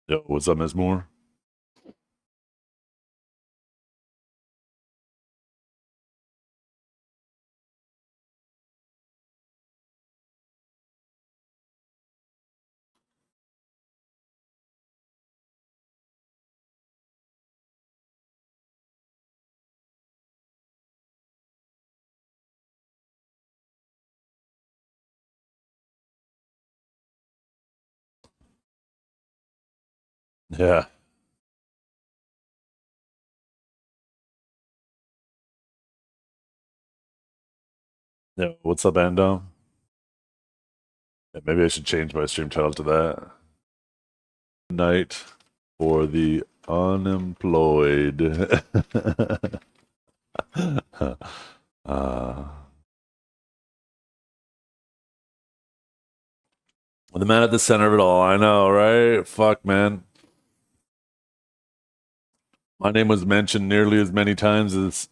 Yo, what's up, Miss Moore? Yeah. Yo, what's up, Ando? Yeah, maybe I should change my stream title to that. Night for the unemployed. uh, the man at the center of it all. I know, right? Fuck, man. My name was mentioned nearly as many times as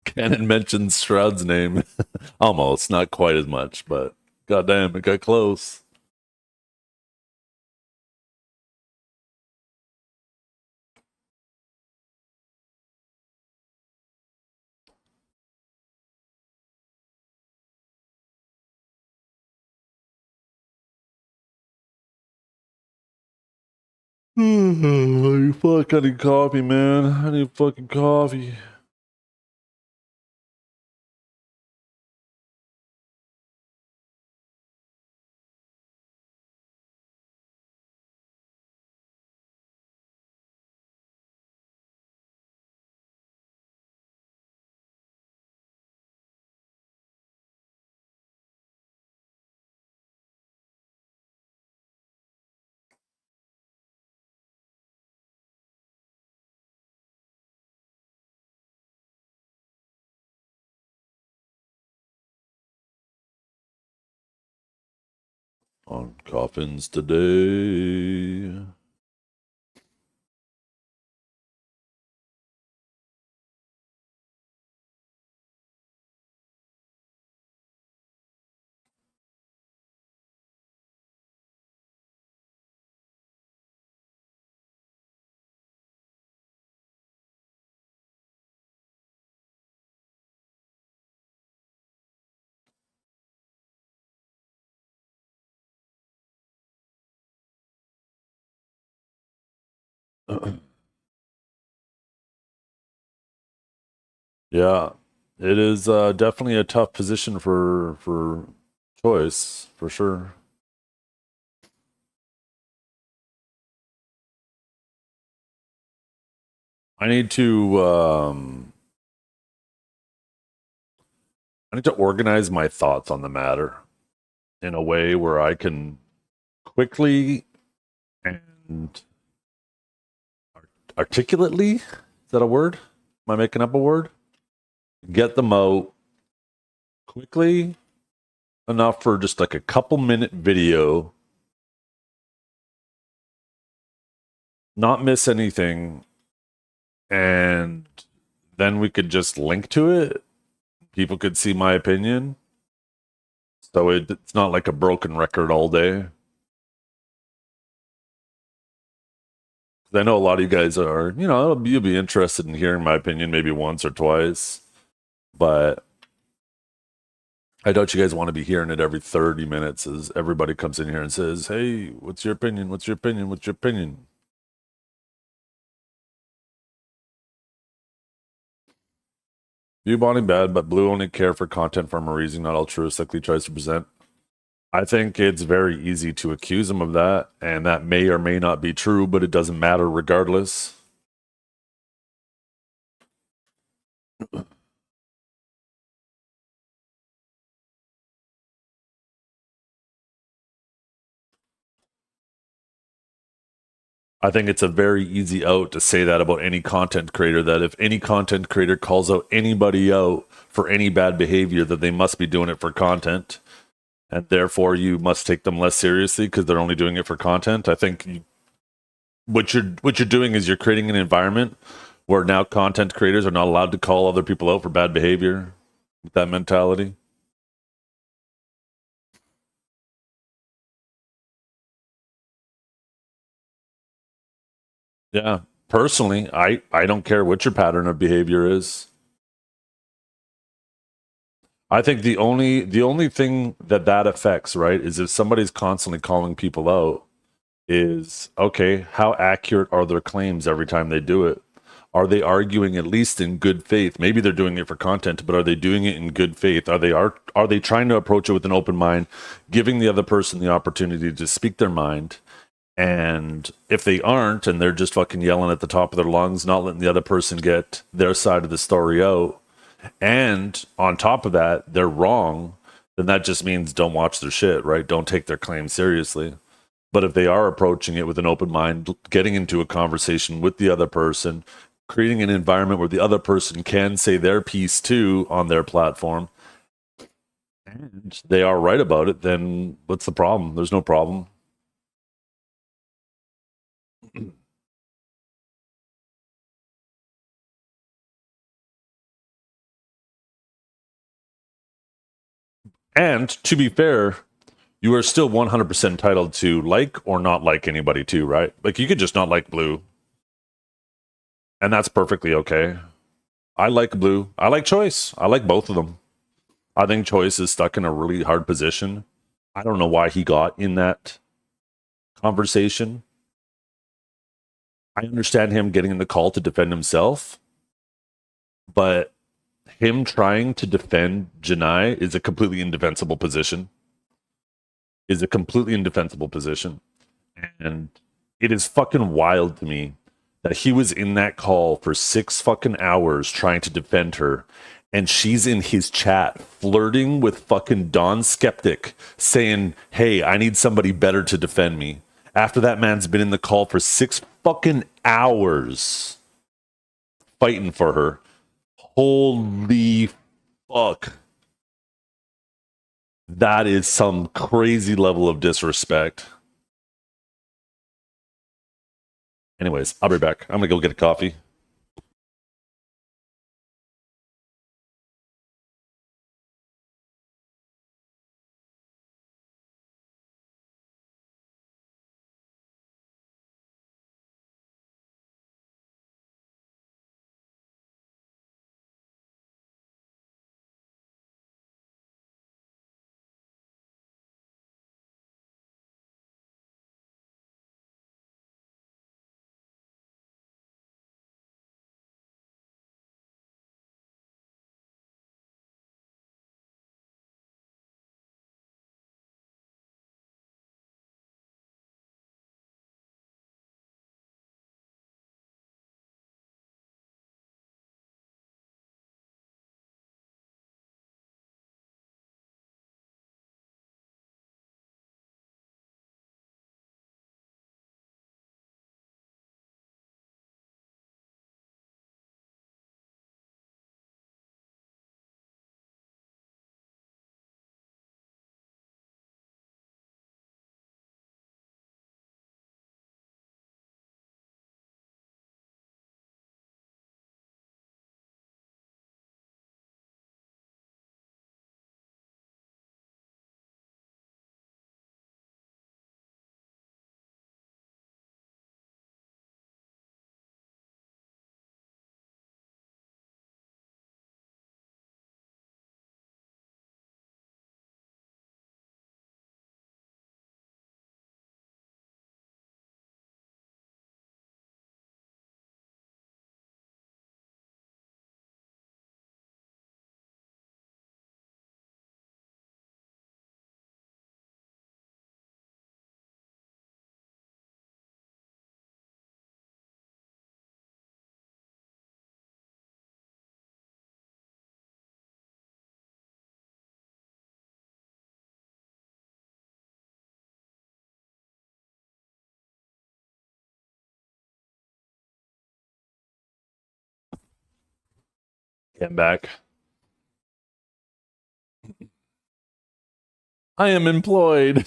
Cannon mentioned Stroud's name. Almost, not quite as much, but goddamn, it got close. I need fucking coffee, man. I need fucking coffee. On coffins today. Yeah, it is definitely a tough position for choice for sure. I need to I need to organize my thoughts on the matter in a way where I can quickly and articulately, is that a word? Am I making up a word? Get them out quickly enough for just like a couple minute video, not miss anything, and then we could just link to it. People could see my opinion. So it's not like a broken record all day. I know a lot of you guys are, you'll be interested in hearing my opinion maybe once or twice, but I doubt you guys want to be hearing it every 30 minutes as everybody comes in here and says, hey, what's your opinion? What's your opinion? What's your opinion? Viewbotting bad, but Blue only care for content from a reason, not altruistically tries to present. I think it's very easy to accuse him of that, and that may or may not be true, but it doesn't matter regardless. I think it's a very easy out to say that about any content creator, that if any content creator calls out anybody out for any bad behavior, that they must be doing it for content. And therefore you must take them less seriously because they're only doing it for content. I think what you're doing is you're creating an environment where now content creators are not allowed to call other people out for bad behavior with that mentality. Yeah. Personally, I don't care what your pattern of behavior is. I think the only thing that affects, right, is if somebody's constantly calling people out, is okay, how accurate are their claims every time they do it? Are they arguing at least in good faith? Maybe they're doing it for content, but are they doing it in good faith? Are they trying to approach it with an open mind, giving the other person the opportunity to speak their mind? And if they aren't, and they're just fucking yelling at the top of their lungs, not letting the other person get their side of the story out, and on top of that, they're wrong, then that just means don't watch their shit, right? Don't take their claim seriously. But if they are approaching it with an open mind, getting into a conversation with the other person, creating an environment where the other person can say their piece too on their platform, and they are right about it, then what's the problem? There's no problem. And to be fair, you are still 100% entitled to like or not like anybody too, right? Like you could just not like Blue, and that's perfectly okay. I like Blue. I like Choice. I like both of them. I think Choice is stuck in a really hard position. I don't know why he got in that conversation. I understand him getting in the call to defend himself, but him trying to defend Janai is a completely indefensible position. Is a completely indefensible position. And it is fucking wild to me that he was in that call for 6 fucking hours trying to defend her. And she's in his chat flirting with fucking Don Skeptic, saying, hey, I need somebody better to defend me. After that man's been in the call for 6 fucking hours fighting for her. Holy fuck. That is some crazy level of disrespect. Anyways, I'll be back. I'm gonna go get a coffee. Get back. I am employed.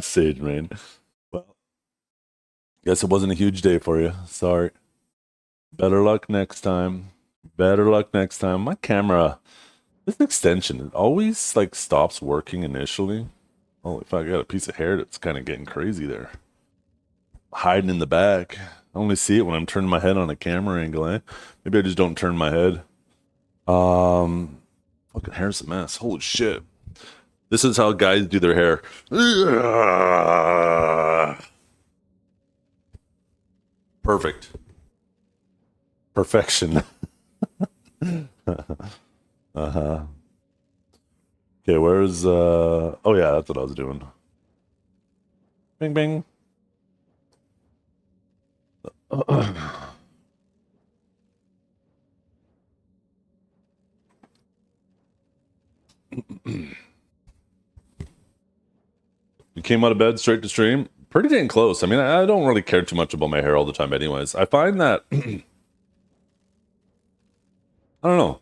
Sage, man. Well, guess it wasn't a huge day for you. Sorry. Better luck next time. Better luck next time. My camera, this extension, it always like stops working initially. Oh, if I got a piece of hair that's kind of getting crazy there. hiding in the back. I only see it when I'm turning my head on a camera angle, eh? Maybe I just don't turn my head. Fucking hair's a mess. Holy shit. This is how guys do their hair. Perfect. Perfection. Uh-huh. Okay, where's oh yeah, that's what I was doing. Bing bing. You came out of bed straight to stream? Pretty dang close. I mean, I don't really care too much about my hair all the time anyways. I find that I don't know.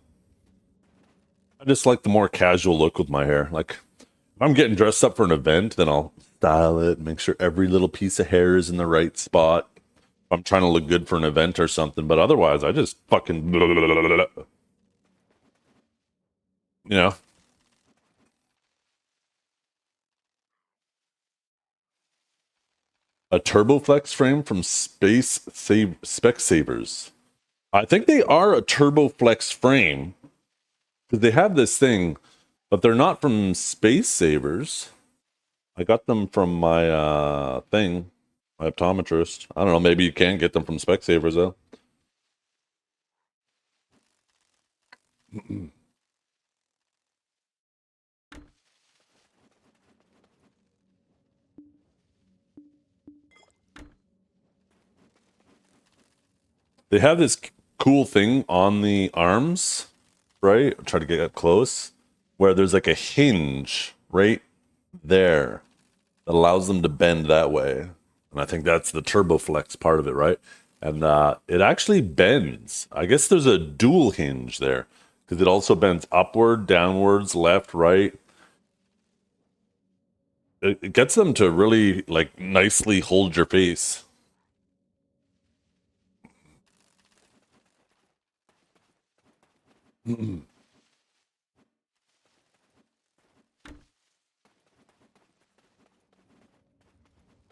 I just like the more casual look with my hair. Like if I'm getting dressed up for an event, then I'll style it, make sure every little piece of hair is in the right spot. If I'm trying to look good for an event or something, but otherwise I just fucking you know. A turboflex frame from Specsavers. I think they are a turboflex frame because they have this thing, but they're not from Space Savers. I got them from my thing, my optometrist. I don't know. Maybe you can get them from Specsavers though. They have this cool thing on the arms, right? I'll try to get up close, where there's like a hinge right there that allows them to bend that way. And I think that's the turboflex part of it, right? And it actually bends. I guess there's a dual hinge there because it also bends upward, downwards, left, right. It gets them to really like nicely hold your face. I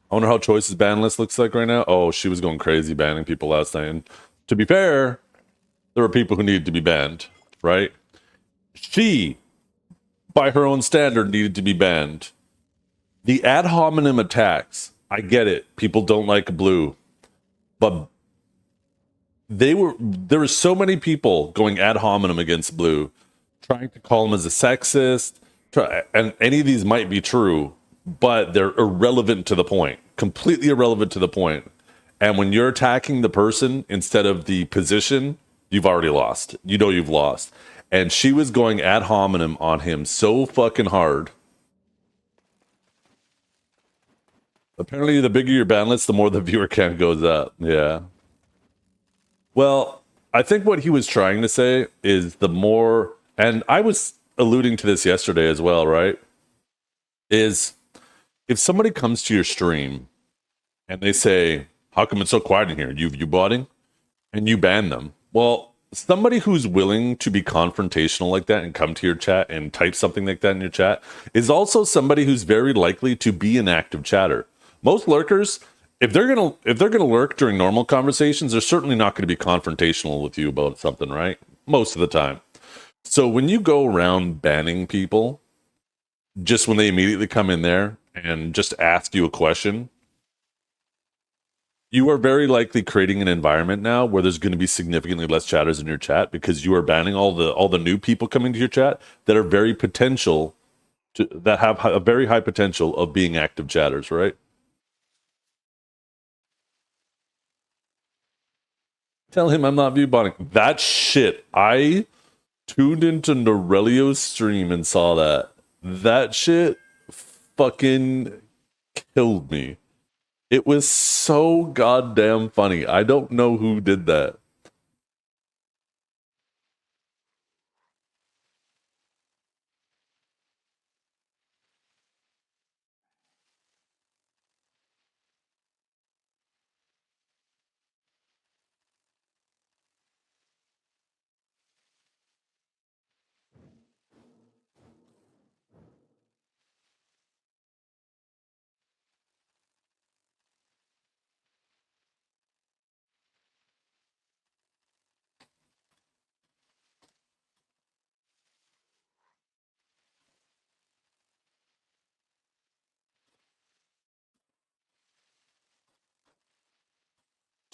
wonder how Choice's ban list looks like right now. Oh, she was going crazy banning people last night. And to be fair, there were people who needed to be banned, right? She, by her own standard, needed to be banned. The ad hominem attacks, I get it. People don't like blue, but there were so many people going ad hominem against blue, trying to call him as a sexist, and any of these might be true, but they're irrelevant to the point, completely irrelevant to the point. And when you're attacking the person instead of the position, you've already lost. You know you've lost. And she was going ad hominem on him so fucking hard. Apparently, the bigger your ban list, the more the viewer count goes up. Yeah. Well, I think what he was trying to say is the more, and I was alluding to this yesterday as well, right? Is if somebody comes to your stream and they say, "How come it's so quiet in here? You botting?" and you ban them. Well, somebody who's willing to be confrontational like that and come to your chat and type something like that in your chat is also somebody who's very likely to be an active chatter. Most lurkers, if they're gonna lurk during normal conversations, they're certainly not going to be confrontational with you about something, right? Most of the time. So when you go around banning people, just when they immediately come in there and just ask you a question, you are very likely creating an environment now where there's going to be significantly less chatters in your chat because you are banning all the new people coming to your chat that are very potential to that have a very high potential of being active chatters, right? Tell him I'm not viewbotting. That shit. I tuned into Norelio's stream and saw that. That shit fucking killed me. It was so goddamn funny. I don't know who did that.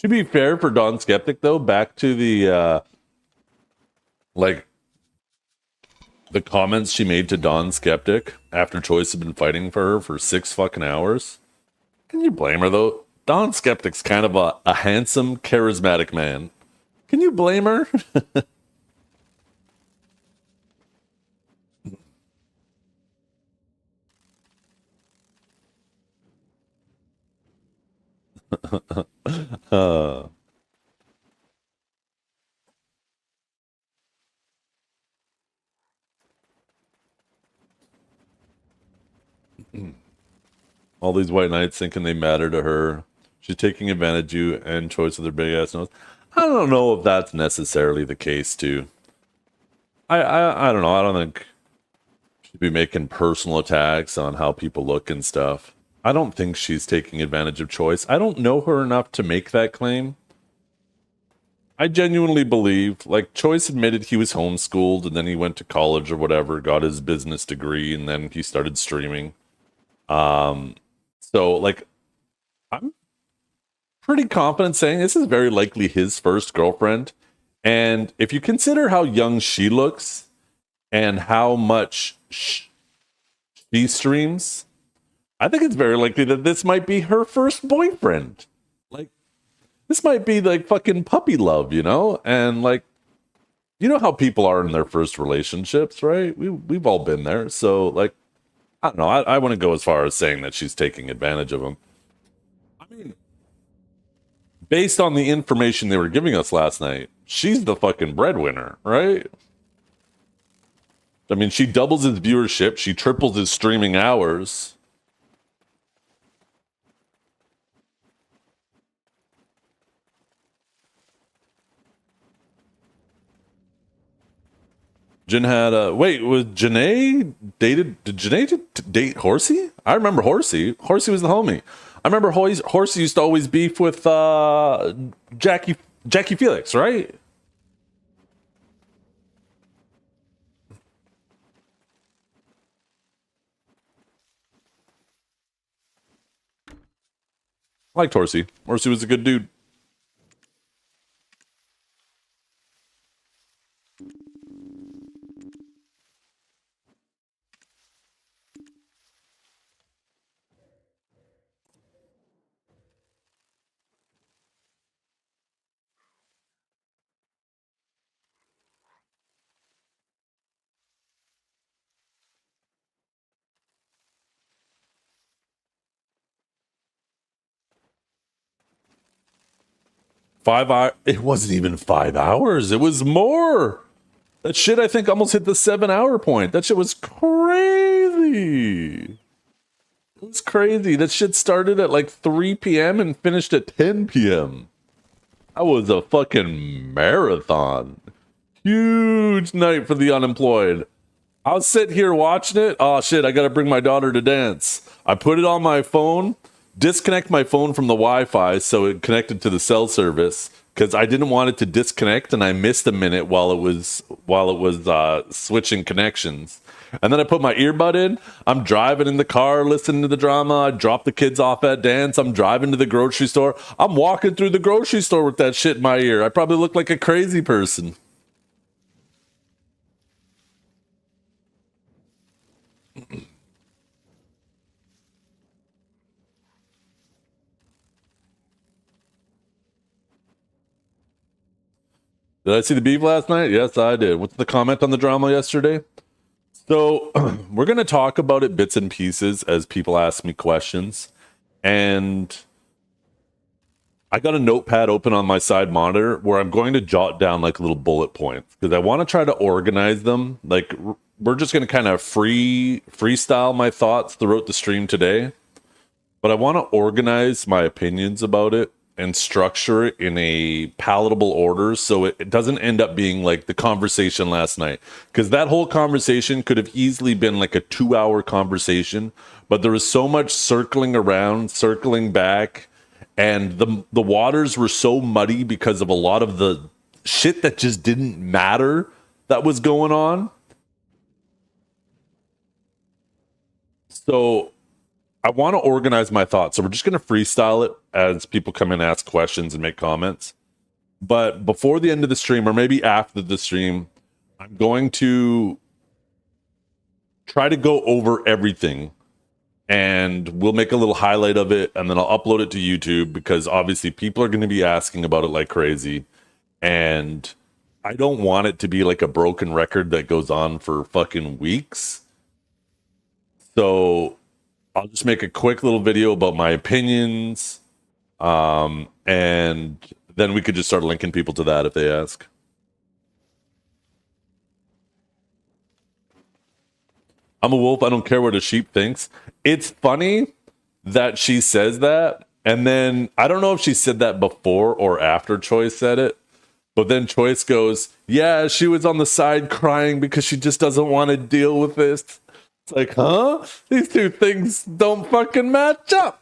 To be fair for Don Skeptic, though, back to the like the comments she made to Don Skeptic after Choice had been fighting for her for 6 fucking hours. Can you blame her though? Don Skeptic's kind of a handsome, charismatic man. Can you blame her? uh, all these white knights thinking they matter to her. She's taking advantage of you and Choice with their big ass nose. I don't know if that's necessarily the case too. I don't know. I don't think she'd be making personal attacks on how people look and stuff. I don't think she's taking advantage of Choice. I don't know her enough to make that claim. I genuinely believe, like, Choice admitted he was homeschooled and then he went to college or whatever, got his business degree, and then he started streaming. So, like, I'm pretty confident saying this is very likely his first girlfriend. And if you consider how young she looks and how much she streams, I think it's very likely that this might be her first boyfriend. Like, this might be like fucking puppy love, you know? And like, you know how people are in their first relationships, right? We've all been there. So like, I don't know. I wouldn't go as far as saying that she's taking advantage of him. I mean, based on the information they were giving us last night, she's the fucking breadwinner, right? I mean, she doubles his viewership, she triples his streaming hours. Jen had a wait. Was Janae dated? Did Janae date Horsey? I remember Horsey. Horsey was the homie. I remember Horsey used to always beef with Jackie Felix, right? I liked Horsey. Horsey was a good dude. 5 hours. It wasn't even 5 hours. It was more. That shit, I think, almost hit the 7 hour point. That shit was crazy. It was crazy. That shit started at like 3 p.m. and finished at 10 p.m. That was a fucking marathon. Huge night for the unemployed. I'll sit here watching it. Oh shit, I gotta bring my daughter to dance. I put it on my phone, disconnect my phone from the Wi-Fi so it connected to the cell service because I didn't want it to disconnect, and I missed a minute while it was switching connections. And then I put my earbud in. I'm driving in the car, listening to the drama. I drop the kids off at dance. I'm driving to the grocery store. I'm walking through the grocery store with that shit in my ear. I probably look like a crazy person. Did I see the beef last night? Yes, I did. What's the comment on the drama yesterday? So we're going to talk about it bits and pieces as people ask me questions. And I got a notepad open on my side monitor where I'm going to jot down like little bullet points because I want to try to organize them. Like we're just going to kind of freestyle my thoughts throughout the stream today. But I want to organize my opinions about it and structure it in a palatable order so it doesn't end up being like the conversation last night. Because that whole conversation could have easily been like a 2 hour conversation, but there was so much circling around, circling back, and the waters were so muddy because of a lot of the shit that just didn't matter that was going on. So I want to organize my thoughts. So we're just going to freestyle it as people come in and ask questions and make comments. But before the end of the stream, or maybe after the stream, I'm going to try to go over everything, and we'll make a little highlight of it, and then I'll upload it to YouTube, because obviously people are going to be asking about it like crazy, and I don't want it to be like a broken record that goes on for fucking weeks. So I'll just make a quick little video about my opinions, and then we could just start linking people to that if they ask. I'm a wolf. I don't care what a sheep thinks. It's funny that she says that. And then I don't know if she said that before or after Choice said it. But then Choice goes, yeah, she was on the side crying because she just doesn't want to deal with this. It's like, huh? These two things don't fucking match up.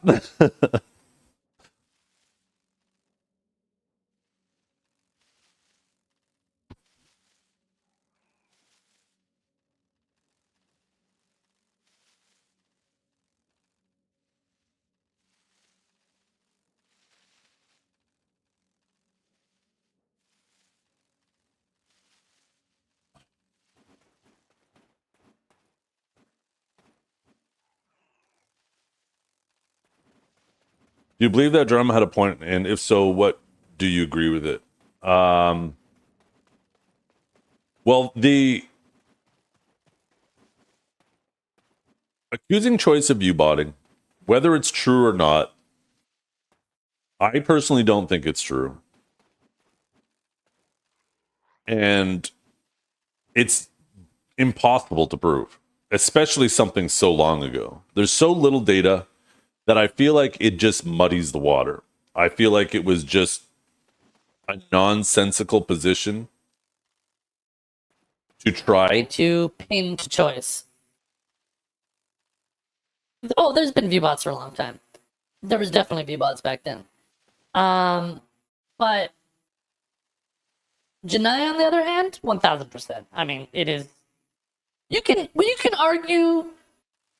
Do you believe that drama had a point? And if so, what do you agree with it? Well, the accusing Choice of viewbotting, whether it's true or not, I personally don't think it's true. And it's impossible to prove, especially something so long ago. There's so little data that I feel like it just muddies the water. I feel like it was just a nonsensical position to try to pin to Choice. Oh, there's been viewbots for a long time. There was definitely viewbots back then. But Janai, on the other hand, 1000%. I mean, it is. You can argue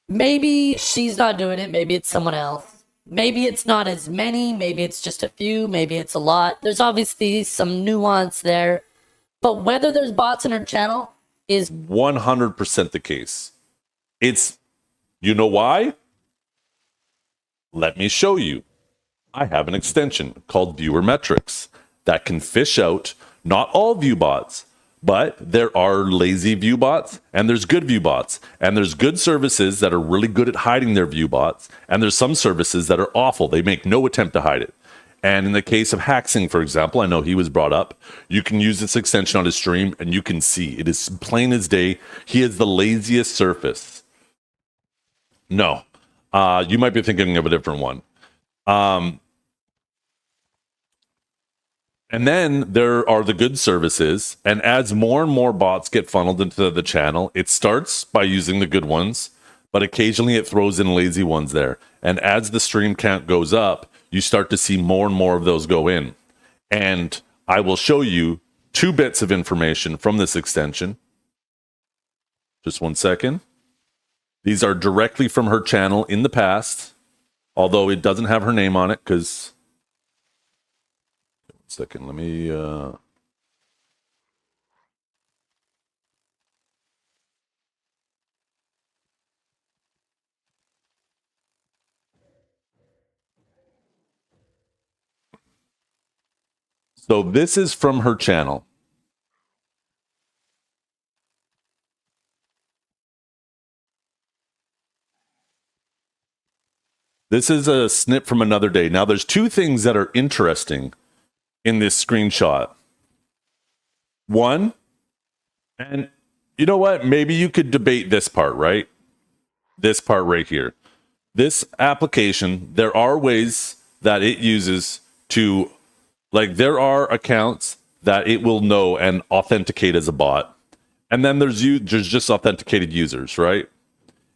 maybe she's not doing it. Maybe it's someone else. Maybe it's not as many. Maybe it's just a few. Maybe it's a lot. There's obviously some nuance there. But whether there's bots in her channel is 100% the case. It's, you know why? Let me show you. I have an extension called Viewer Metrics that can fish out not all view bots, but there are lazy view bots and there's good view bots, and there's good services that are really good at hiding their view bots, and there's some services that are awful. They make no attempt to hide it. And in the case of Haxing, for example, I know he was brought up. You can use this extension on his stream and you can see it is plain as day. He has the laziest surface. No, you might be thinking of a different one. And then there are the good services. And as more and more bots get funneled into the channel, it starts by using the good ones, but occasionally it throws in lazy ones there. And as the stream count goes up, you start to see more and more of those go in. And I will show you 2 bits of information from this extension. Just 1 second. These are directly from her channel in the past, although it doesn't have her name on it because... 1 second, let me... So this is from her channel. This is a snip from another day. Now, there's 2 things that are interesting in this screenshot. One, and you know what? Maybe you could debate this part, right? This part right here. This application, there are ways that it uses to, like, there are accounts that it will know and authenticate as a bot. And then there's just authenticated users, right?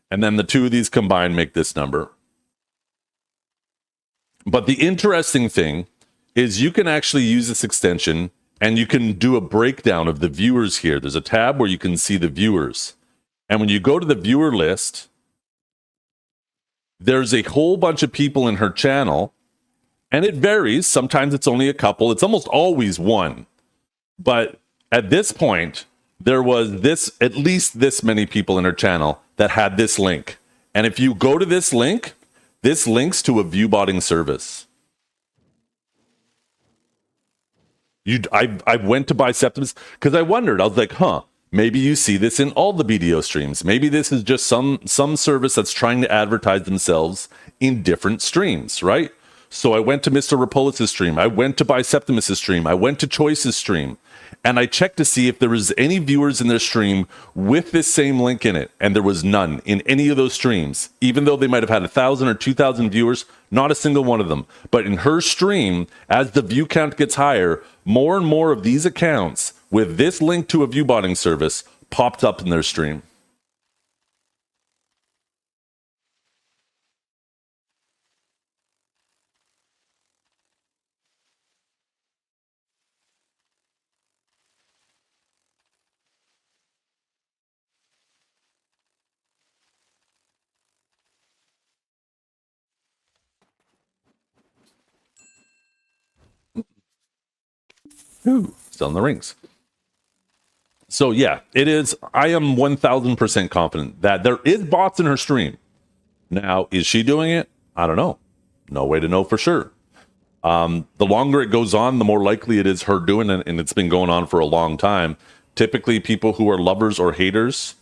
And then the 2 of these combined make this number. But the interesting thing is you can actually use this extension and you can do a breakdown of the viewers here. There's a tab where you can see the viewers. And when you go to the viewer list, there's a whole bunch of people in her channel, and it varies. Sometimes it's only a couple. It's almost always one. But at this point, there was at least this many people in her channel that had this link. And if you go to this links to a viewbotting service. I went to buy Septimus because I wondered. I was like, maybe you see this in all the BDO streams. Maybe this is just some service that's trying to advertise themselves in different streams, right? So I went to Mr. Rapolis' stream. I went to Biseptimus' stream. I went to Choice's stream. And I checked to see if there was any viewers in their stream with this same link in it. And there was none in any of those streams. Even though they might have had 1,000 or 2,000 viewers, not a single one of them. But in her stream, as the view count gets higher, more and more of these accounts with this link to a viewbotting service popped up in their stream. Ooh, still in the rings. So yeah, it is. I am 1,000% confident that there is bots in her stream. Now, is she doing it? I don't know. No way to know for sure. The longer it goes on, the more likely it is her doing it, and it's been going on for a long time. Typically, people who are lovers or haters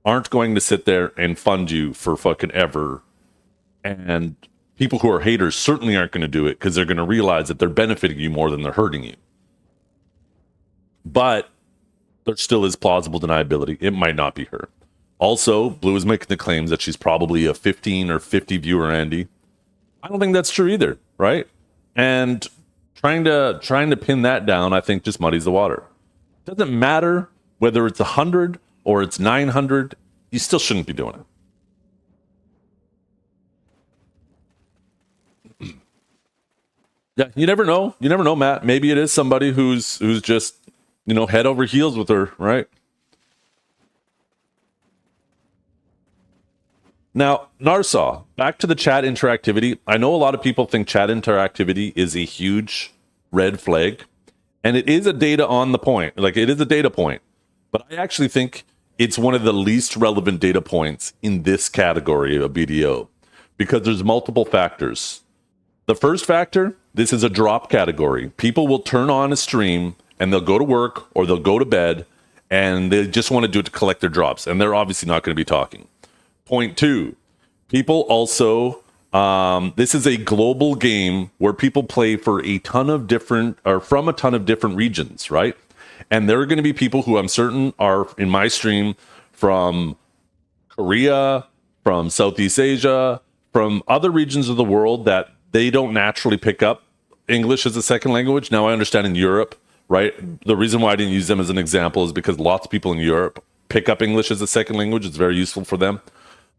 aren't going to sit there and fund you for fucking ever. And people who are haters certainly aren't going to do it because they're going to realize that they're benefiting you more than they're hurting you. But there still is plausible deniability. It might not be her. Also, Blue is making the claims that she's probably a 15 or 50 viewer Andy. I don't think that's true either, right? And trying to pin that down, I think, just muddies the water. It doesn't matter whether it's 100 or it's 900. You still shouldn't be doing it. Yeah, you never know. You never know, Matt. Maybe it is somebody who's just, head over heels with her, right? Now, Narsaw, back to the chat interactivity. I know a lot of people think chat interactivity is a huge red flag, and it is a data on the point. Like, it is a data point. But I actually think it's one of the least relevant data points in this category of BDO because there's multiple factors. The first factor, this is a drop category. People will turn on a stream and they'll go to work or they'll go to bed and they just want to do it to collect their drops. And they're obviously not going to be talking. Point two, people also, this is a global game where people play for a ton of different, or from a ton of different regions, right? And there are going to be people who I'm certain are in my stream from Korea, from Southeast Asia, from other regions of the world that they don't naturally pick up English as a second language. Now I understand in Europe, right? The reason why I didn't use them as an example is because lots of people in Europe pick up English as a second language. It's very useful for them.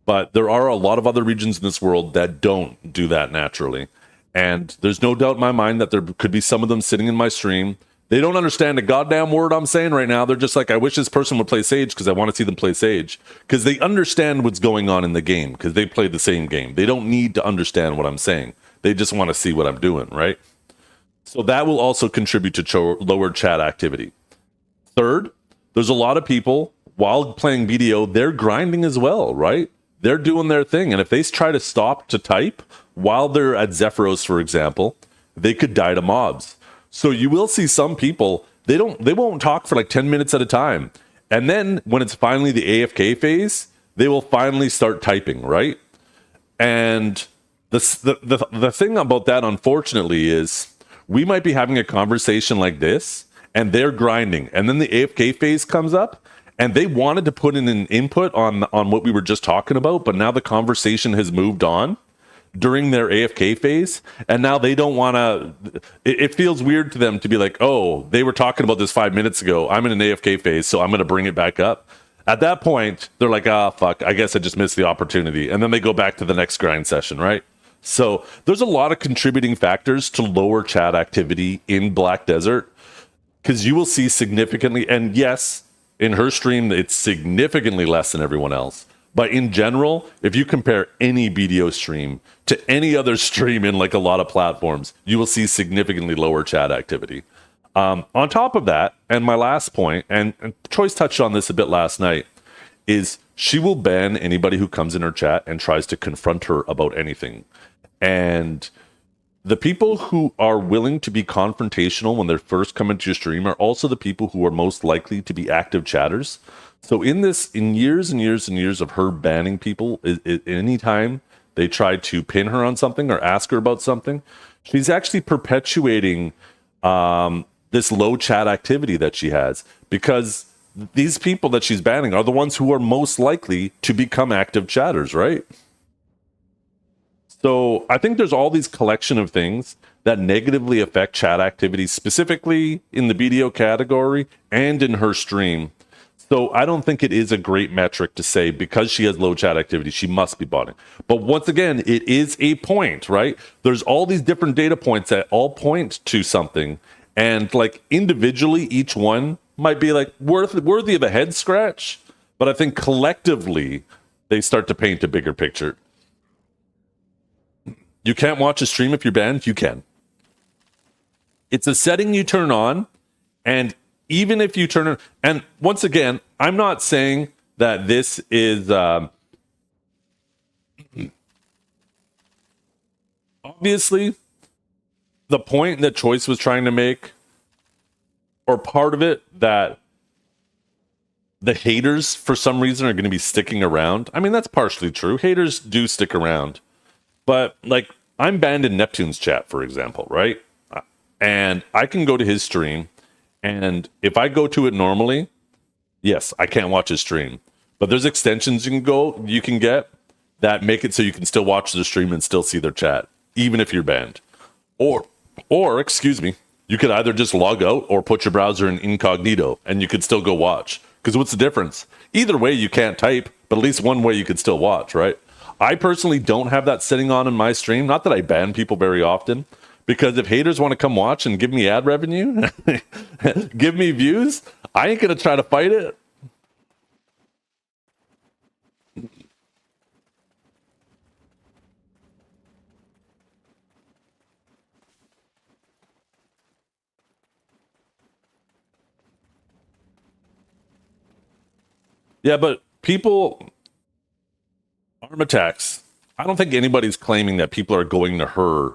But there are a lot of other regions in this world that don't do that naturally. And there's no doubt in my mind that there could be some of them sitting in my stream. They don't understand a goddamn word I'm saying right now. They're just like, I wish this person would play Sage because I want to see them play Sage. Because they understand what's going on in the game because they play the same game. They don't need to understand what I'm saying. They just want to see what I'm doing, right? So that will also contribute to lower chat activity. Third, there's a lot of people, while playing BDO, they're grinding as well, right? They're doing their thing. And if they try to stop to type while they're at Zephyros, for example, they could die to mobs. So you will see some people, they won't talk for like 10 minutes at a time. And then when it's finally the AFK phase, they will finally start typing, right? And the thing about that, unfortunately, is we might be having a conversation like this and they're grinding. And then the AFK phase comes up and they wanted to put in an input on what we were just talking about, but now the conversation has moved on during their AFK phase, and now they don't want to. It feels weird to them to be like, oh, they were talking about this 5 minutes ago. I'm in an AFK phase, so I'm going to bring it back up. At that point, they're like, fuck, I guess I just missed the opportunity. And then they go back to the next grind session, right? So there's a lot of contributing factors to lower chat activity in Black Desert, because you will see significantly, and yes, in her stream, it's significantly less than everyone else. But in general, if you compare any video stream to any other stream in like a lot of platforms, you will see significantly lower chat activity. On top of that, and my last point, and Choice touched on this a bit last night, is she will ban anybody who comes in her chat and tries to confront her about anything. And the people who are willing to be confrontational when they're first coming to your stream are also the people who are most likely to be active chatters. So in years and years and years of her banning people, anytime they try to pin her on something or ask her about something, she's actually perpetuating this low chat activity that she has, because these people that she's banning are the ones who are most likely to become active chatters, right? So I think there's all these collection of things that negatively affect chat activity, specifically in the video category and in her stream. So I don't think it is a great metric to say because she has low chat activity, she must be botting. But once again, it is a point, right? There's all these different data points that all point to something. And like individually, each one might be like worthy of a head scratch. But I think collectively, they start to paint a bigger picture. You can't watch a stream if you're banned? You can. It's a setting you turn on, and even if you turn it, and once again, I'm not saying that this is obviously the point that Choice was trying to make, or part of it, that the haters for some reason are going to be sticking around. I mean, that's partially true. Haters do stick around. But like, I'm banned in Neptune's chat, for example, right? And I can go to his stream, and if I go to it normally, yes, I can't watch his stream. But there's extensions you can get that make it so you can still watch the stream and still see their chat, even if you're banned. Or excuse me, you could either just log out or put your browser in incognito, and you could still go watch. Because what's the difference? Either way, you can't type, but at least one way you could still watch, right? I personally don't have that setting on in my stream. Not that I ban people very often, because if haters want to come watch and give me ad revenue, give me views, I ain't going to try to fight it. Yeah, but people, arm attacks. I don't think anybody's claiming that people are going to her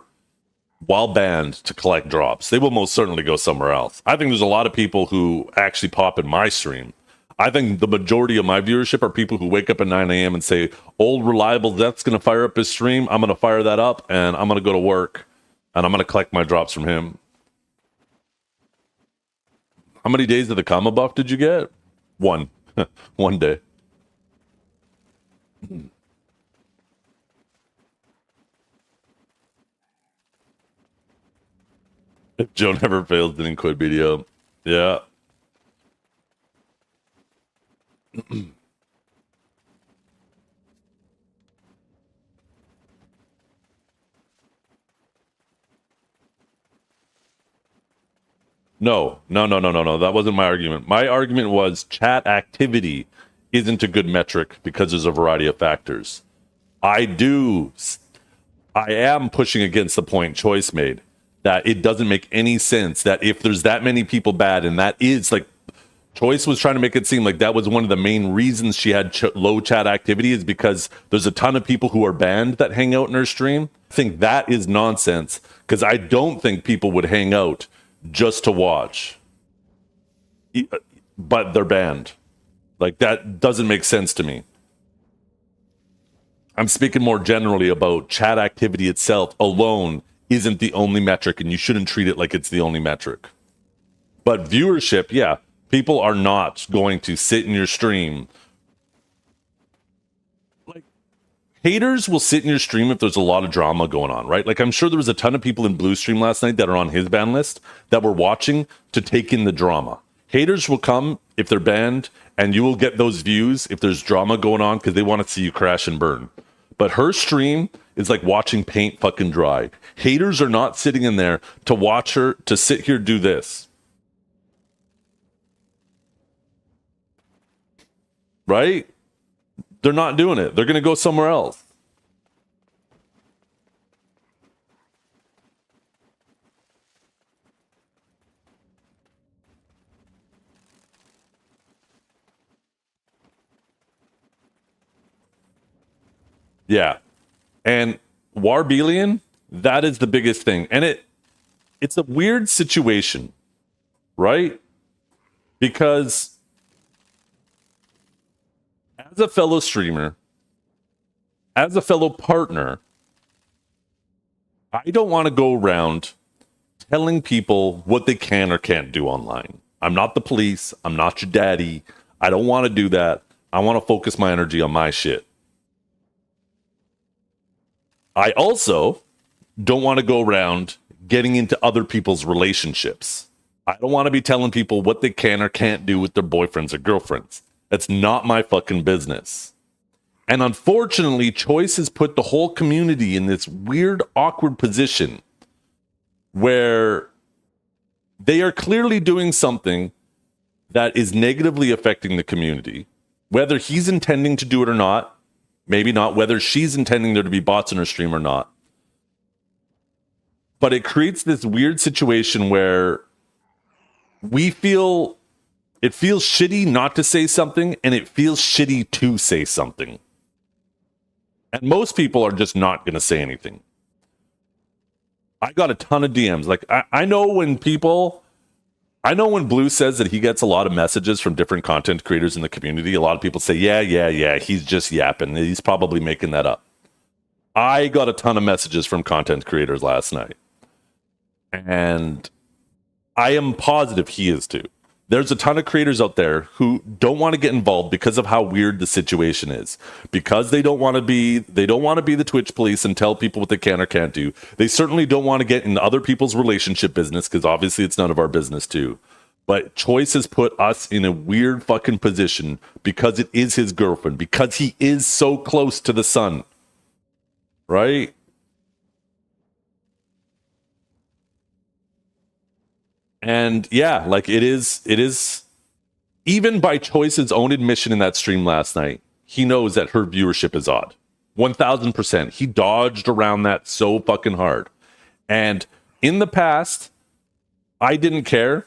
while banned to collect drops. They will most certainly go somewhere else. I think there's a lot of people who actually pop in my stream. I think the majority of my viewership are people who wake up at 9 a.m. and say, old reliable Death's going to fire up his stream. I'm going to fire that up, and I'm going to go to work, and I'm going to collect my drops from him. How many days of the comma buff did you get? One. One day. If Joe never fails, didn't quit video. Yeah. No. That wasn't my argument. My argument was chat activity isn't a good metric because there's a variety of factors. I am pushing against the point Choice made that it doesn't make any sense that if there's that many people bad, and that is like, Choice was trying to make it seem like that was one of the main reasons she had low chat activity, is because there's a ton of people who are banned that hang out in her stream. I think that is nonsense, because I don't think people would hang out just to watch, but they're banned. Like, that doesn't make sense to me. I'm speaking more generally about chat activity itself alone isn't the only metric, and you shouldn't treat it like it's the only metric. But viewership, yeah, people are not going to sit in your stream. Like, haters will sit in your stream if there's a lot of drama going on, right? Like, I'm sure there was a ton of people in Blue stream last night that are on his ban list that were watching to take in the drama. Haters will come if they're banned, and you will get those views if there's drama going on because they want to see you crash and burn. But her stream is like watching paint fucking dry. Haters are not sitting in there to watch her, to sit here do this. Right? They're not doing it. They're going to go somewhere else. Yeah. And Warbelian, that is the biggest thing. And it's a weird situation, right? Because as a fellow streamer, as a fellow partner, I don't want to go around telling people what they can or can't do online. I'm not the police. I'm not your daddy. I don't want to do that. I want to focus my energy on my shit. I also don't want to go around getting into other people's relationships. I don't want to be telling people what they can or can't do with their boyfriends or girlfriends. That's not my fucking business. And unfortunately, Choice has put the whole community in this weird, awkward position where they are clearly doing something that is negatively affecting the community. Whether he's intending to do it or not, maybe not. Whether she's intending there to be bots in her stream or not. But it creates this weird situation where we feel it feels shitty not to say something, and it feels shitty to say something. And most people are just not going to say anything. I got a ton of DMs. Like, I know when Blue says that he gets a lot of messages from different content creators in the community, a lot of people say, yeah, he's just yapping. He's probably making that up. I got a ton of messages from content creators last night. And I am positive he is too. There's a ton of creators out there who don't want to get involved because of how weird the situation is. Because they don't want to be the Twitch police and tell people what they can or can't do. They certainly don't want to get into other people's relationship business, because obviously it's none of our business too. But Choice has put us in a weird fucking position because it is his girlfriend, because he is so close to the sun. Right? And yeah, like it is even by Choice's own admission in that stream last night, he knows that her viewership is odd. 1000%. He dodged around that so fucking hard. And in the past, I didn't care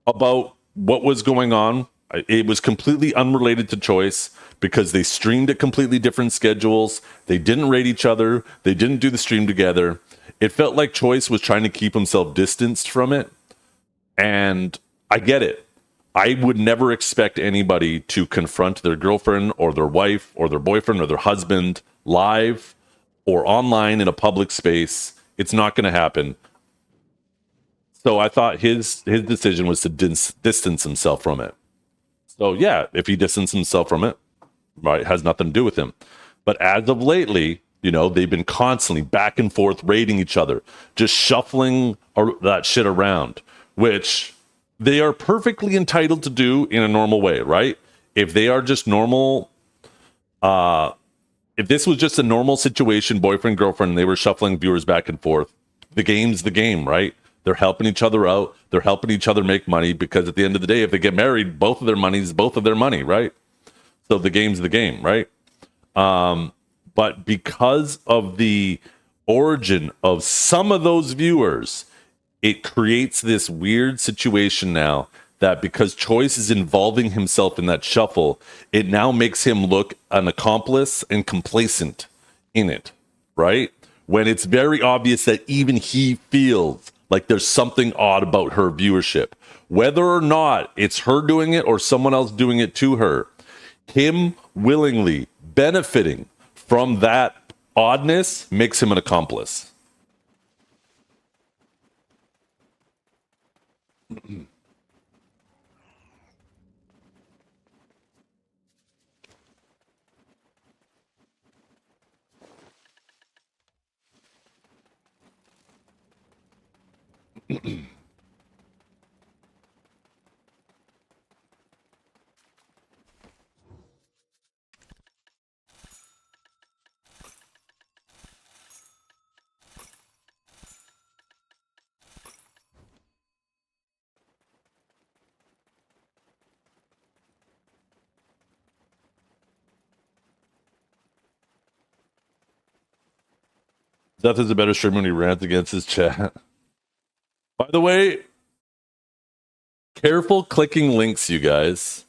about what was going on. It was completely unrelated to Choice because they streamed at completely different schedules. They didn't rate each other. They didn't do the stream together. It felt like Choice was trying to keep himself distanced from it. And I get it. I would never expect anybody to confront their girlfriend or their wife or their boyfriend or their husband live or online in a public space. It's not going to happen. So I thought his decision was to distance himself from it. So yeah, if he distanced himself from it, right, it has nothing to do with him. But as of lately, they've been constantly back and forth rating each other, just shuffling that shit around, which they are perfectly entitled to do in a normal way, right? If they are just normal, if this was just a normal situation, boyfriend, girlfriend, they were shuffling viewers back and forth, the game's the game, right? They're helping each other out. They're helping each other make money, because at the end of the day, if they get married, both of their money is both of their money, right? So the game's the game, right? But because of the origin of some of those viewers, it creates this weird situation now that because Choice is involving himself in that shuffle, it now makes him look an accomplice and complacent in it, right? When it's very obvious that even he feels like there's something odd about her viewership. Whether or not it's her doing it or someone else doing it to her, him willingly benefiting from that oddness makes him an accomplice. Seth is a better streamer when he rants against his chat. By the way, careful clicking links, you guys.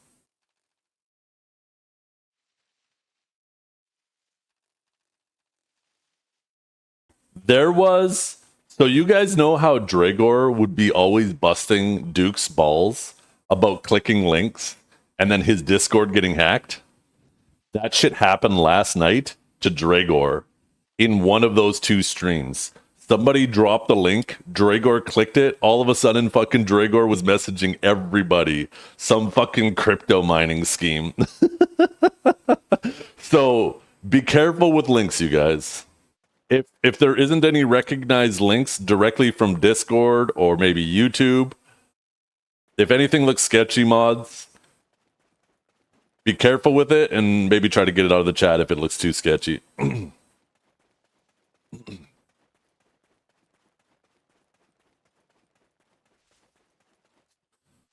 There was... So you guys know how Dragor would be always busting Duke's balls about clicking links and then his Discord getting hacked? That shit happened last night to Dragor in one of those two streams. Somebody dropped the link, Dragor clicked it, all of a sudden fucking Dragor was messaging everybody some fucking crypto mining scheme. So be careful with links, you guys. If there isn't any recognized links directly from Discord or maybe YouTube, if anything looks sketchy, mods, be careful with it and maybe try to get it out of the chat if it looks too sketchy.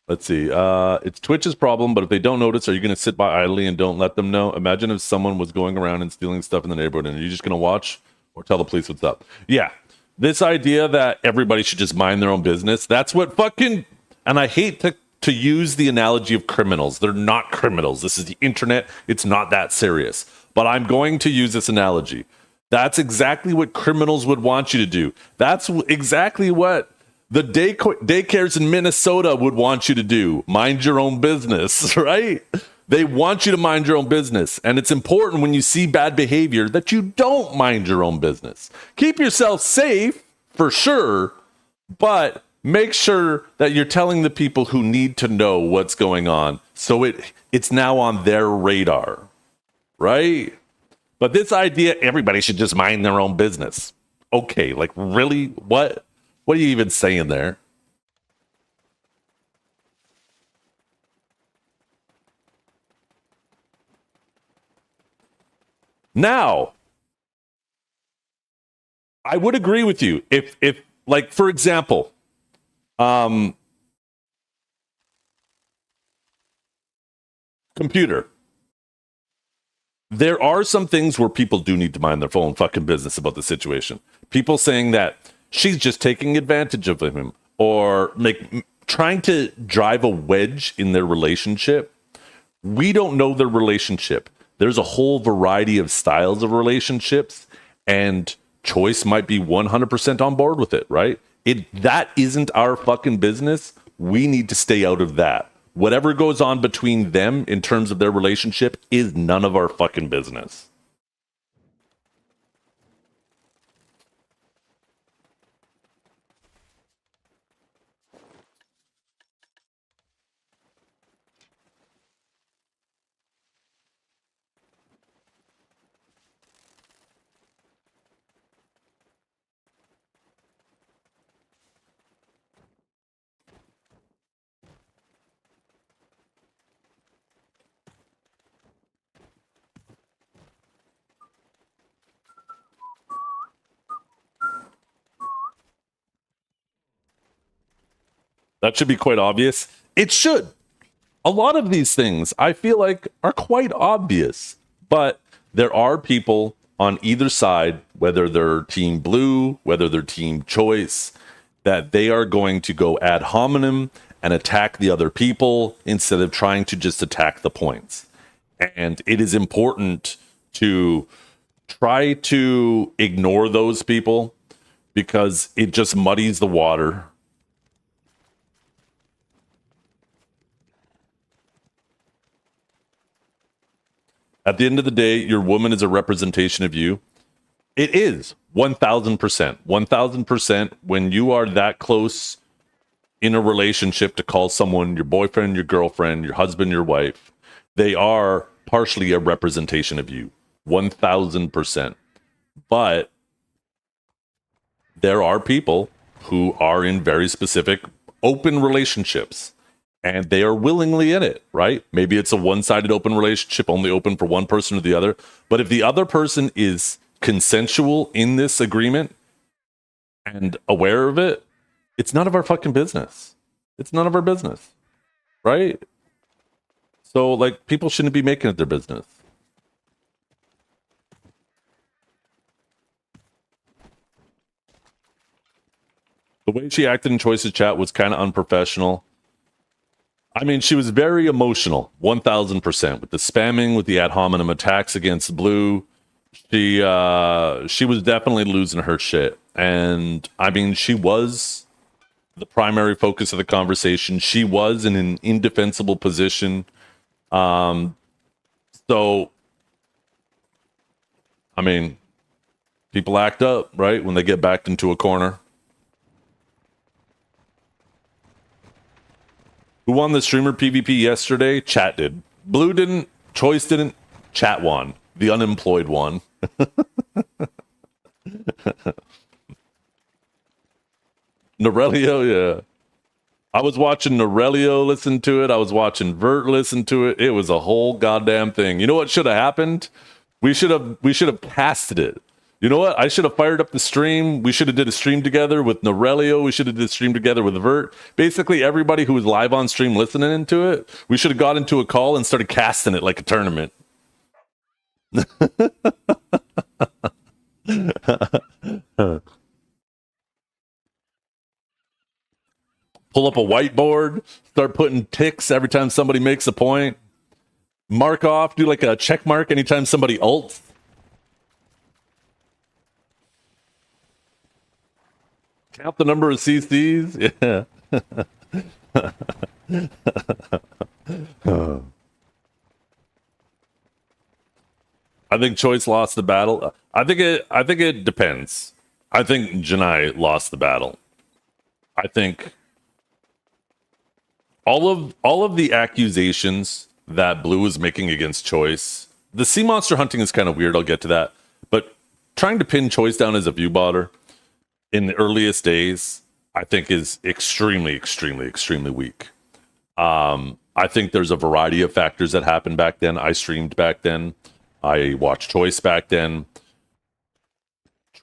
Let's see. It's Twitch's problem, but if they don't notice, are you going to sit by idly and don't let them know? Imagine if someone was going around and stealing stuff in the neighborhood, and are you just going to watch or tell the police what's up? Yeah. This idea that everybody should just mind their own business, that's what fucking... And I hate to use the analogy of criminals. They're not criminals. This is the internet. It's not that serious. But I'm going to use this analogy. That's exactly what criminals would want you to do. That's exactly what the daycares in Minnesota would want you to do. Mind your own business, right? They want you to mind your own business. And it's important when you see bad behavior that you don't mind your own business. Keep yourself safe, for sure, but make sure that you're telling the people who need to know what's going on so it's now on their radar, right? But this idea, everybody should just mind their own business. Okay, like really? What are you even saying there? Now, I would agree with you. If like, for example, computer. There are some things where people do need to mind their own fucking business about the situation. People saying that she's just taking advantage of him or trying to drive a wedge in their relationship. We don't know their relationship. There's a whole variety of styles of relationships, and Choice might be 100% on board with it, right? That isn't our fucking business. We need to stay out of that. Whatever goes on between them in terms of their relationship is none of our fucking business. That should be quite obvious. It should. A lot of these things I feel like are quite obvious, but there are people on either side, whether they're team blue, whether they're team Choice, that they are going to go ad hominem and attack the other people instead of trying to just attack the points. And it is important to try to ignore those people because it just muddies the water. At the end of the day, your woman is a representation of you. It is 1000%. 1000% when you are that close in a relationship to call someone your boyfriend, your girlfriend, your husband, your wife, they are partially a representation of you. 1000%. But there are people who are in very specific open relationships and they are willingly in it, right? Maybe it's a one-sided open relationship, only open for one person or the other. But if the other person is consensual in this agreement and aware of it, it's none of our fucking business. It's none of our business, right? So, like, people shouldn't be making it their business. The way she acted in Choice's chat was kind of unprofessional. I mean, she was very emotional, 1000%, with the spamming, with the ad hominem attacks against Blue. She was definitely losing her shit. And I mean, she was the primary focus of the conversation. She was in an indefensible position. So, I mean, people act up, right, when they get backed into a corner. Who won the streamer PvP yesterday? Chat did. Blue didn't. Choice didn't. Chat won. The unemployed won. Norelio, yeah. I was watching Norelio listen to it. I was watching Vert listen to it. It was a whole goddamn thing. You know what should have happened? We should have casted it. You know what? I should have fired up the stream. We should have did a stream together with Norelio. We should have did a stream together with Vert. Basically, everybody who was live on stream listening to it, we should have got into a call and started casting it like a tournament. Pull up a whiteboard, start putting ticks every time somebody makes a point. Mark off, do like a check mark anytime somebody ults. Count the number of CCs. Yeah. I think Choice lost the battle. I think it depends. I think Janai lost the battle. I think all of the accusations that Blue was making against Choice. The sea monster hunting is kind of weird. I'll get to that. But trying to pin Choice down as a view botter in the earliest days, I think is extremely, extremely, extremely weak. I think there's a variety of factors that happened back then. I streamed back then. I watched Choice back then.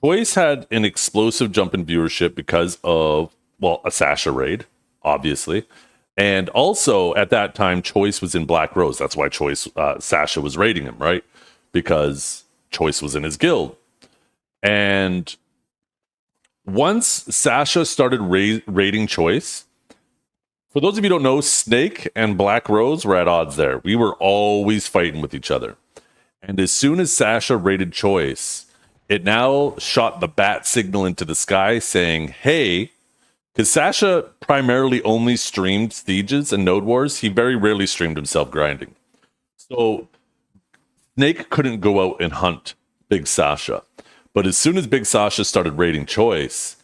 Choice had an explosive jump in viewership because of, well, a Sasha raid, obviously. And also, at that time, Choice was in Black Rose. That's why Sasha was raiding him, right? Because Choice was in his guild. And once Sasha started raiding Choice, for those of you who don't know, Snake and Black Rose were at odds there. We were always fighting with each other. And as soon as Sasha raided Choice, it now shot the bat signal into the sky saying, hey, because Sasha primarily only streamed Sieges and Node Wars. He very rarely streamed himself grinding. So Snake couldn't go out and hunt Big Sasha. But as soon as Big Sasha started raiding Choice,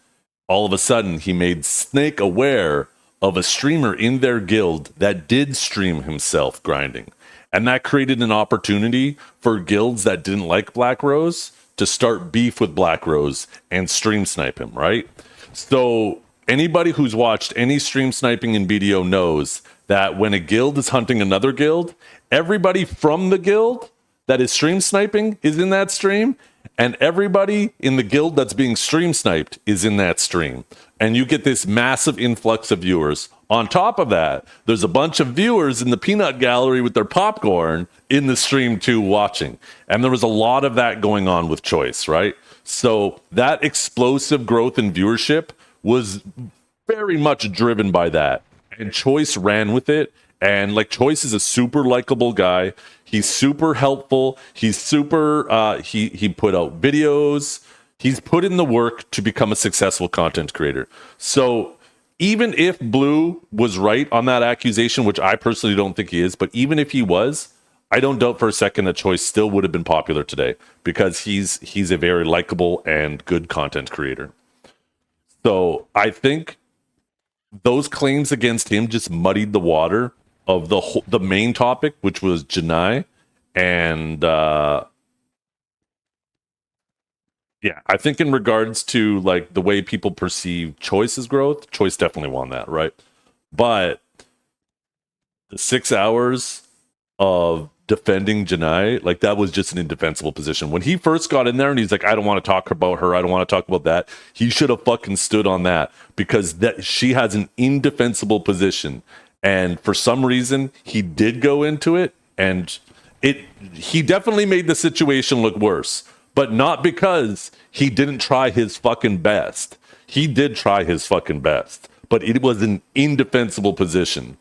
all of a sudden he made Snake aware of a streamer in their guild that did stream himself grinding. And that created an opportunity for guilds that didn't like Black Rose to start beef with Black Rose and stream snipe him, right? So anybody who's watched any stream sniping in BDO knows that when a guild is hunting another guild, everybody from the guild that is stream sniping is in that stream, and everybody in the guild that's being stream sniped is in that stream. And you get this massive influx of viewers. On top of that, there's a bunch of viewers in the peanut gallery with their popcorn in the stream too watching. And there was a lot of that going on with Choice, right? So that explosive growth in viewership was very much driven by that. And Choice ran with it. And like, Choice is a super likable guy. He's super helpful. He's super, he put out videos. He's put in the work to become a successful content creator. So even if Blue was right on that accusation, which I personally don't think he is, but even if he was, I don't doubt for a second that Choice still would have been popular today, because he's a very likable and good content creator. So I think those claims against him just muddied the water of the main topic, which was Janai. And yeah, I think in regards to like the way people perceive Choice's growth, Choice definitely won that, right? But the 6 hours of defending Janai, like, that was just an indefensible position. When he first got in there and he's like, I don't want to talk about her, I don't want to talk about that, he should have fucking stood on that, because that she has an indefensible position. And for some reason, he did go into it, and he definitely made the situation look worse. but not because he didn't try his fucking best. He did try his fucking best, but it was an indefensible position.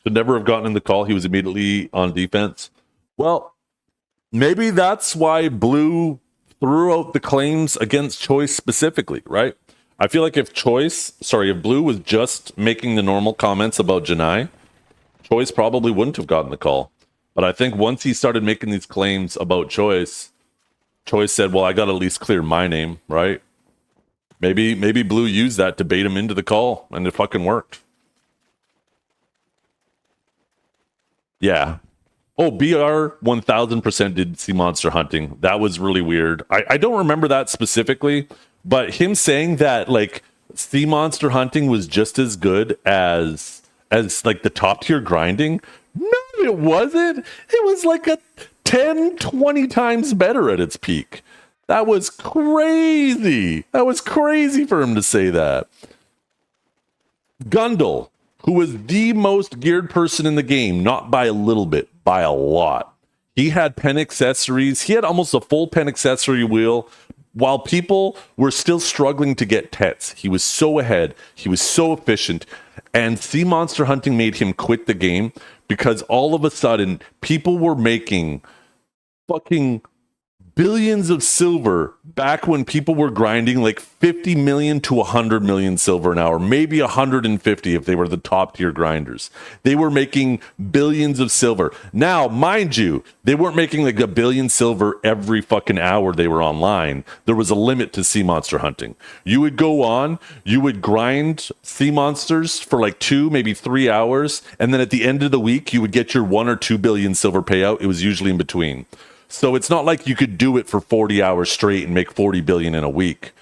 Should never have gotten in the call. He was immediately on defense. Well, maybe that's why Blue threw out the claims against Choice specifically, right? I feel like if Blue was just making the normal comments about Janai, Choice probably wouldn't have gotten the call. But I think once he started making these claims about Choice said, well, I got to at least clear my name, right? Maybe Blue used that to bait him into the call, and it fucking worked. Yeah. Oh, BR 1000% did see monster hunting. That was really weird. I don't remember that specifically, but him saying that like sea monster hunting was just as good as like the top tier grinding. No, it wasn't. It was like a 10, 20 times better at its peak. That was crazy. That was crazy for him to say that. Gundle, who was the most geared person in the game, not by a little bit, by a lot. He had pen accessories. He had almost a full pen accessory wheel while people were still struggling to get tets. He was so ahead. He was so efficient. And sea monster hunting made him quit the game because all of a sudden people were making fucking billions of silver back when people were grinding like 50 million to 100 million silver an hour, maybe 150 if they were the top tier grinders. They were making billions of silver. Now, mind you, they weren't making like a billion silver every fucking hour they were online. There was a limit to sea monster hunting. You would go on, you would grind sea monsters for like 2, maybe 3 hours, and then at the end of the week, you would get your 1 or 2 billion silver payout. It was usually in between. So it's not like you could do it for 40 hours straight and make 40 billion in a week.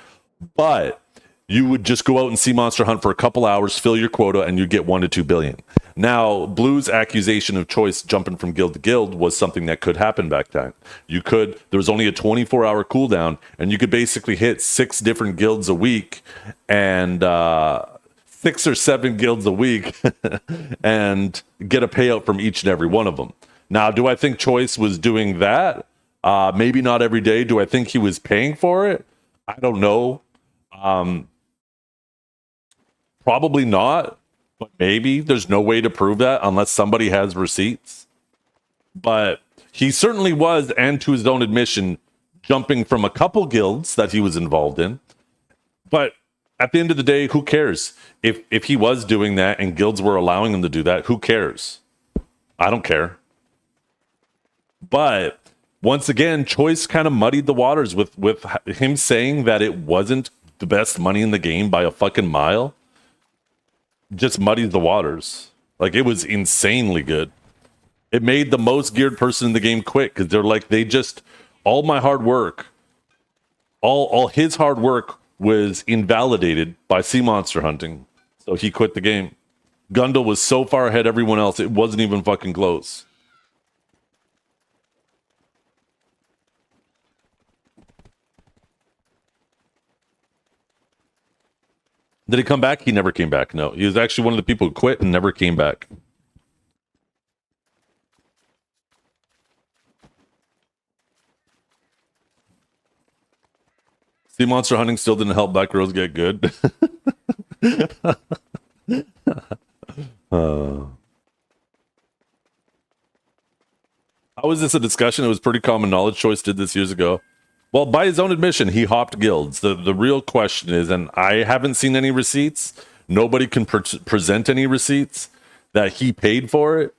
But you would just go out and sea monster hunt for a couple hours, fill your quota, and you get 1 to 2 billion. Now, Blue's accusation of Choice jumping from guild to guild was something that could happen back then. There was only a 24-hour cooldown, and you could basically hit 6 different guilds a week and 6 or 7 guilds a week and get a payout from each and every one of them. Now, do I think Choice was doing that? Maybe not every day. Do I think he was paying for it? I don't know. Probably not, but maybe. There's no way to prove that unless somebody has receipts. But he certainly was, and to his own admission, jumping from a couple guilds that he was involved in. But at the end of the day, who cares? If he was doing that and guilds were allowing him to do that, who cares? I don't care. But once again, Choice kind of muddied the waters with him saying that it wasn't the best money in the game by a fucking mile. Just muddied the waters. Like, it was insanely good. It made the most geared person in the game quit because they're like, all my hard work, all his hard work was invalidated by sea monster hunting. So he quit the game. Gundle was so far ahead of everyone else, it wasn't even fucking close. Did he come back? He never came back. No, he was actually one of the people who quit and never came back. See, monster hunting still didn't help black girls get good. How was this a discussion? It was pretty common knowledge. Choice did this years ago. Well, by his own admission, he hopped guilds. The real question is, and I haven't seen any receipts, nobody can present any receipts that he paid for it.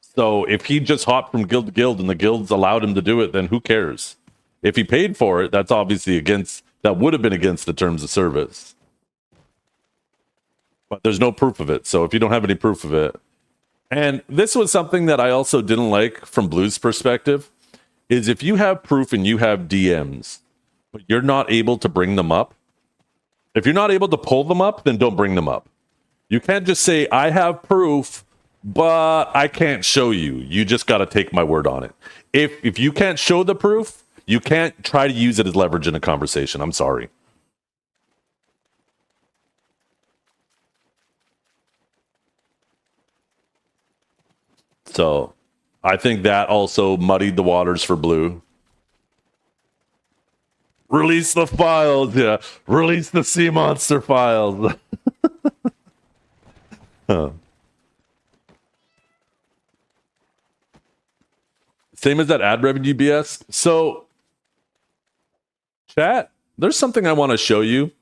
So if he just hopped from guild to guild and the guilds allowed him to do it, then who cares? If he paid for it, that's obviously that would have been against the terms of service. But there's no proof of it. So if you don't have any proof of it, and this was something that I also didn't like from Blue's perspective, is if you have proof and you have DMs, but you're not able to bring them up, if you're not able to pull them up, then don't bring them up. You can't just say, I have proof, but I can't show you. You just got to take my word on it. if you can't show the proof, you can't try to use it as leverage in a conversation. I'm sorry. So I think that also muddied the waters for Blue. Release the files, yeah. Release the sea monster files. Huh. Same as that ad revenue BS. So, chat, there's something I want to show you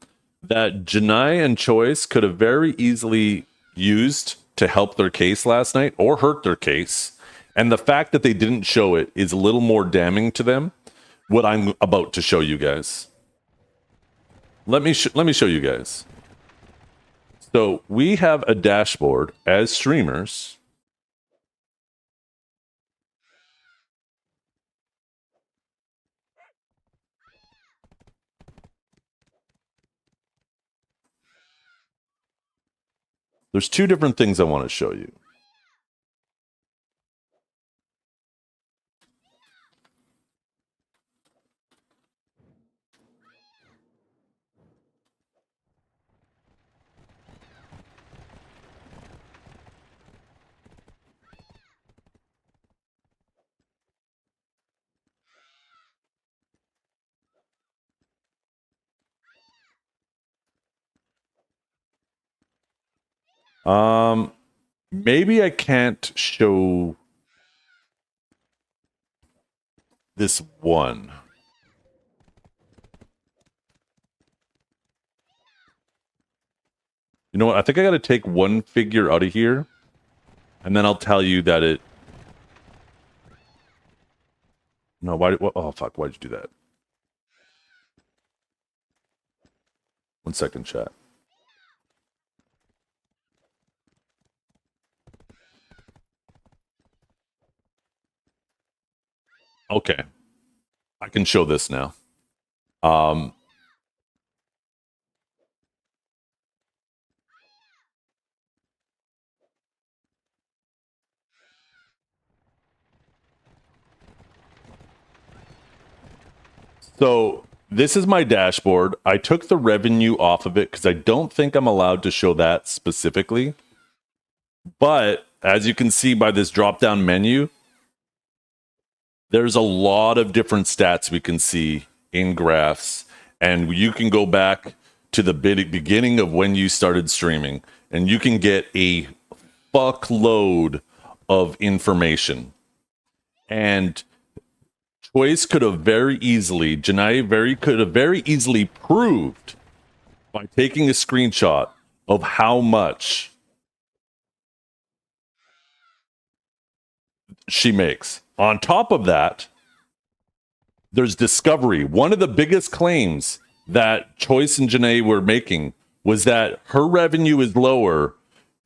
that Janai and Choice could have very easily used to help their case last night or hurt their case. And the fact that they didn't show it is a little more damning to them. What I'm about to show you guys. Let me show you guys. So we have a dashboard as streamers. There's two different things I want to show you. Maybe I can't show this one. You know what? I think I got to take one figure out of here, and then I'll tell you that it. No, why? Oh fuck! Why'd you do that? One second, chat. Okay, I can show this now. So this is my dashboard. I took the revenue off of it because I don't think I'm allowed to show that specifically. But as you can see by this drop-down menu, there's a lot of different stats we can see in graphs. And you can go back to the beginning of when you started streaming, and you can get a fuckload of information. And Choice could have very easily, Janai could have very easily proved by taking a screenshot of how much she makes. On top of that, there's discovery. One of the biggest claims that Choice and Janai were making was that her revenue is lower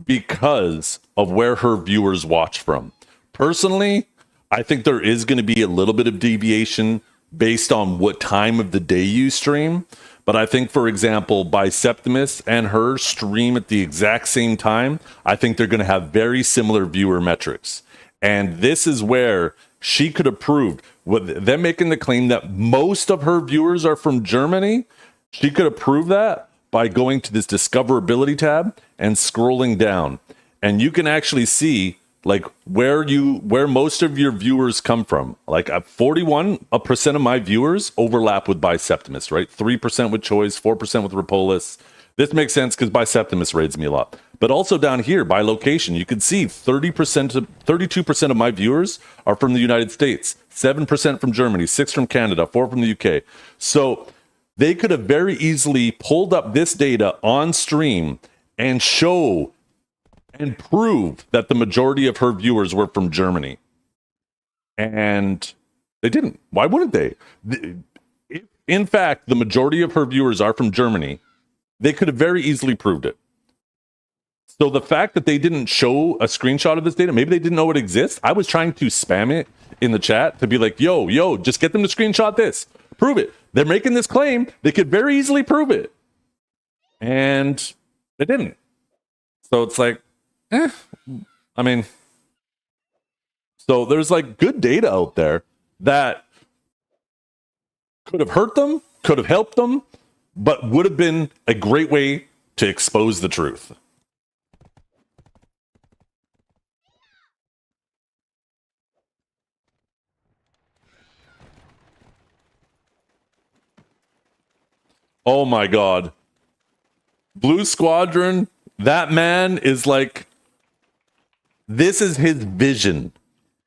because of where her viewers watch from. Personally, I think there is going to be a little bit of deviation based on what time of the day you stream. But I think, for example, Biseptimus and her stream at the exact same time. I think they're going to have very similar viewer metrics. And this is where she could have proved, with them making the claim that most of her viewers are from Germany, she could have proved that by going to this discoverability tab and scrolling down. And you can actually see like where most of your viewers come from. Like 41% of my viewers overlap with Biseptimus, right? 3% with Choice, 4% with Rapolis. This makes sense because Biseptimus raids me a lot. But also down here by location, you can see 32% of my viewers are from the United States, 7% from Germany, 6% from Canada, 4% from the UK. So they could have very easily pulled up this data on stream and show and prove that the majority of her viewers were from Germany. And they didn't. Why wouldn't they? If, in fact, the majority of her viewers are from Germany, they could have very easily proved it. So the fact that they didn't show a screenshot of this data, maybe they didn't know it exists. I was trying to spam it in the chat to be like, yo, just get them to screenshot this. Prove it. They're making this claim. They could very easily prove it. And they didn't. So it's like, I mean, so there's like good data out there. that could have hurt them, could have helped them, but would have been a great way to expose the truth. Oh my God. Blue Squadron, that man is like, this is his vision.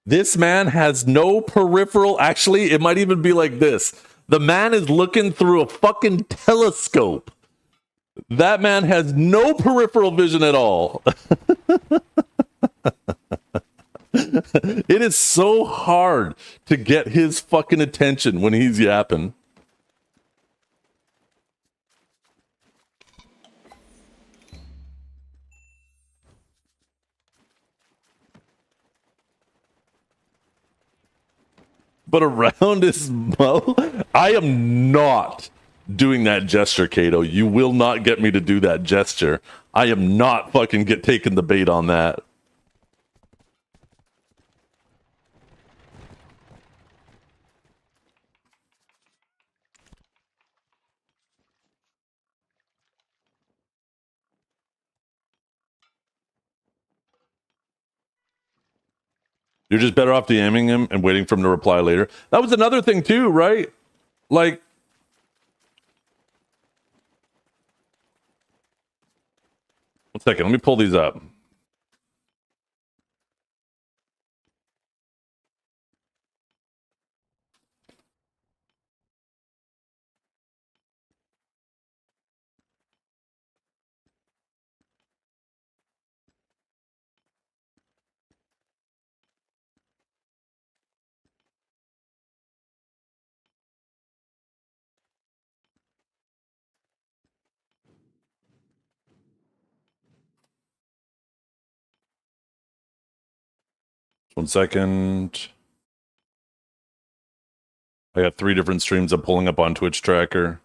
This man has no peripheral. Actually, it might even be like this. The man is looking through a fucking telescope. That man has no peripheral vision at all. It is so hard to get his fucking attention when he's yapping. But around his mouth, I am not doing that gesture, Kato. You will not get me to do that gesture. I am not fucking taking the bait on that. You're just better off DMing him and waiting for him to reply later. That was another thing too, right? Like, one second, let me pull these up. One second. I got 3 different streams I'm pulling up on Twitch Tracker.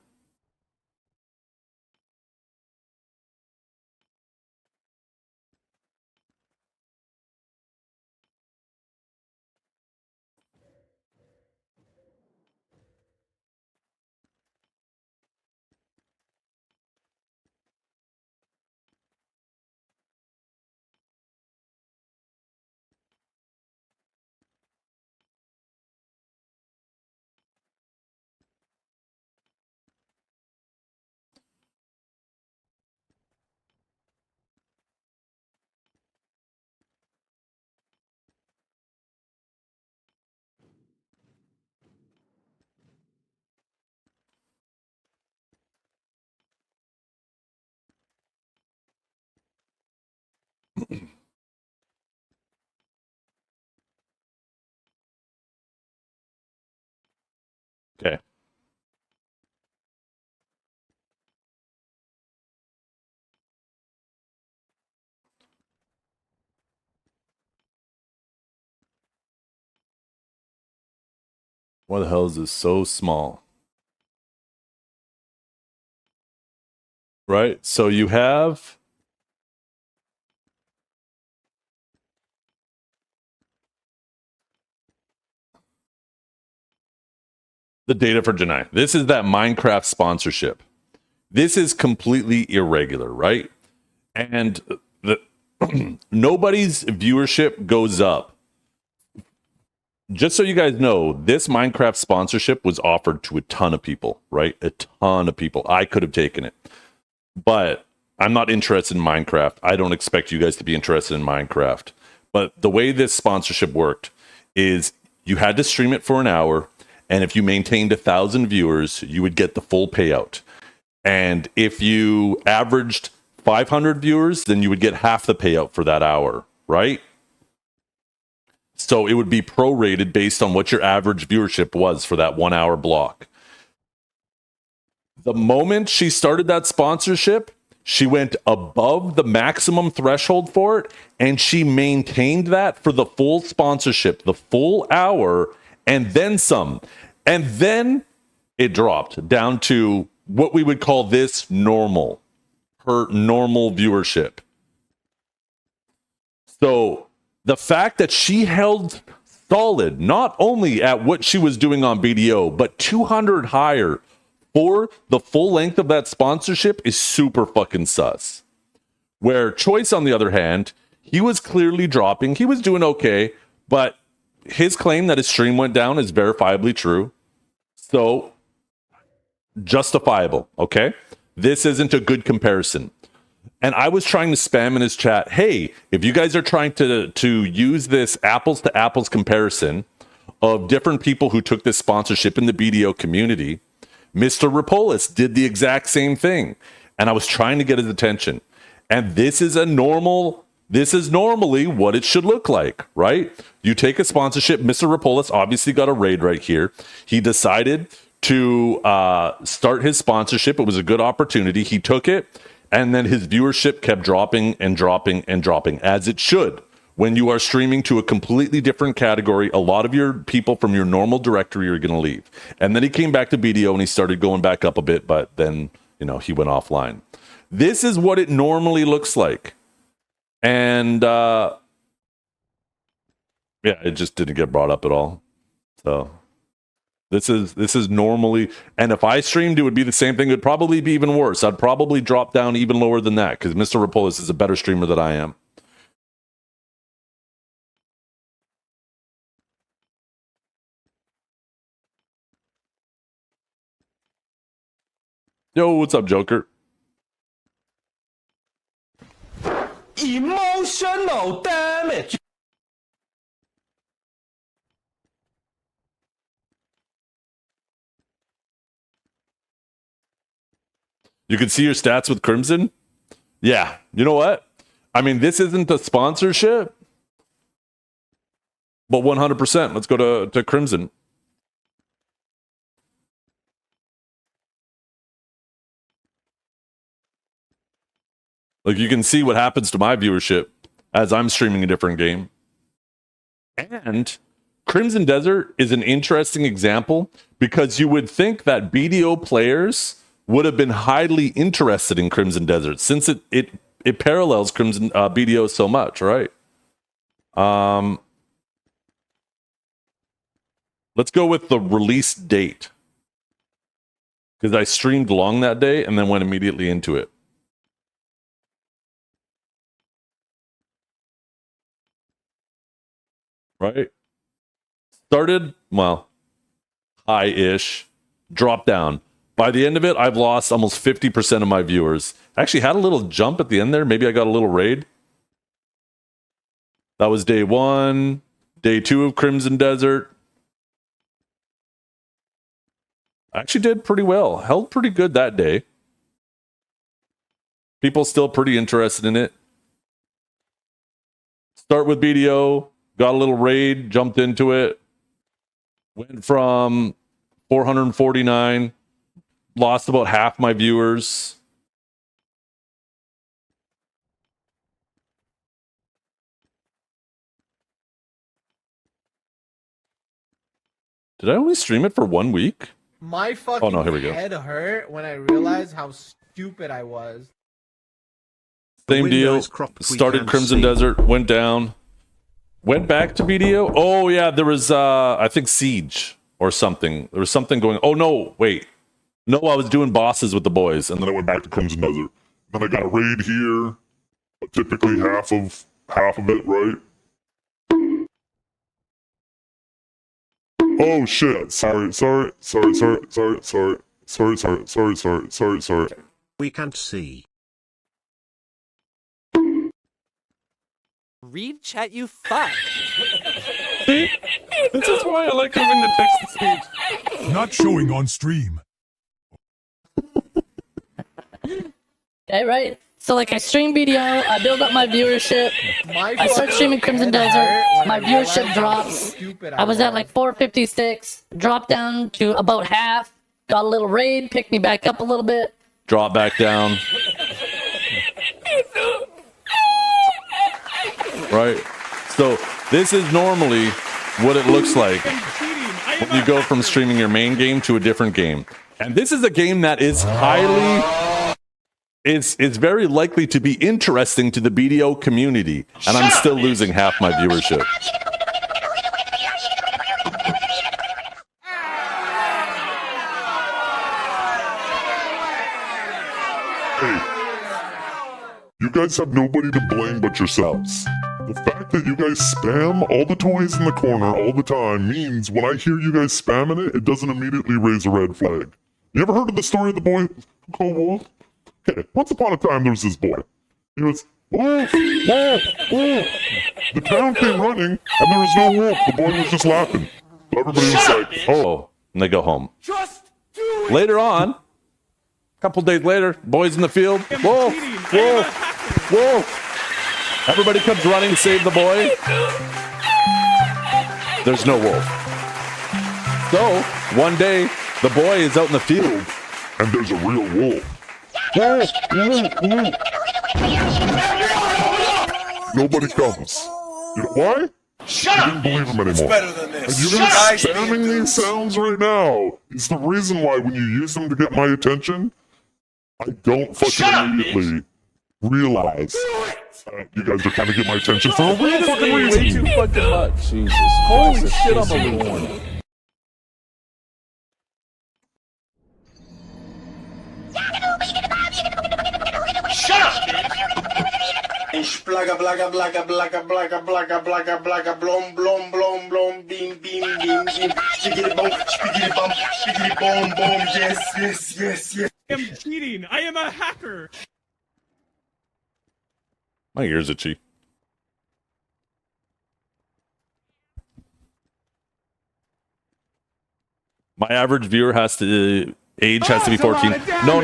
Okay. Why the hell is this so small? Right? So you have the data for Janai. This is that Minecraft sponsorship. This is completely irregular, right? And the nobody's viewership goes up. Just so you guys know, this Minecraft sponsorship was offered to a ton of people, right? A ton of people. I could have taken it. But I'm not interested in Minecraft. I don't expect you guys to be interested in Minecraft. But the way this sponsorship worked is you had to stream it for an hour, and if you maintained 1,000 viewers, you would get the full payout. And if you averaged 500 viewers, then you would get half the payout for that hour, right? So it would be prorated based on what your average viewership was for that 1 hour block. The moment she started that sponsorship, she went above the maximum threshold for it, and she maintained that for the full sponsorship, the full hour, and then some. And then it dropped down to what we would call this normal, her normal viewership. So the fact that she held solid, not only at what she was doing on BDO, but 200 higher for the full length of that sponsorship is super fucking sus. Where Choice, on the other hand, he was clearly dropping. He was doing okay, but his claim that his stream went down is verifiably true. So, justifiable, okay? This isn't a good comparison. And I was trying to spam in his chat, hey, if you guys are trying to use this apples to apples comparison of different people who took this sponsorship in the BDO community, Mr. Rapolis did the exact same thing. And I was trying to get his attention. And this is normally what it should look like, right? You take a sponsorship. Mr. Rapolis obviously got a raid right here. He decided to start his sponsorship. It was a good opportunity. He took it. And then his viewership kept dropping and dropping and dropping, as it should. When you are streaming to a completely different category, a lot of your people from your normal directory are going to leave. And then he came back to BDO and he started going back up a bit, but then, he went offline. This is what it normally looks like. And, it just didn't get brought up at all. So this is normally, and if I streamed, it would be the same thing. It would probably be even worse. I'd probably drop down even lower than that because Mr. Rapolis is a better streamer than I am. Yo, what's up, Joker? Emotional damage. You can see your stats with Crimson? Yeah. You know what? I mean, this isn't a sponsorship, but 100%. Let's go to Crimson. Like, you can see what happens to my viewership as I'm streaming a different game. And Crimson Desert is an interesting example because you would think that BDO players would have been highly interested in Crimson Desert since it parallels Crimson BDO so much, right? Let's go with the release date because I streamed long that day and then went immediately into it. Right? Started, well, high-ish, dropped down. By the end of it, I've lost almost 50% of my viewers. Actually had a little jump at the end there. Maybe I got a little raid. That was day 1. Day 2 of Crimson Desert. I actually did pretty well. Held pretty good that day. People still pretty interested in it. Start with BDO. Got a little raid. Jumped into it. Went from 449. Lost about half my viewers. Did I only stream it for 1 week? My fucking here we go. head hurt when I realized how stupid I was. Same deal. Started Crimson Desert, went down, went back to BDO. Oh yeah, there was I think Siege or something. There was something going. Oh no, wait. No, I was doing bosses with the boys, and then I went back to Crimson Desert. Then I got a raid here, typically half of it, right? Oh shit! Sorry. We can't see. Read chat, you fuck. See? This is why I like having the text to speech. Not showing on stream. Okay, right? So, like, I stream BDO, I build up my viewership, I start streaming Crimson Desert, my viewership drops. I was at like 456, dropped down to about half, got a little raid, picked me back up a little bit. Drop back down. Right? So, this is normally what it looks like when you go from streaming your main game to a different game. And this is a game that is it's very likely to be interesting to the BDO community, and I'm still losing half my viewership. You guys have nobody to blame but yourselves. The fact that you guys spam all the toys in the corner all the time means when I hear you guys spamming it, it doesn't immediately raise a red flag. You ever heard of the story of the boy who called wolf? Okay, once upon a time there was this boy. He was, wolf, wolf, wolf. The town came running and there was no wolf. The boy was just laughing. So everybody was like, Oh, and they go home. Later on, a couple days later, boys in the field. Wolf, wolf, wolf. Everybody comes running to save the boy. There's no wolf. So, one day, the boy is out in the field. and there's a real wolf. Wolf, wolf, wolf. Nobody comes. You know why? Shut I up! didn't believe him anymore. It's better than And this. you Shut guys up! spamming these sounds right now is the reason why when you use them to get my attention, I don't fucking Shut up, immediately realize you guys are trying to get my attention for a real fucking reason. Way too fucking much. Jesus. Holy shit, I'm a warning. Shut up, bitch! Blaga, blaga, blaga, blaga, blaga, blaga, blaga, blaga, blom, blom, blom, blom, beam, beam, beam, beam, spiggity bum, spiggity bum, boom, yes, yes, yes, yes. I am cheating. I am a hacker. My ears itchy. My average viewer has to age has to be 14. No.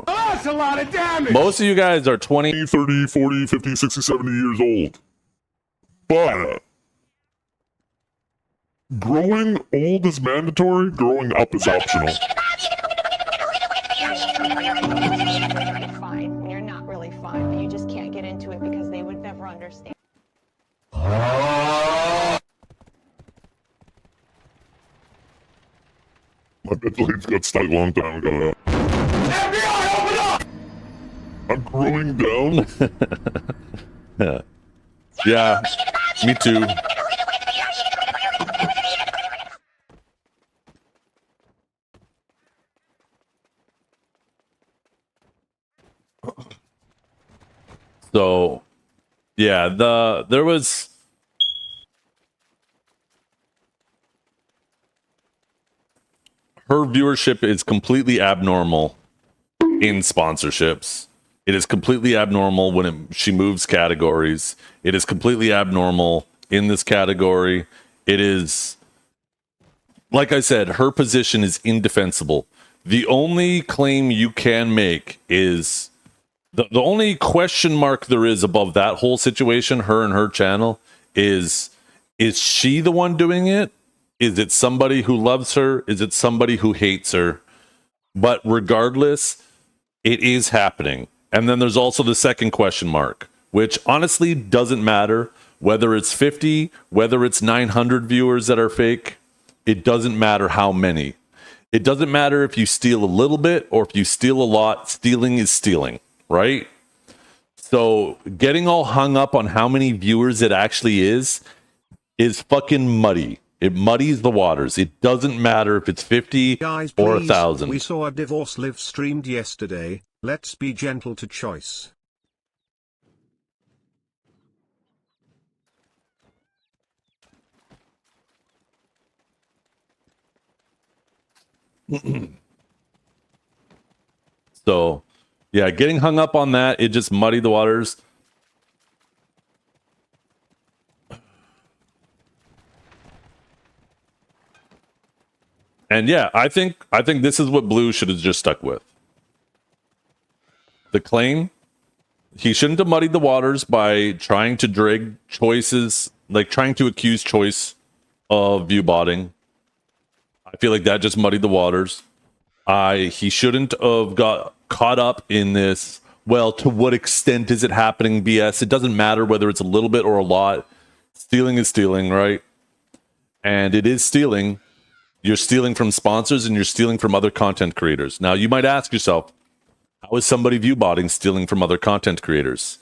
That's a lot of damage. Most of you guys are 20. 30, 40, 50, 60, 70 years old. But growing old is mandatory, growing up is optional. Fine when you're not really fine, but you just can't get into it because they would never understand. My mental aids got stuck a long time ago. FBI, open up! I'm growing down. Yeah, me too. So, yeah, there was her viewership is completely abnormal in sponsorships. It is completely abnormal when she moves categories. It is completely abnormal in this category. It is, like I said, her position is indefensible. The only claim you can make is the only question mark there is above that whole situation, her and her channel, is she the one doing it? Is it somebody who loves her? Is it somebody who hates her? But regardless, it is happening. And then there's also the second question mark, which honestly doesn't matter whether it's 50, whether it's 900 viewers that are fake. It doesn't matter how many. It doesn't matter if you steal a little bit or if you steal a lot. Stealing is stealing, right? So getting all hung up on how many viewers it actually is fucking muddy. It muddies the waters. It doesn't matter if it's 50 Guys, or please, 1,000. we saw a divorce live streamed yesterday. Let's be gentle to choice. So, yeah, getting hung up on that, it just muddied the waters. And yeah, I think this is what Blue should have just stuck with. The claim, he shouldn't have muddied the waters by trying to drag choices, like trying to accuse choice of viewbotting. I feel like that just muddied the waters. He shouldn't have got caught up in this, well, to what extent is it happening BS? It doesn't matter whether it's a little bit or a lot. Stealing is stealing, right? And it is stealing. You're stealing from sponsors and you're stealing from other content creators. Now, you might ask yourself, how is somebody viewbotting stealing from other content creators?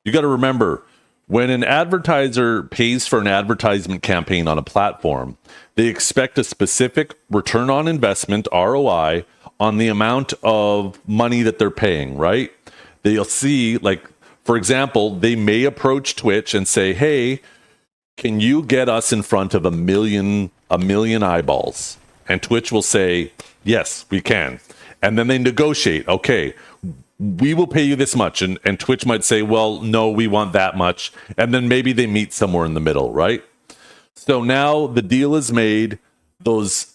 You got to remember, when an advertiser pays for an advertisement campaign on a platform, They expect a specific return on investment, ROI, on the amount of money that they're paying, right? They'll see, like, for example, they may approach Twitch and say, hey, can you get us in front of a million eyeballs? And Twitch will say, yes, we can. And then they negotiate, okay, we will pay you this much. And Twitch might say, well, no, we want that much. And then maybe they meet somewhere in the middle, right? So now the deal is made. The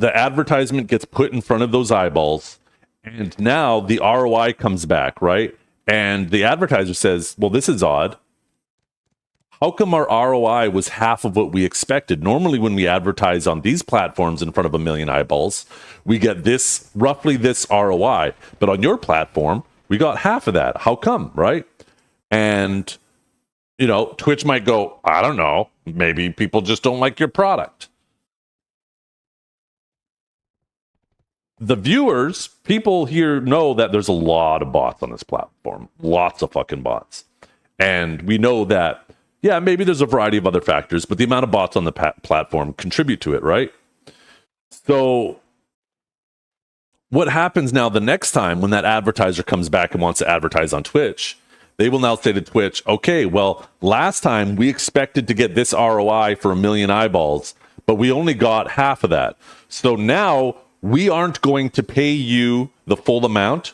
advertisement gets put in front of those eyeballs. And now the ROI comes back, right? And the advertiser says, well, this is odd. How come our ROI was half of what we expected? Normally, when we advertise on these platforms in front of a million eyeballs, we get roughly this ROI. But on your platform, we got half of that. How come, right? And, Twitch might go, I don't know. Maybe people just don't like your product. The viewers, people here know that there's a lot of bots on this platform. Lots of fucking bots. And we know that, yeah, maybe there's a variety of other factors, but the amount of bots on the platform contribute to it, right? So what happens now the next time when that advertiser comes back and wants to advertise on Twitch, they will now say to Twitch, okay, well, last time we expected to get this ROI for 1 million eyeballs, but we only got half of that. So now we aren't going to pay you the full amount.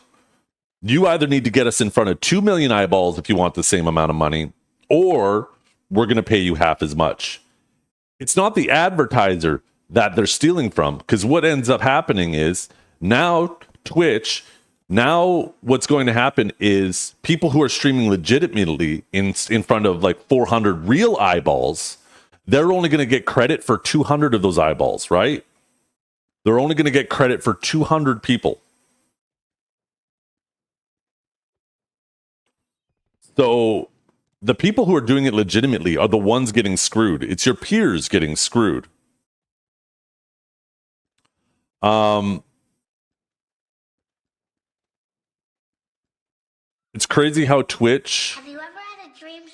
You either need to get us in front of 2 million eyeballs if you want the same amount of money, or we're going to pay you half as much. It's not the advertiser that they're stealing from, because what ends up happening is now Twitch, now what's going to happen is people who are streaming legitimately in front of like 400 real eyeballs, they're only going to get credit for 200 of those eyeballs, right? They're only going to get credit for 200 people. So the people who are doing it legitimately are the ones getting screwed. It's your peers getting screwed. It's crazy how Twitch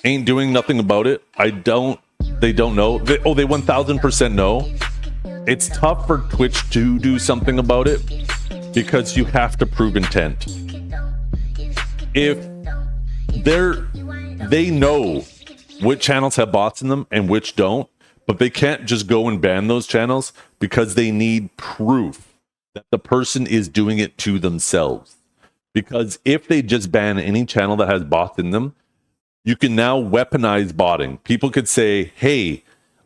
ain't doing nothing about it. They don't know. They 1000% know. It's tough for Twitch to do something about it because you have to prove intent. If they know which channels have bots in them and which don't, but they can't just go and ban those channels because they need proof that the person is doing it to themselves. Because if they just ban any channel that has bots in them, you can now weaponize botting. People could say, hey,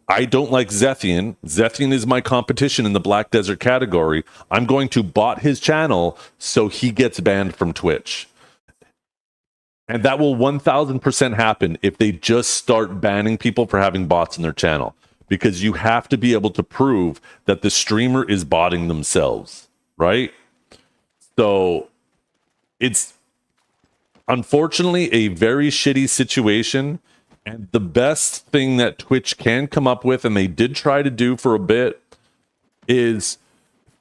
I don't like Zethian. Zethian is my competition in the Black Desert category. I'm going to bot his channel so he gets banned from Twitch. And that will 1000% happen if they just start banning people for having bots in their channel. Because you have to be able to prove that the streamer is botting themselves, right? So it's unfortunately a very shitty situation. And the best thing that Twitch can come up with, and they did try to do for a bit, is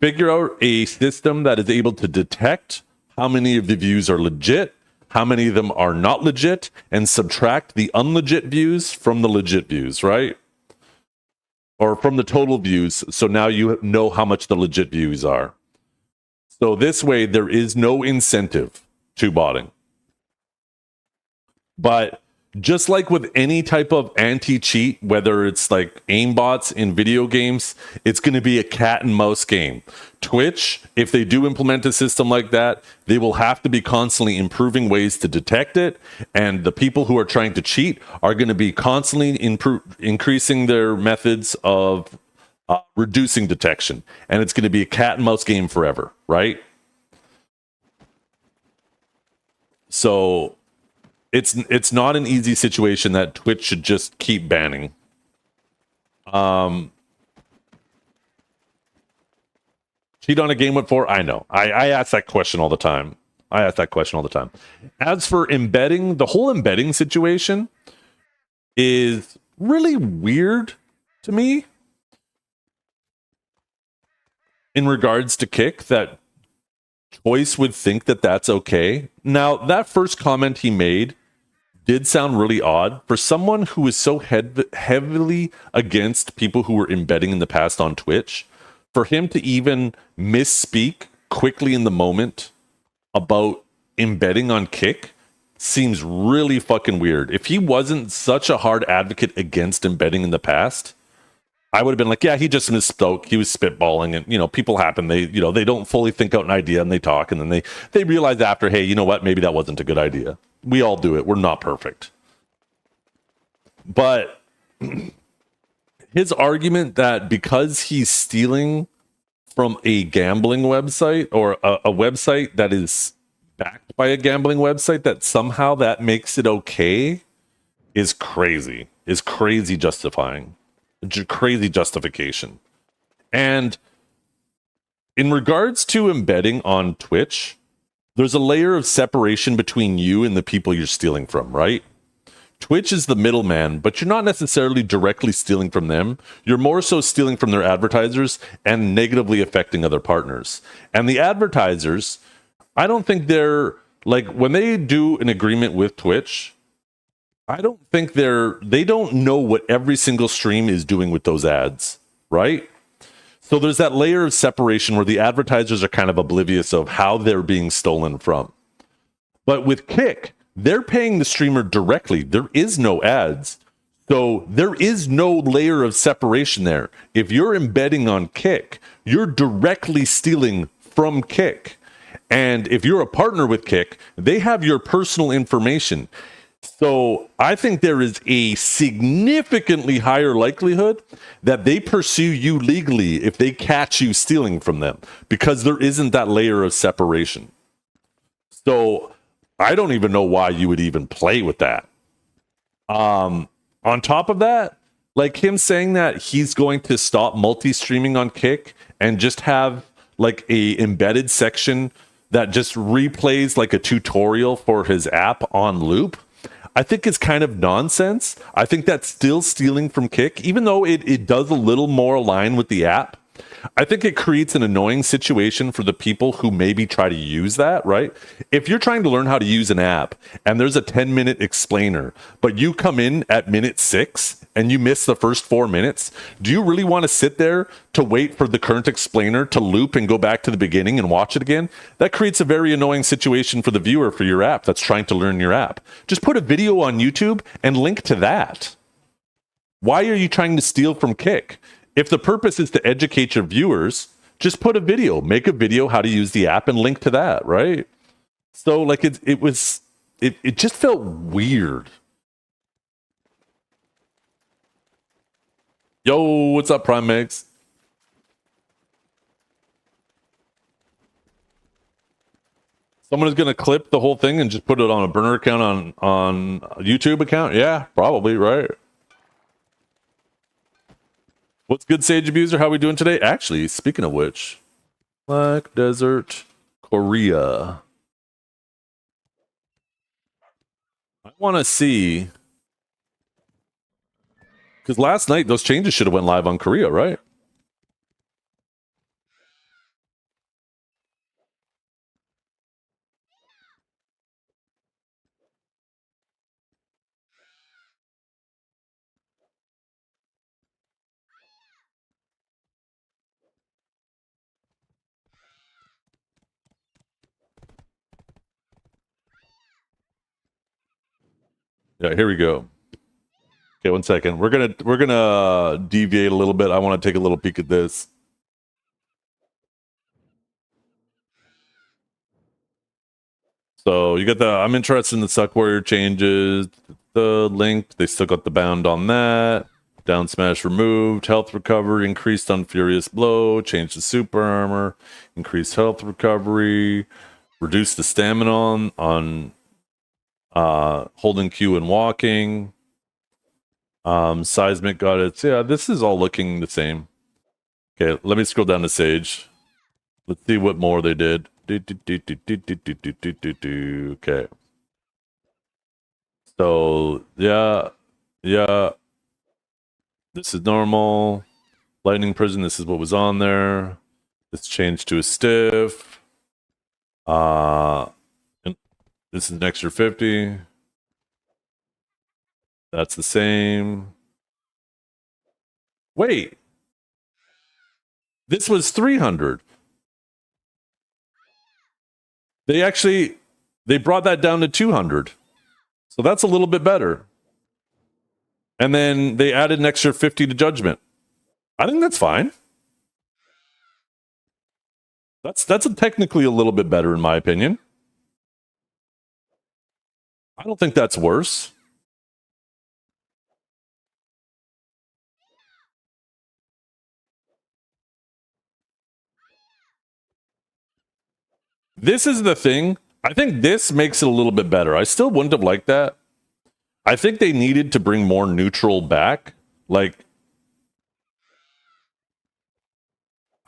figure out a system that is able to detect how many of the views are legit, how many of them are not legit, and subtract the unlegit views from the legit views, right? Or from the total views, so now you know how much the legit views are. So this way, there is no incentive to botting. But just like with any type of anti-cheat, whether it's like aimbots in video games, it's going to be a cat and mouse game. Twitch, if they do implement a system like that, they will have to be constantly improving ways to detect it. And the people who are trying to cheat are going to be constantly increasing their methods of reducing detection. And it's going to be a cat and mouse game forever, right? So it's not an easy situation that Twitch should just keep banning. Cheat on a game with 4? I know. I ask that question all the time. As for embedding, the whole embedding situation is really weird to me in regards to Kick, that Choice would think that that's okay. Now, that first comment he made did sound really odd for someone who is so heavily against people who were embedding in the past on Twitch. For him to even misspeak quickly in the moment about embedding on Kick seems really fucking weird. If he wasn't such a hard advocate against embedding in the past, I would have been like, yeah, he just misspoke. He was spitballing, and you know, people happen. They, you know, they don't fully think out an idea and they talk, and then they realize after, hey, you know what? Maybe that wasn't a good idea. We all do it. We're not perfect. But his argument that because he's stealing from a gambling website or a website that is backed by a gambling website, that somehow that makes it okay is crazy. Is crazy justifying. Crazy justification. And in regards to embedding on Twitch, there's a layer of separation between you and the people you're stealing from, right? Twitch is the middleman, but you're not necessarily directly stealing from them. You're more so stealing from their advertisers and negatively affecting other partners. And the advertisers, I don't think they're like, when they do an agreement with Twitch, I don't think they don't know what every single stream is doing with those ads, right? So there's that layer of separation where the advertisers are kind of oblivious of how they're being stolen from. But with Kick, they're paying the streamer directly. There is no ads. So there is no layer of separation there. If you're embedding on Kick, you're directly stealing from Kick. And if you're a partner with Kick, they have your personal information. So I think there is a significantly higher likelihood that they pursue you legally if they catch you stealing from them, because there isn't that layer of separation. So I don't even know why you would even play with that. On top of that, like him saying that he's going to stop multi-streaming on Kick and just have like a embedded section that just replays like a tutorial for his app on loop, I think is kind of nonsense. I think that's still stealing from Kick, even though it does a little more align with the app. I think it creates an annoying situation for the people who maybe try to use that, right? If you're trying to learn how to use an app and there's a 10-minute explainer, but you come in at minute 6 and you miss the first 4 minutes, do you really want to sit there to wait for the current explainer to loop and go back to the beginning and watch it again? That creates a very annoying situation for the viewer for your app that's trying to learn your app. Just put a video on YouTube and link to that. Why are you trying to steal from Kick? If the purpose is to educate your viewers, just put a video, make a video how to use the app and link to that, right? So like it just felt weird. Yo, what's up, Prime Mix? Someone is going to clip the whole thing and just put it on a burner account on a YouTube account? Yeah, probably, right? What's good, Sage Abuser? How are we doing today? Actually, speaking of which, Black Desert, Korea. I want to see, because last night those changes should have went live on Korea, right? Yeah, here we go. Okay, 1 second. We're gonna deviate a little bit. I want to take a little peek at this. So you got the I'm interested in the Suck Warrior changes. The link, they still got the bound on that. Down smash removed. Health recovery increased on Furious Blow. Changed the super armor. Increased health recovery. Reduced the stamina on holding Q and walking. Seismic got it. So yeah, this is all looking the same. Okay, let me scroll down to Sage. Let's see what more they did. Okay. So yeah. This is normal. Lightning Prison, this is what was on there. This changed to a stiff. And this is an extra 50. That's the same. Wait. This was 300. They brought that down to 200. So that's a little bit better. And then they added an extra 50 to judgment. I think that's fine. That's technically a little bit better in my opinion. I don't think that's worse. This is the thing. I think this makes it a little bit better. I still wouldn't have liked that. I think they needed to bring more neutral back. Like,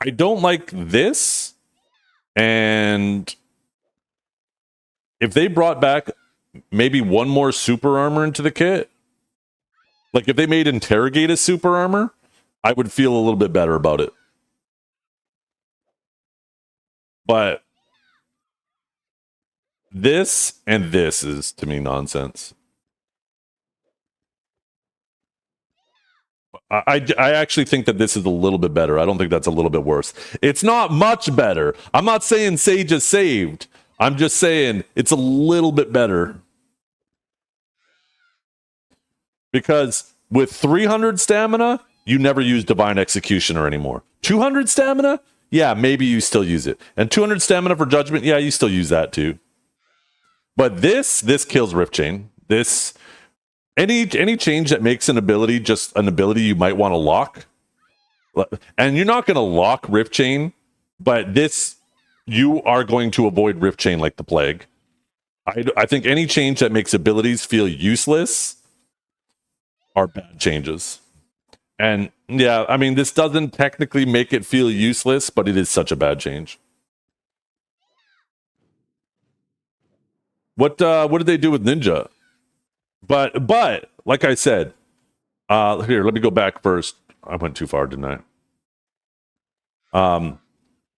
I don't like this. And if they brought back maybe one more super armor into the kit, like if they made interrogate a super armor, I would feel a little bit better about it. But this and this is, to me, nonsense. I actually think that this is a little bit better. I don't think that's a little bit worse. It's not much better. I'm not saying Sage is saved. I'm just saying it's a little bit better. Because with 300 stamina, you never use Divine Executioner anymore. 200 stamina? Yeah, maybe you still use it. And 200 stamina for Judgment? Yeah, you still use that too. But this kills Rift Chain. This... Any change that makes an ability just an ability you might want to lock, and you're not going to lock Rift Chain, but this, you are going to avoid Rift Chain like the plague. I think any change that makes abilities feel useless are bad changes. And yeah, I mean, this doesn't technically make it feel useless, but it is such a bad change. What did they do with Ninja? But like I said, here, let me go back first. I went too far, didn't I?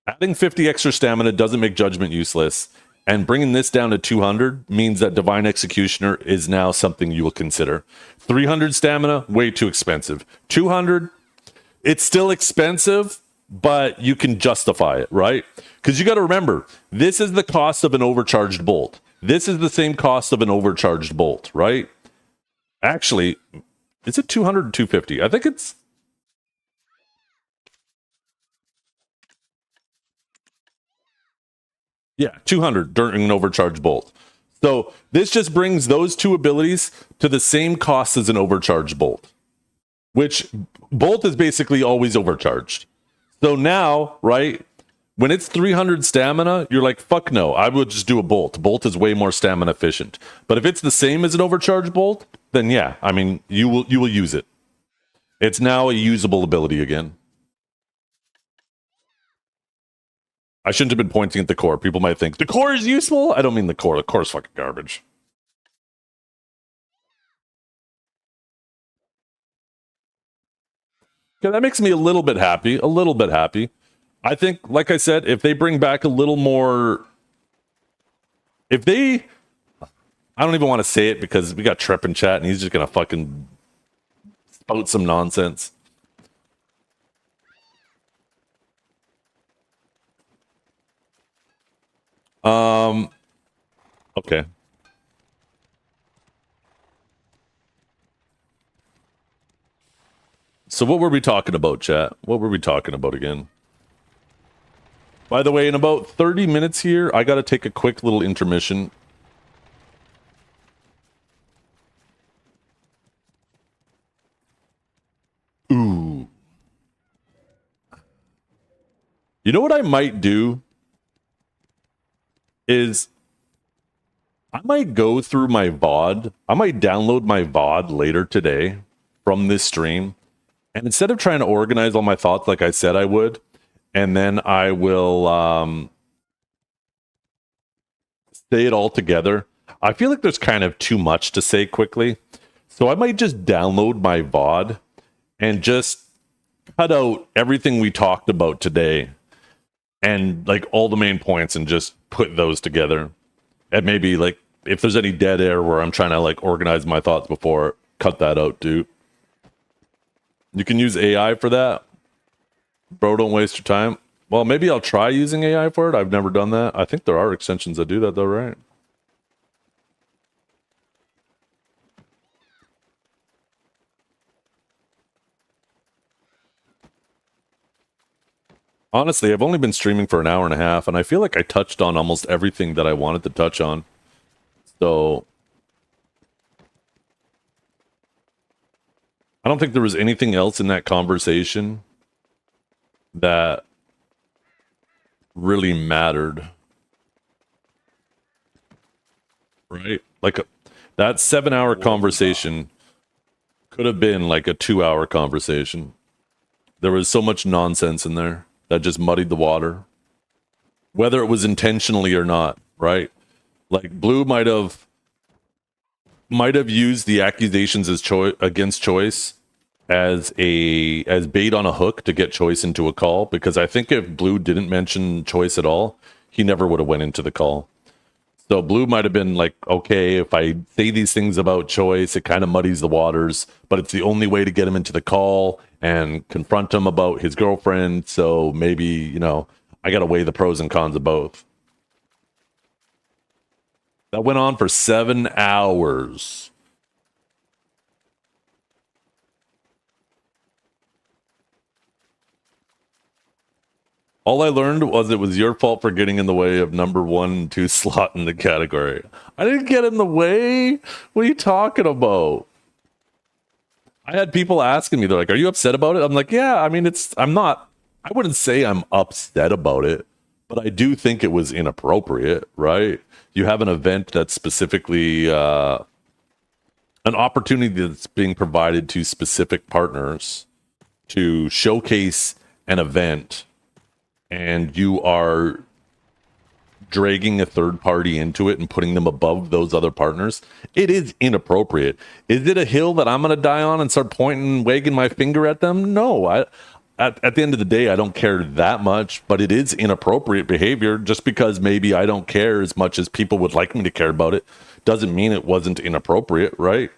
Adding 50 extra stamina doesn't make Judgment useless, and bringing this down to 200 means that Divine Executioner is now something you will consider. 300 stamina, way too expensive. 200, it's still expensive, but you can justify it, right? Because you got to remember, this is the cost of an overcharged bolt. This is the same cost of an overcharged bolt, right? Actually, is it 200 or 250? I think it's... Yeah, 200 during an overcharged bolt. So this just brings those two abilities to the same cost as an overcharged bolt, which bolt is basically always overcharged. So now, right, when it's 300 stamina, you're like, fuck no, I would just do a bolt. Bolt is way more stamina efficient. But if it's the same as an overcharged bolt, then yeah, I mean, you will use it. It's now a usable ability again. I shouldn't have been pointing at the core. People might think, the core is useful? I don't mean the core. The core is fucking garbage. Okay, that makes me a little bit happy. A little bit happy. I think, like I said, if they bring back a little more... If they... I don't even want to say it because we got Trep in chat and he's just going to fucking spout some nonsense. Okay. So what were we talking about, chat? What were we talking about again? By the way, in about 30 minutes here, I got to take a quick little intermission. Ooh. You know what I might do? Is I might go through my VOD. I might download my VOD later today from this stream. And instead of trying to organize all my thoughts like I said I would, and then I will say it all together. I feel like there's kind of too much to say quickly. So I might just download my VOD and just cut out everything we talked about today and like all the main points and just put those together. And maybe like if there's any dead air where I'm trying to like organize my thoughts before, cut that out, dude. You can use AI for that. Bro, don't waste your time. Well, maybe I'll try using AI for it. I've never done that. I think there are extensions that do that though, right? Honestly, I've only been streaming for an hour and a half, and I feel like I touched on almost everything that I wanted to touch on. So I don't think there was anything else in that conversation that really mattered. Right? Like that 7-hour conversation could have been like a 2-hour conversation. There was so much nonsense in there that just muddied the water, whether it was intentionally or not, right? Like Blue might have used the accusations as against Choice as bait on a hook to get Choice into a call, because I think if Blue didn't mention Choice at all, he never would have went into the call. So Blue might have been like, okay, if I say these things about Choice, it kind of muddies the waters, but it's the only way to get him into the call and confront him about his girlfriend. So maybe, you know, I got to weigh the pros and cons of both. That went on for 7 hours. All I learned was it was your fault for getting in the way of number 1 and 2 slot in the category. I didn't get in the way. What are you talking about? I had people asking me, they're like, are you upset about it? I'm like, yeah, I mean, I wouldn't say I'm upset about it, but I do think it was inappropriate, right? You have an event that's specifically an opportunity that's being provided to specific partners to showcase an event, and you are dragging a third party into it and putting them above those other partners. It is inappropriate. Is it a hill that I'm going to die on and start pointing, wagging my finger at them? No. At the end of the day, I don't care that much, but it is inappropriate behavior. Just because maybe I don't care as much as people would like me to care about it doesn't mean it wasn't inappropriate, right?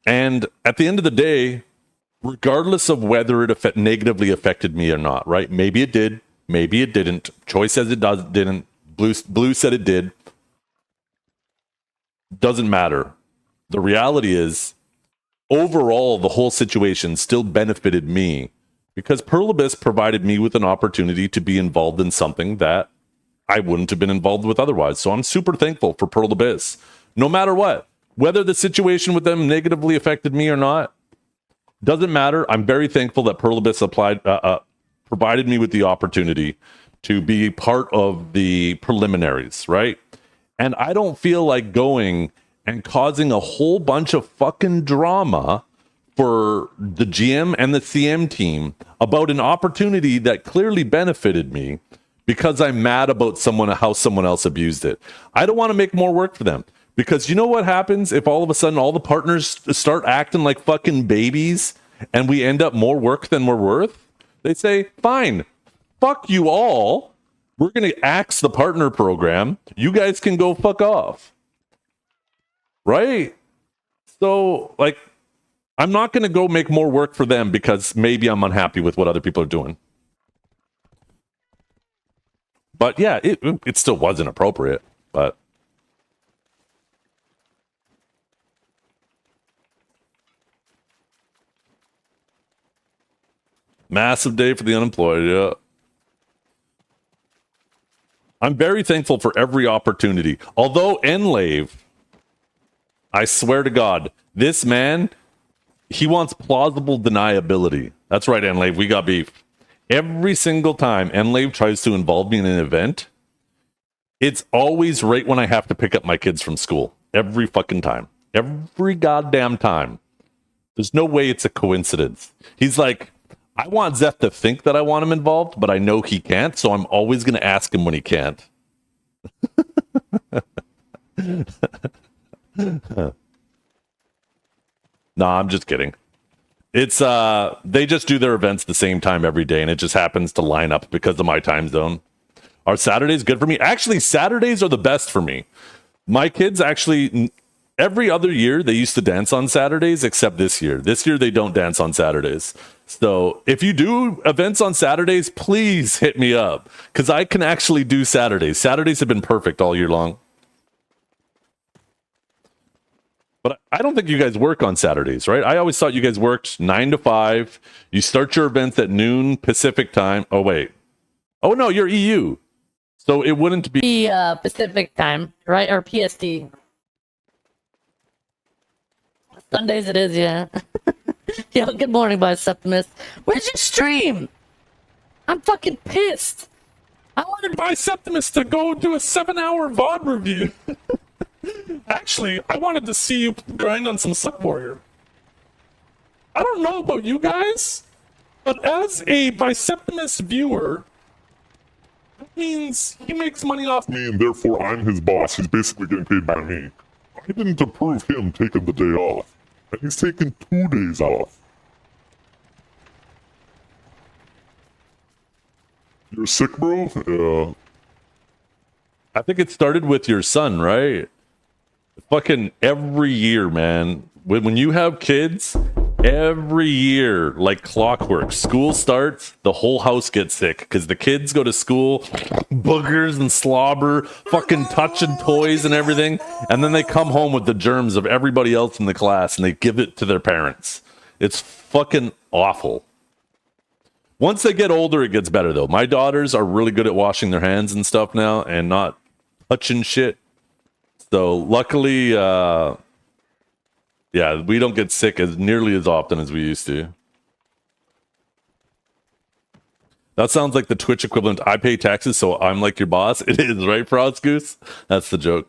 And at the end of the day, regardless of whether it negatively affected me or not, right? Maybe it did, maybe it didn't. Choice says it didn't. Blue said it did. Doesn't matter. The reality is, overall, the whole situation still benefited me because Pearl Abyss provided me with an opportunity to be involved in something that I wouldn't have been involved with otherwise. So I'm super thankful for Pearl Abyss, no matter what. Whether the situation with them negatively affected me or not, doesn't matter. I'm very thankful that Pearl Abyss provided me with the opportunity to be part of the preliminaries, right? And I don't feel like going and causing a whole bunch of fucking drama for the GM and the CM team about an opportunity that clearly benefited me because I'm mad about how someone else abused it. I don't want to make more work for them. Because you know what happens if all of a sudden all the partners start acting like fucking babies and we end up more work than we're worth? They say, fine, fuck you all. We're going to axe the partner program. You guys can go fuck off. Right? So, like, I'm not going to go make more work for them because maybe I'm unhappy with what other people are doing. But yeah, it still wasn't appropriate, but... Massive day for the unemployed, yeah. I'm very thankful for every opportunity. Although Enlave, I swear to God, this man, he wants plausible deniability. That's right, Enlave, we got beef. Every single time Enlave tries to involve me in an event, it's always right when I have to pick up my kids from school. Every fucking time. Every goddamn time. There's no way it's a coincidence. He's like, I want Zeth to think that I want him involved, but I know he can't, so I'm always going to ask him when he can't. Nah, I'm just kidding. It's they just do their events the same time every day, and it just happens to line up because of my time zone. Are Saturdays good for me? Actually, Saturdays are the best for me. My kids actually every other year they used to dance on Saturdays except this year. This year they don't dance on Saturdays. So if you do events on Saturdays, please hit me up because I can actually do Saturdays. Saturdays have been perfect all year long. But I don't think you guys work on Saturdays, right? I always thought you guys worked 9 to 5. You start your events at noon Pacific time. Oh, wait. Oh, no, you're EU. So it wouldn't be... Pacific time, right? Or PST. Sundays it is, yeah. Yo, good morning, Biceptimus. Where's your stream? I'm fucking pissed. I wanted Biceptimus to go do a 7-hour VOD review. Actually, I wanted to see you grind on some Suck Warrior. I don't know about you guys, but as a Biceptimus viewer, that means he makes money off Me, and therefore I'm his boss. He's basically getting paid by me. I didn't approve him taking the day off. And he's taking 2 days off. You're sick, bro? Yeah. I think it started with your son, right? Fucking every year, man. When you have kids, every year, like clockwork, school starts, the whole house gets sick because the kids go to school, boogers and slobber, fucking touching toys and everything, and then they come home with the germs of everybody else in the class and they give it to their parents. It's fucking awful. Once they get older, it gets better though. My daughters are really good at washing their hands and stuff now and not touching shit. So luckily, yeah, we don't get sick as nearly as often as we used to. That sounds like the Twitch equivalent. I pay taxes, so I'm like your boss. It is, right, Frost Goose? That's the joke.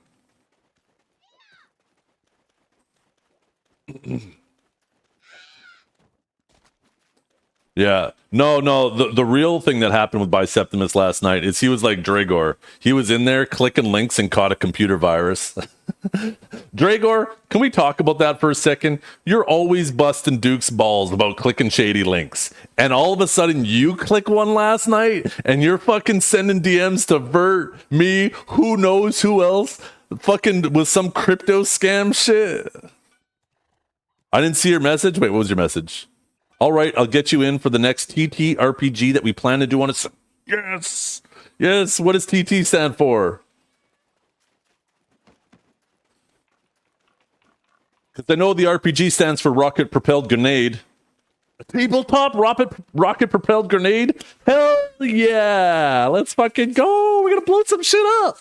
Yeah. No. The real thing that happened with Biceptimus last night is he was like Dragor. He was in there clicking links and caught a computer virus. Dragor, can we talk about that for a second? You're always busting Duke's balls about clicking shady links. And all of a sudden you click one last night and you're fucking sending DMs to Vert, me, who knows who else, fucking with some crypto scam shit. I didn't see your message. Wait, what was your message? All right, I'll get you in for the next TT RPG that we plan to do on it. Yes. Yes. What does TT stand for? Because I know the RPG stands for Rocket Propelled Grenade. A tabletop rocket propelled grenade? Hell yeah. Let's fucking go. We're going to blow some shit up.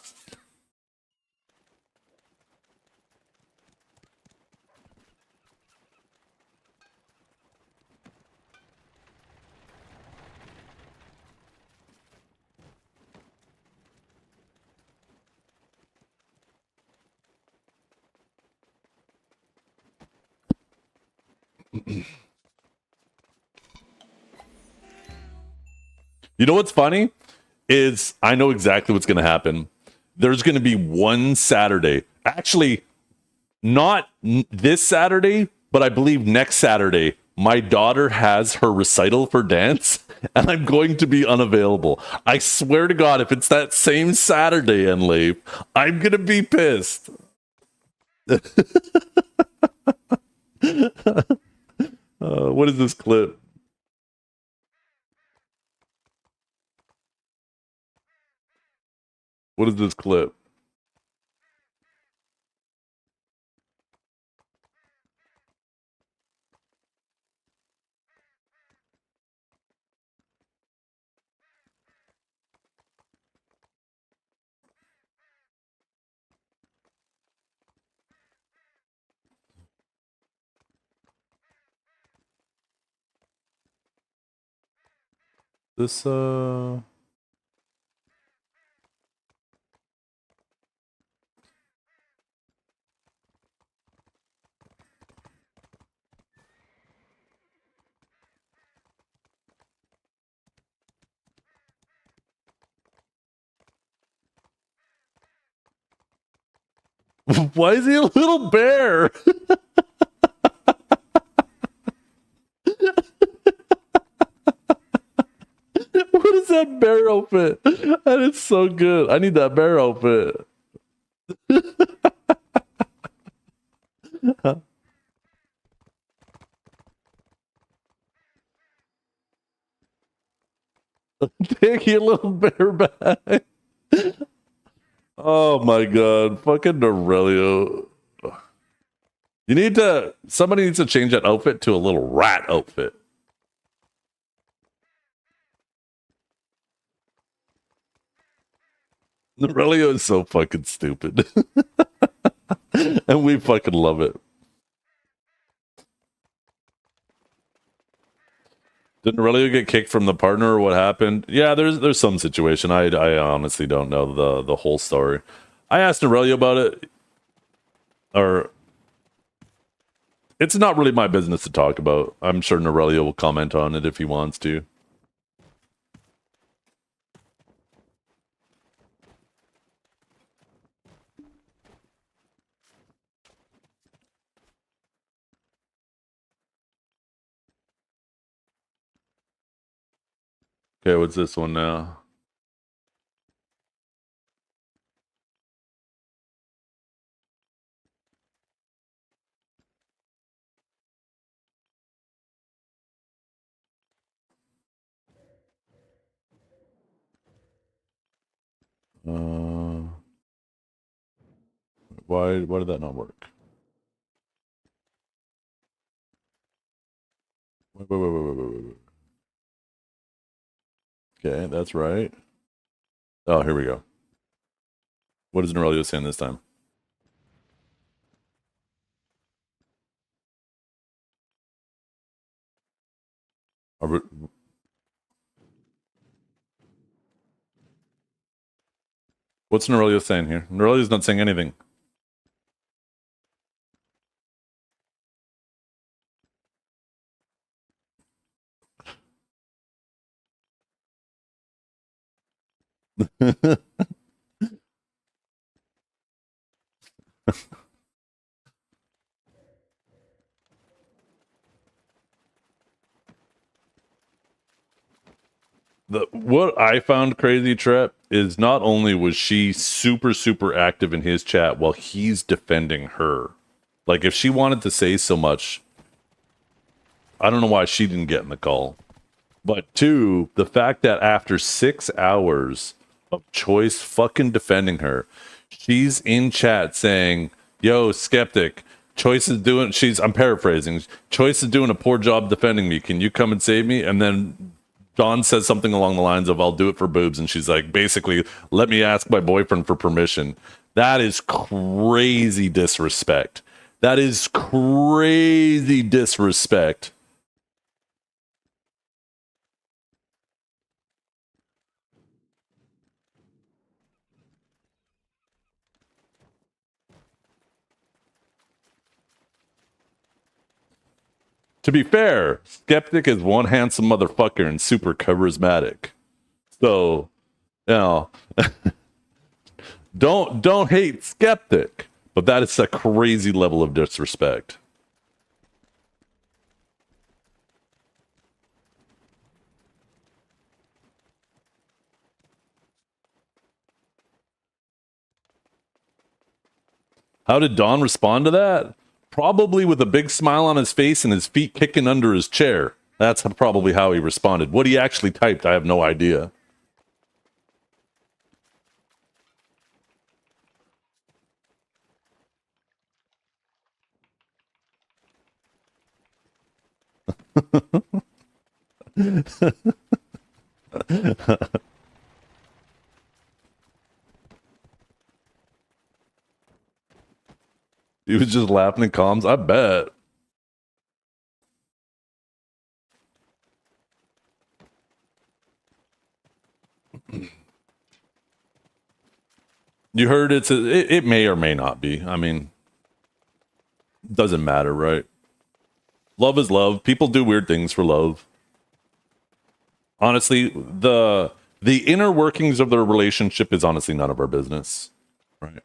You know what's funny is I know exactly what's going to happen. There's going to be one Saturday, actually not this Saturday, but I believe next Saturday, my daughter has her recital for dance and I'm going to be unavailable. I swear to God, if it's that same Saturday, Enlave, I'm going to be pissed. What is this clip? What is this clip? This Why is he a little bear? bear outfit. That is so good. I need that bear outfit. Take your little bear back. Oh my god, fucking Aurelio. Somebody needs to change that outfit to a little rat outfit. Aurelio is so fucking stupid. And we fucking love it. Didn't Aurelio get kicked from the partner or what happened? Yeah, there's some situation. I honestly don't know the whole story. I asked Aurelio about it. Or it's not really my business to talk about. I'm sure Aurelio will comment on it if he wants to. Okay, what's this one now? Why did that not work? Wait. Okay, that's right. Oh, here we go. What is Aurelio saying this time? What's Aurelio saying here? Aurelio's not saying anything. What I found crazy, Trep, is not only was she super active in his chat while he's defending her. Like, if she wanted to say so much, I don't know why she didn't get in the call. But two, the fact that after 6 hours of Choice fucking defending her, she's in chat saying, yo, skeptic, Choice is doing, I'm paraphrasing, Choice is doing a poor job defending me. Can you come and save me? And then Dawn says something along the lines of, I'll do it for boobs. And she's like, basically, let me ask my boyfriend for permission. That is crazy disrespect. That is crazy disrespect. To be fair, Skeptic is one handsome motherfucker and super charismatic. So, you know, don't hate Skeptic, but that is a crazy level of disrespect. How did Don respond to that? Probably with a big smile on his face and his feet kicking under his chair. That's probably how he responded. What he actually typed, I have no idea. He was just laughing in comms. I bet. You heard it may or may not be. I mean, doesn't matter, right? Love is love. People do weird things for love. Honestly, the inner workings of their relationship is honestly none of our business, right?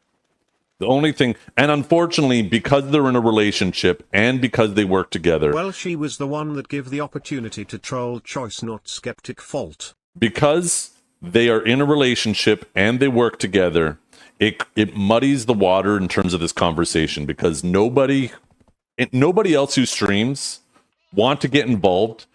The only thing, and unfortunately, because they're in a relationship and because they work together. Well, she was the one that gave the opportunity to troll Choice, not Skeptic fault. Because they are in a relationship and they work together, it muddies the water in terms of this conversation, because nobody else who streams want to get involved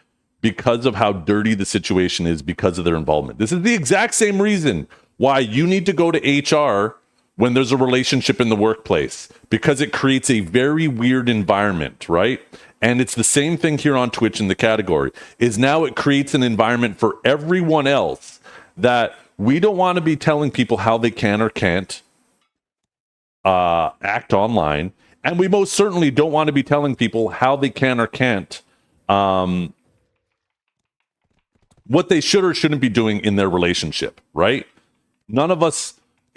because of how dirty the situation is because of their involvement. This is the exact same reason why you need to go to HR when there's a relationship in the workplace, because it creates a very weird environment, right? And it's the same thing here on Twitch in the category, is now it creates an environment for everyone else that we don't want to be telling people how they can or can't act online. And we most certainly don't want to be telling people how they can or can't, what they should or shouldn't be doing in their relationship, right?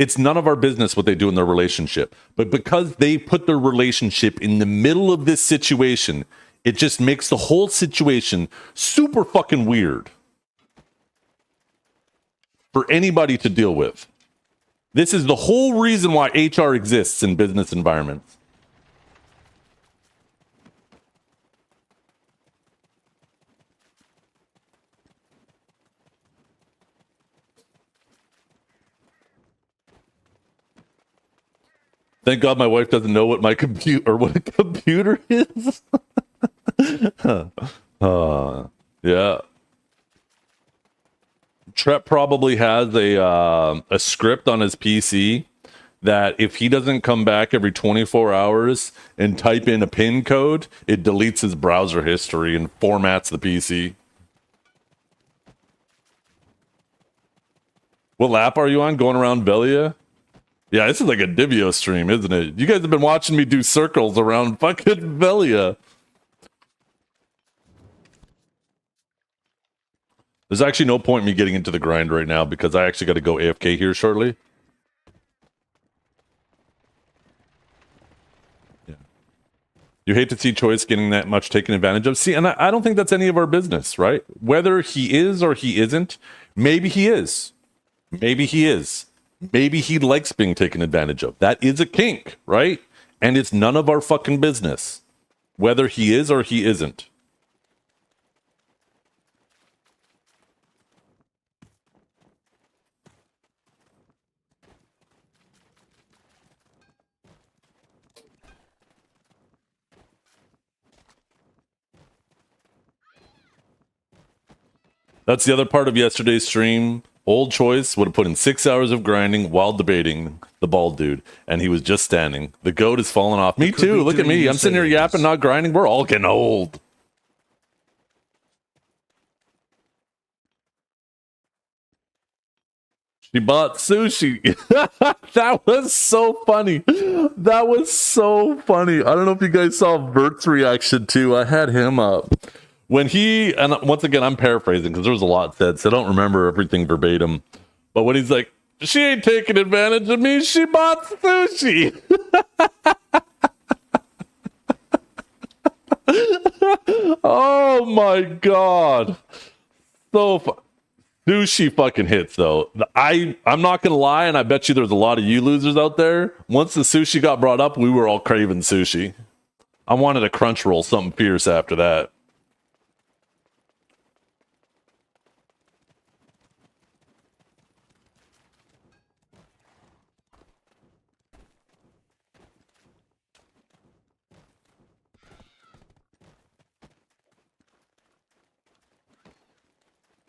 It's none of our business what they do in their relationship. But because they put their relationship in the middle of this situation, it just makes the whole situation super fucking weird for anybody to deal with. This is the whole reason why HR exists in business environments. Thank God my wife doesn't know what my computer or what a computer is. Yeah. Trep probably has a script on his PC that if he doesn't come back every 24 hours and type in a PIN code, it deletes his browser history and formats the PC. What lap are you on? Going around Velia? Yeah, this is like a Divio stream, isn't it? You guys have been watching me do circles around fucking Velia. There's actually no point in me getting into the grind right now because I actually got to go AFK here shortly. Yeah. You hate to see Choice getting that much taken advantage of. See, and I don't think that's any of our business, right? Whether he is or he isn't, maybe he is. Maybe he is. Maybe he likes being taken advantage of. That is a kink, right? And it's none of our fucking business, whether he is or he isn't. That's the other part of yesterday's stream. Old Choice would have put in 6 hours of grinding while debating the bald dude, and he was just standing. The goat is falling off. Me too. Look at me. I'm sitting here yapping, not grinding. We're all getting old. She bought sushi. That was so funny. That was so funny. I don't know if you guys saw Vert's reaction too. I had him up. When he, and once again, I'm paraphrasing because there was a lot said, so I don't remember everything verbatim. But when he's like, she ain't taking advantage of me, she bought sushi. Oh my God. So sushi fucking hits though. I'm not going to lie, and I bet you there's a lot of you losers out there. Once the sushi got brought up, we were all craving sushi. I wanted a crunch roll, something fierce after that.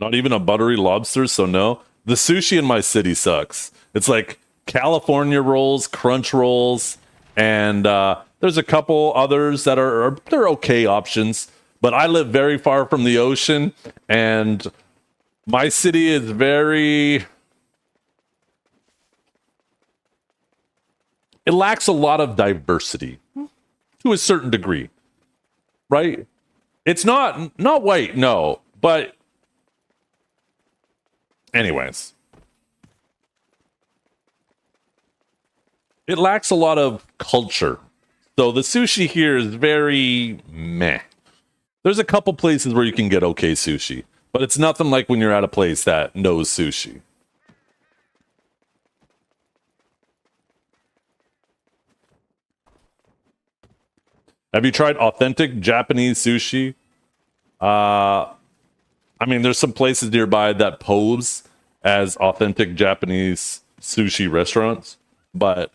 Not even a buttery lobster, so no. The sushi in my city sucks. It's like California rolls, crunch rolls, and there's a couple others that they're okay options. But I live very far from the ocean, and my city is very... It lacks a lot of diversity to a certain degree, right? It's not white, no, but... Anyways, it lacks a lot of culture. So the sushi here is very meh. There's a couple places where you can get okay sushi, but it's nothing like when you're at a place that knows sushi. Have you tried authentic Japanese sushi? I mean, there's some places nearby that pose as authentic Japanese sushi restaurants, but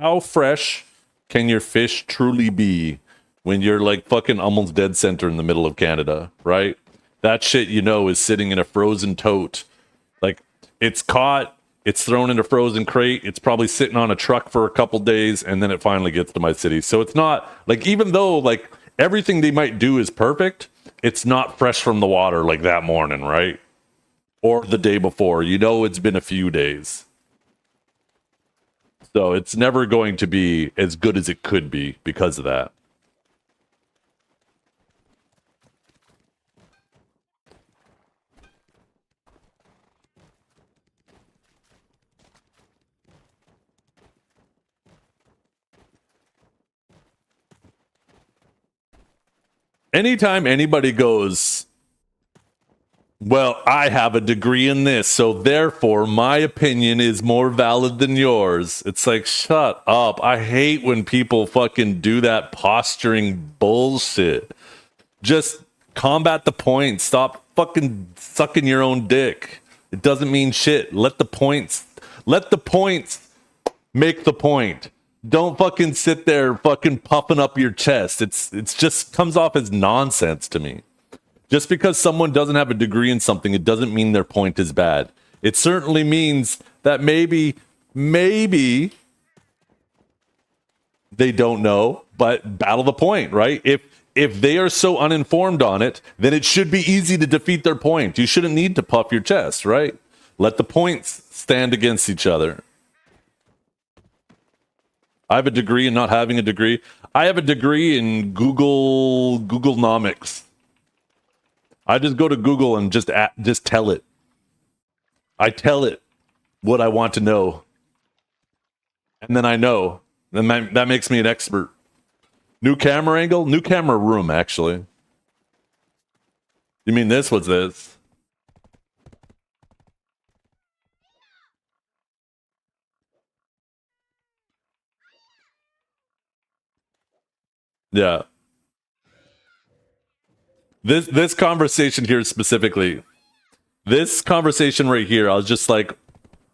how fresh can your fish truly be when you're like fucking almost dead center in the middle of Canada, right? That shit, you know, is sitting in a frozen tote. Like, it's caught, it's thrown in a frozen crate, it's probably sitting on a truck for a couple days, and then it finally gets to my city. So it's not like, even though like everything they might do is perfect, it's not fresh from the water like that morning, right? Or the day before. You know, it's been a few days. So it's never going to be as good as it could be because of that. Anytime anybody goes, well, I have a degree in this, so therefore my opinion is more valid than yours. It's like, shut up. I hate when people fucking do that posturing bullshit. Just combat the point. Stop fucking sucking your own dick. It doesn't mean shit. Let the points make the point. Don't fucking sit there fucking puffing up your chest. It's just comes off as nonsense to me. Just because someone doesn't have a degree in something, it doesn't mean their point is bad. It certainly means that maybe they don't know, but battle the point, right? If they are so uninformed on it, then it should be easy to defeat their point. You shouldn't need to puff your chest, right? Let the points stand against each other. I have a degree in not having a degree. I have a degree in Googlenomics. I just go to Google and just tell it. I tell it what I want to know. And then I know. Then that makes me an expert. New camera angle? New camera room, actually. You mean this? What's this? Yeah. This conversation here specifically. This conversation right here, I was just like,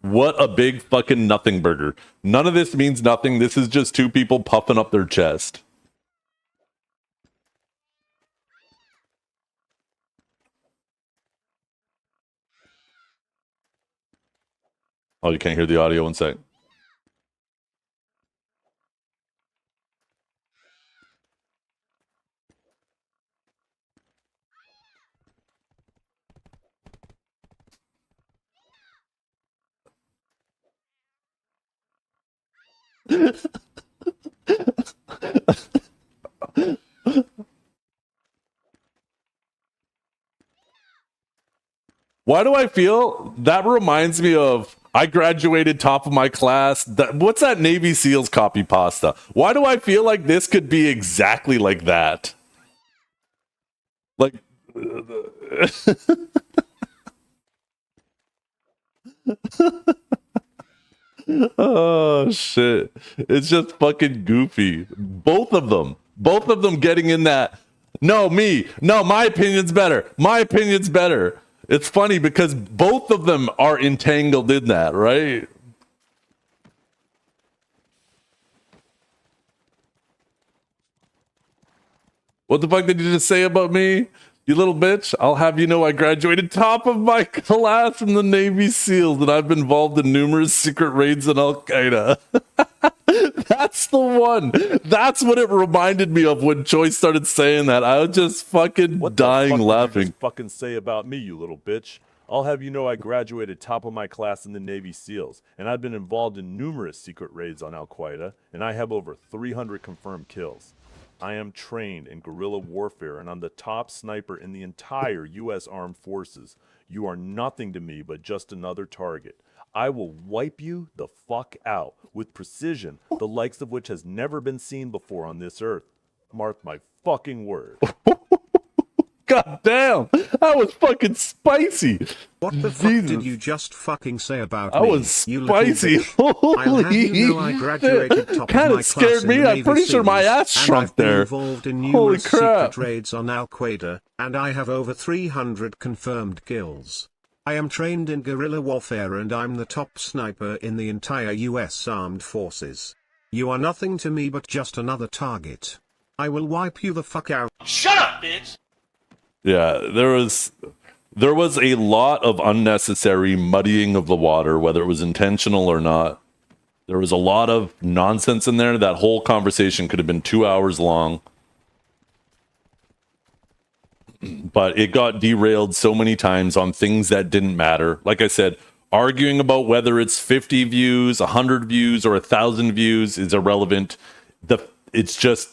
what a big fucking nothing burger. None of this means nothing. This is just two people puffing up their chest. Oh, you can't hear the audio? One sec. Why do I feel that reminds me of I graduated top of my class? What's that Navy SEALs copy pasta? Why do I feel like this could be exactly like that? Like, oh shit. It's just fucking goofy. Both of them getting in that. No, my opinion's better. My opinion's better. It's funny because both of them are entangled in that, right? What the fuck did you just say about me? You little bitch. I'll have you know I graduated top of my class from the Navy SEALs and I've been involved in numerous secret raids on Al Qaeda. That's the one. That's what it reminded me of when Choi started saying that. I was just fucking dying laughing. What did you just fucking say about me, you little bitch? I'll have you know I graduated top of my class in the Navy SEALs, and I've been involved in numerous secret raids on Al Qaeda, and I have over 300 confirmed kills. I am trained in guerrilla warfare, and I'm the top sniper in the entire U.S. Armed Forces. You are nothing to me but just another target. I will wipe you the fuck out with precision, the likes of which has never been seen before on this earth. Mark my fucking word. God damn, that was fucking spicy. What the fuck did you just fucking say about That me? was you little spicy. bitch? I'll have Holy you know I graduated top Kind of of my scared class in me. the I'm Navy pretty sure my SEALs, ass and shrunk I've been there. involved in Holy numerous crap. secret raids on Al-Qaeda, and I have over 300 confirmed kills. I am trained in guerrilla warfare and I'm the top sniper in the entire US Armed Forces. You are nothing to me but just another target. I will wipe you the fuck out. Shut up, bitch! Yeah, there was a lot of unnecessary muddying of the water, whether it was intentional or not. There was a lot of nonsense in there. That whole conversation could have been 2 hours long. But it got derailed so many times on things that didn't matter. Like I said, arguing about whether it's 50 views, 100 views, or 1,000 views is irrelevant. It's just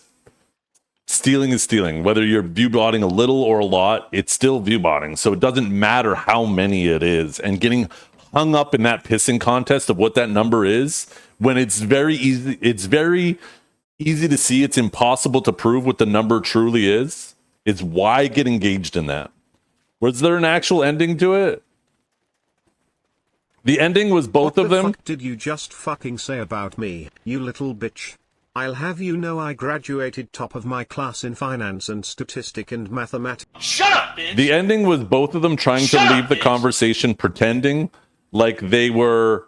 stealing is stealing. Whether you're viewbotting a little or a lot, it's still viewbotting. So it doesn't matter how many it is. And getting hung up in that pissing contest of what that number is, when it's very easy to see it's impossible to prove what the number truly is why get engaged in that. Was there an actual ending to it? The ending was both of them. What the fuck did you just fucking say about me, you little bitch? I'll have you know I graduated top of my class in finance and statistic and mathematics. Shut up, bitch! The ending was both of them trying to leave the conversation pretending like they were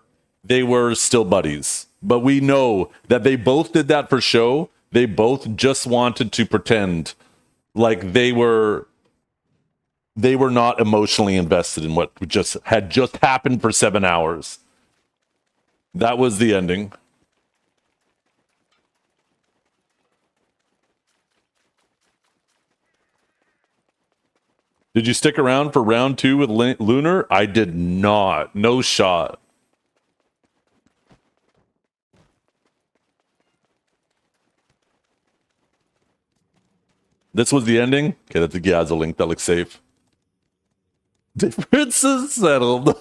still buddies. But we know that they both did that for show. They both just wanted to pretend like they were not emotionally invested in what had just happened for 7 hours. That was the ending. Did you stick around for round 2 with Lunar? I did not. No shot. This was the ending? Okay, that's a Gazza link. That looks safe. Differences settled.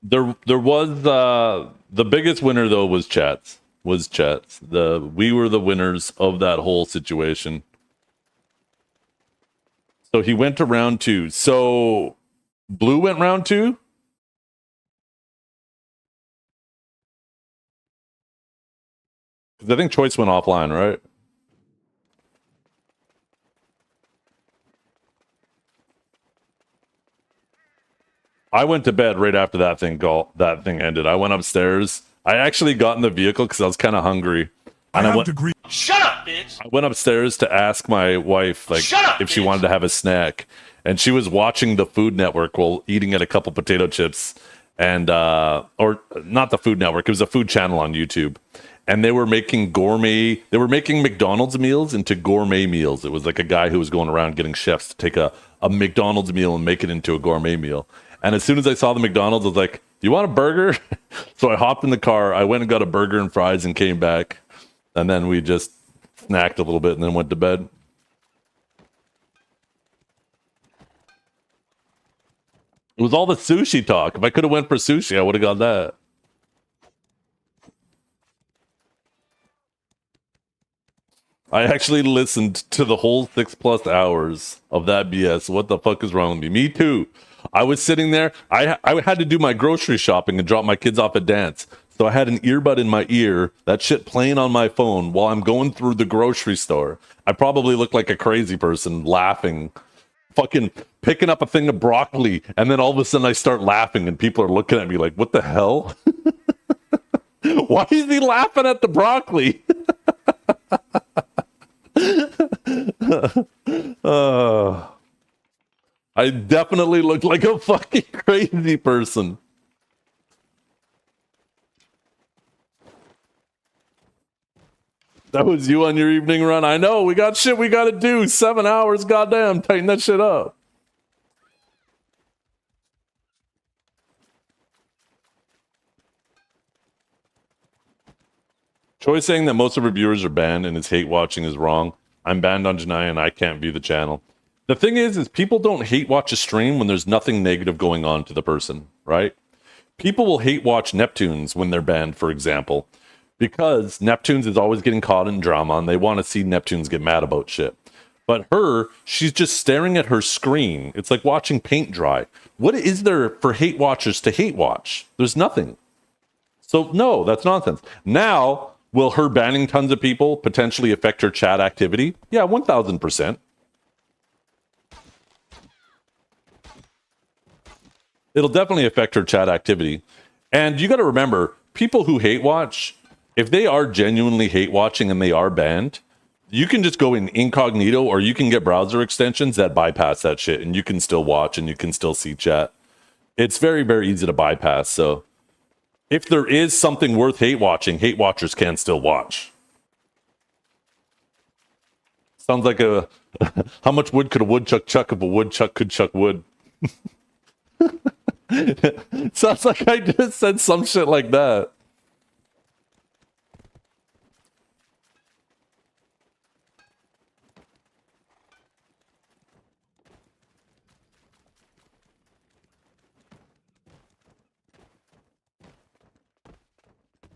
There was the biggest winner though was chats. We were the winners of that whole situation. So he went to round 2. So Blue went round 2? Because I think Choice went offline, right? I went to bed right after that thing ended. I went upstairs. I actually got in the vehicle because I was kind of hungry. And I went. Shut up, bitch! I went upstairs to ask my wife if she wanted to have a snack, and she was watching the Food Network while eating at a couple potato chips, and or not the Food Network. It was a food channel on YouTube, and they were making McDonald's meals into gourmet meals. It was like a guy who was going around getting chefs to take a McDonald's meal and make it into a gourmet meal. And as soon as I saw the McDonald's, I was like, "Do you want a burger?" So I hopped in the car. I went and got a burger and fries and came back. And then we just snacked a little bit and then went to bed. It was all the sushi talk. If I could have went for sushi, I would have got that. I actually listened to the whole 6+ hours of that BS. What the fuck is wrong with me? Me too. I was sitting there. I had to do my grocery shopping and drop my kids off at dance. So I had an earbud in my ear, that shit playing on my phone while I'm going through the grocery store. I probably look like a crazy person laughing, fucking picking up a thing of broccoli. And then all of a sudden I start laughing and people are looking at me like, what the hell? Why is he laughing at the broccoli? I definitely look like a fucking crazy person. That was you on your evening run. I know. We got shit we got to do. 7 hours. Goddamn. Tighten that shit up. Troy saying that most of her viewers are banned and his hate watching is wrong. I'm banned on Janai and I can't view the channel. The thing is people don't hate watch a stream when there's nothing negative going on to the person, right? People will hate watch Neptunes when they're banned, for example, because Neptunes is always getting caught in drama and they want to see Neptunes get mad about shit. But she's just staring at her screen. It's like watching paint dry. What is there for hate watchers to hate watch? There's nothing. So no, that's nonsense. Now, will her banning tons of people potentially affect her chat activity? Yeah, 1000%. It'll definitely affect her chat activity. And you got to remember, people who hate watch, if they are genuinely hate watching and they are banned, you can just go in incognito or you can get browser extensions that bypass that shit and you can still watch and you can still see chat. It's very, very easy to bypass. So if there is something worth hate watching, hate watchers can still watch. Sounds like a how much wood could a woodchuck chuck if a woodchuck could chuck wood? Sounds like I just said some shit like that.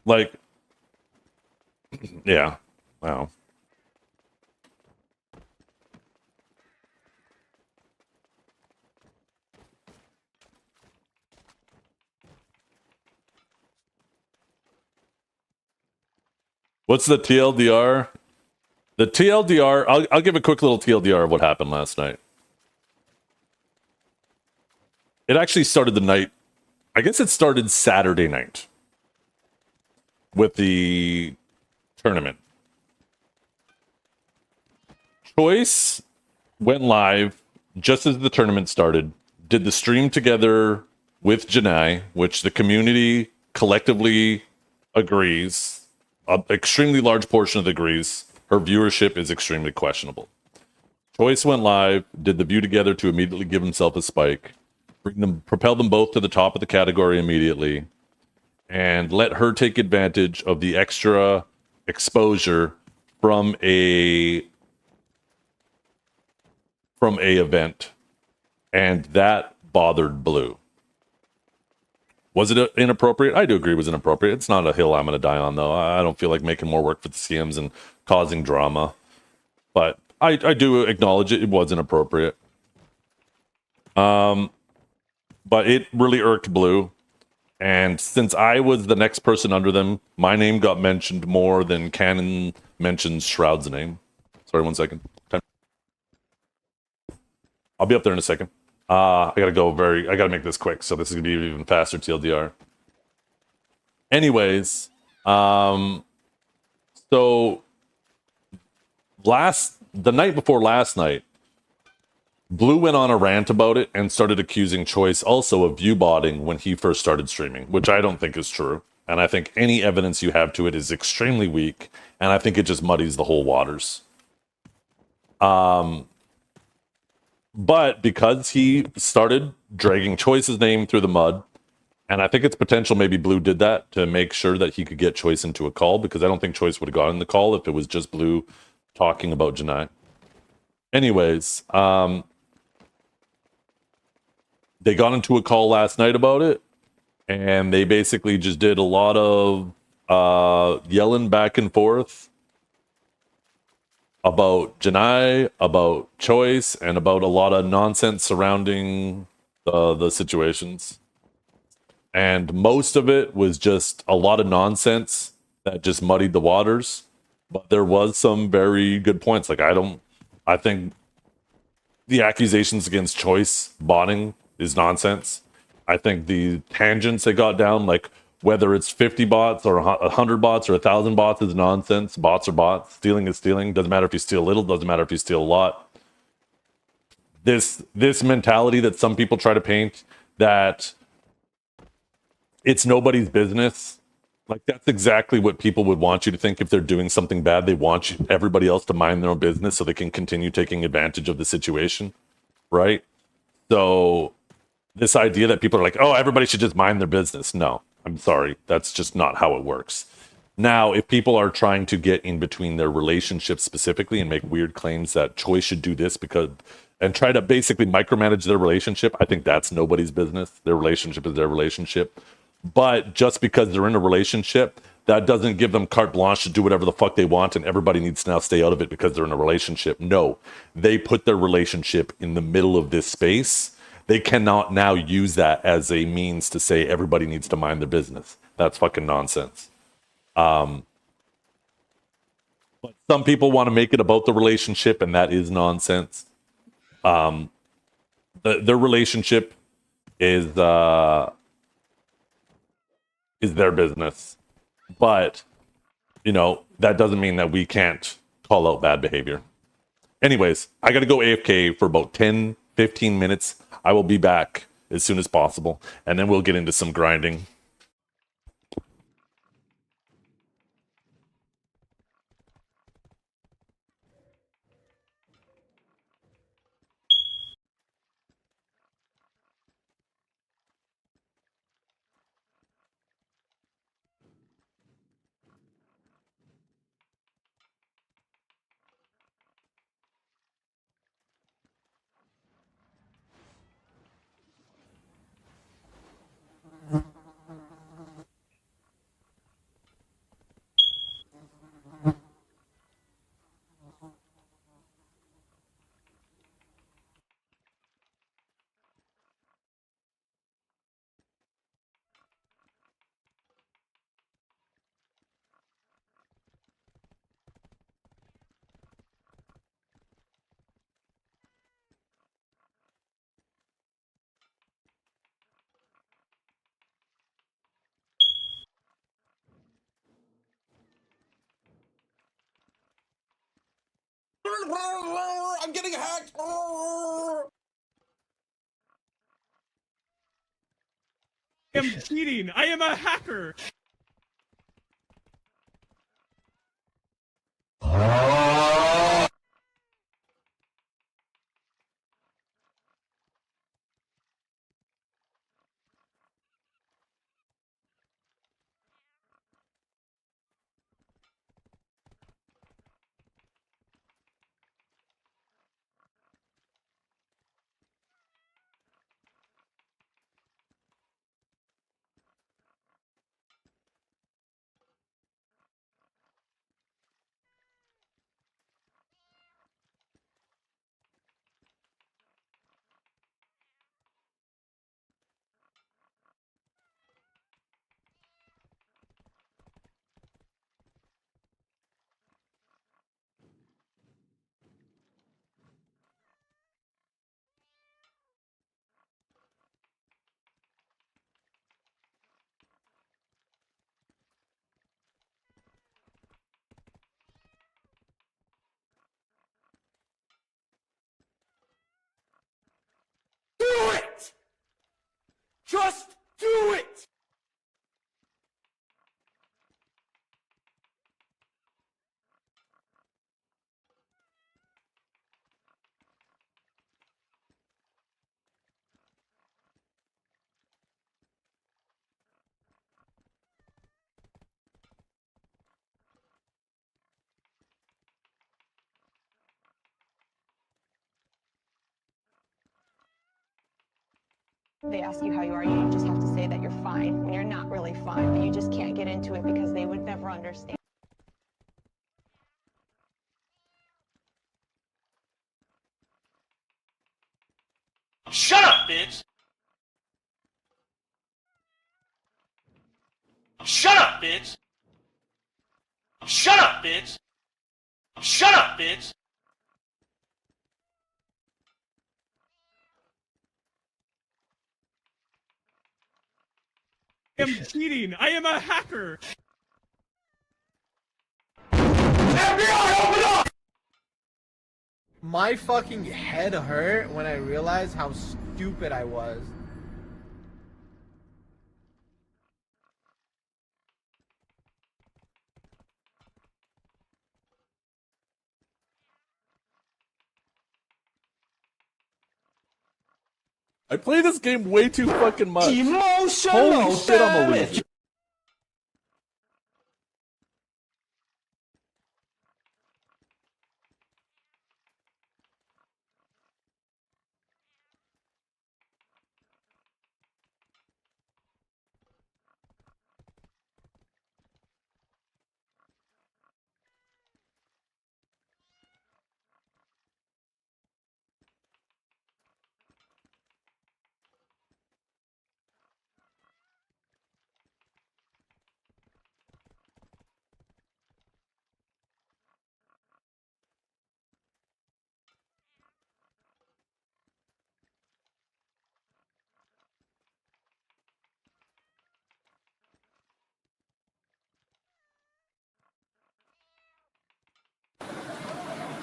Like, yeah, wow. What's the TLDR? The TLDR, I'll give a quick little TLDR of what happened last night. It actually started the night, I guess it started Saturday night with the tournament. Choice went live just as the tournament started, did the stream together with Janai, which the community collectively agrees. An extremely large portion of the agrees her viewership is extremely questionable. Choice went live, did the view together to immediately give himself a spike, propel them both to the top of the category immediately, and let her take advantage of the extra exposure from a event, and that bothered Blue. Was it inappropriate? I do agree it was inappropriate. It's not a hill I'm going to die on, though. I don't feel like making more work for the CMs and causing drama. But I do acknowledge it. It was inappropriate. But it really irked Blue. And since I was the next person under them, my name got mentioned more than Canon mentions Shroud's name. Sorry, 1 second. I'll be up there in a second. I gotta make this quick, so this is gonna be even faster TLDR. Anyways, so the night before last night, Blue went on a rant about it and started accusing Choice also of viewbotting when he first started streaming, which I don't think is true. And I think any evidence you have to it is extremely weak, and I think it just muddies the whole waters. But because he started dragging Choice's name through the mud, and I think it's potential maybe Blue did that to make sure that he could get Choice into a call, because I don't think Choice would have gotten the call if it was just Blue talking about Janai. Anyways, they got into a call last night about it, and they basically just did a lot of yelling back and forth about Janai, about Choice, and about a lot of nonsense surrounding the situations. And most of it was just a lot of nonsense that just muddied the waters. But there was some very good points. Like, I think the accusations against Choice botting is nonsense. I think the tangents they got down, like whether it's 50 bots or 100 bots or 1,000 bots, is nonsense. Bots are bots. Stealing is stealing. Doesn't matter if you steal a little. Doesn't matter if you steal a lot. This mentality that some people try to paint, that it's nobody's business Like that's exactly what people would want you to think if they're doing something bad. They want everybody else to mind their own business so they can continue taking advantage of the situation, right? So this idea that people are like, oh, everybody should just mind their business. No, I'm sorry. That's just not how it works. Now, if people are trying to get in between their relationships specifically and make weird claims that Choice should do this because and try to basically micromanage their relationship, I think that's nobody's business. Their relationship is their relationship. But just because they're in a relationship, that doesn't give them carte blanche to do whatever the fuck they want and everybody needs to now stay out of it because they're in a relationship. No, they put their relationship in the middle of this space. They cannot now use that as a means to say everybody needs to mind their business. That's fucking nonsense. But some people want to make it about the relationship, and that is nonsense. Their relationship is their business, but that doesn't mean that we can't call out bad behavior. Anyways, I got to go AFK for about 10-15 minutes. I will be back as soon as possible, and then we'll get into some grinding. I'm getting hacked. I'm cheating. I am a hacker. Do it! Just do it! They ask you how you are, you just have to say that you're fine when you're not really fine, but you just can't get into it because they would never understand. Shut up, bitch! Shut up, bitch! Shut up, bitch! Shut up, bitch! I'm cheating. I am a hacker. FBI, open up! My fucking head hurt when I realized how stupid I was. I play this game way too fucking much. Emotional Holy shit, I'm a damage. loser.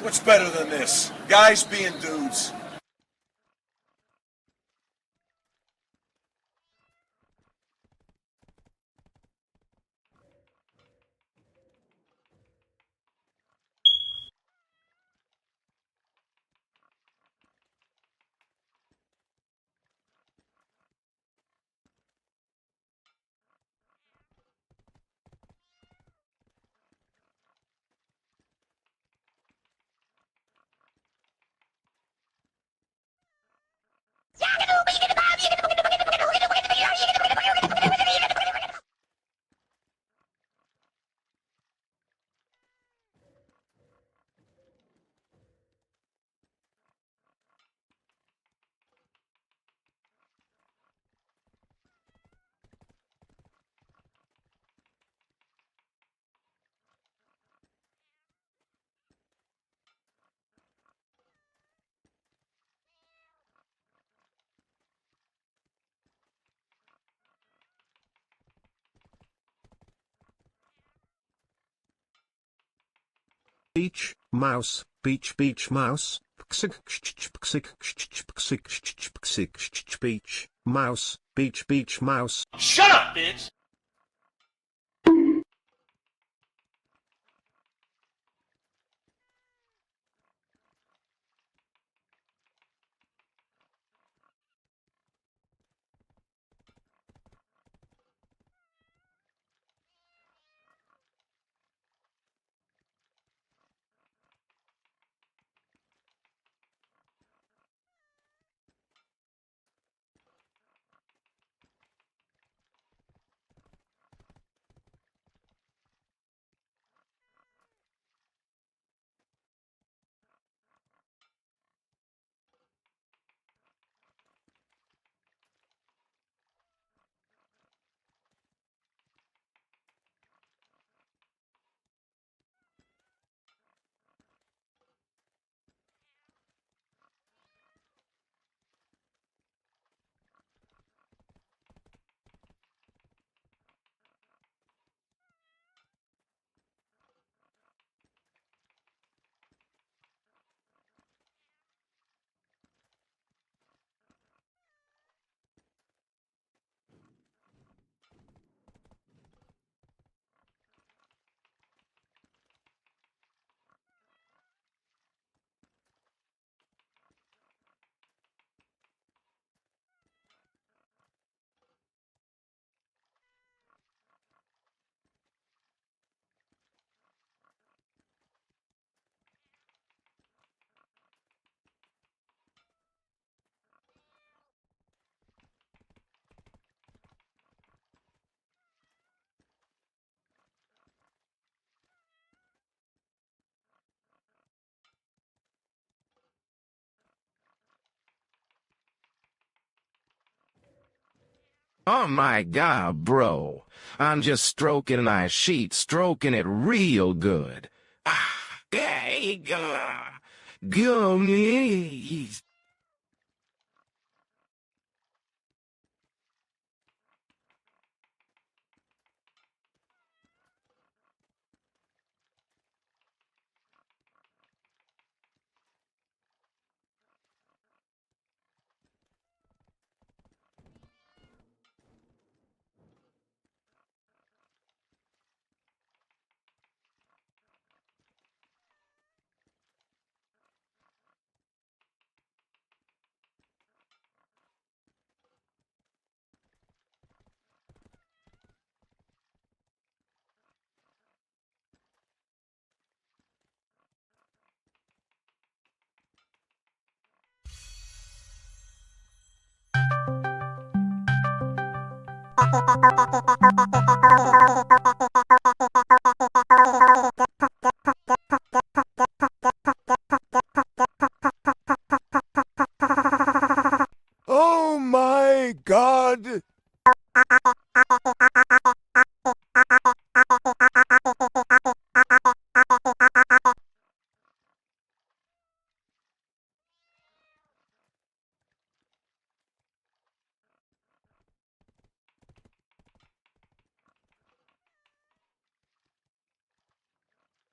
What's better than this? Guys being dudes. Beach, mouse, beach, mouse, beach, mouse, beach, mouse. Shut up, bitch. Oh my god, bro. I'm just stroking my sheet, stroking it real good. Ah, hey, go, Oh my god!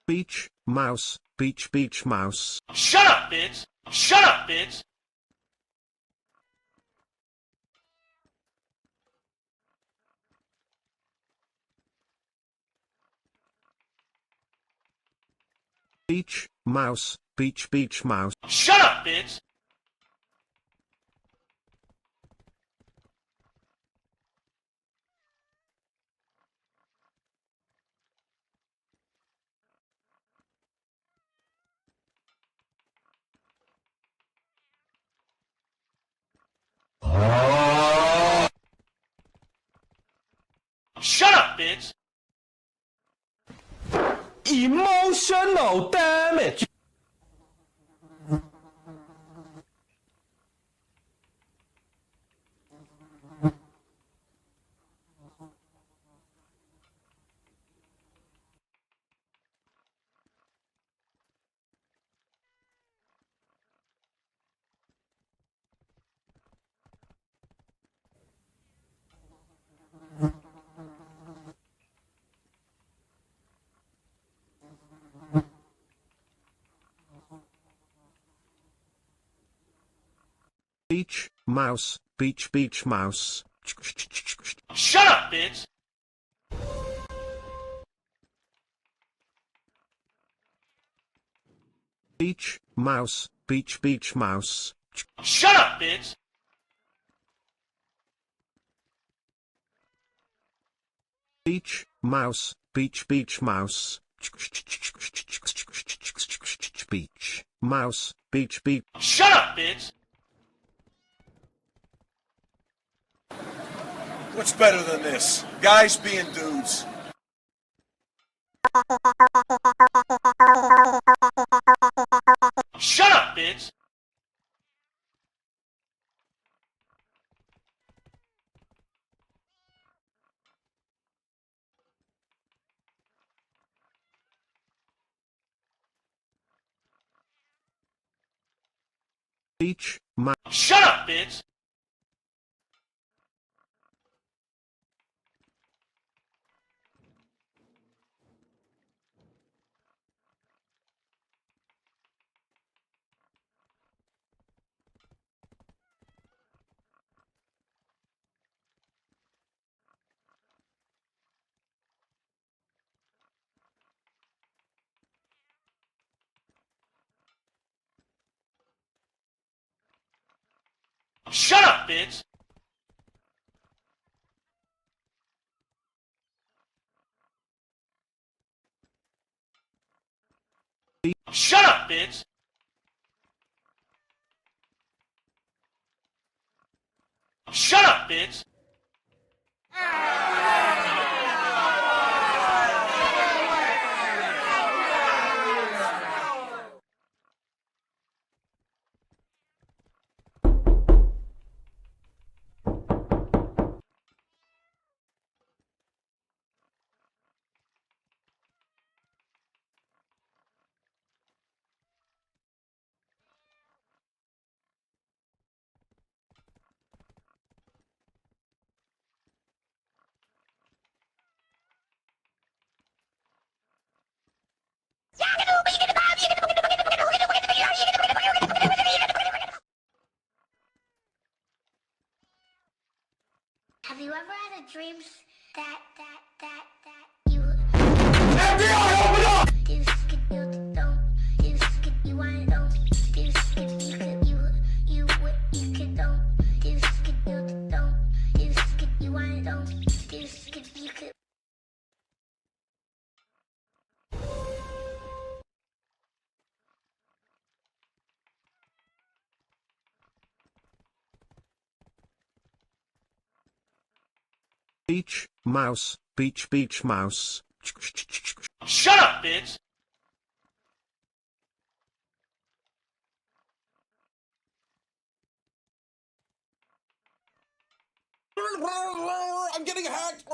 Beach, mouse, beach, beach, mouse. Shut up, bitch! Shut up, bitch! Beach, mouse, beach, beach, mouse. Shut up, bitch! Shut up, bitch! Emotional damage. Beach, mouse, beach, beach, mouse. Shut up, bitch! Beach, mouse, beach, beach, mouse. Shut up, bitch! Beach, mouse, beach, beach, mouse. Beach, mouse, beach, beach. Shut up, bitch! What's better than this? Guys being dudes. Shut up, bitch! Beach, mouse. Shut up, bitch! Shut up, bitch! Shut up, bitch! Shut up, bitch! Have you ever had a dream that you FBI, open up! do skid you don't do skid you want don't do skid you could you what you could don't do skid you don't do skid you want don't do skid you could. Beach, mouse, beach mouse. Shut up, bitch! I'm getting hacked!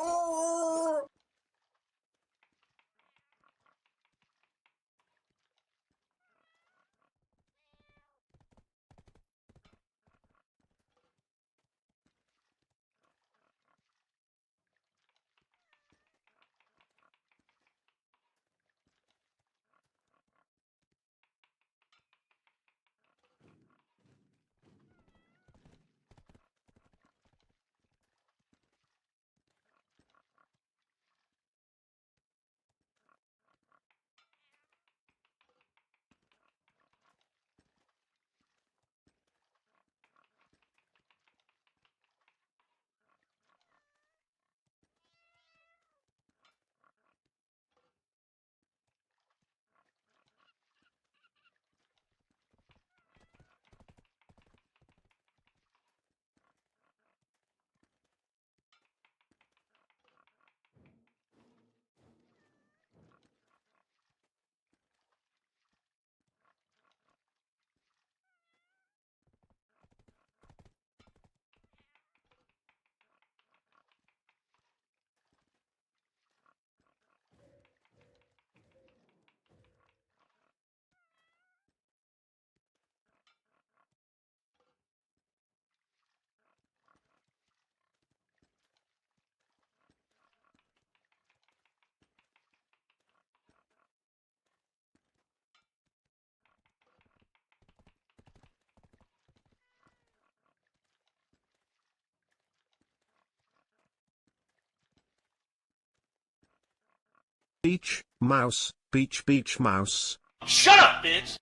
Beach, mouse, beach mouse. Shut up, bitch!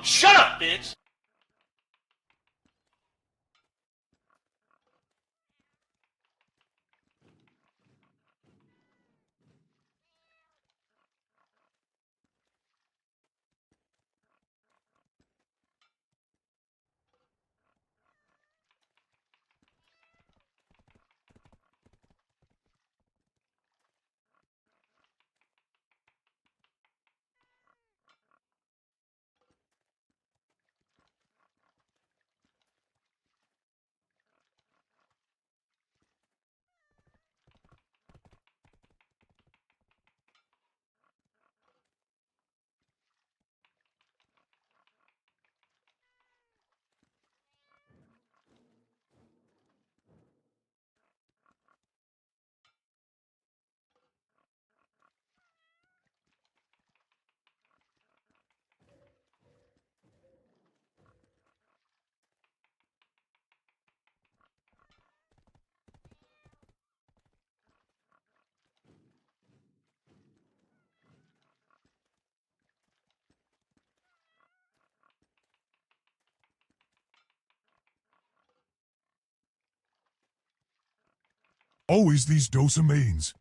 Shut up, bitch! Always these dosamains.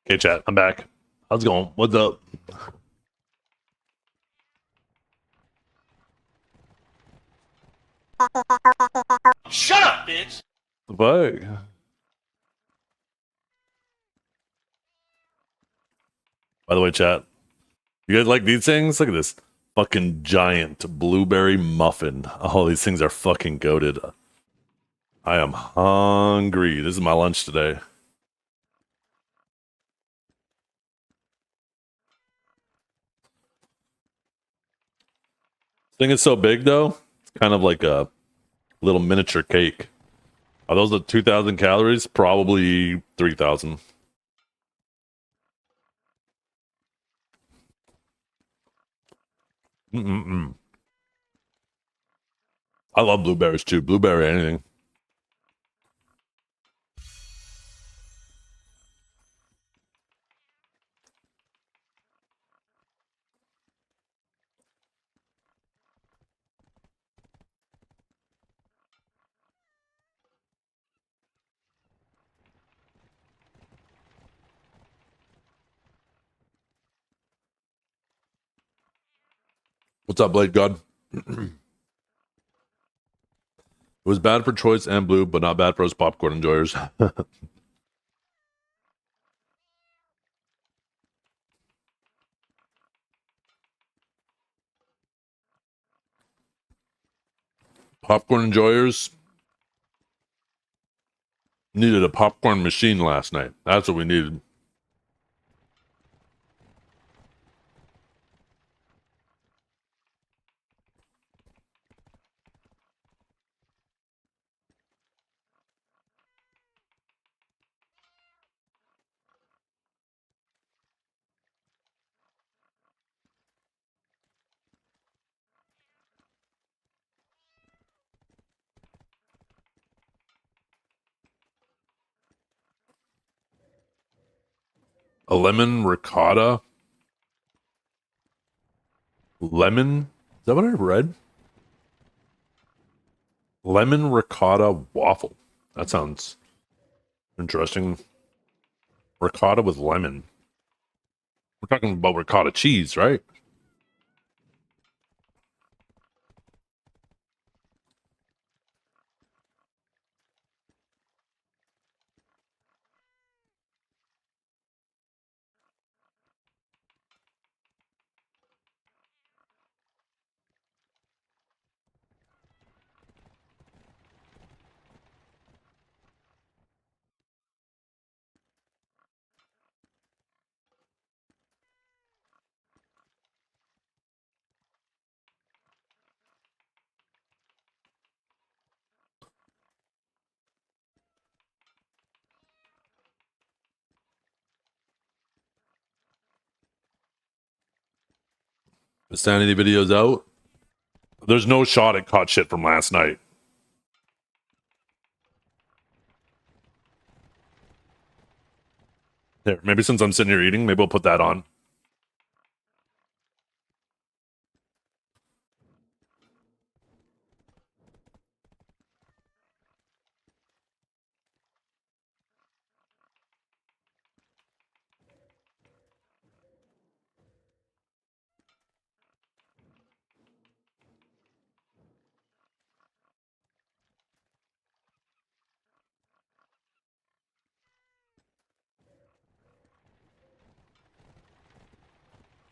Okay, chat. I'm back. How's it going? What's up? Shut up, bitch! The fuck? By the way, chat, you guys like these things? Look at this fucking giant blueberry muffin. Oh, these things are fucking goated. I am hungry. This is my lunch today. This thing is so big, though. It's kind of like a little miniature cake. Are those the 2,000 calories? Probably 3,000. Mm-mm-mm. I love blueberries too. Blueberry anything. What's up, Blade God? It was bad for Choice and Blue, but not bad for us popcorn enjoyers. Popcorn enjoyers needed a popcorn machine last night. That's what we needed. A lemon ricotta. Lemon? Is that what I read? Lemon ricotta waffle. That sounds interesting. Ricotta with lemon. We're talking about ricotta cheese, right? The sanity video's out. There's no shot at caught shit from last night. Here, maybe since I'm sitting here eating, maybe we'll put that on.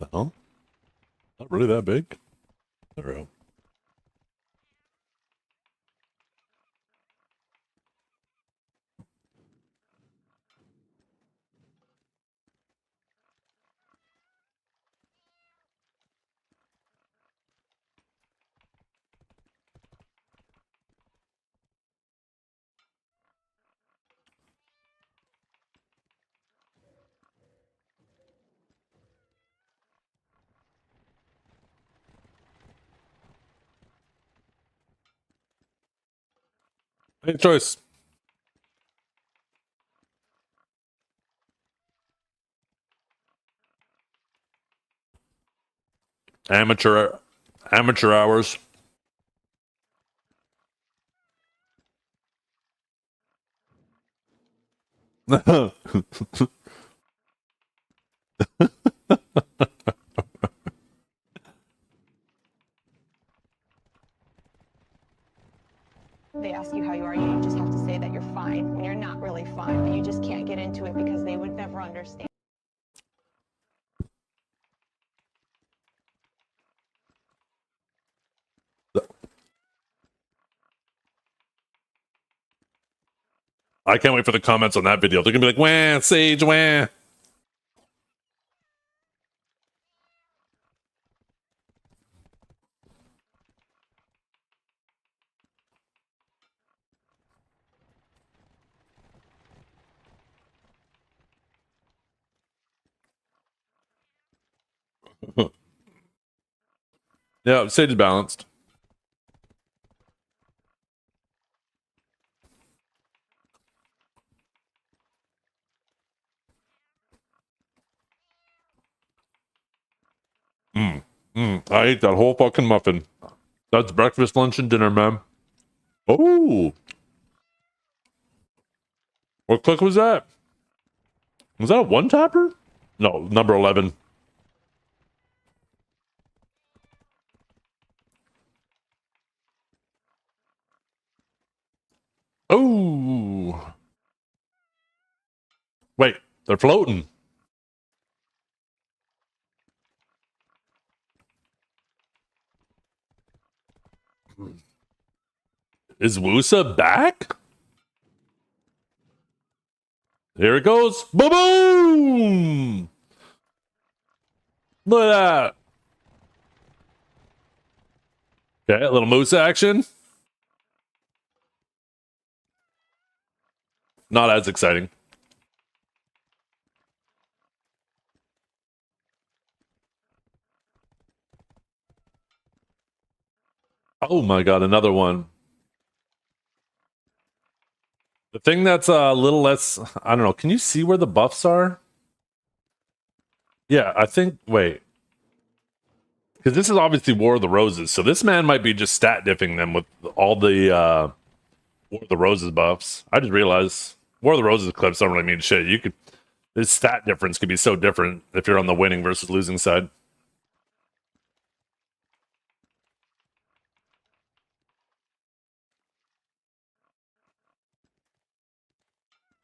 The hell? Not really that big. There we go. Any choice. Amateur hours. They ask you how you are, you just have to say that you're fine when you're not really fine, but you just can't get into it because they would never understand. I can't wait for the comments on that video. They're gonna be like, "Wah, Sage, wah." Yeah, Sage is balanced. I ate that whole fucking muffin. That's breakfast, lunch, and dinner, man. Oh, what click was that? Was that a one tapper? No, number 11. Oh, wait, they're floating. Is Wusa back? Here it goes. Boom, boom. Look at that. Okay, a little moose action. Not as exciting. Oh my god, another one. The thing that's a little less, I don't know. Can you see where the buffs are? Yeah, I think, wait. Because this is obviously War of the Roses, so this man might be just stat diffing them with all the War of the Roses buffs. I just realized War of the Roses clips don't really mean shit. You could, this stat difference could be so different if you're on the winning versus losing side.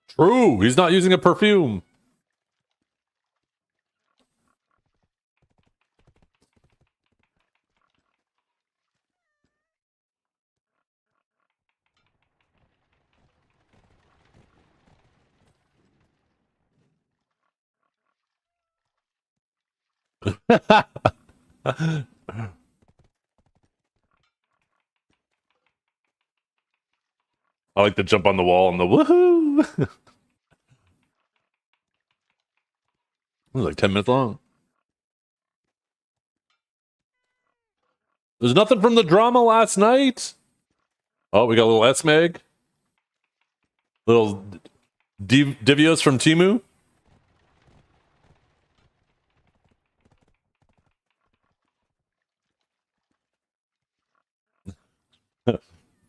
True, he's not using a perfume. I like to jump on the wall and the woohoo. It was like 10 minutes long. There's nothing from the drama last night. Oh, we got a little S-Meg. Little Divios from Timu.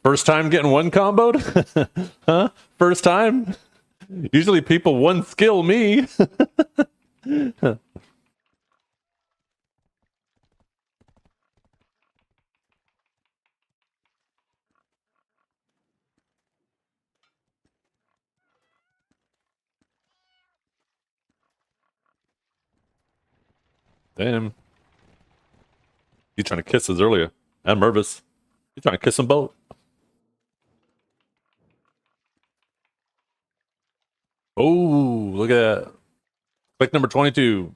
First time getting one comboed? Huh? First time? Usually people one skill me. Damn. He's trying to kiss us earlier. And Mervis. He's trying to kiss them both. Oh, look at that. Click number 22.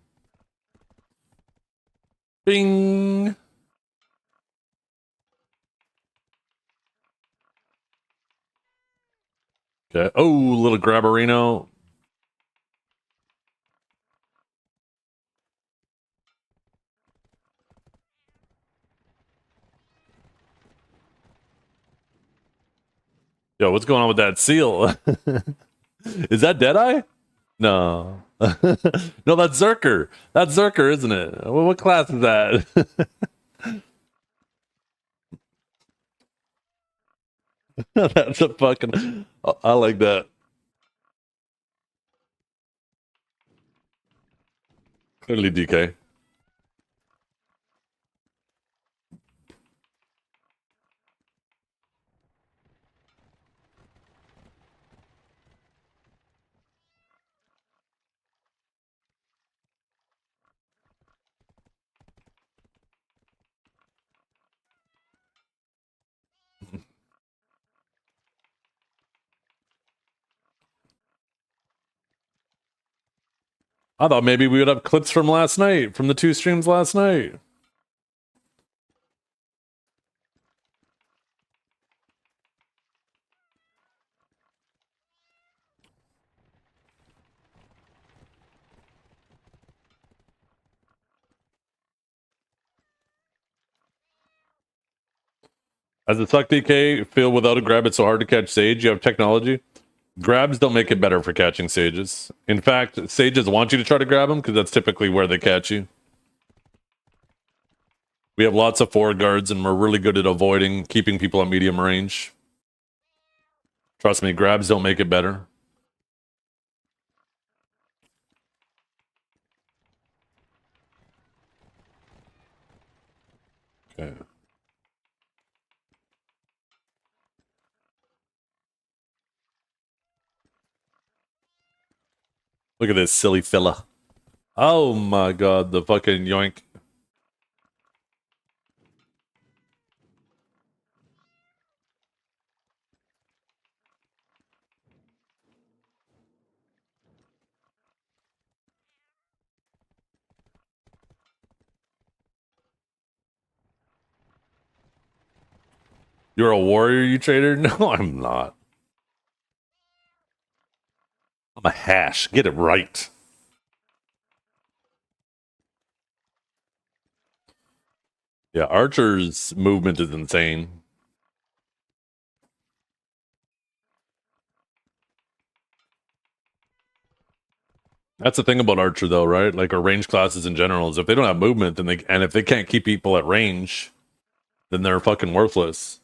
Bing. Okay. Oh, little grabberino. Yo, what's going on with that seal? Is that Deadeye? No. No, that's Zerker. That's Zerker, isn't it? What class is that? That's a fucking... I like that. Clearly DK. I thought maybe we would have clips from last night, from the 2 streams last night. As a suck DK, feel without a grab, it's so hard to catch Sage. You have technology. Grabs don't make it better for catching Sages. In fact, Sages want you to try to grab them because that's typically where they catch you. We have lots of forward guards and we're really good at avoiding keeping people at medium range. Trust me, grabs don't make it better. Okay. Look at this silly fella. Oh my god, the fucking yoink. You're a warrior, you trader? No, I'm not. I'm a hash. Get it right. Yeah, Archer's movement is insane. That's the thing about Archer, though, right? Like, our range classes in general is if they don't have movement, then if they can't keep people at range, then they're fucking worthless.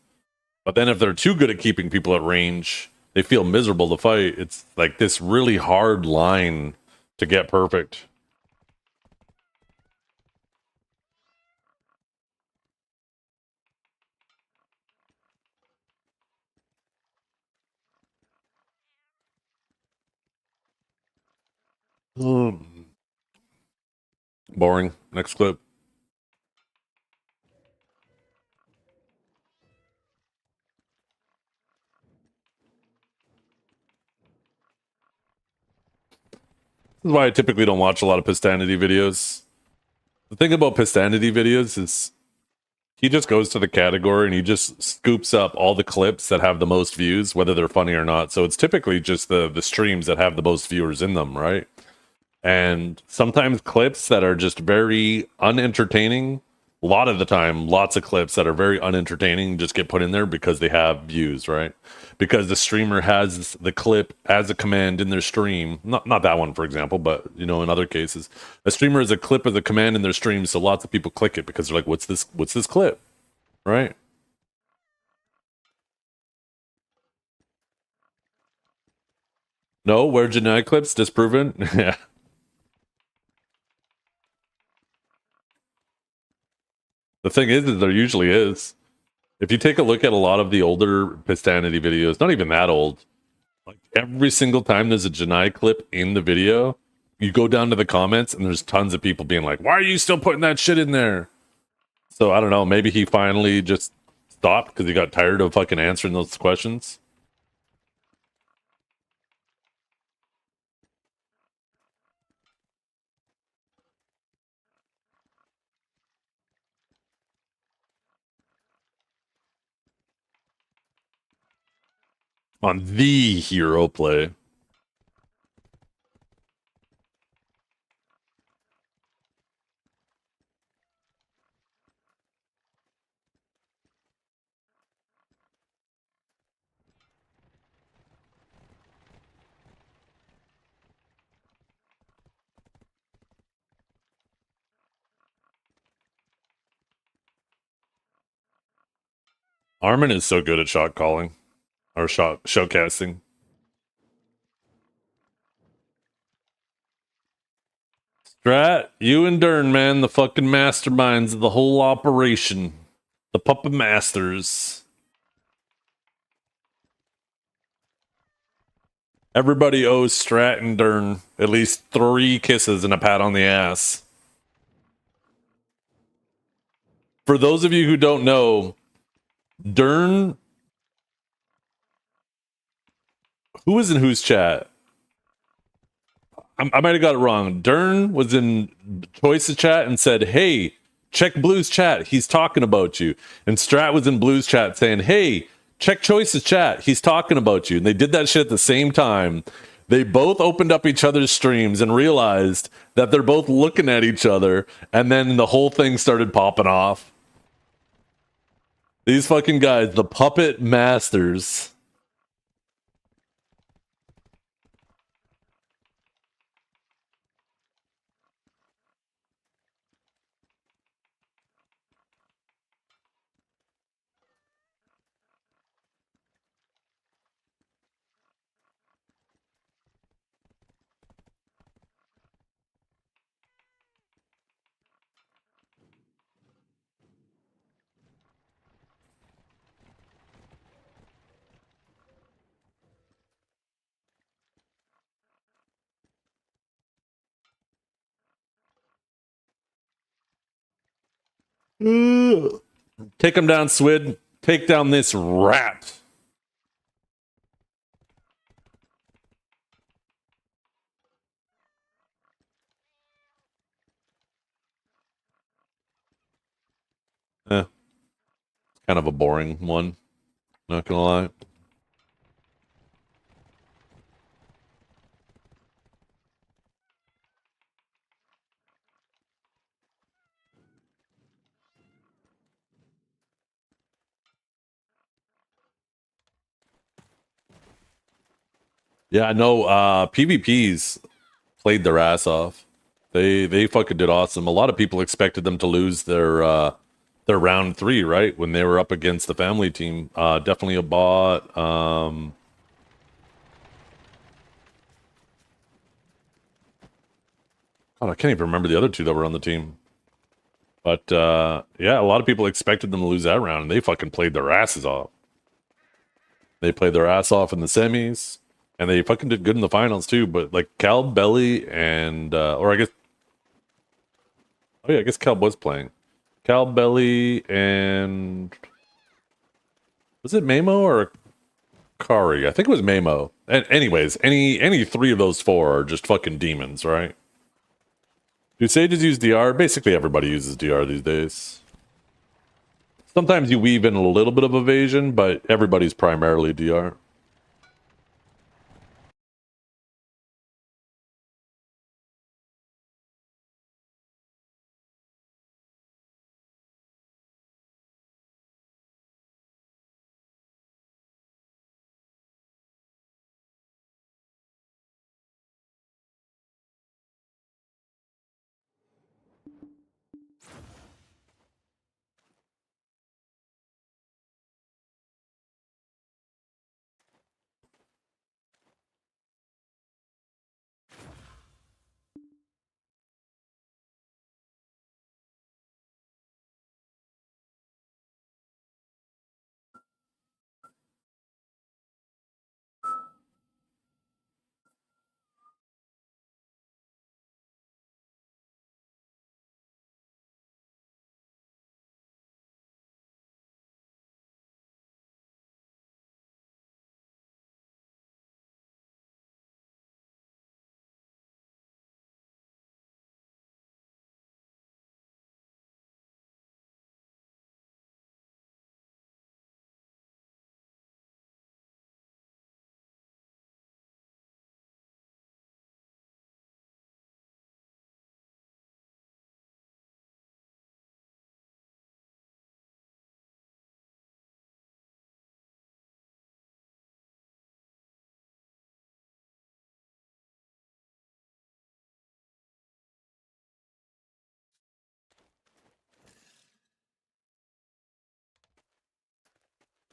But then if they're too good at keeping people at range, they feel miserable to fight. It's like this really hard line to get perfect. Boring. Next clip. This is why I typically don't watch a lot of Pistanity videos. The thing about Pistanity videos is he just goes to the category and he just scoops up all the clips that have the most views, whether they're funny or not. So it's typically just the streams that have the most viewers in them, right? And sometimes clips that are just very unentertaining. A lot of the time, lots of clips that are very unentertaining just get put in there because they have views, right? Because the streamer has the clip as a command in their stream. Not that one, for example, but you know, in other cases, a streamer has a clip of the command in their stream, so lots of people click it because they're like, "What's this? What's this clip?" Right? No, where genetic clips disproven? Yeah. The thing is there usually is. If you take a look at a lot of the older Pistanity videos, not even that old, like every single time there's a Janai clip in the video, you go down to the comments and there's tons of people being like, why are you still putting that shit in there? So I don't know, maybe he finally just stopped because he got tired of fucking answering those questions. On the hero play. Armin is so good at shot calling or showcasting. Strat, you and Dern, man, the fucking masterminds of the whole operation. The puppet masters. Everybody owes Strat and Dern at least 3 kisses and a pat on the ass. For those of you who don't know, Dern... Who was in whose chat? I might have got it wrong. Dern was in Choice's chat and said, hey, check Blue's chat. He's talking about you. And Strat was in Blue's chat saying, hey, check Choice's chat. He's talking about you. And they did that shit at the same time. They both opened up each other's streams and realized that they're both looking at each other. And then the whole thing started popping off. These fucking guys, the puppet masters. Take him down, Swid. Take down this rat. Kind of a boring one. Not gonna lie. Yeah, I know. PvPs played their ass off. They fucking did awesome. A lot of people expected them to lose their round 3, right? When they were up against the family team. Definitely a bot. God, I can't even remember the other 2 that were on the team. But yeah, a lot of people expected them to lose that round, and they fucking played their asses off. They played their ass off in the semis, and they fucking did good in the finals too. But like Cal Belly and or I guess, oh yeah, I guess Cal was playing. Cal Belly and was it Mamo or Kari? I think it was Mamo. And anyways, any 3 of those 4 are just fucking demons, right? Do sages use DR? Basically everybody uses DR these days. Sometimes you weave in a little bit of evasion, but everybody's primarily DR.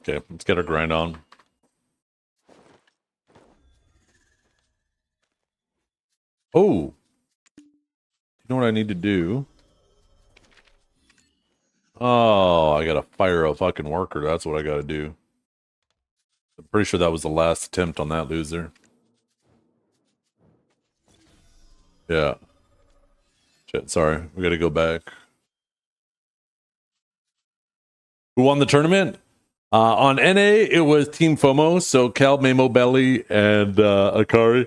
Okay, let's get our grind on. Oh, know what I need to do? Oh, I gotta fire a fucking worker. That's what I gotta do. I'm pretty sure that was the last attempt on that loser. Yeah. Shit, sorry. We gotta go back. Who won the tournament? On NA, it was Team FOMO, so Cal, Memo, Belly, and Akari.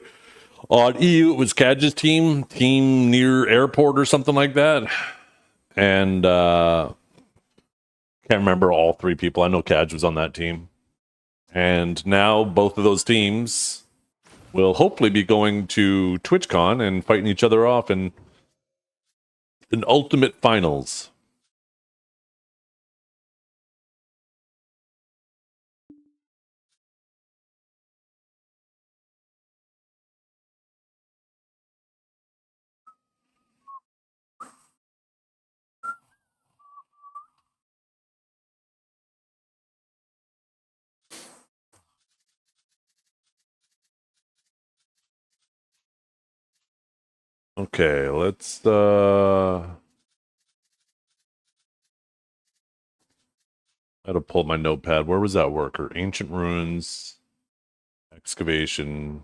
On EU, it was Cadge's team near airport or something like that. And can't remember all three people. I know Cadge was on that team. And now both of those teams will hopefully be going to TwitchCon and fighting each other off in an ultimate finals. Okay, let's I had to pull my notepad. Where was that worker? Ancient ruins, excavation.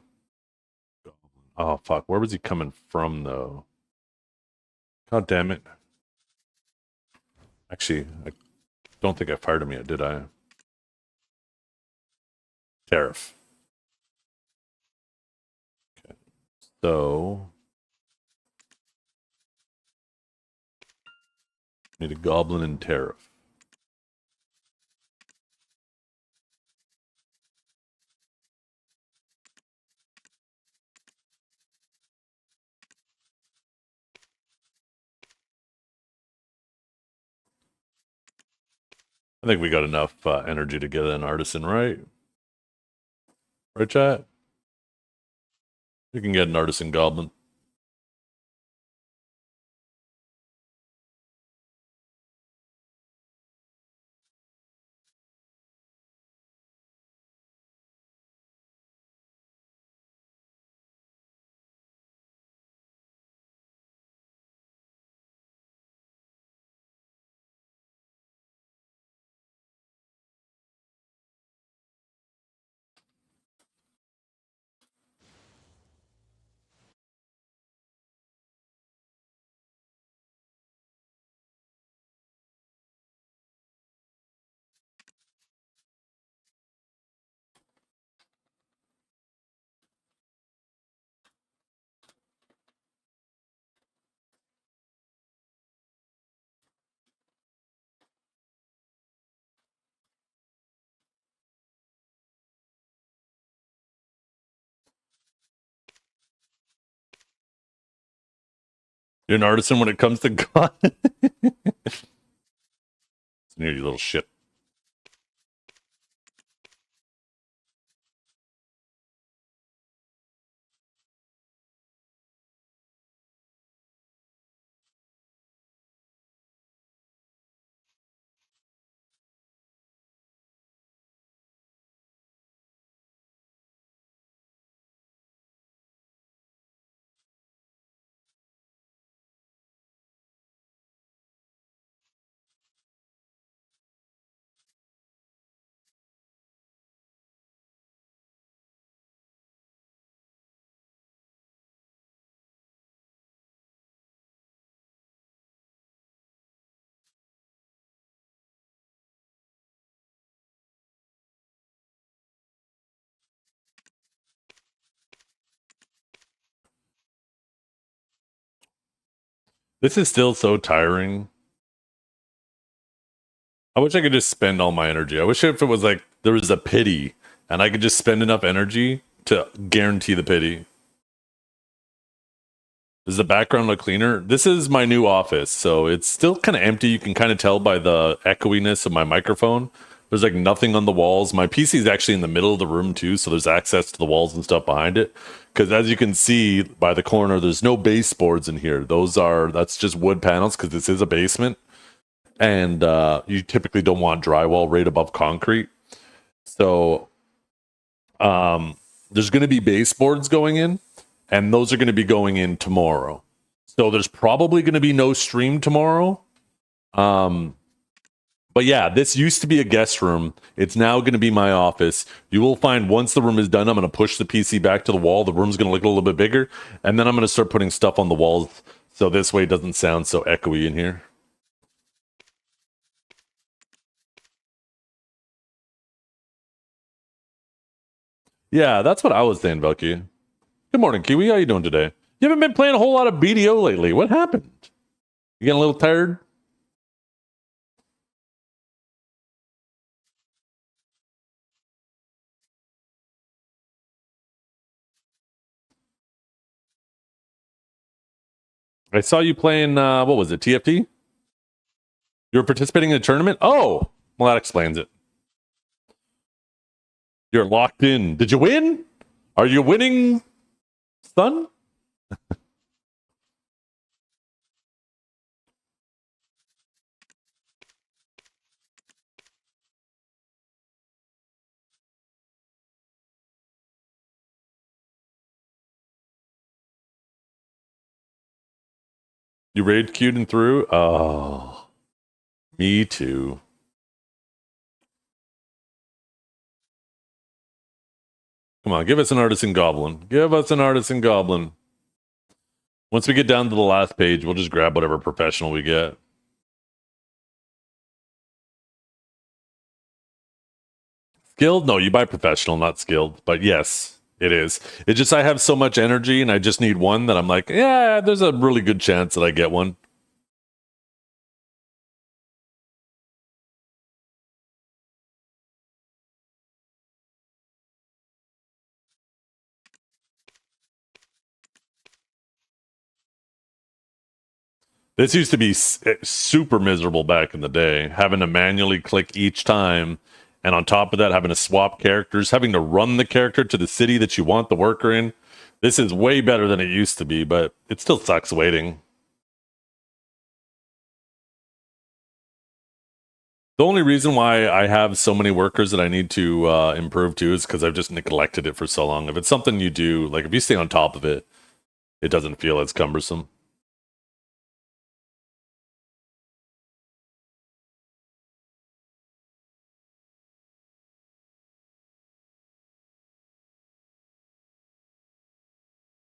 Oh fuck, where was he coming from though? God damn it. Actually, I don't think I fired him yet, did I? Tariff. Okay. So need a goblin and tariff. I think we got enough energy to get an artisan, right? Right, chat? You can get an artisan goblin. You're an artisan when it comes to God. It's near you little shit. This is still so tiring. I wish I could just spend all my energy. I wish if it was like there was a pity and I could just spend enough energy to guarantee the pity. Does the background look cleaner? This is my new office, so it's still kind of empty. You can kind of tell by the echoiness of my microphone. There's like nothing on the walls. My PC is actually in the middle of the room too, so there's access to the walls and stuff behind it. Because as you can see by the corner, there's no baseboards in here. That's just wood panels because this is a basement. And you typically don't want drywall right above concrete. So there's going to be baseboards going in, and those are going to be going in tomorrow. So there's probably going to be no stream tomorrow. But yeah, this used to be a guest room. It's now going to be my office. You will find once the room is done, I'm going to push the PC back to the wall. The room's going to look a little bit bigger. And then I'm going to start putting stuff on the walls. So this way it doesn't sound so echoey in here. Yeah, that's what I was saying, Velky. Good morning, Kiwi. How you doing today? You haven't been playing a whole lot of BDO lately. What happened? You getting a little tired? I saw you playing, what was it, TFT? You were participating in a tournament? Oh, well, that explains it. You're locked in. Did you win? Are you winning, son? You raid queued and through? Oh, me too. Come on, give us an artisan goblin. Give us an artisan goblin. Once we get down to the last page, we'll just grab whatever professional we get. Skilled? No, you buy professional, not skilled. But yes, it is. It's just I have so much energy and I just need one that I'm like, yeah, there's a really good chance that I get one. This used to be super miserable back in the day, having to manually click each time. And on top of that, having to swap characters, having to run the character to the city that you want the worker in. This is way better than it used to be, but it still sucks waiting. The only reason why I have so many workers that I need to improve to is because I've just neglected it for so long. If it's something you do, like if you stay on top of it, it doesn't feel as cumbersome.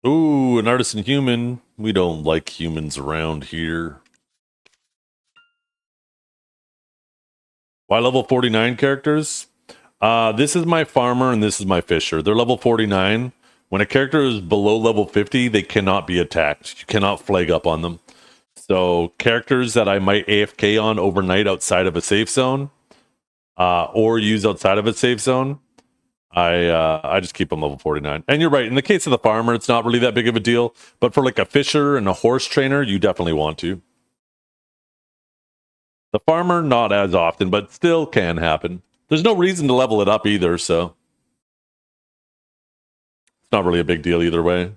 Ooh, an artisan human. We don't like humans around here. Why level 49 characters? This is my farmer and this is my fisher. They're level 49. When a character is below level 50, they cannot be attacked. You cannot flag up on them. So characters that I might AFK on overnight outside of a safe zone, or use outside of a safe zone, I just keep them level 49. And you're right, in the case of the farmer, it's not really that big of a deal. But for like a fisher and a horse trainer, you definitely want to. The farmer, not as often, but still can happen. There's no reason to level it up either, so it's not really a big deal either way.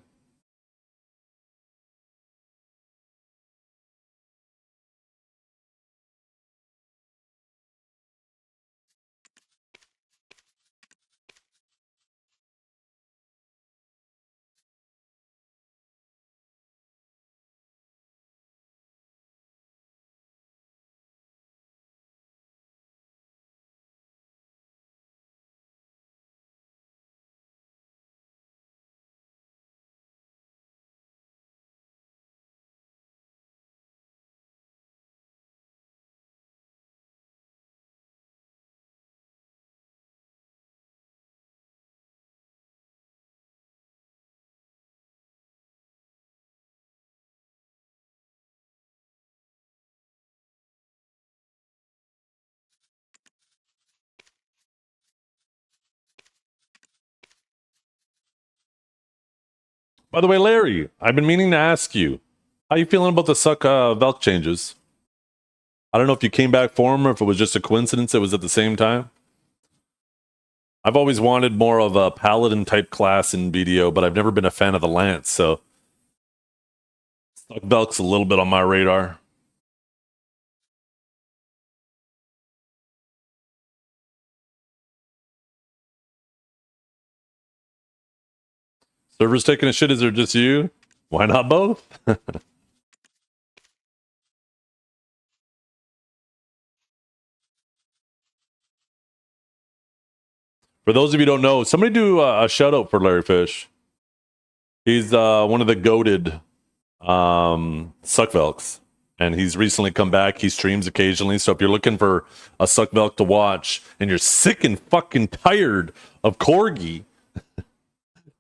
By the way, Larry, I've been meaning to ask you, how you feeling about the Velk changes? I don't know if you came back for them or if it was just a coincidence it was at the same time. I've always wanted more of a paladin type class in BDO, but I've never been a fan of the lance, so Velk's a little bit on my radar. Server's taking a shit, is there just you? Why not both? For those of you who don't know, somebody do a shout out for Larry Fish. He's one of the goated Suckvelks. And he's recently come back. He streams occasionally. So if you're looking for a Suckvelk to watch and you're sick and fucking tired of Corgi,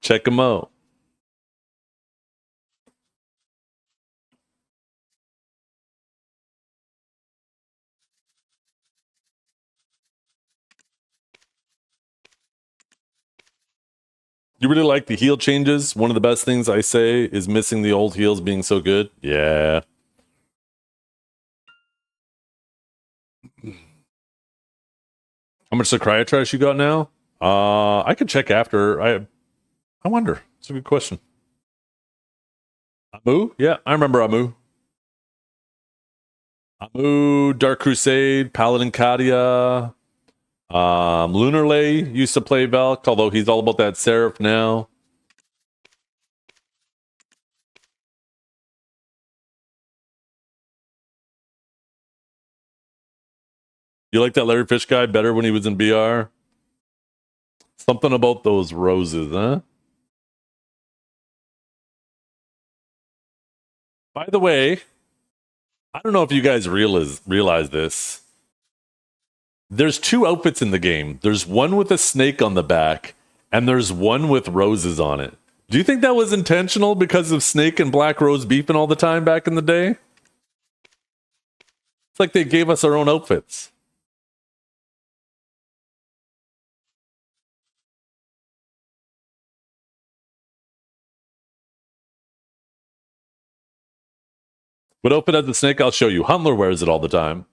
check him out. You really like the heel changes? One of the best things I say is missing the old heels being so good. Yeah. How much Sakurai trash you got now? I could check after. I wonder. It's a good question. Amu? Yeah, I remember Amu. Amu, Dark Crusade, Paladin Kadia. Lunarlay used to play Valk, although he's all about that Seraph now. You like that Larry Fish guy better when he was in BR? Something about those roses, huh? By the way, I don't know if you guys realize this. There's two outfits in the game. There's one with a snake on the back, and there's one with roses on it. Do you think that was intentional because of Snake and Black Rose beefing all the time back in the day? It's like they gave us our own outfits. What outfit has the snake? I'll show you. Huntler wears it all the time.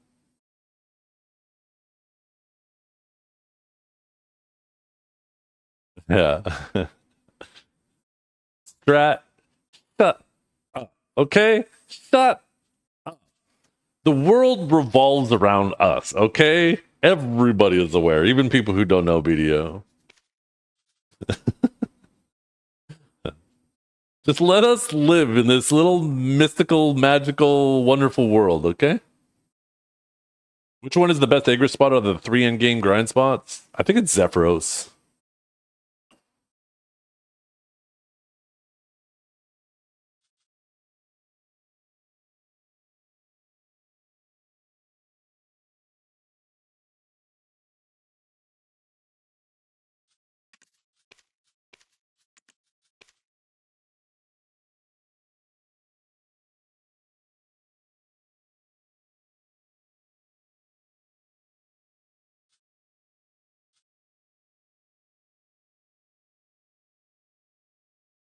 Yeah. Strat. Shut up. Okay? Shut up. The world revolves around us, okay? Everybody is aware, even people who don't know BDO. Just let us live in this little mystical, magical, wonderful world, okay? Which one is the best Aegis spot out of the 3 in-game grind spots? I think it's Zephyros.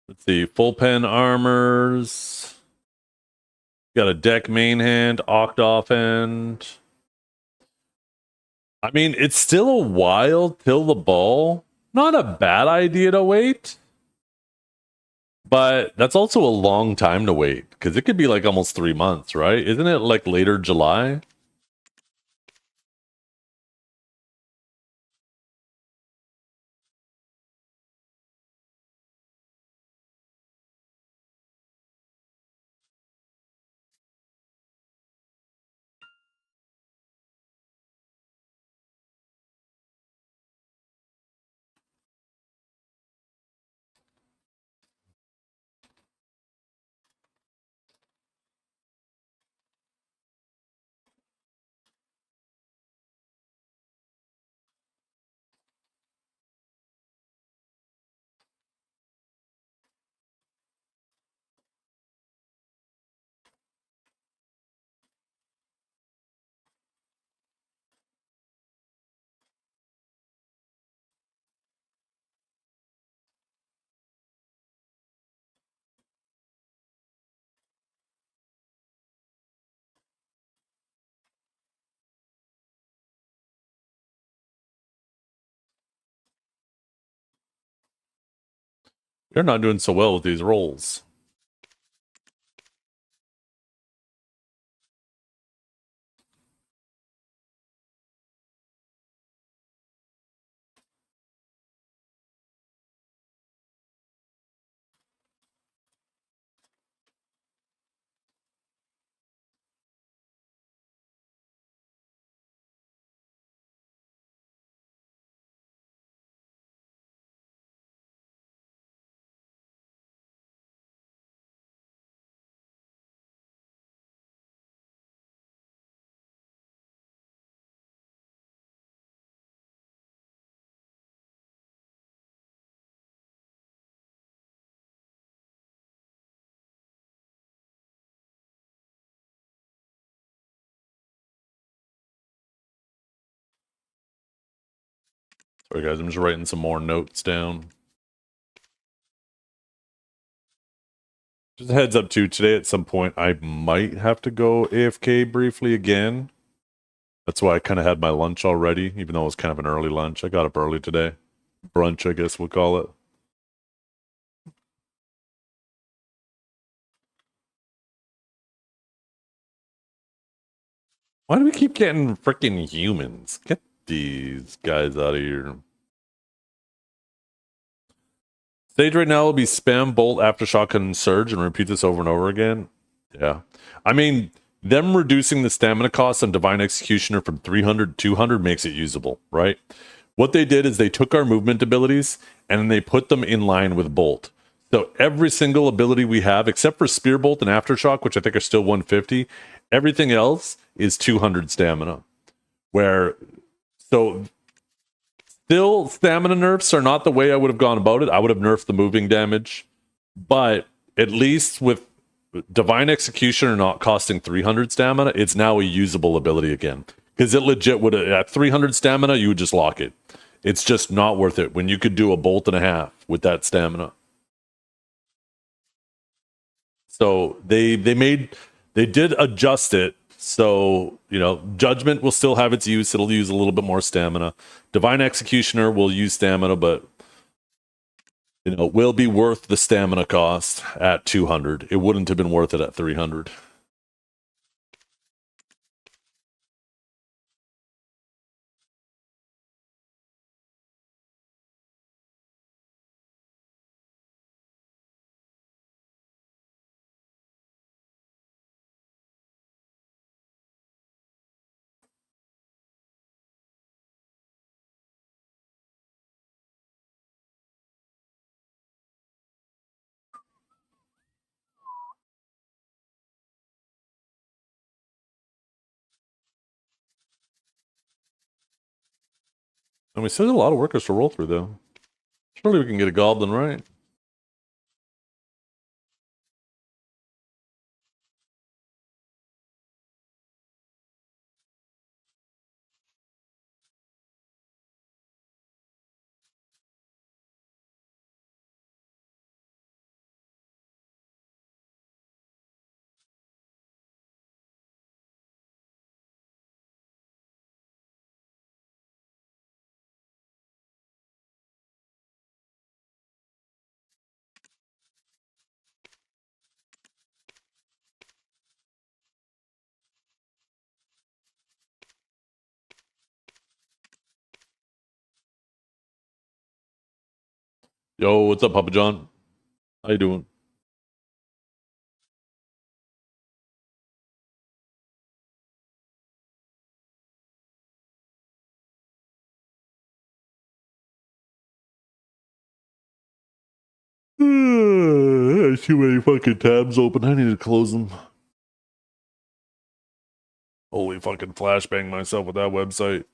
Let's see. Full pen armors. Got a deck main hand, Oct offhand. I mean, it's still a while till the ball. Not a bad idea to wait. But that's also a long time to wait. Because it could be like almost 3 months, right? Isn't it like later July? You're not doing so well with these rolls. Sorry, guys. I'm just writing some more notes down. Just a heads up, too. Today, at some point, I might have to go AFK briefly again. That's why I kind of had my lunch already, even though it was kind of an early lunch. I got up early today. Brunch, I guess we'll call it. Why do we keep getting freaking humans? Get these guys out of here. Stage right now will be spam, bolt, aftershock, and surge, and repeat this over and over again. Yeah. I mean, them reducing the stamina cost on Divine Executioner from 300 to 200 makes it usable, right? What they did is they took our movement abilities and then they put them in line with bolt. So every single ability we have, except for Spear Bolt and Aftershock, which I think are still 150, everything else is 200 stamina. So still, stamina nerfs are not the way I would have gone about it. I would have nerfed the moving damage. But at least with Divine Executioner not costing 300 stamina, it's now a usable ability again. Because it legit would, at 300 stamina, you would just lock it. It's just not worth it when you could do a bolt and a half with that stamina. So they did adjust it. So, Judgment will still have its use. It'll use a little bit more stamina. Divine Executioner will use stamina, but, will be worth the stamina cost at 200. It wouldn't have been worth it at 300. And we still have a lot of workers to roll through, though. Surely we can get a goblin, right? Yo, what's up, Papa John? How you doing? Too many fucking tabs open. I need to close them. Holy fucking flashbang myself with that website.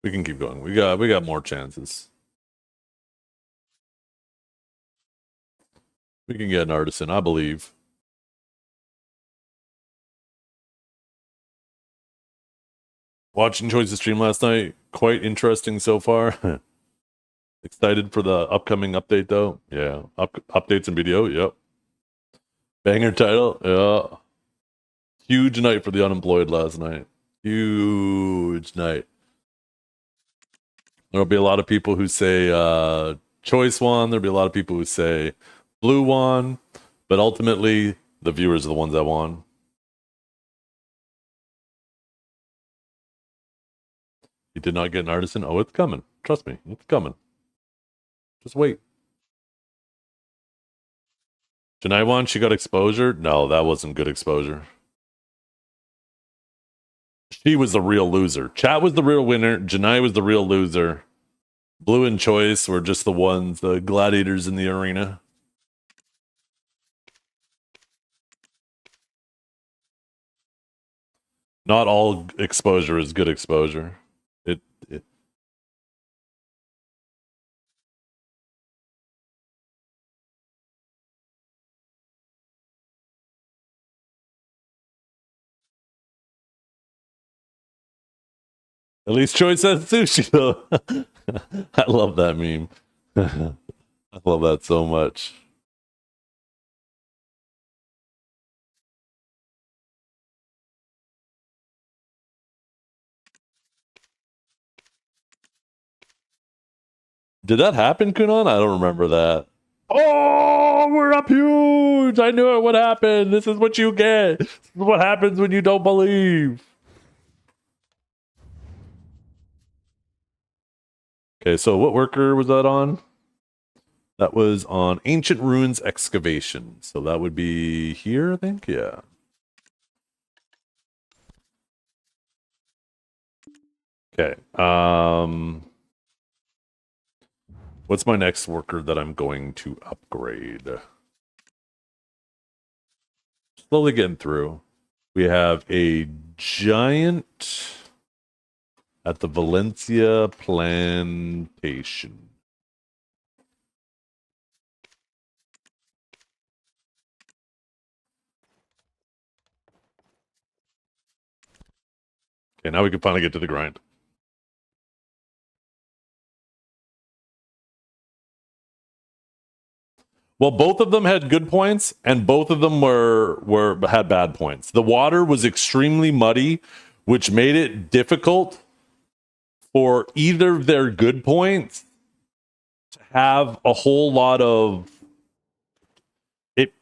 We can keep going. We got more chances. We can get an artisan, I believe. Watching Choice's stream last night, quite interesting so far. Excited for the upcoming update, though. Yeah, updates and video. Yep. Banger title. Yeah. Huge night for the unemployed last night. Huge night. There'll be a lot of people who say Choice won. There'll be a lot of people who say Blue won. But ultimately, the viewers are the ones that won. You did not get an artisan? Oh, it's coming. Trust me, it's coming. Just wait. Janai won, she got exposure? No, that wasn't good exposure. She was the real loser. Chat was the real winner. Janai was the real loser. Blue and Choice were just the ones, the gladiators in the arena. Not all exposure is good exposure. It At least Choice says sushi, though. I love that meme. I love that so much. Did that happen, Kunan? I don't remember that. Oh, we're up huge! I knew it would happen. This is what you get. This is what happens when you don't believe. Okay, so what worker was that on? That was on Ancient Ruins Excavation. So that would be here, I think? Yeah. Okay. What's my next worker that I'm going to upgrade? Slowly getting through. We have a giant at the Valencia Plantation. Okay, now we can finally get to the grind. Well, both of them had good points, and both of them had bad points. The water was extremely muddy, which made it difficult for either of their good points to have a whole lot of it.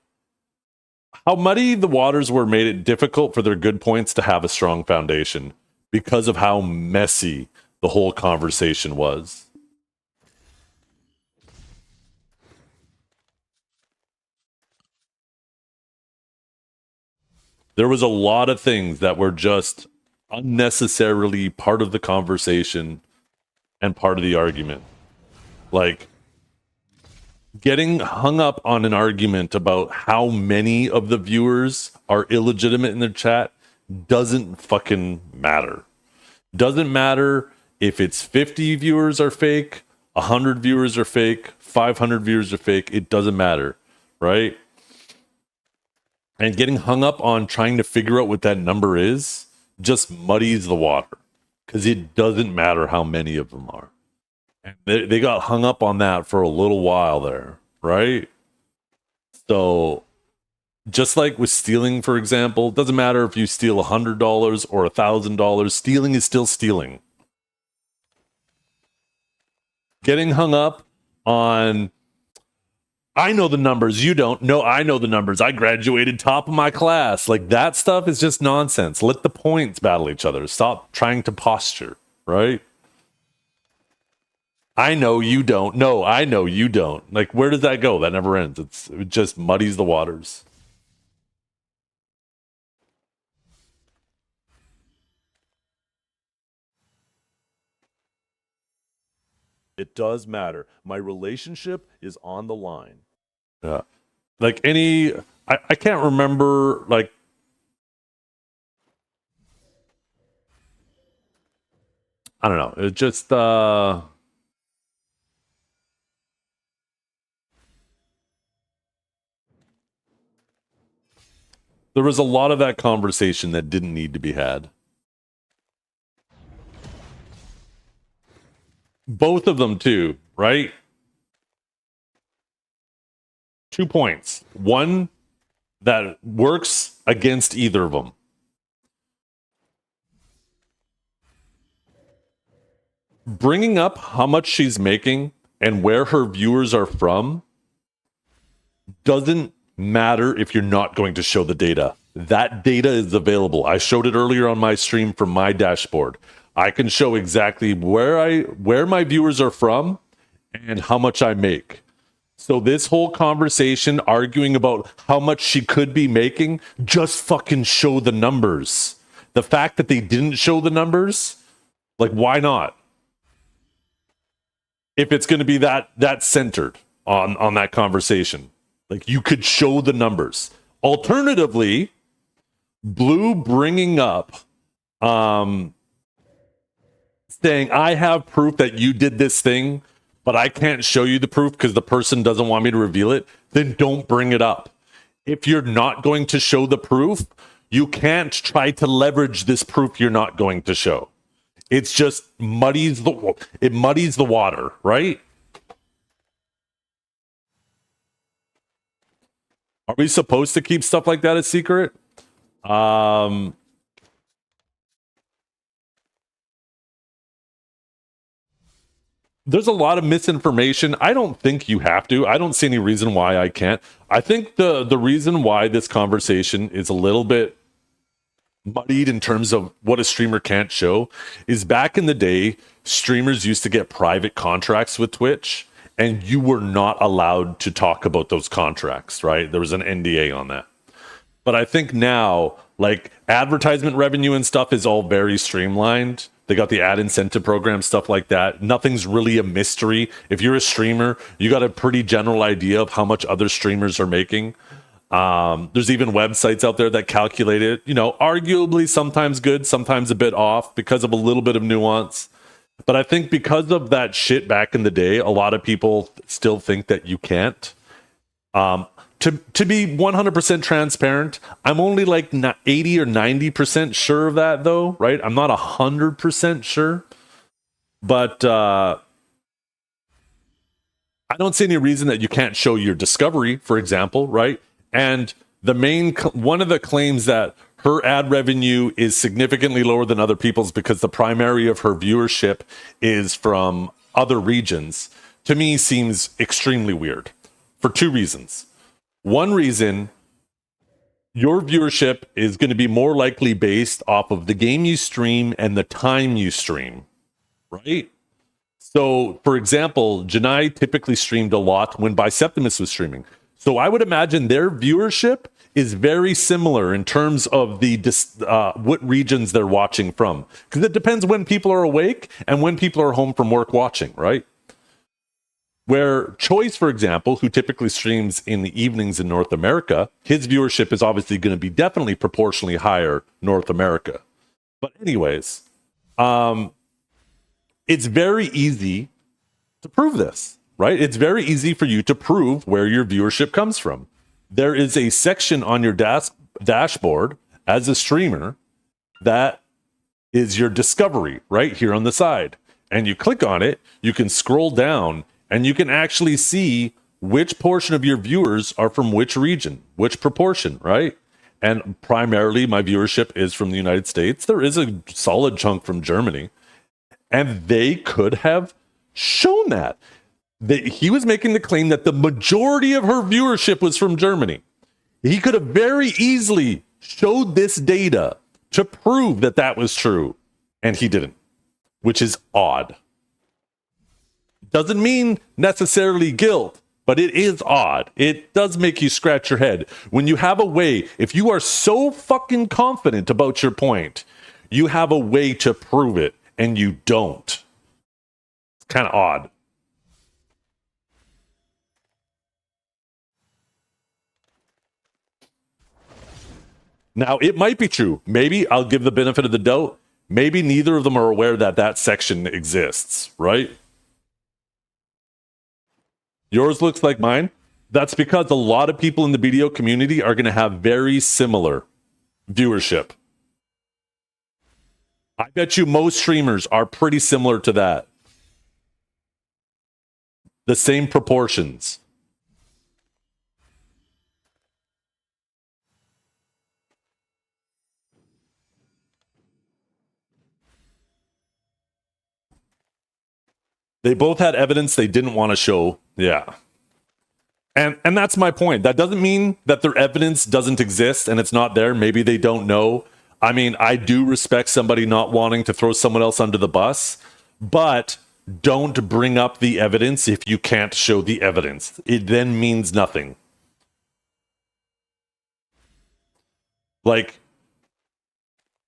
How muddy the waters were made it difficult for their good points to have a strong foundation because of how messy the whole conversation was. There was a lot of things that were just unnecessarily part of the conversation and part of the argument. Like getting hung up on an argument about how many of the viewers are illegitimate in their chat doesn't fucking matter. Doesn't matter if it's 50 viewers are fake, 100 viewers are fake, 500 viewers are fake. It doesn't matter, right? And getting hung up on trying to figure out what that number is just muddies the water because it doesn't matter how many of them are. And they got hung up on that for a little while there, right? So just like with stealing, for example, it doesn't matter if you steal $100 or $1,000, stealing is still stealing. Getting hung up on I know the numbers, you don't. No, I know the numbers. I graduated top of my class. Like that stuff is just nonsense. Let the points battle each other. Stop trying to posture, right? I know you don't. No, I know you don't. Like where does that go? That never ends. It just muddies the waters. It does matter. My relationship is on the line. Yeah. Like I can't remember, like, I don't know. It just, there was a lot of that conversation that didn't need to be had. Both of them too, right? 2 points. One that works against either of them. Bringing up how much she's making and where her viewers are from doesn't matter if you're not going to show the data. That data is available. I showed it earlier on my stream from my dashboard. I can show exactly where my viewers are from and how much I make. So this whole conversation arguing about how much she could be making, just fucking show the numbers. The fact that they didn't show the numbers, like, why not? If it's going to be that centered on that conversation, like, you could show the numbers. Alternatively, Blue bringing up saying, I have proof that you did this thing, but I can't show you the proof because the person doesn't want me to reveal it, then don't bring it up. If you're not going to show the proof, you can't try to leverage this proof you're not going to show. It's just muddies the water, right? Are we supposed to keep stuff like that a secret? There's a lot of misinformation. I don't think you have to. I don't see any reason why I can't. I think the reason why this conversation is a little bit muddied in terms of what a streamer can't show is back in the day, streamers used to get private contracts with Twitch, and you were not allowed to talk about those contracts, right? There was an NDA on that. But I think now, like, advertisement revenue and stuff is all very streamlined. They got the ad incentive program, stuff like that. Nothing's really a mystery. If you're a streamer, you got a pretty general idea of how much other streamers are making. There's even websites out there that calculate it, arguably sometimes good, sometimes a bit off because of a little bit of nuance. But I think because of that shit back in the day, a lot of people still think that you can't. To be 100% transparent, I'm only like 80 or 90% sure of that, though, right? I'm not 100% sure. But I don't see any reason that you can't show your discovery, for example, right? And one of the claims that her ad revenue is significantly lower than other people's because the primary of her viewership is from other regions, to me seems extremely weird for two reasons. One reason, your viewership is going to be more likely based off of the game you stream and the time you stream, right? So, for example, Janai typically streamed a lot when Biseptimus was streaming. So I would imagine their viewership is very similar in terms of the what regions they're watching from. Because it depends when people are awake and when people are home from work watching, right? Where Choice, for example, who typically streams in the evenings in North America, his viewership is obviously going to be definitely proportionally higher North America. But anyways, it's very easy to prove this, right? It's very easy for you to prove where your viewership comes from. There is a section on your dashboard as a streamer that is your discovery right here on the side. And you click on it, you can scroll down, and you can actually see which portion of your viewers are from which region, which proportion, right? And primarily my viewership is from the United States. There is a solid chunk from Germany. And they could have shown that. He was making the claim that the majority of her viewership was from Germany. He could have very easily showed this data to prove that that was true. And he didn't, which is odd. Doesn't mean necessarily guilt, but it is odd. It does make you scratch your head. When you have a way, if you are so fucking confident about your point, you have a way to prove it, and you don't. It's kind of odd. Now, it might be true. Maybe I'll give the benefit of the doubt. Maybe neither of them are aware that that section exists, right? Yours looks like mine. That's because a lot of people in the BDO community are going to have very similar viewership. I bet you most streamers are pretty similar to that. The same proportions. They both had evidence they didn't want to show. Yeah. And that's my point. That doesn't mean that their evidence doesn't exist and it's not there. Maybe they don't know. I mean, I do respect somebody not wanting to throw someone else under the bus, but don't bring up the evidence if you can't show the evidence. It then means nothing. Like,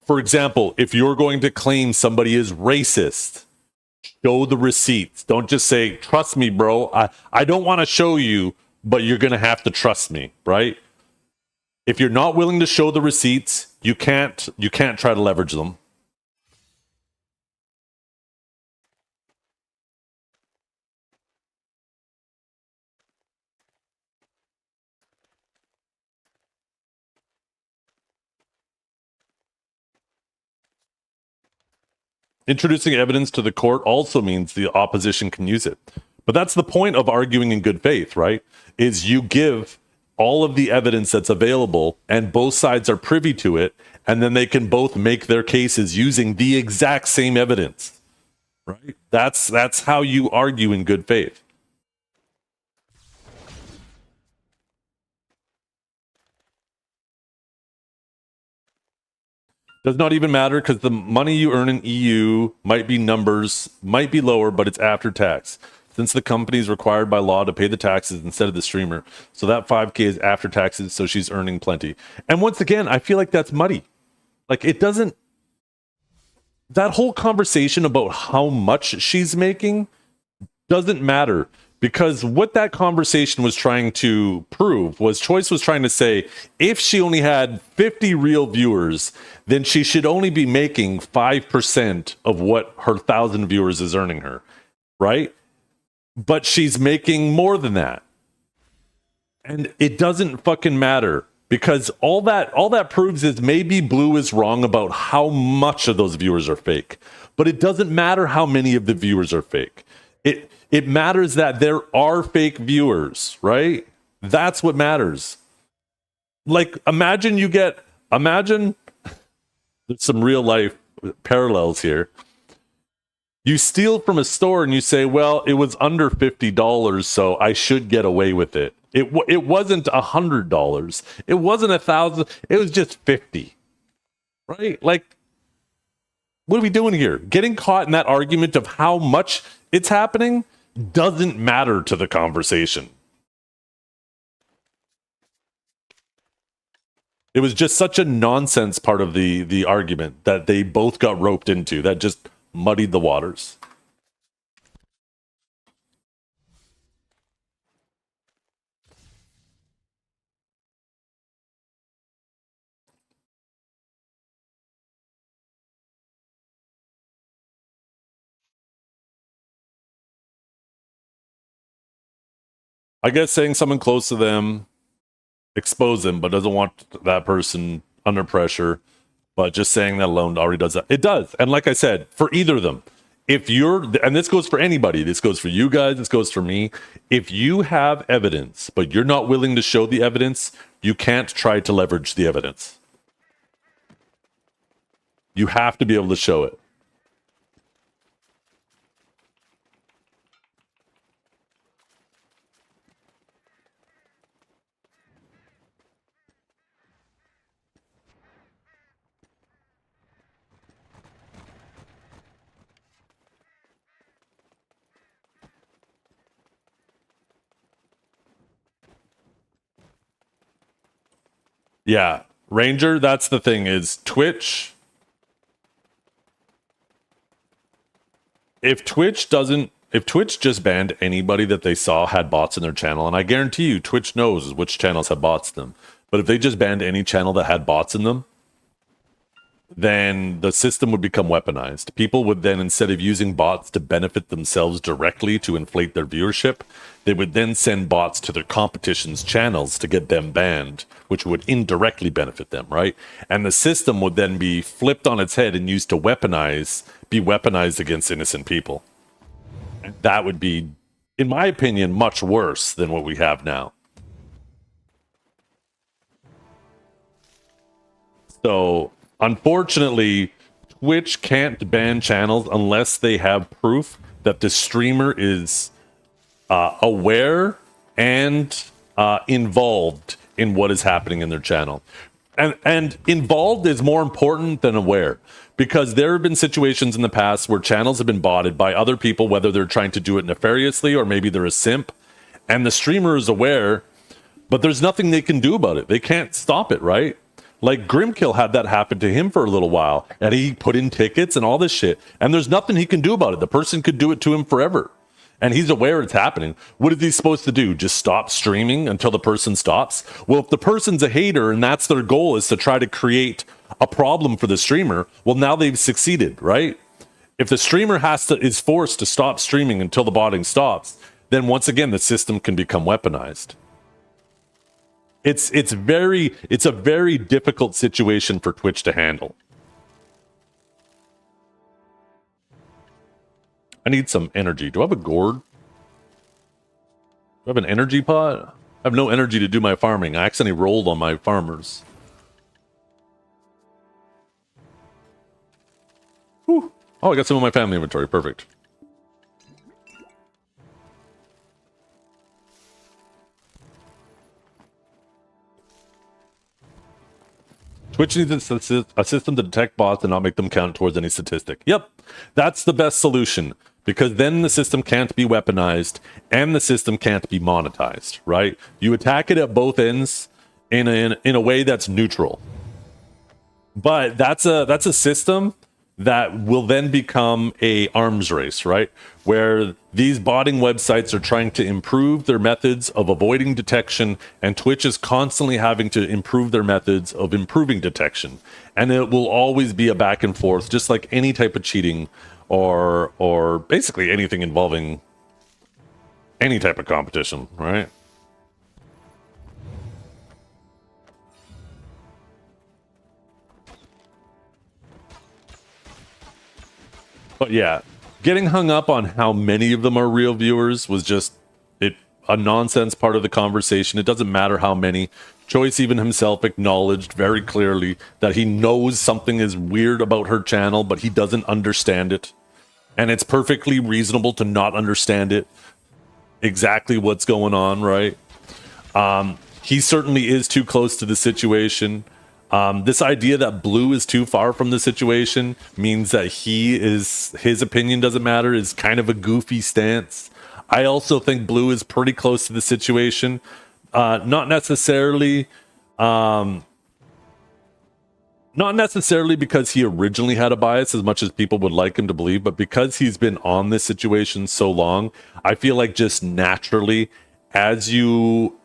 for example, if you're going to claim somebody is racist, show the receipts. Don't just say, trust me, bro. I don't want to show you, but you're going to have to trust me, right? If you're not willing to show the receipts, you can't try to leverage them. Introducing evidence to the court also means the opposition can use it. But that's the point of arguing in good faith, right? Is you give all of the evidence that's available and both sides are privy to it, and then they can both make their cases using the exact same evidence, right? That's how you argue in good faith. Does not even matter because the money you earn in EU might be lower, but it's after tax. Since the company is required by law to pay the taxes instead of the streamer. So that 5K is after taxes, so she's earning plenty. And once again, I feel like that's muddy. Like it doesn't, that whole conversation about how much she's making doesn't matter. Because what that conversation was trying to prove was Choice was trying to say, if she only had 50 real viewers, then she should only be making 5% of what her 1,000 viewers is earning her, right? But she's making more than that. And it doesn't fucking matter because all that proves is maybe Blue is wrong about how much of those viewers are fake. But it doesn't matter how many of the viewers are fake. It matters that there are fake viewers, right? That's what matters. Like, imagine there's some real life parallels here. You steal from a store and you say, well, it was under $50, so I should get away with it. It wasn't $100. It wasn't $1,000. It was just 50, right? Like, what are we doing here? Getting caught in that argument of how much it's happening doesn't matter to the conversation. It was just such a nonsense part of the argument that they both got roped into that just muddied the waters. I guess saying someone close to them, expose them, but doesn't want that person under pressure. But just saying that alone already does that. It does. And like I said, for either of them, if you're, and this goes for anybody, this goes for you guys, this goes for me. If you have evidence, but you're not willing to show the evidence, you can't try to leverage the evidence. You have to be able to show it. Yeah, Ranger, that's the thing is Twitch. If Twitch just banned anybody that they saw had bots in their channel, and I guarantee you Twitch knows which channels have bots in them, but if they just banned any channel that had bots in them, then the system would become weaponized. People would then, instead of using bots to benefit themselves directly to inflate their viewership, they would then send bots to their competition's channels to get them banned, which would indirectly benefit them, right? And the system would then be flipped on its head and used to be weaponized against innocent people. And that would be, in my opinion, much worse than what we have now. So, unfortunately, Twitch can't ban channels unless they have proof that the streamer is aware and involved in what is happening in their channel. And involved is more important than aware, because there have been situations in the past where channels have been botted by other people, whether they're trying to do it nefariously or maybe they're a simp, and the streamer is aware, but there's nothing they can do about it. They can't stop it, right? Like Grimkill had that happen to him for a little while, and he put in tickets and all this shit, and there's nothing he can do about it. The person could do it to him forever, and he's aware it's happening. What is he supposed to do? Just stop streaming until the person stops? Well, if the person's a hater and that's their goal, is to try to create a problem for the streamer, well, now they've succeeded, right? If the streamer is forced to stop streaming until the botting stops, then once again the system can become weaponized. It's a very difficult situation for Twitch to handle. I need some energy. Do I have a gourd? Do I have an energy pot? I have no energy to do my farming. I accidentally rolled on my farmers. Whew. Oh, I got some of my family inventory. Perfect. Twitch needs a system to detect bots and not make them count towards any statistic. Yep, that's the best solution, because then the system can't be weaponized and the system can't be monetized, right? You attack it at both ends in a way that's neutral. But that's a system that will then become a arms race, right? Where these botting websites are trying to improve their methods of avoiding detection, and Twitch is constantly having to improve their methods of improving detection. And it will always be a back and forth, just like any type of cheating or basically anything involving any type of competition, right? But yeah, getting hung up on how many of them are real viewers was just a nonsense part of the conversation. It doesn't matter how many. Joyce even himself acknowledged very clearly that he knows something is weird about her channel, but he doesn't understand it. And it's perfectly reasonable to not understand it, exactly what's going on, right? He certainly is too close to the situation. This idea that Blue is too far from the situation means that his opinion doesn't matter is kind of a goofy stance. I also think Blue is pretty close to the situation. Not necessarily because he originally had a bias as much as people would like him to believe, but because he's been on this situation so long, I feel like just naturally, as you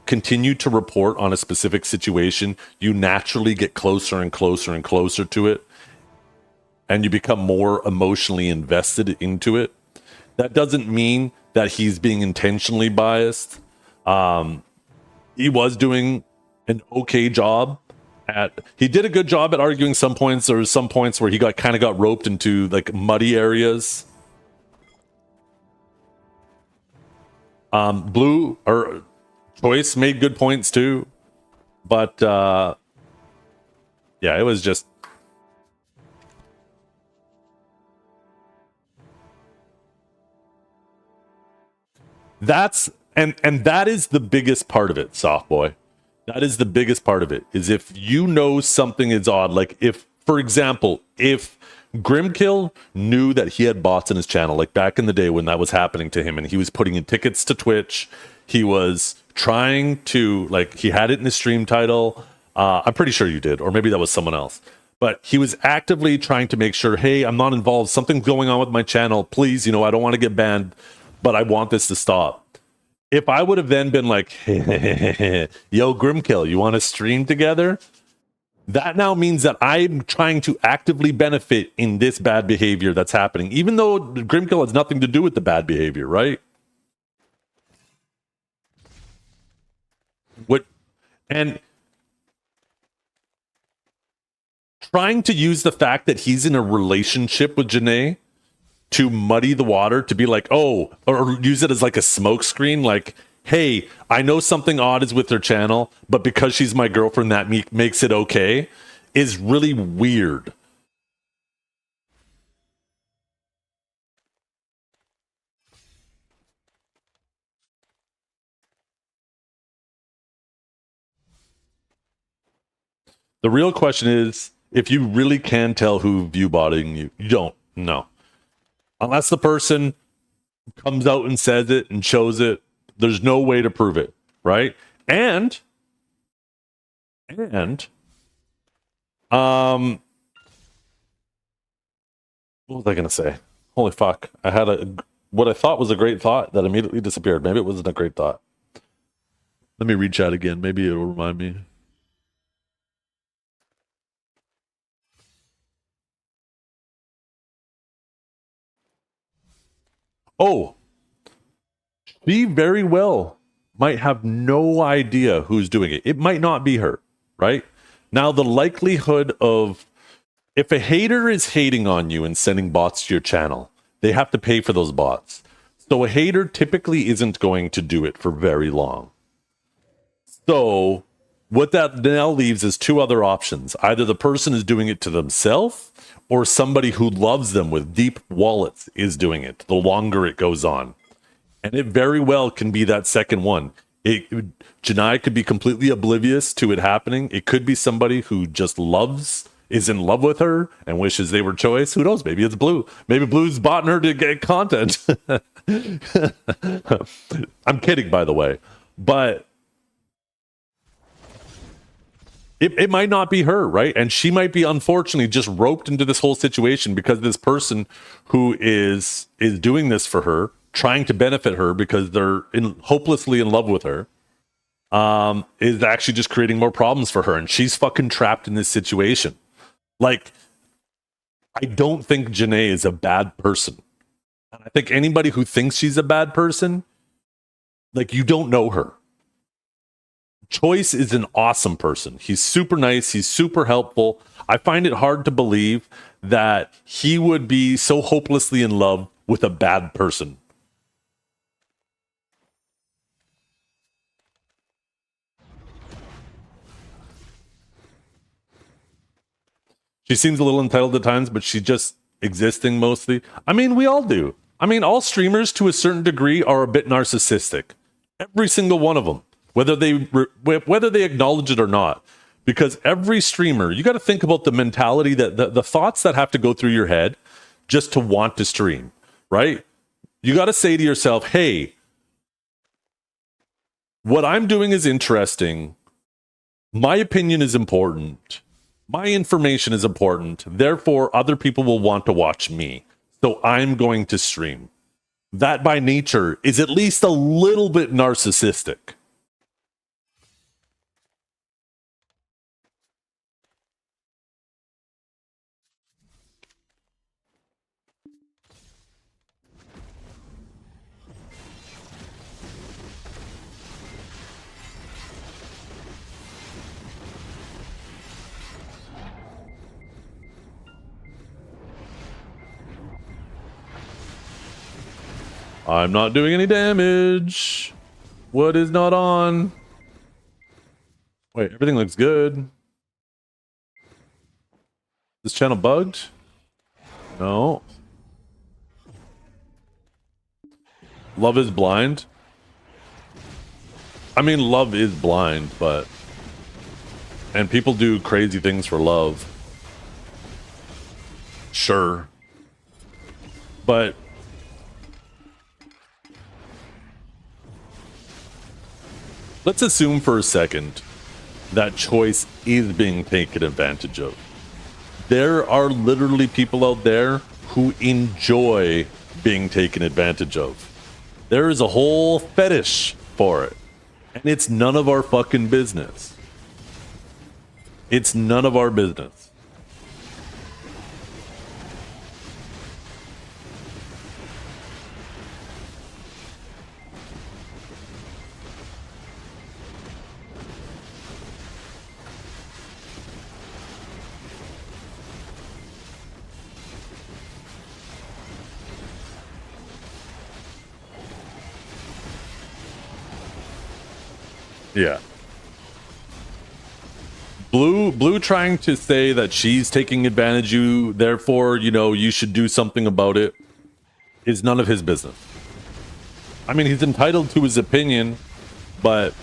continue to report on a specific situation, you naturally get closer and closer and closer to it, and you become more emotionally invested into it. That doesn't mean that he's being intentionally biased. He was doing an okay job he did a good job at arguing some points. There were some points where he got roped into like muddy areas. Blue or Choice made good points too, but yeah, it was just and that is the biggest part of it, soft boy. That is the biggest part of it, is if you know something is odd. Like if, for example, if Grimkill knew that he had bots in his channel, like back in the day when that was happening to him and he was putting in tickets to Twitch, he was trying to, like, he had it in his stream title. I'm pretty sure you did, or maybe that was someone else. But he was actively trying to make sure, hey, I'm not involved. Something's going on with my channel. Please, I don't want to get banned, but I want this to stop. If I would have then been like, yo, Grimkill, you want to stream together? That now means that I'm trying to actively benefit in this bad behavior that's happening, even though Grimkill has nothing to do with the bad behavior, right? And trying to use the fact that he's in a relationship with Janae to muddy the water, to be like, oh, or use it as like a smoke screen, like, hey, I know something odd is with her channel, but because she's my girlfriend, that makes it okay, is really weird. The real question is, if you really can tell who viewbotting you, you don't know. Unless the person comes out and says it and shows it, there's no way to prove it, right? And what was I gonna say? Holy fuck. I had what I thought was a great thought that immediately disappeared. Maybe it wasn't a great thought. Let me read chat again. Maybe it'll remind me. Oh, she very well might have no idea who's doing it. It might not be her, right? Now, the likelihood of if a hater is hating on you and sending bots to your channel, they have to pay for those bots. So a hater typically isn't going to do it for very long. So what that now leaves is two other options. Either the person is doing it to themselves, or somebody who loves them with deep wallets is doing it the longer it goes on. And it very well can be that second one. Janai could be completely oblivious to it happening. It could be somebody who just is in love with her and wishes they were choice. Who knows? Maybe it's Blue. Maybe Blue's botting her to get content. I'm kidding, by the way. But it might not be her, right? And she might be unfortunately just roped into this whole situation because this person who is doing this for her, trying to benefit her because they're hopelessly in love with her, is actually just creating more problems for her. And she's fucking trapped in this situation. Like, I don't think Janae is a bad person. And I think anybody who thinks she's a bad person, like, you don't know her. Choice is an awesome person. He's super nice. He's super helpful. I find it hard to believe that he would be so hopelessly in love with a bad person. She seems a little entitled at times, but she's just existing mostly. I mean, we all do. I mean, all streamers to a certain degree are a bit narcissistic. Every single one of them. Whether they acknowledge it or not, because every streamer, you got to think about the mentality that the thoughts that have to go through your head just to want to stream, right? You got to say to yourself, hey, what I'm doing is interesting. My opinion is important. My information is important. Therefore, other people will want to watch me. So I'm going to stream. That by nature is at least a little bit narcissistic. I'm not doing any damage. What is not on? Wait, everything looks good. This channel bugged? No. Love is blind? I mean, love is blind, but... And people do crazy things for love. Sure. But... let's assume for a second that choice is being taken advantage of. There are literally people out there who enjoy being taken advantage of. There is a whole fetish for it. And it's none of our fucking business. It's none of our business. Yeah. Blue trying to say that she's taking advantage of you, therefore, you know, you should do something about it, is none of his business. I mean, he's entitled to his opinion, but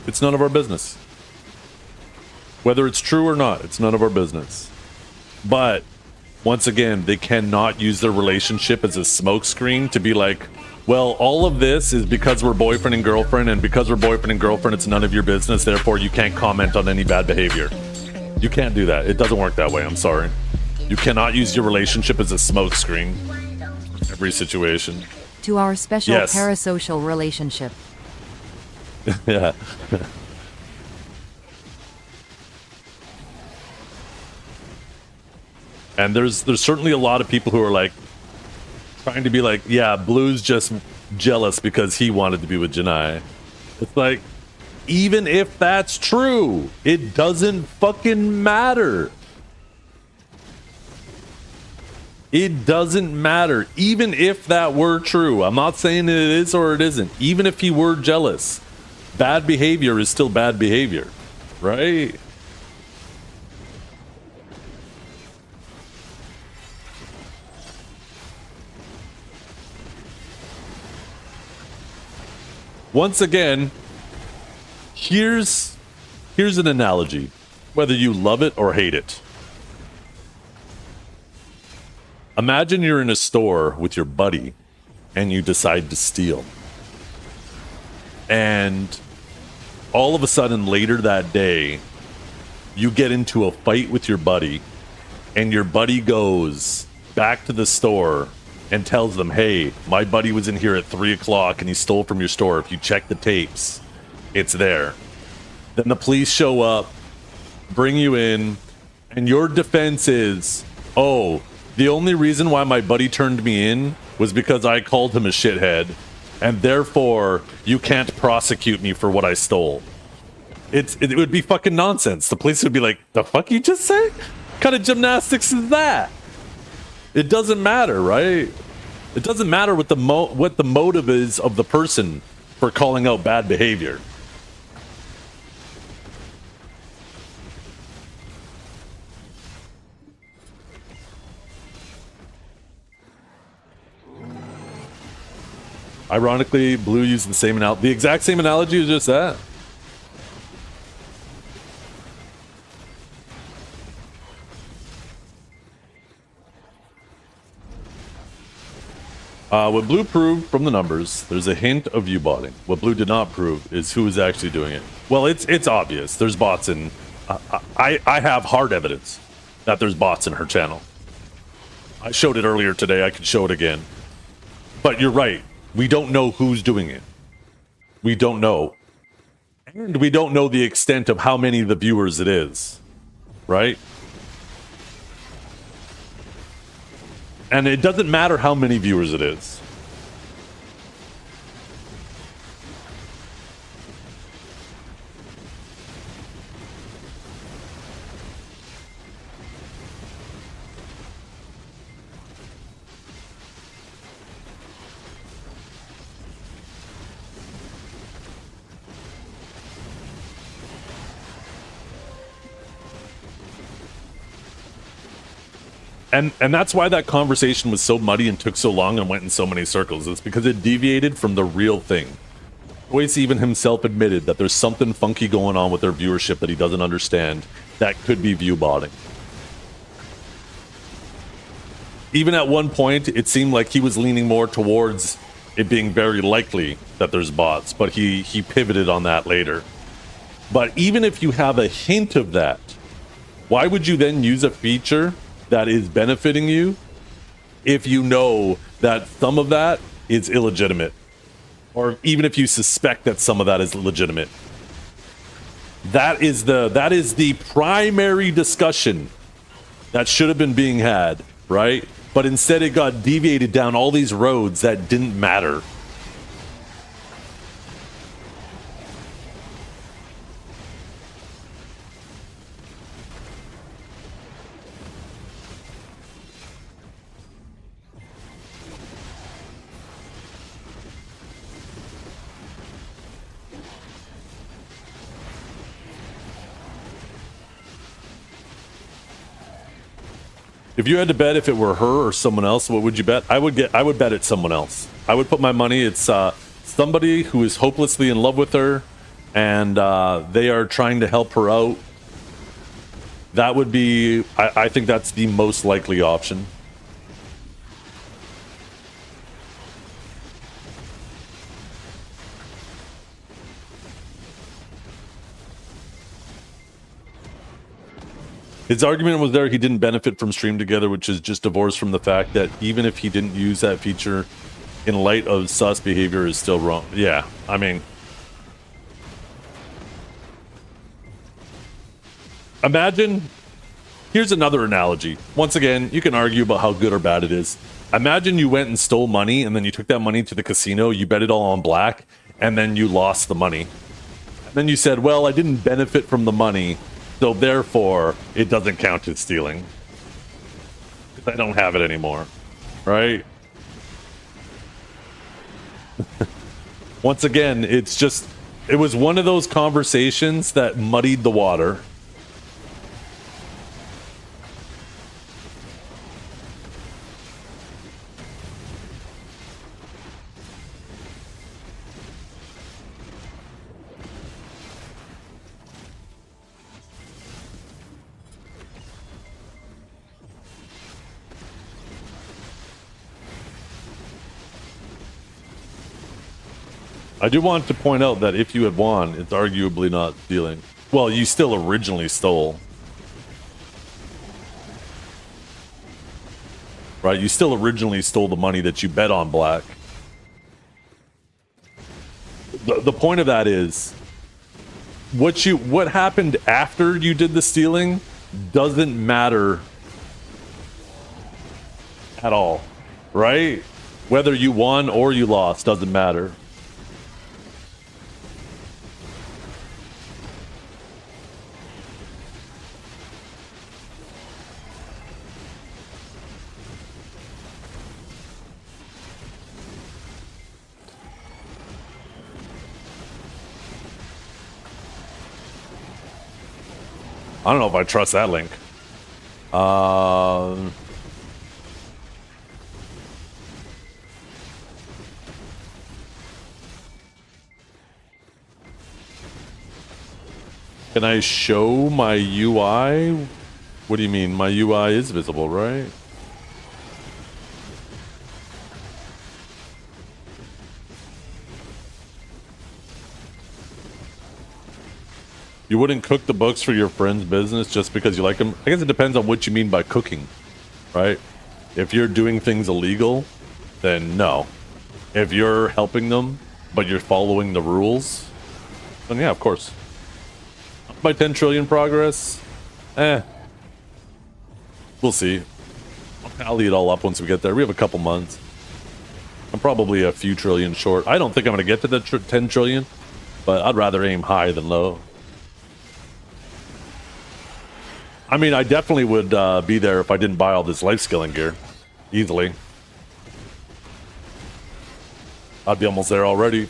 it's none of our business. Whether it's true or not, it's none of our business. But once again, they cannot use their relationship as a smokescreen to be like, well, all of this is because we're boyfriend and girlfriend, and because we're boyfriend and girlfriend, it's none of your business, therefore you can't comment on any bad behavior. You can't do that. It doesn't work that way, I'm sorry. You cannot use your relationship as a smokescreen for every situation. To our special Yes. parasocial relationship. Yeah. And there's certainly a lot of people who are like trying to be like, yeah, Blue's just jealous because he wanted to be with Janai. It's like, even if that's true, it doesn't fucking matter. It doesn't matter. Even if that were true, I'm not saying it is or it isn't. Even if he were jealous, bad behavior is still bad behavior, right? Once again, here's an analogy, whether you love it or hate it. Imagine you're in a store with your buddy and you decide to steal. And all of a sudden later that day, you get into a fight with your buddy, and your buddy goes back to the store and tells them, hey, my buddy was in here at 3 o'clock and he stole from your store. If you check the tapes, it's there. Then the police show up, bring you in, and your defense is, oh, the only reason why my buddy turned me in was because I called him a shithead, and therefore you can't prosecute me for what I stole. It would be fucking nonsense. The police would be like, the fuck you just say? What kind of gymnastics is that? It doesn't matter, right? It doesn't matter what the motive is of the person for calling out bad behavior. Ironically, Blue used the same analogy. The exact same analogy as just that. What Blue proved from the numbers, there's a hint of viewbotting. What Blue did not prove is who is actually doing it. Well, it's obvious. There's bots in... I have hard evidence that there's bots in her channel. I showed it earlier today. I could show it again. But you're right. We don't know who's doing it. We don't know. And we don't know the extent of how many of the viewers it is. Right? And it doesn't matter how many viewers it is. And that's why that conversation was so muddy and took so long and went in so many circles. It's because it deviated from the real thing. Royce even himself admitted that there's something funky going on with their viewership that he doesn't understand that could be viewbotting. Even at one point, it seemed like he was leaning more towards it being very likely that there's bots, but he pivoted on that later. But even if you have a hint of that, why would you then use a feature that is benefiting you if you know that some of that is illegitimate? Or even if you suspect that some of that is legitimate. That is the primary discussion that should have been being had, right? But instead it got deviated down all these roads that didn't matter. If you had to bet if it were her or someone else, what would you bet? I would bet it's someone else. I would put my money it's somebody who is hopelessly in love with her, and they are trying to help her out That would be, I think that's the most likely option. His argument was there he didn't benefit from Stream Together, which is just divorced from the fact that even if he didn't use that feature in light of sus behavior is still wrong. Yeah, I mean, imagine, here's another analogy. Once again, you can argue about how good or bad it is. Imagine you went and stole money and then you took that money to the casino, you bet it all on black, and then you lost the money. And then you said, well, I didn't benefit from the money, so therefore it doesn't count as stealing. Because I don't have it anymore, right? Once again, it's just, it was one of those conversations that muddied the water. I do want to point out that if you had won, it's arguably not stealing. Well, you still originally stole. Right? You still originally stole the money that you bet on black. The point of that is, what happened after you did the stealing doesn't matter at all. Right? Whether you won or you lost doesn't matter. I don't know if I trust that link. Can I show my UI? What do you mean? My UI is visible, right? You wouldn't cook the books for your friend's business just because you like them? I guess it depends on what you mean by cooking, right? If you're doing things illegal, then no. If you're helping them, but you're following the rules, then yeah, of course. By 10 trillion progress? We'll see. I'll tally it all up once we get there. We have a couple months. I'm probably a few trillion short. I don't think I'm going to get to the 10 trillion, but I'd rather aim high than low. I mean, I definitely would be there if I didn't buy all this life skilling gear. Easily. I'd be almost there already.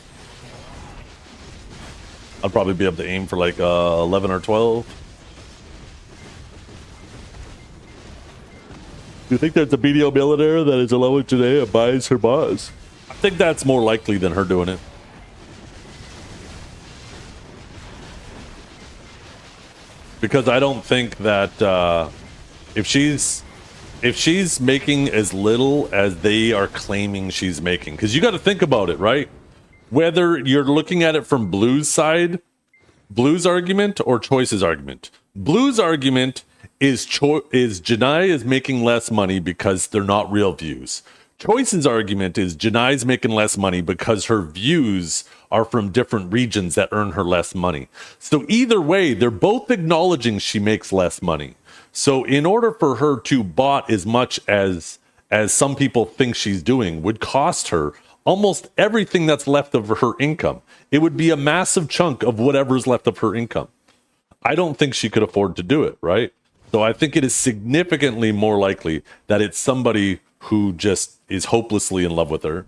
I'd probably be able to aim for like 11 or 12. Do you think there's a BDO millionaire that is allowing today and buys her boss? I think that's more likely than her doing it. Because I don't think that if she's making as little as they are claiming she's making, because you got to think about it, right? Whether you're looking at it from Blue's side, Blue's argument, or Choice's argument. Blue's argument is Janai is making less money because they're not real views. Choice's argument is Janai's making less money because her views are from different regions that earn her less money. So either way, they're both acknowledging she makes less money. So in order for her to bot as much as some people think she's doing would cost her almost everything that's left of her income. It would be a massive chunk of whatever's left of her income. I don't think she could afford to do it, right? So I think it is significantly more likely that it's somebody who just is hopelessly in love with her.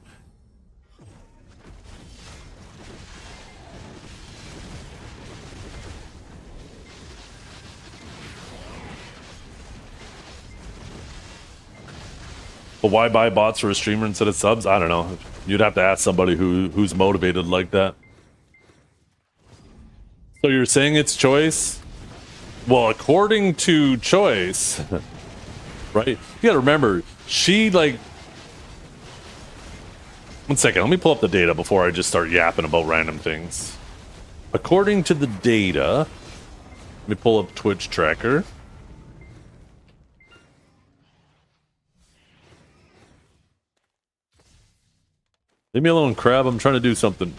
But why buy bots for a streamer instead of subs? I don't know. You'd have to ask somebody who's motivated like that. So you're saying it's Choice? Well, according to Choice, right? You gotta remember, she like. One second, let me pull up the data before I just start yapping about random things. According to the data, let me pull up Twitch tracker. Leave me alone, crab. I'm trying to do something.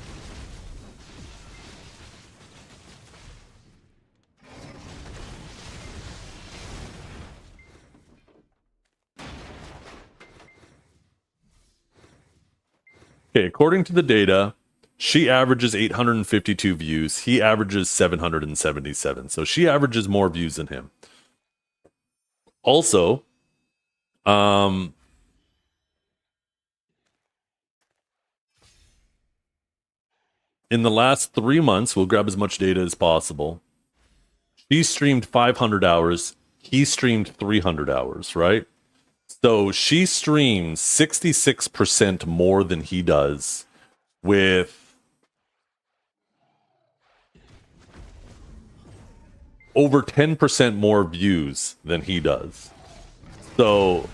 Okay, according to the data, she averages 852 views. He averages 777. So she averages more views than him. Also, in the last 3 months, we'll grab as much data as possible. She streamed 500 hours. He streamed 300 hours, right? So she streams 66% more than he does, with over 10% more views than he does. So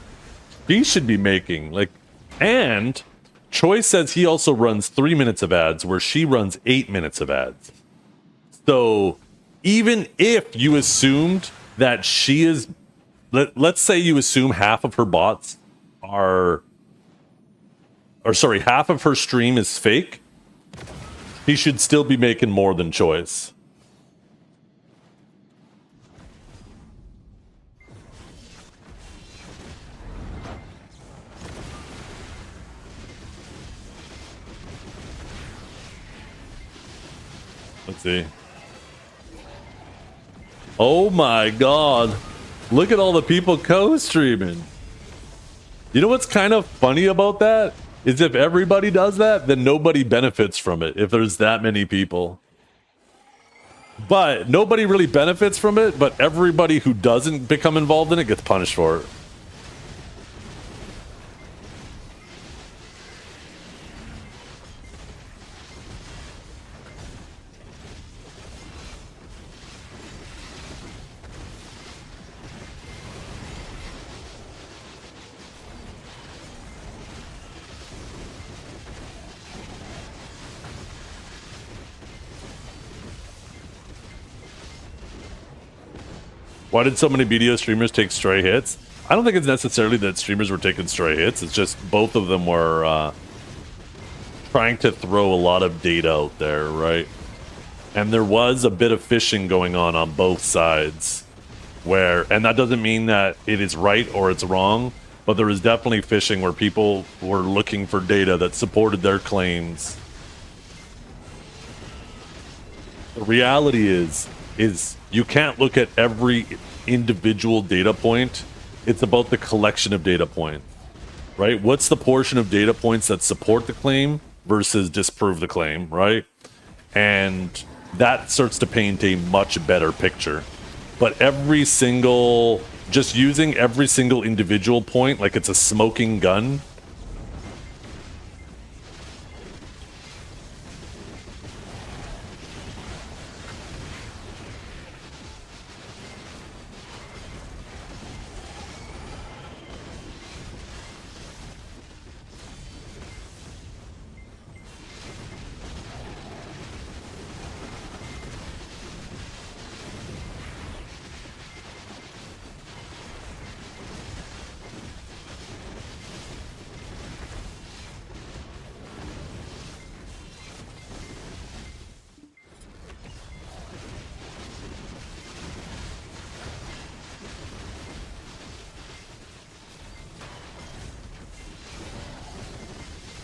he should be making like, and Choi says he also runs 3 minutes of ads where she runs 8 minutes of ads. So even if you assumed that she is, let's say you assume half of her bots are, or sorry, half of her stream is fake, he should still be making more than Choice. Let's see. Oh my god. Look at all the people co-streaming. You know what's kind of funny about that? Is if everybody does that, then nobody benefits from it if there's that many people. But nobody really benefits from it, but everybody who doesn't become involved in it gets punished for it. Why did so many video streamers take stray hits? I don't think it's necessarily that streamers were taking stray hits. It's just both of them were trying to throw a lot of data out there, right? And there was a bit of fishing going on both sides. And that doesn't mean that it is right or it's wrong, but there is definitely fishing where people were looking for data that supported their claims. The reality is you can't look at every individual data point. It's about the collection of data points, right? What's the portion of data points that support the claim versus disprove the claim, right? And that starts to paint a much better picture. But just using every single individual point like it's a smoking gun,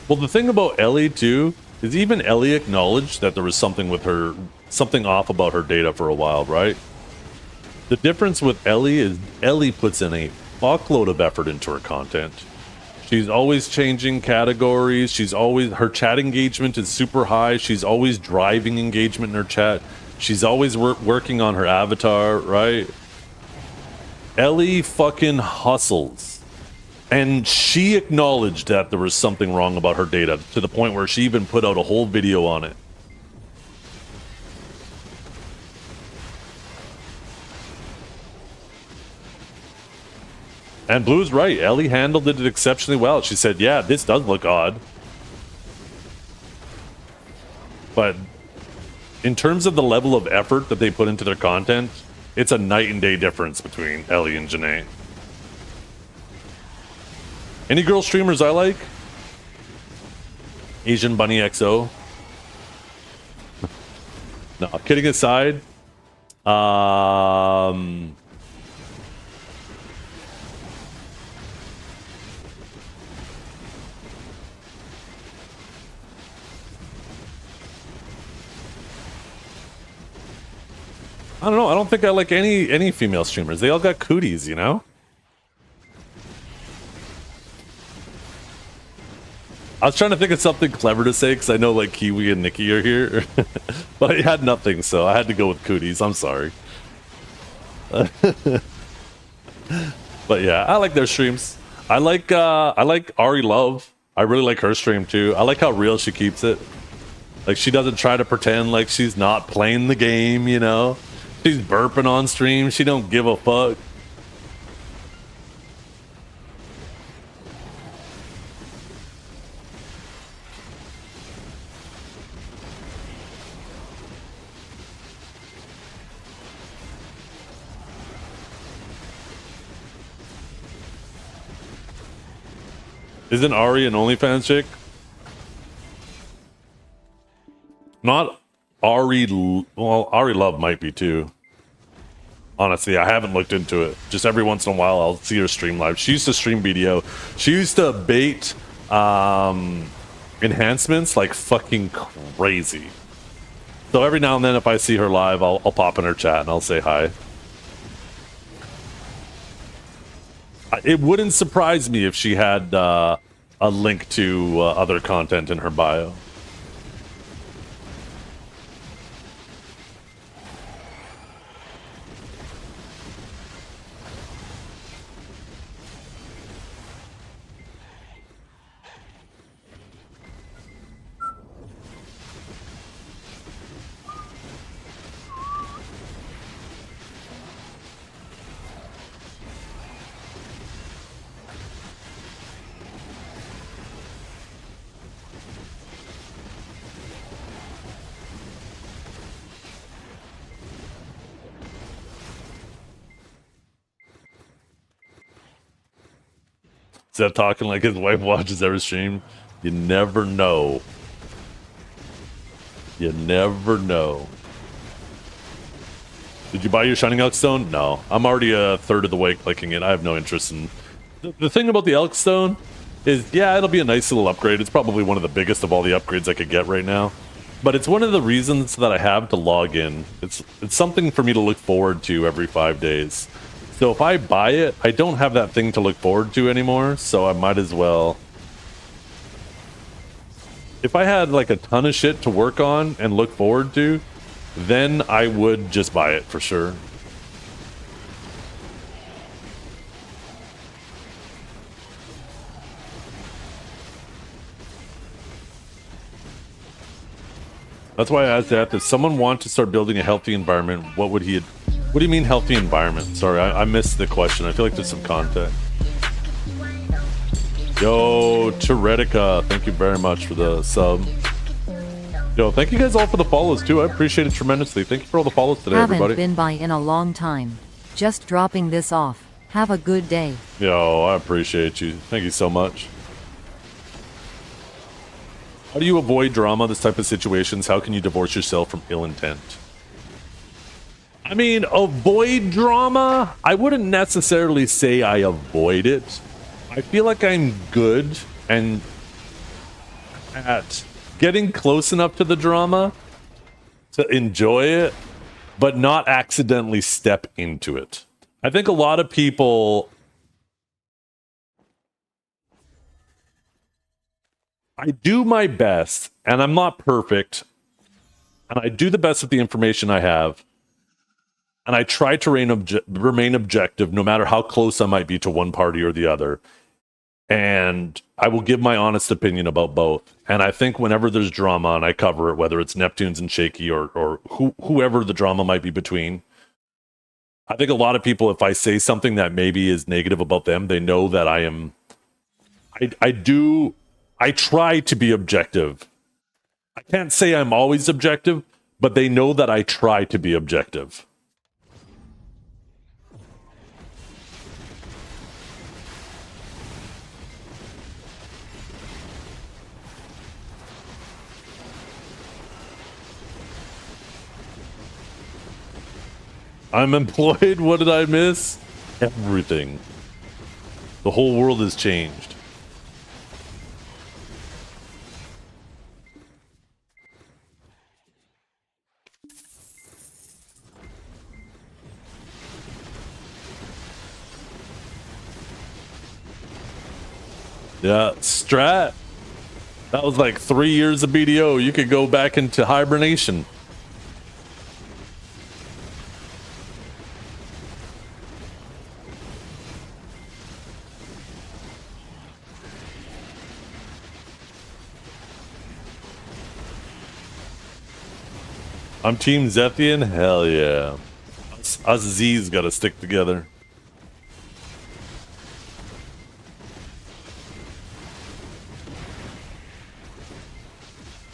well, the thing about Ellie too is even Ellie acknowledged that there was something off about her data for a while, right? The difference with Ellie is Ellie puts in a fuckload of effort into her content. She's always changing categories. Her chat engagement is super high. She's always driving engagement in her chat. She's always working on her avatar, right? Ellie fucking hustles. And she acknowledged that there was something wrong about her data to the point where she even put out a whole video on it. And Blue's right. Ellie handled it exceptionally well. She said, yeah, this does look odd. But in terms of the level of effort that they put into their content, it's a night and day difference between Ellie and Janae. Any girl streamers I like? Asian Bunny XO. No, kidding aside. I don't know. I don't think I like any female streamers. They all got cooties, you know? I was trying to think of something clever to say because I know like Kiwi and Nikki are here. But I had nothing, so I had to go with cooties. I'm sorry. But yeah, I like their streams. I like Ari Love. I really like her stream too. I like how real she keeps it. Like she doesn't try to pretend like she's not playing the game, you know? She's burping on stream. She don't give a fuck. Isn't Ari an OnlyFans chick? Not Ari. Well, Ari Love might be too. Honestly, I haven't looked into it. Just every once in a while, I'll see her stream live. She used to stream BDO. She used to bait enhancements like fucking crazy. So every now and then, if I see her live, I'll pop in her chat and I'll say hi. It wouldn't surprise me if she had a link to other content in her bio. Instead of talking like his wife watches every stream, you never know. You never know. Did you buy your Shining Elk Stone? No. I'm already a third of the way clicking it. I have no interest in... The thing about the Elk Stone is, yeah, it'll be a nice little upgrade. It's probably one of the biggest of all the upgrades I could get right now. But it's one of the reasons that I have to log in. It's something for me to look forward to every 5 days. So if I buy it, I don't have that thing to look forward to anymore, so I might as well. If I had like a ton of shit to work on and look forward to, then I would just buy it for sure. That's why I asked that. If someone want to start building a healthy environment, what would he... What do you mean healthy environment? Sorry, I missed the question. I feel like there's some context. Yo, Teretica, thank you very much for the sub. Yo, thank you guys all for the follows too. I appreciate it tremendously. Thank you for all the follows today, Haven't everybody. been by in a long time. Just dropping this off. Have a good day. Yo, I appreciate you. Thank you so much. How do you avoid drama, this type of situations? How can you divorce yourself from ill intent? I mean, avoid drama? I wouldn't necessarily say I avoid it. I feel like I'm good and at getting close enough to the drama to enjoy it, but not accidentally step into it. I think a lot of people... I do my best, and I'm not perfect, and I do the best with the information I have, and I try to remain objective no matter how close I might be to one party or the other. And I will give my honest opinion about both. And I think whenever there's drama and I cover it, whether it's Neptunes and Shaky or whoever the drama might be between, I think a lot of people, if I say something that maybe is negative about them, they know that I try to be objective. I can't say I'm always objective, but they know that I try to be objective. I'm employed. What did I miss? Everything. The whole world has changed. Yeah, Strat. That was like 3 years of BDO. You could go back into hibernation. I'm Team Zethian? Hell yeah. Us Z's gotta stick together.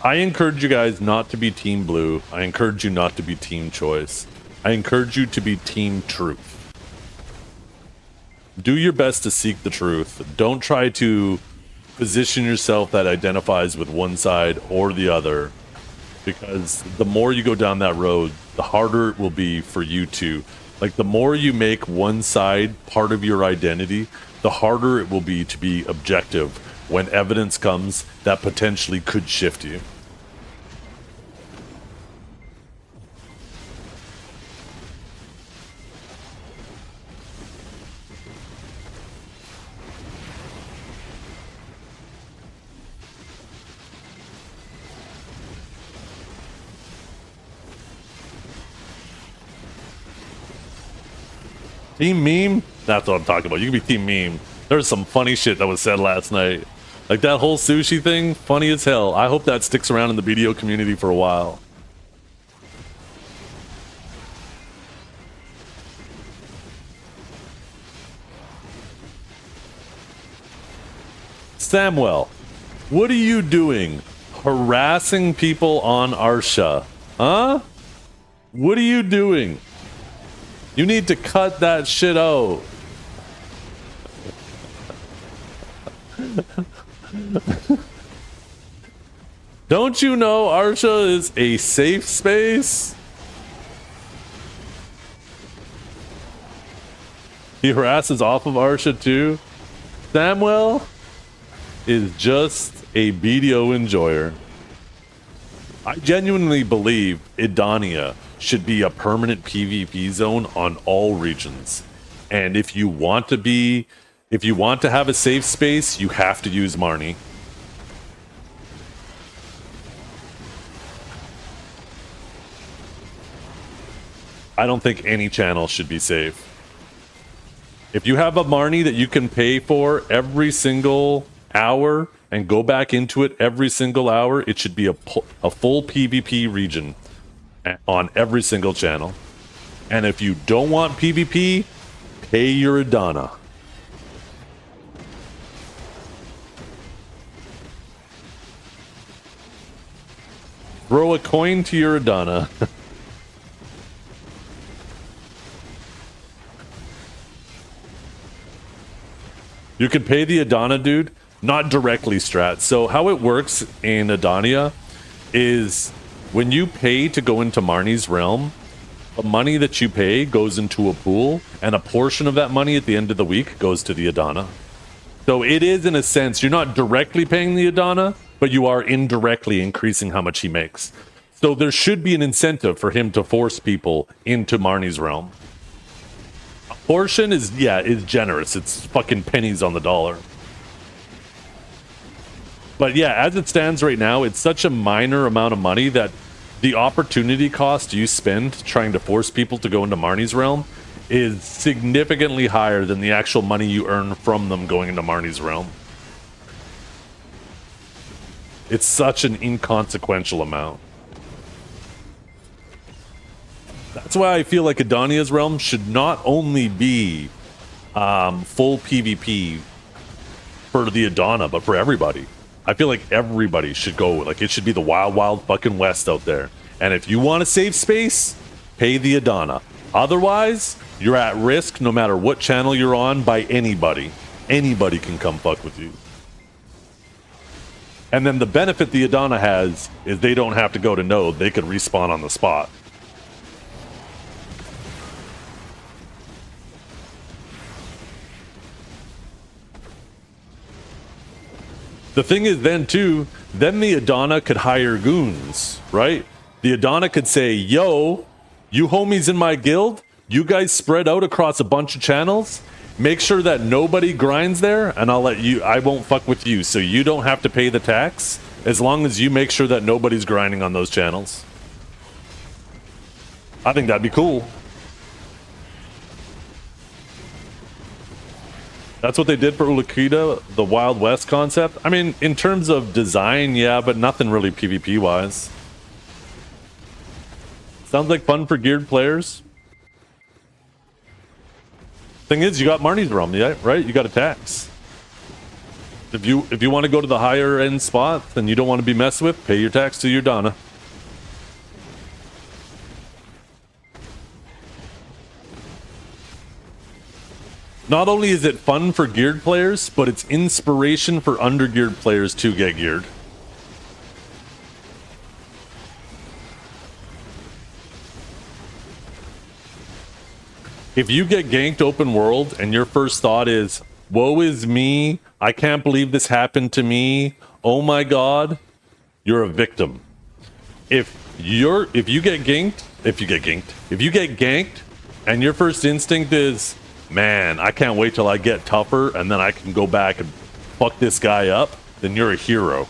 I encourage you guys not to be Team Blue. I encourage you not to be Team Choice. I encourage you to be Team Truth. Do your best to seek the truth. Don't try to position yourself that identifies with one side or the other. Because the more you go down that road, the harder it will be for you to, like, the more you make one side part of your identity, the harder it will be to be objective when evidence comes that potentially could shift you. Team Meme? That's what I'm talking about. You can be Team Meme. There's some funny shit that was said last night. Like that whole sushi thing, funny as hell. I hope that sticks around in the BDO community for a while. Samuel, what are you doing? Harassing people on Arsha? Huh? What are you doing? You need to cut that shit out. Don't you know Arsha is a safe space? He harasses off of Arsha too. Samuel is just a BDO enjoyer. I genuinely believe Idania should be a permanent PvP zone on all regions. And if you want to have a safe space, you have to use Marnie. I don't think any channel should be safe. If you have a Marnie that you can pay for every single hour and go back into it every single hour, it should be a full PvP region on every single channel. And if you don't want PvP, pay your Idana. Throw a coin to your Idana. You can pay the Idana, dude, not directly, Strat. So how it works in Idania is when you pay to go into Marnie's realm, the money that you pay goes into a pool, and a portion of that money at the end of the week goes to the Idana. So it is, in a sense, you're not directly paying the Idana, but you are indirectly increasing how much he makes. So there should be an incentive for him to force people into Marnie's realm. A portion is generous. It's fucking pennies on the dollar. But yeah, as it stands right now, it's such a minor amount of money that the opportunity cost you spend trying to force people to go into Marnie's realm is significantly higher than the actual money you earn from them going into Marnie's realm. It's such an inconsequential amount. That's why I feel like Adania's realm should not only be full PvP for the Adana, but for everybody. I feel like everybody should go. Like, it should be the wild, wild fucking west out there. And if you want to save space, pay the Adana. Otherwise, you're at risk no matter what channel you're on by anybody. Anybody can come fuck with you. And then the benefit the Adana has is they don't have to go to node. They could respawn on the spot. The thing is then too, then the Adana could hire goons, right? The Adana could say, yo, you homies in my guild, you guys spread out across a bunch of channels, make sure that nobody grinds there, and I won't fuck with you, so you don't have to pay the tax, as long as you make sure that nobody's grinding on those channels. I think that'd be cool. That's what they did for Ulukida, the Wild West concept. I mean, in terms of design, yeah, but nothing really PvP-wise. Sounds like fun for geared players. Thing is, you got Marnie's realm, yeah, right? You got attacks. If you want to go to the higher end spots and you don't want to be messed with, pay your tax to your Dana. Not only is it fun for geared players, but it's inspiration for undergeared players to get geared. If you get ganked open world and your first thought is, woe is me, I can't believe this happened to me, oh my god, you're a victim. If you get ganked and your first instinct is, man, I can't wait till I get tougher and then I can go back and fuck this guy up, then you're a hero.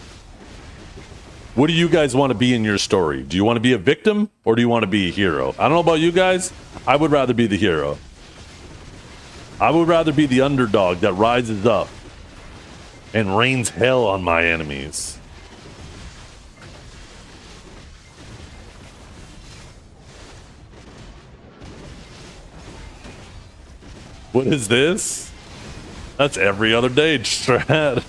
What do you guys want to be in your story? Do you want to be a victim or do you want to be a hero? I don't know about you guys. I would rather be the hero. I would rather be the underdog that rises up and rains hell on my enemies. What is this? That's every other day, Strat.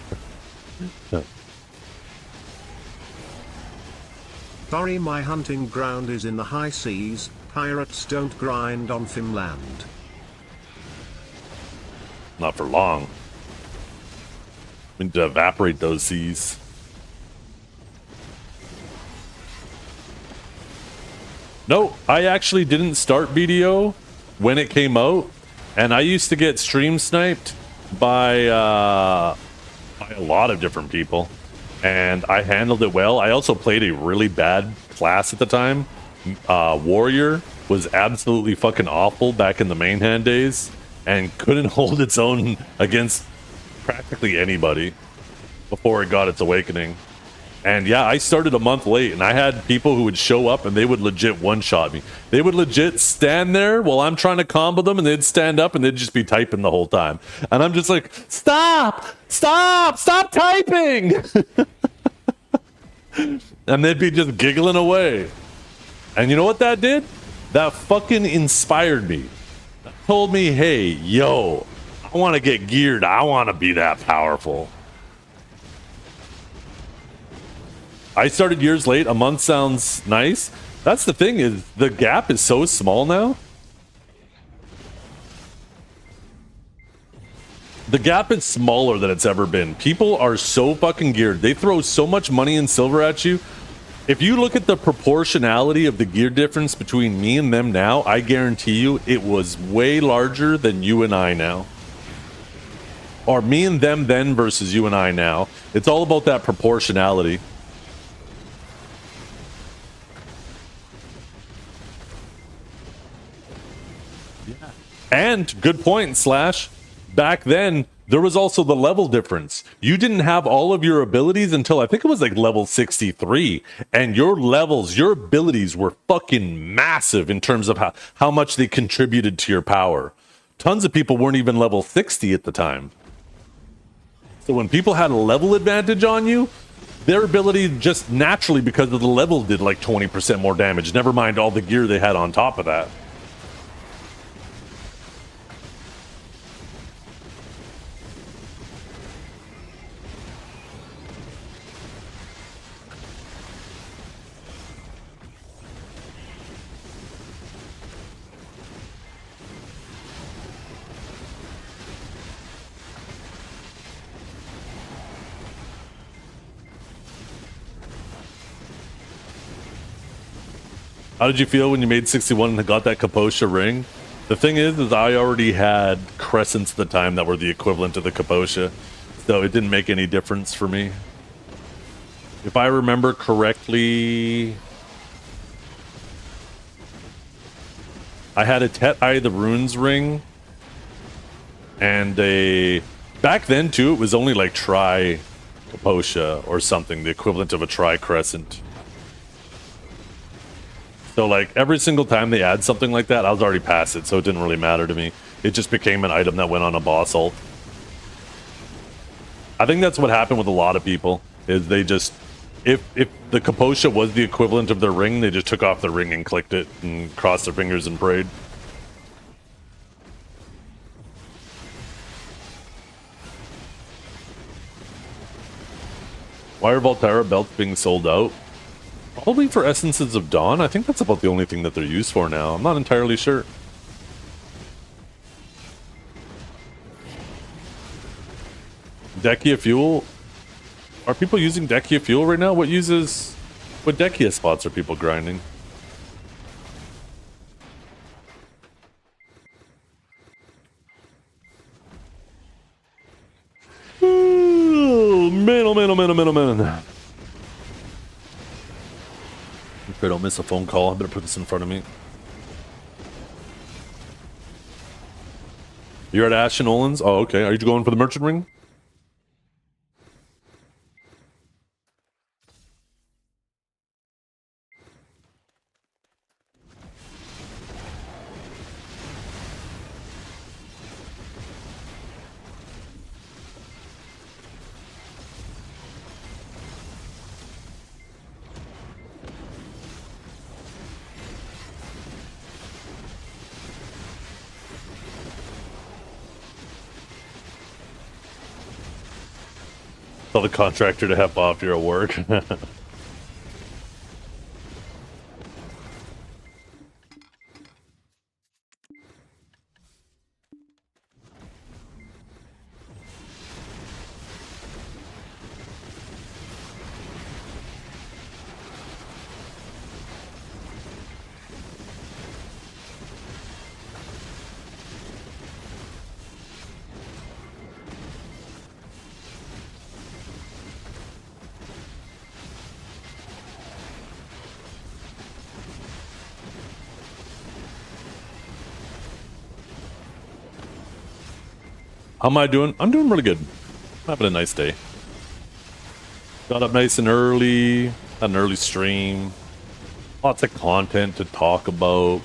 Sorry, my hunting ground is in the high seas. Pirates don't grind on Finland. Not for long. We need to evaporate those seas. No, I actually didn't start BDO when it came out. And I used to get stream sniped by a lot of different people. And I handled it well. I also played a really bad class at the time. Warrior was absolutely fucking awful back in the main hand days. And couldn't hold its own against practically anybody before it got its awakening. And yeah, I started a month late, and I had people who would show up and they would legit one-shot me. They would legit stand there while I'm trying to combo them, and they'd stand up and they'd just be typing the whole time. And I'm just like, stop! Stop! Stop typing! And they'd be just giggling away. And you know what that did? That fucking inspired me. That told me, hey, yo, I want to get geared. I want to be that powerful. I started years late. A month sounds nice. That's the thing, is the gap is so small now. The gap is smaller than it's ever been. People are so fucking geared. They throw so much money and silver at you. If you look at the proportionality of the gear difference between me and them now, I guarantee you it was way larger than you and I now. Or me and them then versus you and I now. It's all about that proportionality. And good point, Slash. Back then, there was also the level difference. You didn't have all of your abilities until I think it was like level 63. And your levels, your abilities were fucking massive in terms of how much they contributed to your power. Tons of people weren't even level 60 at the time. So when people had a level advantage on you, their ability just naturally because of the level did like 20% more damage. Never mind all the gear they had on top of that. How did you feel when you made 61 and got that Kaposha ring? The thing is I already had crescents at the time that were the equivalent of the Kaposha, so it didn't make any difference for me. If I remember correctly, I had a Tet Eye the Runes ring, and back then too, it was only like Tri Kaposha or something, the equivalent of a Tri Crescent. So like every single time they add something like that, I was already past it, so it didn't really matter to me. It just became an item that went on a boss ult. I think that's what happened with a lot of people, is they just, if the Kaposha was the equivalent of their ring, they just took off the ring and clicked it and crossed their fingers and prayed. Why are Volterra belts being sold out? Probably for Essences of Dawn. I think that's about the only thing that they're used for now. I'm not entirely sure. Dechia Fuel? Are people using Dechia Fuel right now? What Dechia spots are people grinding? Ooh, man. If I don't miss a phone call, I better put this in front of me. You're at Ash and Olin's? Oh, okay. Are you going for the merchant ring? Tell the contractor to have off, you're at work. How am I doing? I'm doing really good. I'm having a nice day. Got up nice and early, had an early stream. Lots of content to talk about.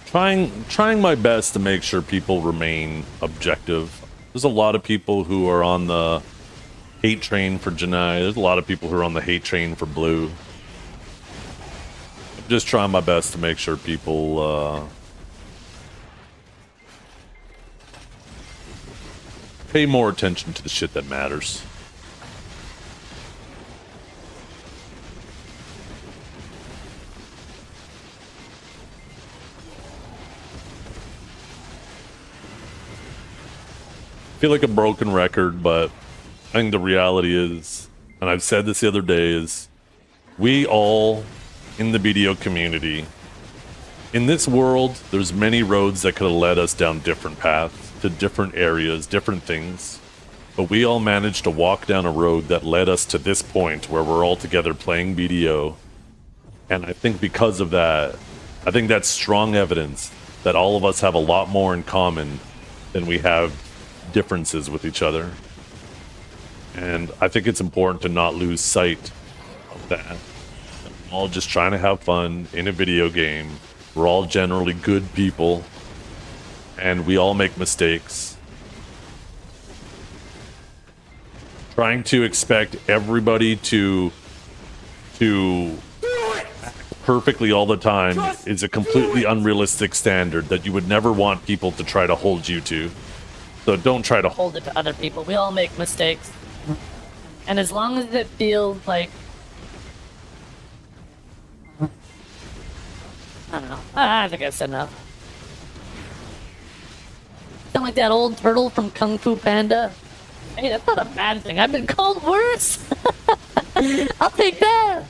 Trying my best to make sure people remain objective. There's a lot of people who are on the hate train for Janai. There's a lot of people who are on the hate train for Blue. I'm just trying my best to make sure people pay more attention to the shit that matters. I feel like a broken record, but I think the reality is, and I've said this the other day, is we all in the BDO community, in this world, there's many roads that could have led us down different paths, to different areas, different things. But we all managed to walk down a road that led us to this point where we're all together playing BDO. And I think because of that, I think that's strong evidence that all of us have a lot more in common than we have differences with each other. And I think it's important to not lose sight of that. We're all just trying to have fun in a video game. We're all generally good people. And we all make mistakes. Trying to expect everybody to act perfectly all the time is a completely unrealistic standard that you would never want people to try to hold you to. So don't try to hold it to other people. We all make mistakes. And as long as it feels like, I don't know. I think I've said enough. Sound like that old turtle from Kung Fu Panda. Hey, that's not a bad thing. I've been called worse. I'll take that.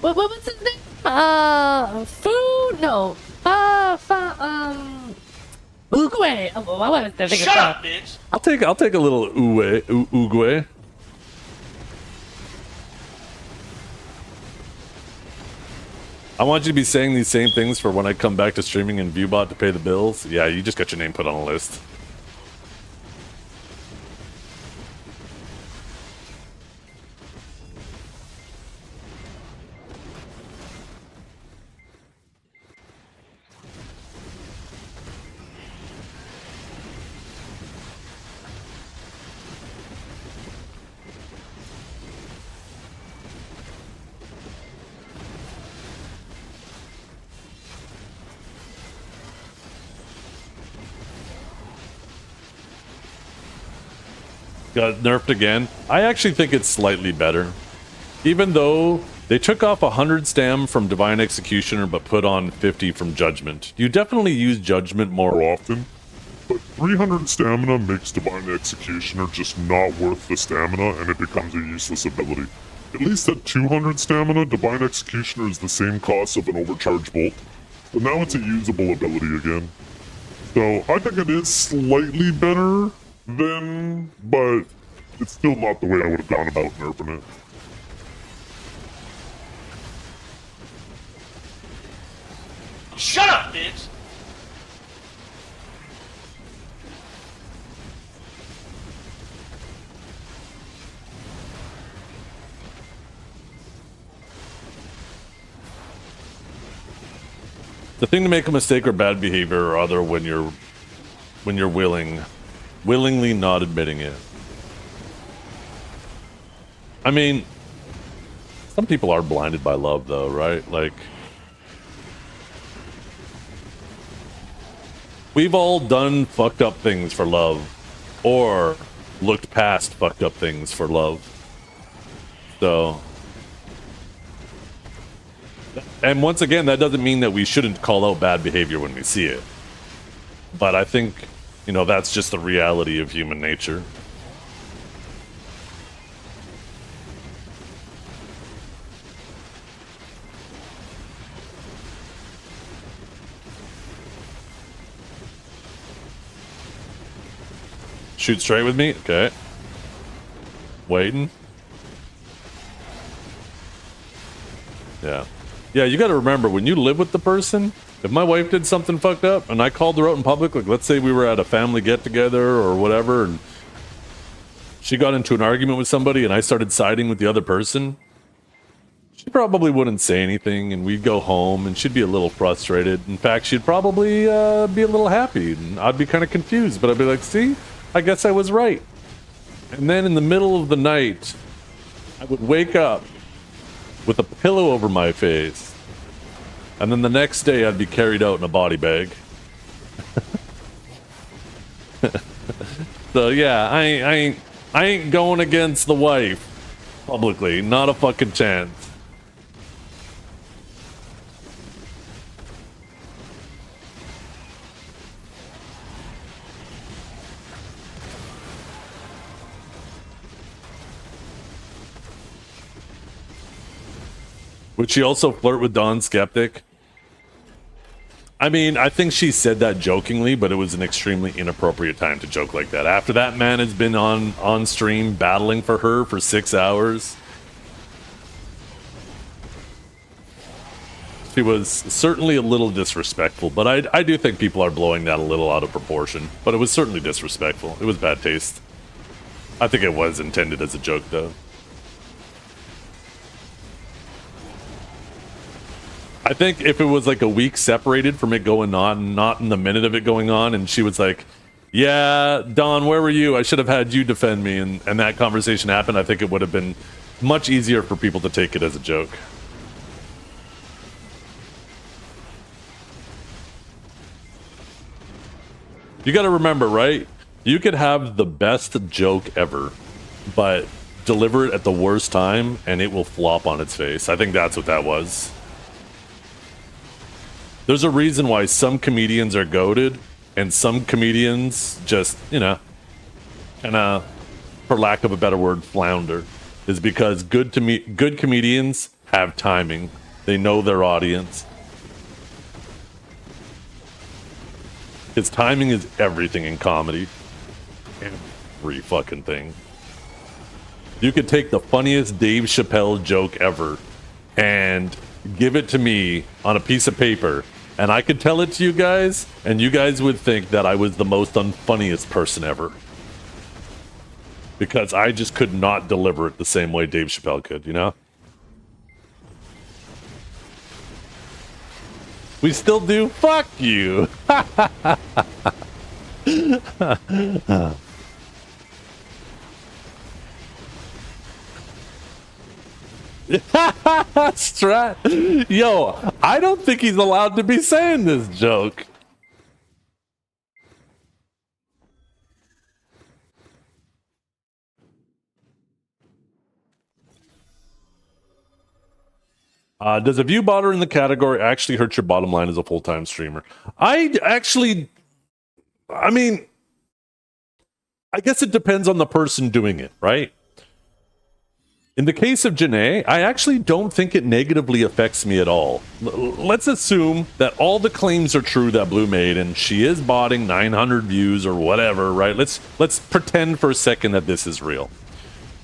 What was his name? Food? No. Uruguay. Oh, why was I thinking Shut up, bitch. I'll take a little Uruguay. I want you to be saying these same things for when I come back to streaming and Viewbot to pay the bills. Yeah, you just got your name put on a list. Got nerfed again. I actually think it's slightly better. Even though they took off 100 stam from Divine Executioner but put on 50 from Judgment. You definitely use Judgment more often. But 300 stamina makes Divine Executioner just not worth the stamina, and it becomes a useless ability. At least at 200 stamina, Divine Executioner is the same cost of an Overcharge Bolt, but now it's a usable ability again. So I think it is slightly better than, but it's still not the way I would have gone about nerfing it. Shut up, bitch. The thing to make a mistake or bad behavior or other when you're willingly not admitting it. I mean, some people are blinded by love though, right? Like, we've all done fucked up things for love, or looked past fucked up things for love. So, and once again, that doesn't mean that we shouldn't call out bad behavior when we see it. But I think, you know, that's just the reality of human nature. Shoot straight with me? Okay. Waiting. Yeah. Yeah, you gotta remember, when you live with the person, if my wife did something fucked up and I called her out in public, like let's say we were at a family get-together or whatever, and she got into an argument with somebody and I started siding with the other person, she probably wouldn't say anything, and we'd go home and she'd be a little frustrated. In fact, she'd probably be a little happy, and I'd be kind of confused, but I'd be like, see, I guess I was right. And then in the middle of the night, I would wake up with a pillow over my face, and then the next day I'd be carried out in a body bag. So yeah, I ain't going against the wife publicly, not a fucking chance. Would she also flirt with Don Skeptic? I mean, I think she said that jokingly, but it was an extremely inappropriate time to joke like that. After that man has been on stream battling for her for 6 hours, she was certainly a little disrespectful, but I do think people are blowing that a little out of proportion. But it was certainly disrespectful. It was bad taste. I think it was intended as a joke, though. I think if it was like a week separated from it going on, not in the minute of it going on, and she was like, yeah, Don, where were you? I should have had you defend me, and that conversation happened, I think it would have been much easier for people to take it as a joke. You gotta remember, right? You could have the best joke ever, but deliver it at the worst time, and it will flop on its face. I think that's what that was. There's a reason why some comedians are goated and some comedians just, you know, kind of, for lack of a better word, flounder. Is because good comedians have timing. They know their audience. His timing is everything in comedy. Every fucking thing. You could take the funniest Dave Chappelle joke ever and give it to me on a piece of paper, and I could tell it to you guys, and you guys would think that I was the most unfunniest person ever. Because I just could not deliver it the same way Dave Chappelle could, you know? We still do? Fuck you! Strat. Yo, I don't think he's allowed to be saying this joke. Does a view botter in the category actually hurt your bottom line as a full-time streamer? I mean, I guess it depends on the person doing it, right? In the case of Janae, I actually don't think it negatively affects me at all. Let's assume that all the claims are true that Blue made, and she is botting 900 views or whatever, right? Let's pretend for a second that this is real,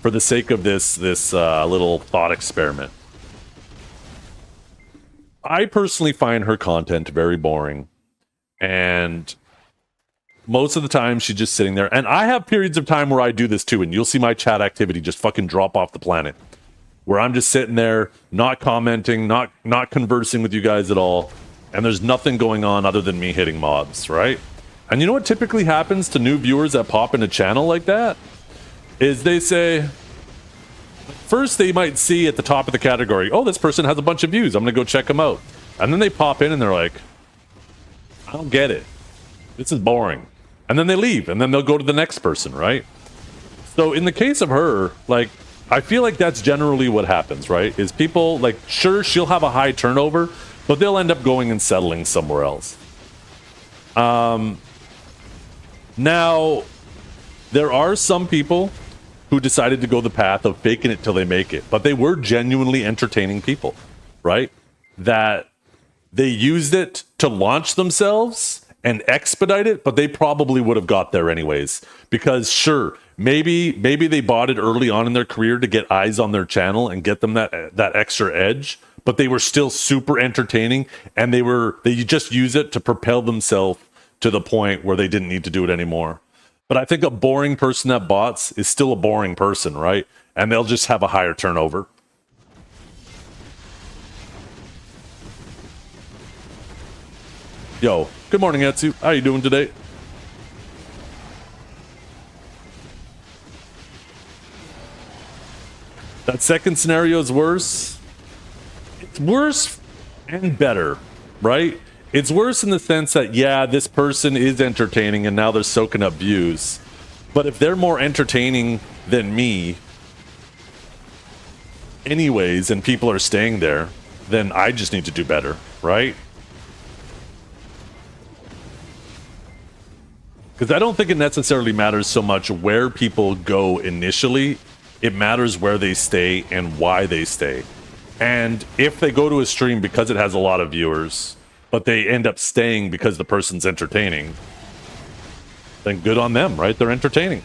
for the sake of this little thought experiment. I personally find her content very boring, and most of the time she's just sitting there, and I have periods of time where I do this too, and you'll see my chat activity just fucking drop off the planet, where I'm just sitting there, not commenting, not conversing with you guys at all, and there's nothing going on other than me hitting mobs, right? And you know what typically happens to new viewers that pop in a channel like that? Is they say, first they might see at the top of the category, oh, this person has a bunch of views, I'm gonna go check them out. And then they pop in and they're like, I don't get it. This is boring. And then they leave, and then they'll go to the next person, right? So in the case of her, like, I feel like that's generally what happens, right? Is people, like, sure, she'll have a high turnover, but they'll end up going and settling somewhere else. Now, there are some people who decided to go the path of faking it till they make it, but they were genuinely entertaining people, right? That they used it to launch themselves and expedite it, but they probably would have got there anyways. Because sure, maybe they bought it early on in their career to get eyes on their channel and get them that extra edge, but they were still super entertaining, and they just use it to propel themselves to the point where they didn't need to do it anymore. But I think a boring person that bots is still a boring person, right? And they'll just have a higher turnover. Yo, good morning, Etsu. How you doing today? That second scenario is worse. It's worse and better, right? It's worse in the sense that, yeah, this person is entertaining and now they're soaking up views. But if they're more entertaining than me anyways, and people are staying there, then I just need to do better, right? Because I don't think it necessarily matters so much where people go initially. It matters where they stay and why they stay. And if they go to a stream because it has a lot of viewers, but they end up staying because the person's entertaining, then good on them, right? They're entertaining.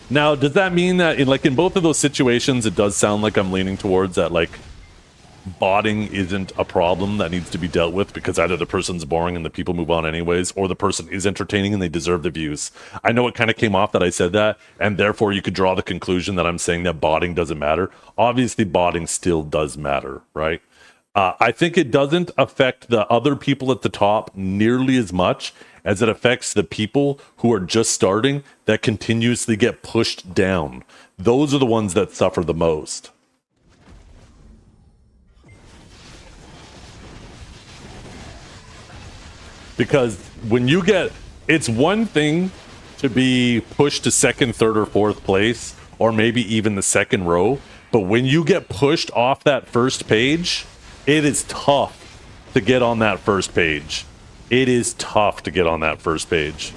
Now, does that mean that in both of those situations, it does sound like I'm leaning towards that, like, botting isn't a problem that needs to be dealt with because either the person's boring and the people move on anyways, or the person is entertaining and they deserve the views. I know it kind of came off that I said that, and therefore you could draw the conclusion that I'm saying that botting doesn't matter. Obviously, botting still does matter, right? I think it doesn't affect the other people at the top nearly as much as it affects the people who are just starting that continuously get pushed down. Those are the ones that suffer the most. Because when you get, it's one thing to be pushed to second, third, or fourth place, or maybe even the second row. But when you get pushed off that first page, it is tough to get on that first page. It is tough to get on that first page.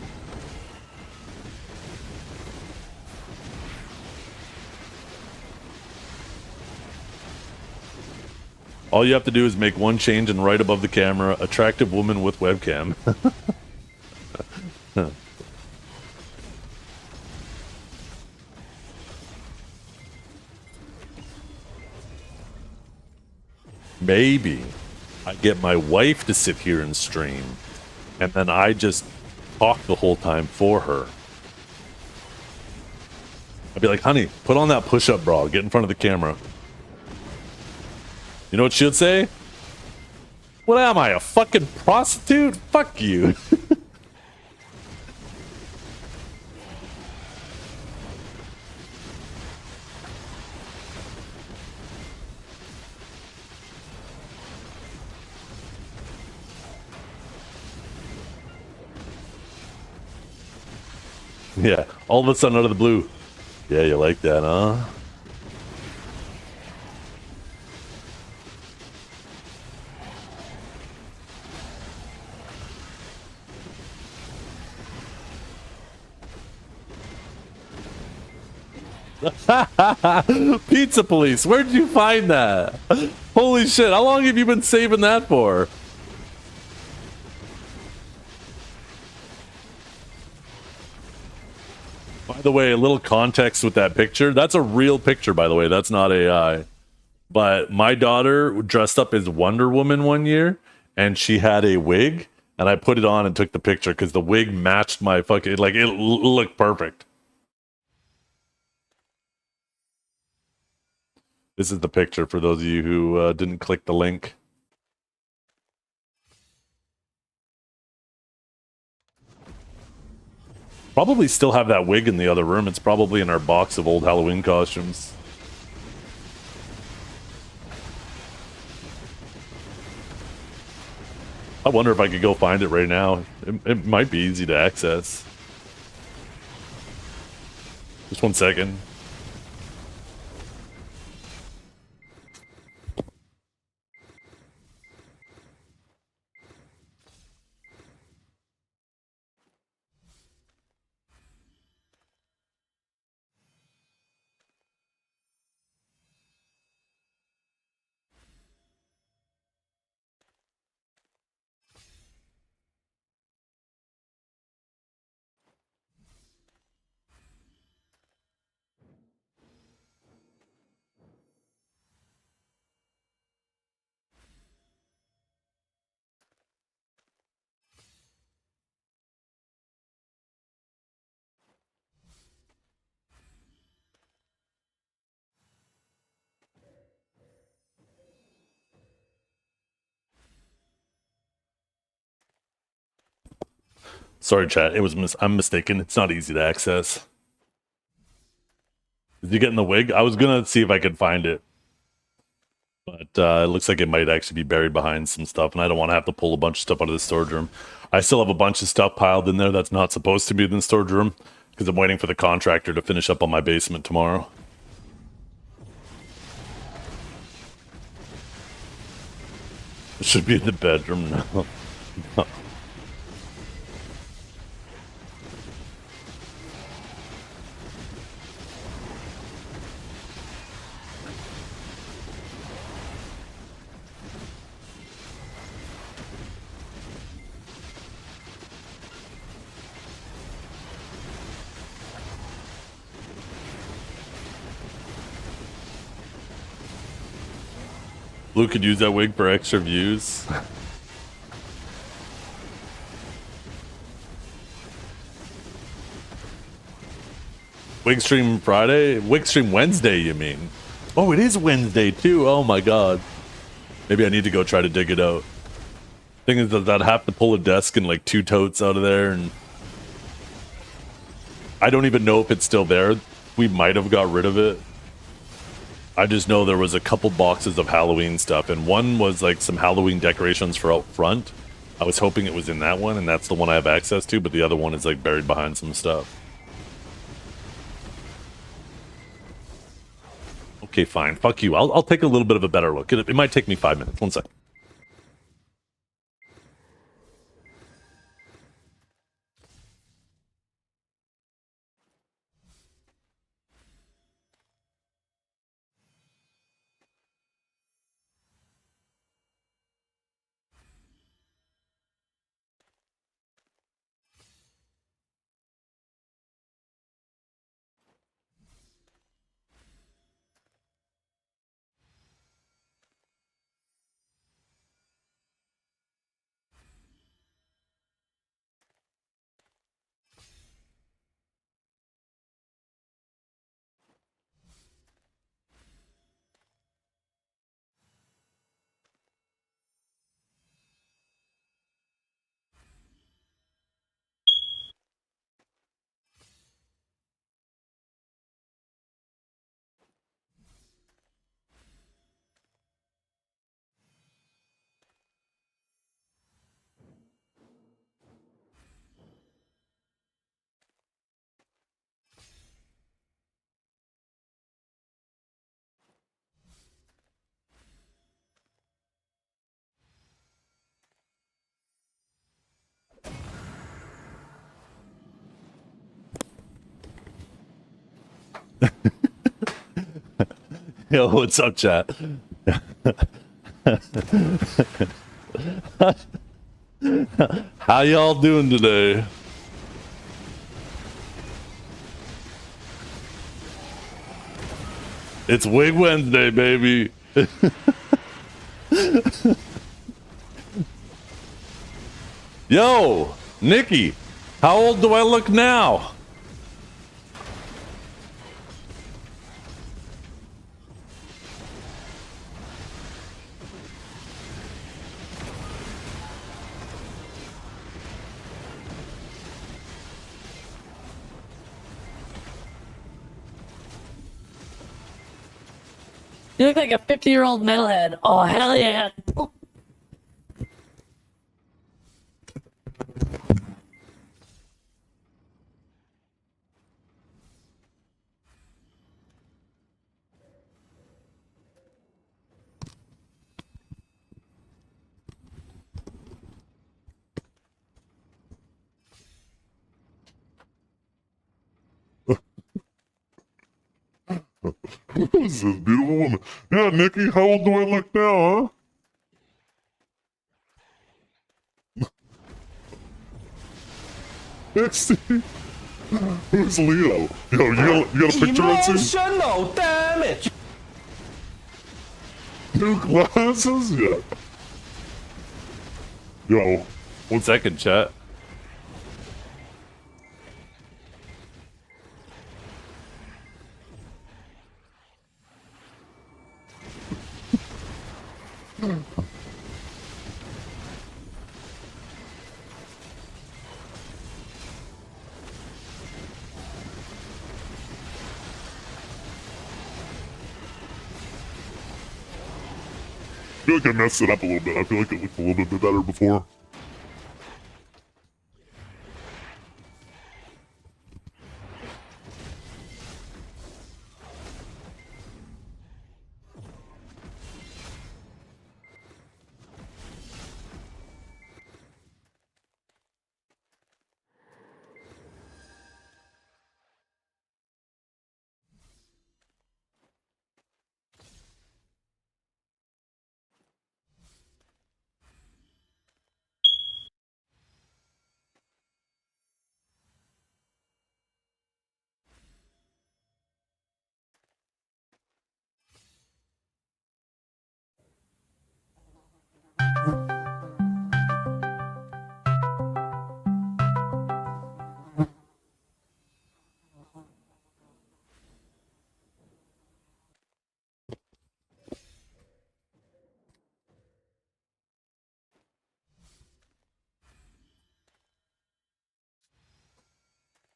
All you have to do is make one change and right above the camera, attractive woman with webcam. Maybe I get my wife to sit here and stream, and then I just talk the whole time for her. I'd be like, honey, put on that push-up bra, get in front of the camera. You know what she'd say? What am I, a fucking prostitute? Fuck you. Yeah, all of a sudden out of the blue. Yeah, you like that, huh? Pizza police, where did you find that? Holy shit, how long have you been saving that for? By the way, a little context with that picture. That's a real picture, by the way. That's not AI. But my daughter dressed up as Wonder Woman one year, and she had a wig, and I put it on and took the picture because the wig matched my fucking, like, it looked perfect. This is the picture for those of you who didn't click the link. Probably still have that wig in the other room. It's probably in our box of old Halloween costumes. I wonder if I could go find it right now. It might be easy to access. Just 1 second. Sorry, chat. It was I'm mistaken. It's not easy to access. Did you get in the wig? I was gonna see if I could find it, but it looks like it might actually be buried behind some stuff, and I don't want to have to pull a bunch of stuff out of the storage room. I still have a bunch of stuff piled in there that's not supposed to be in the storage room because I'm waiting for the contractor to finish up on my basement tomorrow. It should be in the bedroom now. Blue could use that wig for extra views. Wig stream Friday? Wig stream Wednesday, you mean? Oh, it is Wednesday too. Oh my god. Maybe I need to go try to dig it out. Thing is that I'd have to pull a desk and like 2 totes out of there, and I don't even know if it's still there. We might have got rid of it. I just know there was a couple boxes of Halloween stuff, and one was like some Halloween decorations for out front. I was hoping it was in that one, and that's the one I have access to, but the other one is like buried behind some stuff. Okay, fine. Fuck you. I'll take a little bit of a better look. It might take me 5 minutes. 1 sec. Yo, what's up, chat? How y'all doing today? It's Wig Wednesday, baby. Yo, Nikki, how old do I look now? You look like a 50-year-old metalhead. Oh, hell yeah. Who's this beautiful woman? Yeah, Nikki, how old do I look now, huh? 60? Who's Leo? Yo, you got a picture on scene? Emotional damage. New glasses? Yeah. Yo. 1 second, chat. I feel like I messed it up a little bit. I feel like it looked a little bit better before.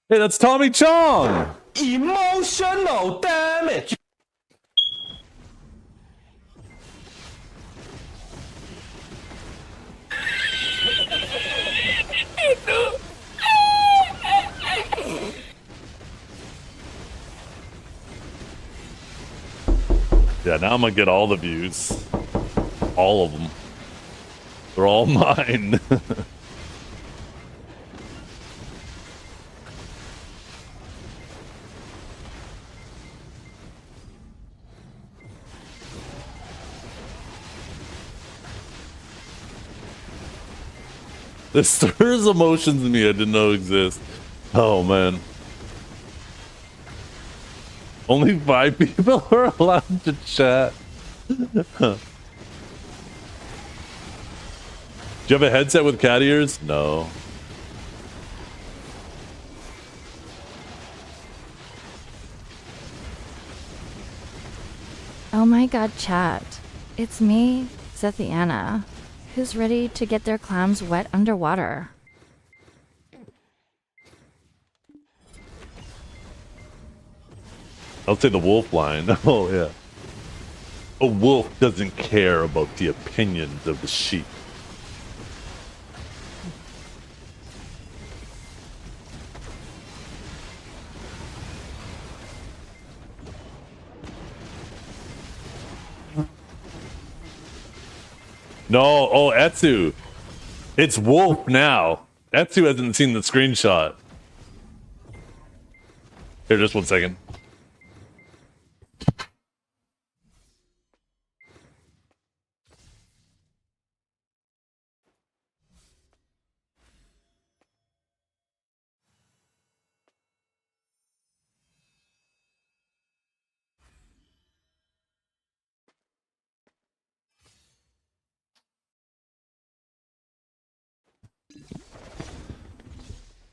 Hey, that's Tommy Chong! Emotional damage. Yeah, now I'm gonna get all the views. All of them. They're all mine. This stirs emotions in me I didn't know exist. Oh man. Only 5 people are allowed to chat. Do you have a headset with cat ears? No. Oh my god, chat. It's me, Zethiana, who's ready to get their clams wet underwater. I'll say the wolf line. Oh, yeah. A wolf doesn't care about the opinions of the sheep. No, oh, Etsu. It's wolf now. Etsu hasn't seen the screenshot. Here, just 1 second.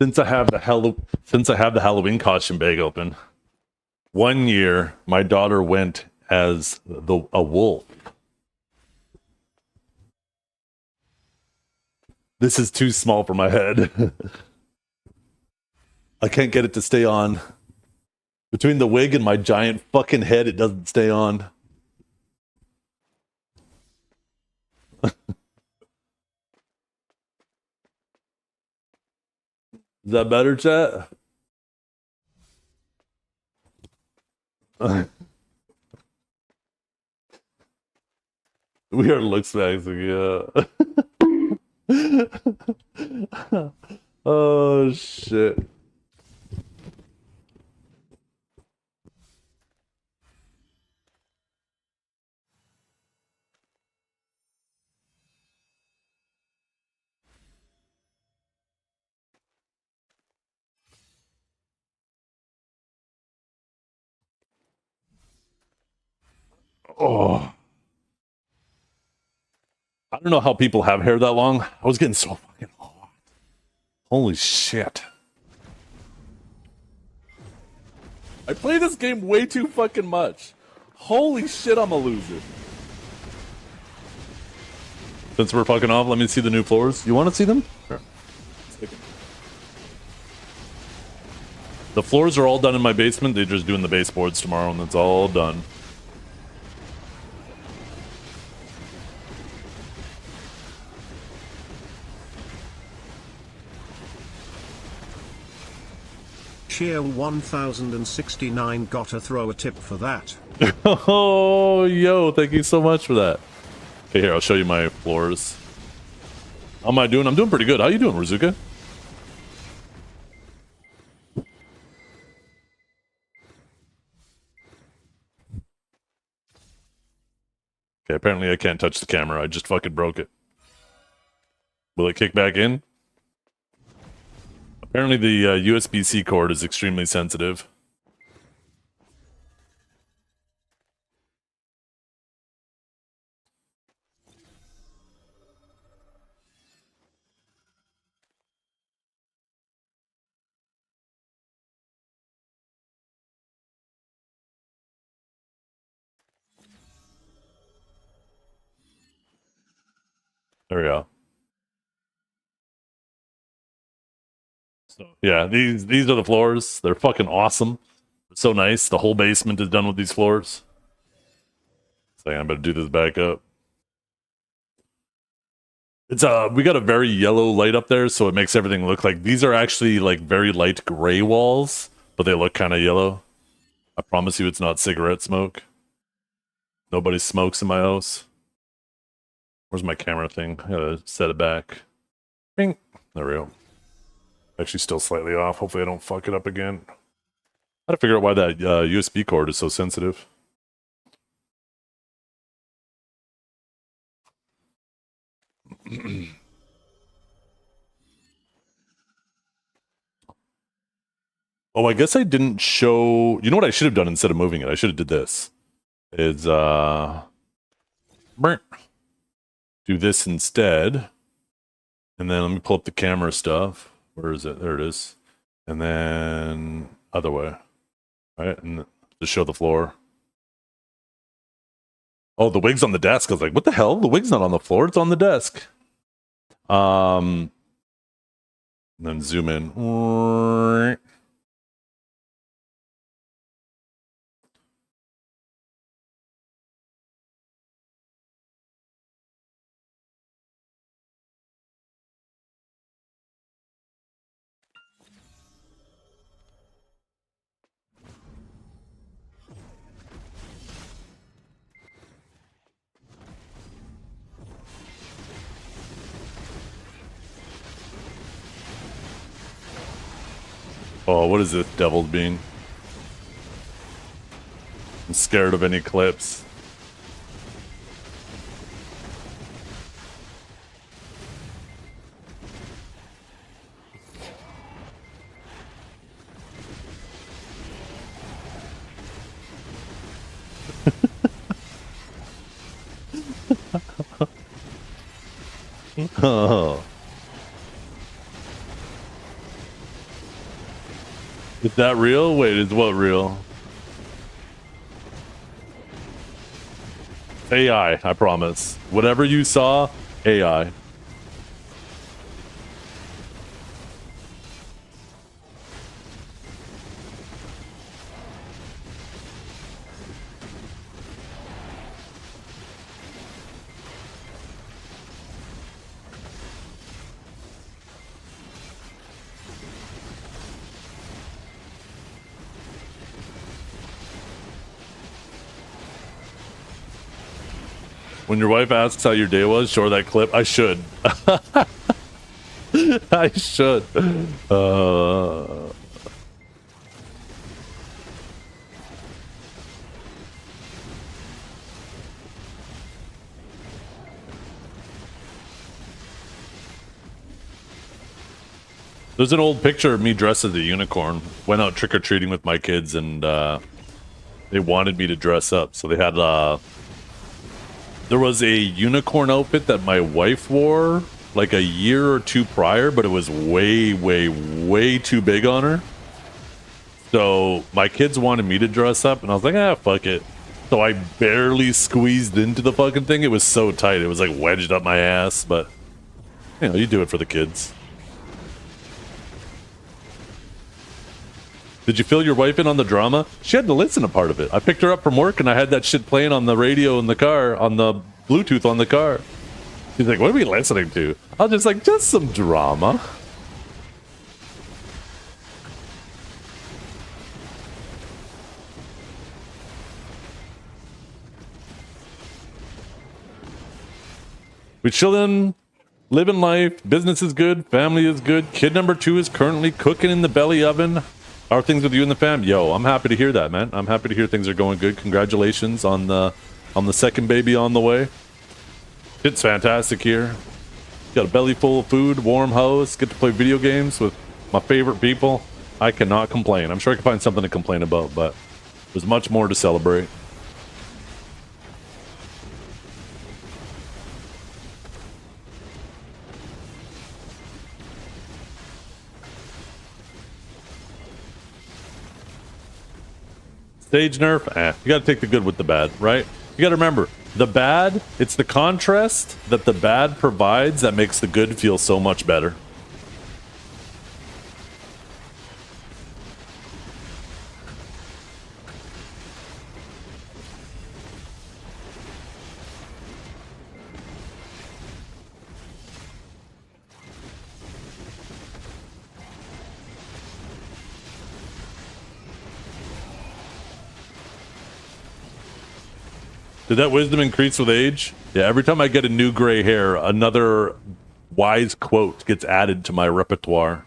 Since I have the Halloween costume bag open, one year my daughter went as a wolf. This is too small for my head. I can't get it to stay on. Between the wig and my giant fucking head, it doesn't stay on. Is that better, chat? Weird looks back, yeah. Oh shit. Oh. I don't know how people have hair that long. I was getting so fucking hot. Holy shit. I play this game way too fucking much. Holy shit, I'm a loser. Since we're fucking off, let me see the new floors. You want to see them? Sure. The floors are all done in my basement. They're just doing the baseboards tomorrow, and it's all done. Cheer 1069 gotta throw a tip for that. Oh, yo, thank you so much for that. Okay, here, I'll show you my floors. How am I doing? I'm doing pretty good. How you doing, Rizuka? Okay, apparently I can't touch the camera. I just fucking broke it. Will it kick back in? Apparently the USB-C cord is extremely sensitive. There we go. So yeah, these are the floors. They're fucking awesome. They're so nice. The whole basement is done with these floors. So I'm gonna do this back up. It's we got a very yellow light up there, so it makes everything look like these are actually like very light gray walls, but they look kind of yellow. I promise you, it's not cigarette smoke. Nobody smokes in my house. Where's my camera thing? I gotta set it back. Bing. There we go. Actually still slightly off. Hopefully I don't fuck it up again. I gotta figure out why that USB cord is so sensitive. Oh, I guess I didn't show... You know what I should have done instead of moving it? I should have did this. Is, do this instead. And then let me pull up the camera stuff. Where is it? There it is. And then other way. All right, and to show the floor. Oh, the wig's on the desk. I was like, what the hell? The wig's not on the floor. It's on the desk. And then zoom in. Oh, what is this deviled bean? I'm scared of any clips. Oh. Is that real? Wait, is what real? AI, I promise. Whatever you saw, AI. When your wife asks how your day was, show her that clip. I should. I should. There's an old picture of me dressed as a unicorn. Went out trick-or-treating with my kids, and they wanted me to dress up. So they had... there was a unicorn outfit that my wife wore like a year or two prior, but it was way, way, way too big on her. So my kids wanted me to dress up, and I was like, ah, fuck it. So I barely squeezed into the fucking thing. It was so tight. It was like wedged up my ass, but you know, you do it for the kids. Did you fill your wife in on the drama? She had to listen to part of it. I picked her up from work and I had that shit playing on the radio in the car, on the Bluetooth on the car. She's like, what are we listening to? I was just like, just some drama. We chillin', living life, business is good, family is good. Kid number 2 is currently cooking in the belly oven. How are things with you and the fam? Yo, I'm happy to hear that, man. I'm happy to hear things are going good. Congratulations on the second baby on the way. It's fantastic here. Got a belly full of food, warm house, get to play video games with my favorite people. I cannot complain. I'm sure I can find something to complain about, but there's much more to celebrate. Stage nerf, you gotta take the good with the bad, right? You gotta remember, the bad, it's the contrast that the bad provides that makes the good feel so much better. Did that wisdom increase with age? Yeah, every time I get a new gray hair, another wise quote gets added to my repertoire.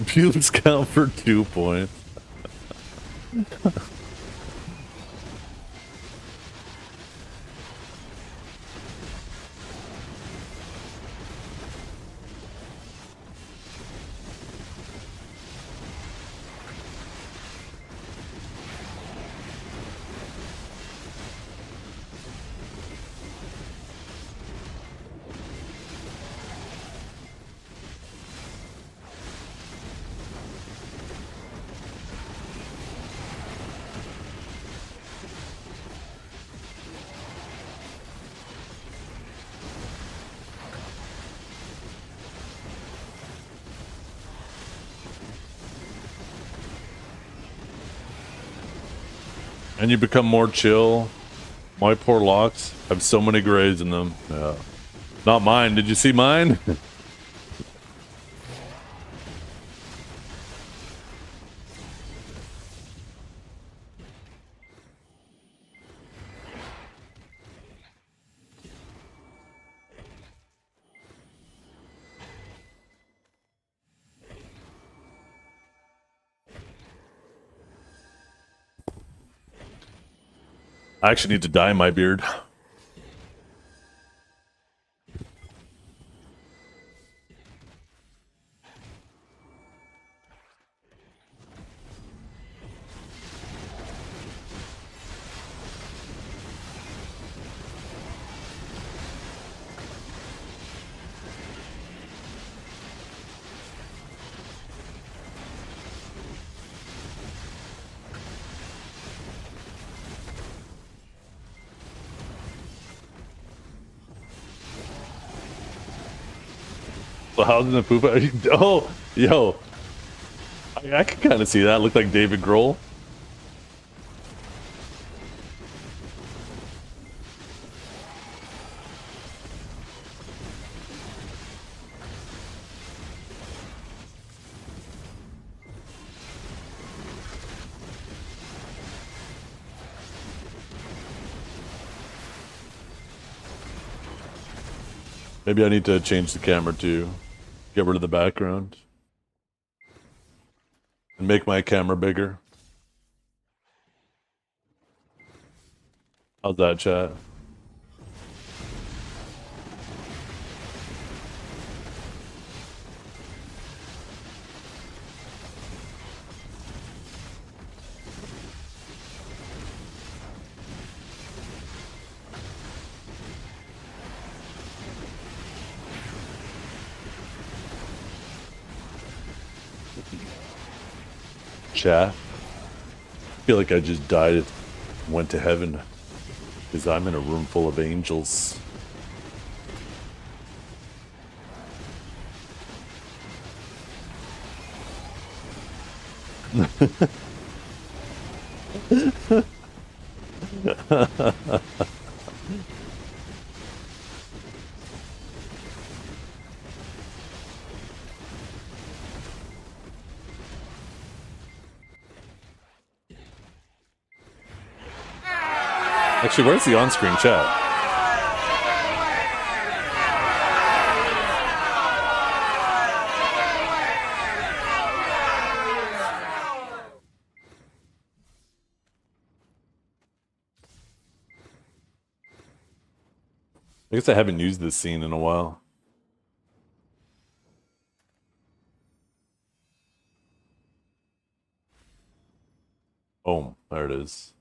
Pubes count for 2 points. And you become more chill. My poor locks have so many grays in them. Yeah. Not mine. Did you see mine? I actually need to dye my beard. The house in the poop. Oh, yo. I can kind of see that. Look like David Grohl. Maybe I need to change the camera to get rid of the background and make my camera bigger. How's that, chat? Chat. I feel like I just died and went to heaven because I'm in a room full of angels. Actually, where's the on-screen chat? I guess I haven't used this scene in a while. Oh, there it is.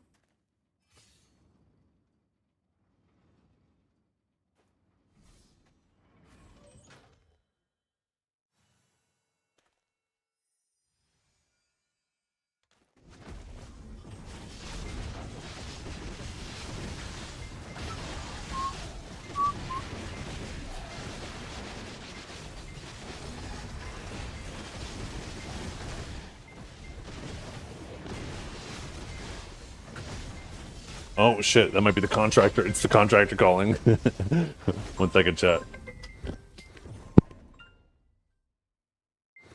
Oh shit, that might be the contractor. It's the contractor calling. 1 second, chat.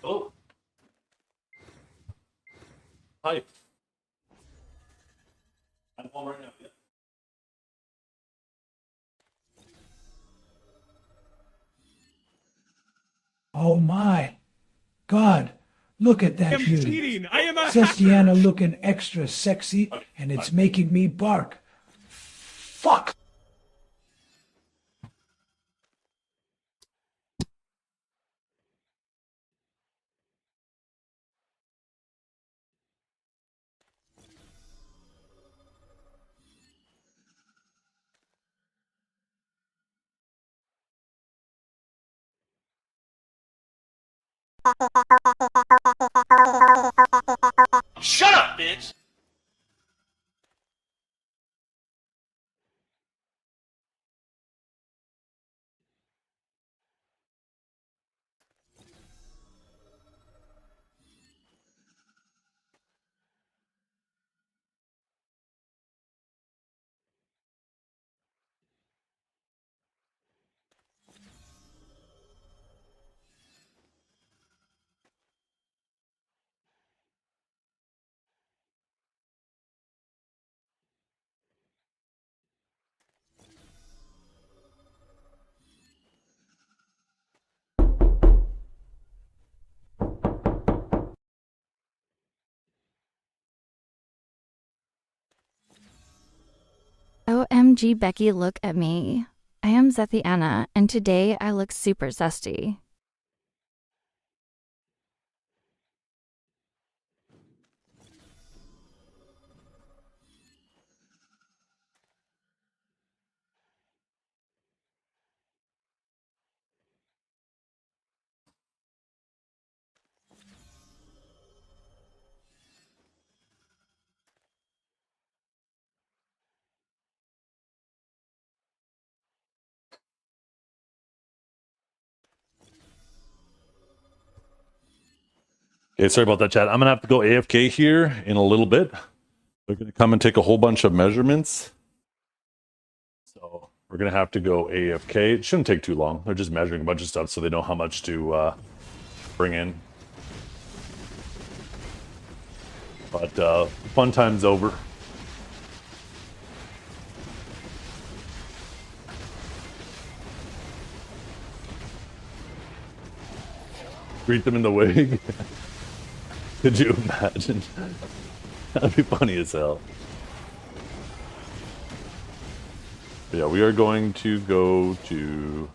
Oh. Hi. I'm home right now. Yeah. Oh my God, look at that I am beauty. cheating. I am a Sestiana looking extra sexy, and it's making me bark. Fuck! Shut up, bitch. OMG, Becky, look at me. I am Zethiana, and today I look super zesty. Okay, sorry about that, Chad. I'm gonna have to go AFK here in a little bit. They're gonna come and take a whole bunch of measurements. So we're gonna have to go AFK. It shouldn't take too long. They're just measuring a bunch of stuff so they know how much to bring in. But fun time's over. Greet them in the wig. Could you imagine? That'd be funny as hell. But yeah, we are going to go to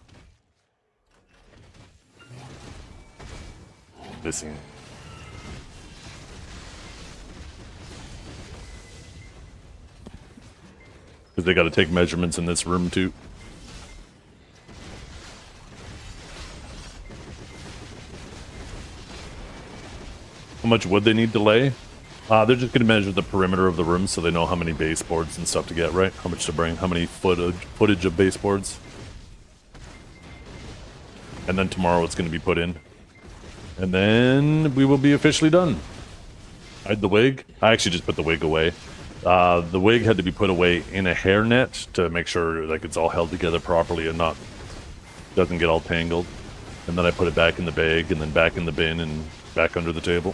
this scene. Because they got to take measurements in this room too. How much wood they need to lay? They're just going to measure the perimeter of the room so they know how many baseboards and stuff to get, right? How much to bring, how many footage of baseboards. And then tomorrow it's going to be put in. And then we will be officially done. Hide the wig. I actually just put the wig away. The wig had to be put away in a hairnet to make sure like it's all held together properly and doesn't get all tangled. And then I put it back in the bag and then back in the bin and back under the table.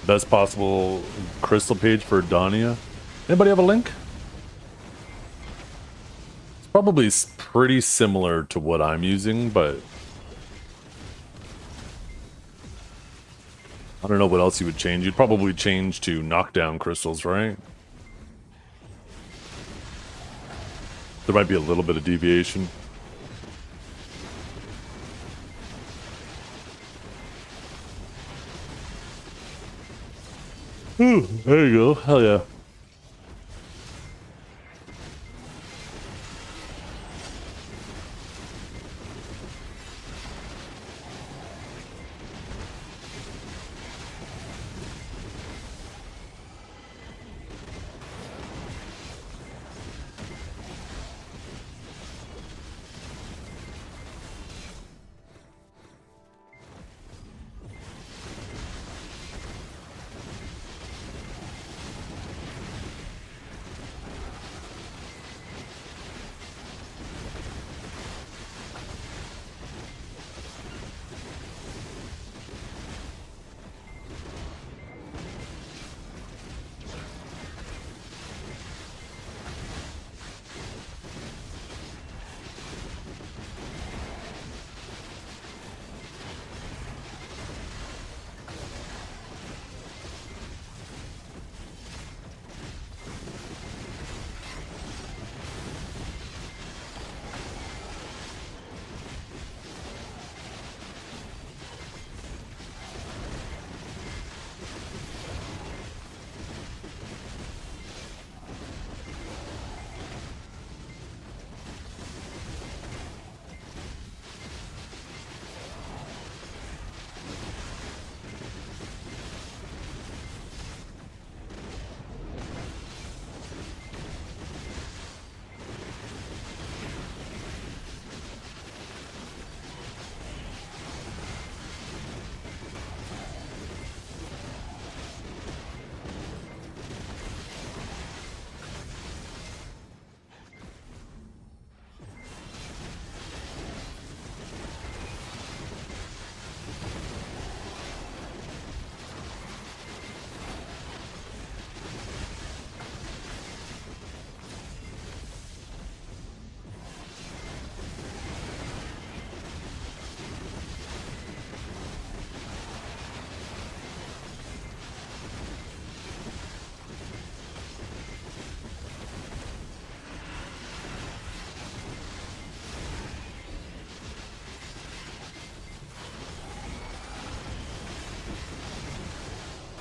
Best possible crystal page for Dania. Anybody have a link? It's probably pretty similar to what I'm using, but I don't know what else you would change. You'd probably change to knockdown crystals, right? There might be a little bit of deviation. Ooh, there you go. Hell yeah.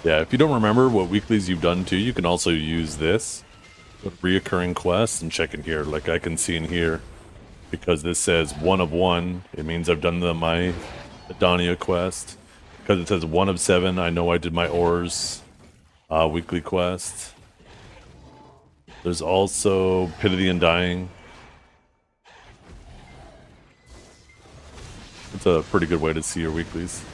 Yeah, if you don't remember what weeklies you've done too, you can also use this reoccurring quests and check in here. Like I can see in here, because this says 1 of 1, it means I've done my Adonia quest. Because it says 1 of 7, I know I did my ores weekly quest. There's also Pit of the Undying. It's a pretty good way to see your weeklies.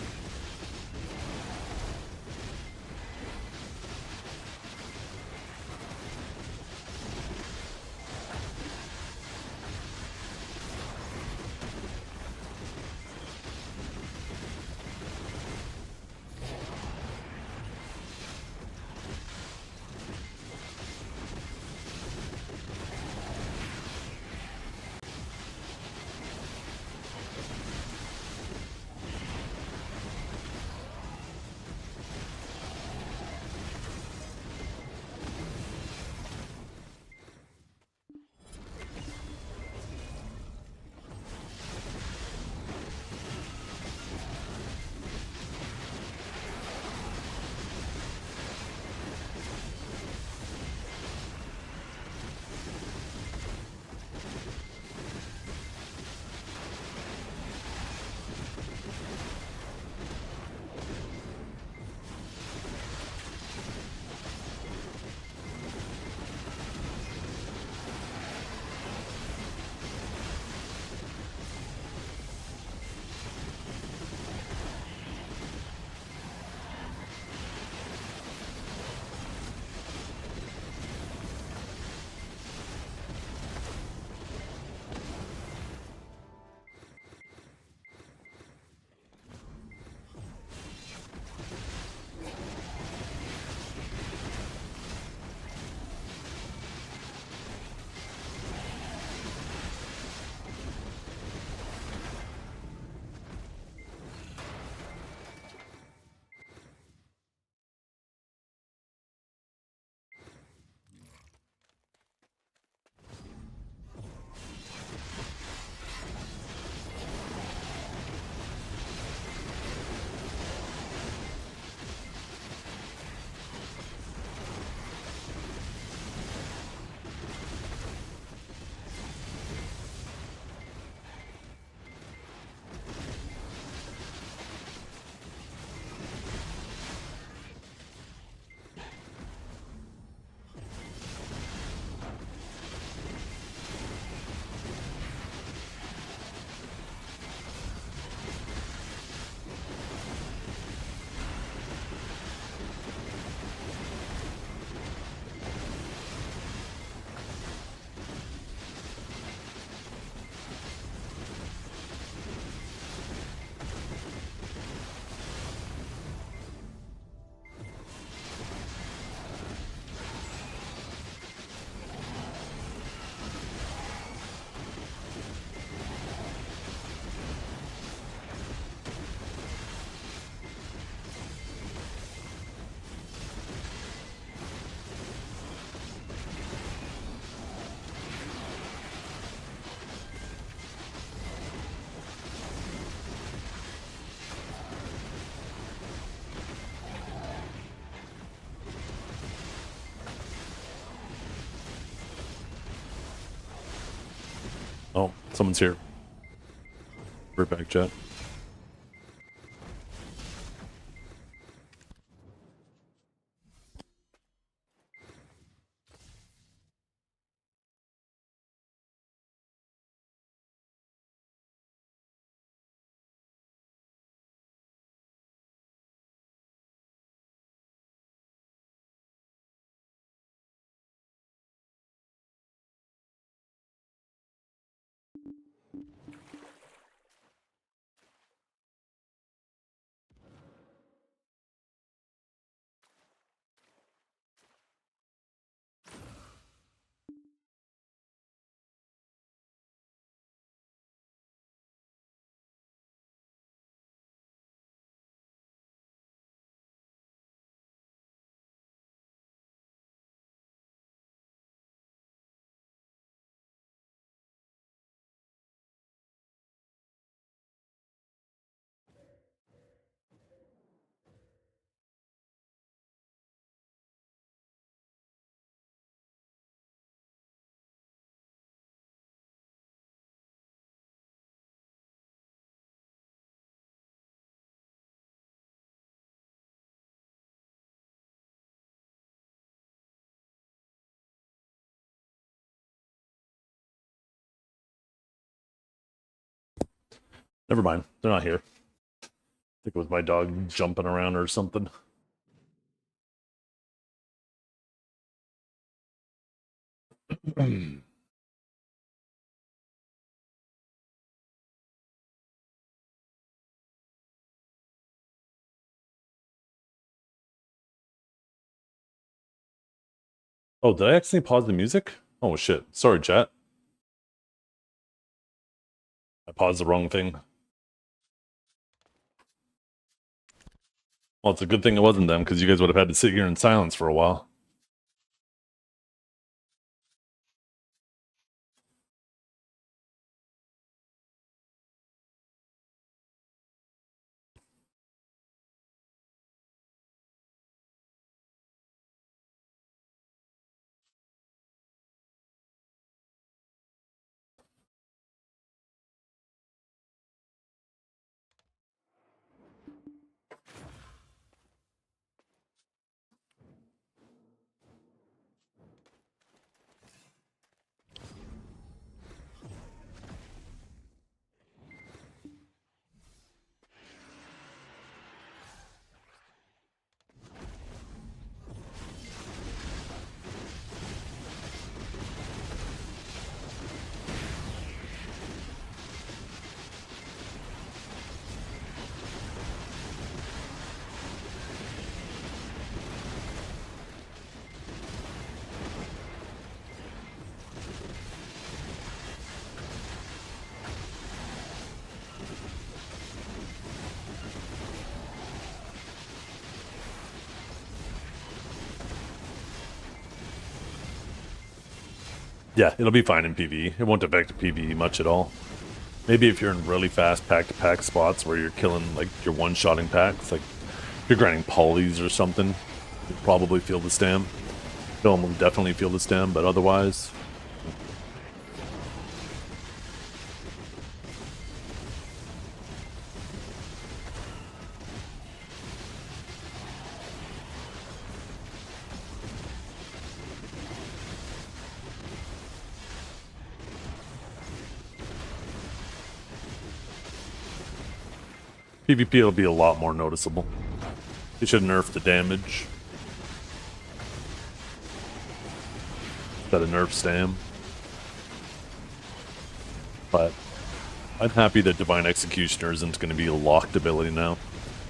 Oh, someone's here. Right back, chat. Never mind. They're not here. I think it was my dog jumping around or something. Oh, did I accidentally pause the music? Oh shit. Sorry, chat. I paused the wrong thing. Well, it's a good thing it wasn't them, because you guys would have had to sit here in silence for a while. Yeah, it'll be fine in PvE. It won't affect PvE much at all. Maybe if you're in really fast pack-to-pack spots where you're killing, like, you're one-shotting packs, like, if you're grinding polys or something, you'll probably feel the stam. Film will definitely feel the stam, but otherwise... PvP will be a lot more noticeable. You should nerf the damage. Instead of nerf stam. But I'm happy that Divine Executioner isn't going to be a locked ability now.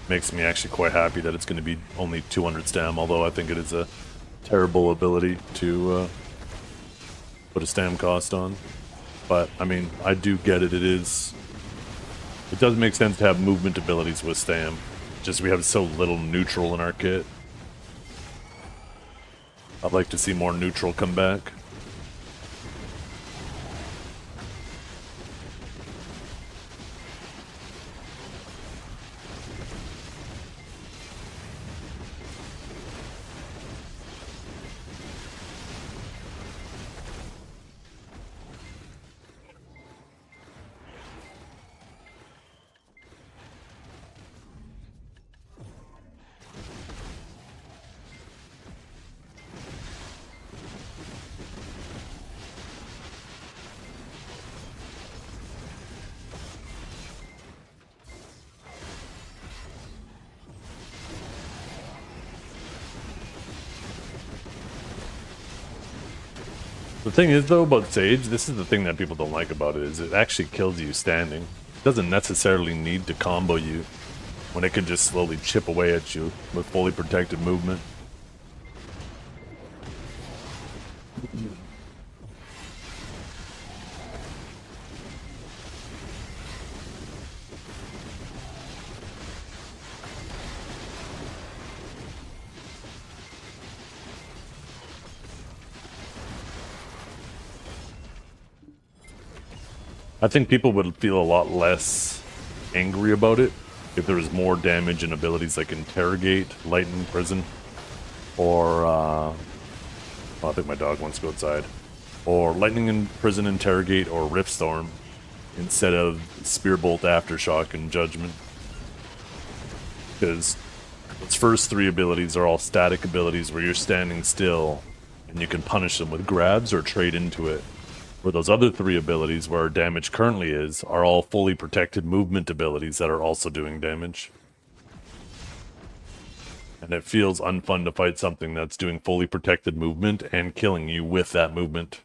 Makes me actually quite happy that it's going to be only 200 stam, although I think it is a terrible ability to put a stam cost on. But, I mean, I do get it. It does make sense to have movement abilities with stam. Just we have so little neutral in our kit. I'd like to see more neutral come back. The thing is, though, about Sage, this is the thing that people don't like about it, is it actually kills you standing. It doesn't necessarily need to combo you, when it can just slowly chip away at you with fully protected movement. I think people would feel a lot less angry about it if there was more damage and abilities like Interrogate, Lighten, Prison, or, oh, I think my dog wants to go outside, or Lightning in Prison, Interrogate, or Riftstorm, instead of Spearbolt, Aftershock, and Judgment. Because its first three abilities are all static abilities where you're standing still, and you can punish them with grabs or trade into it. Where those other 3 abilities where damage currently is are all fully protected movement abilities that are also doing damage. And it feels unfun to fight something that's doing fully protected movement and killing you with that movement.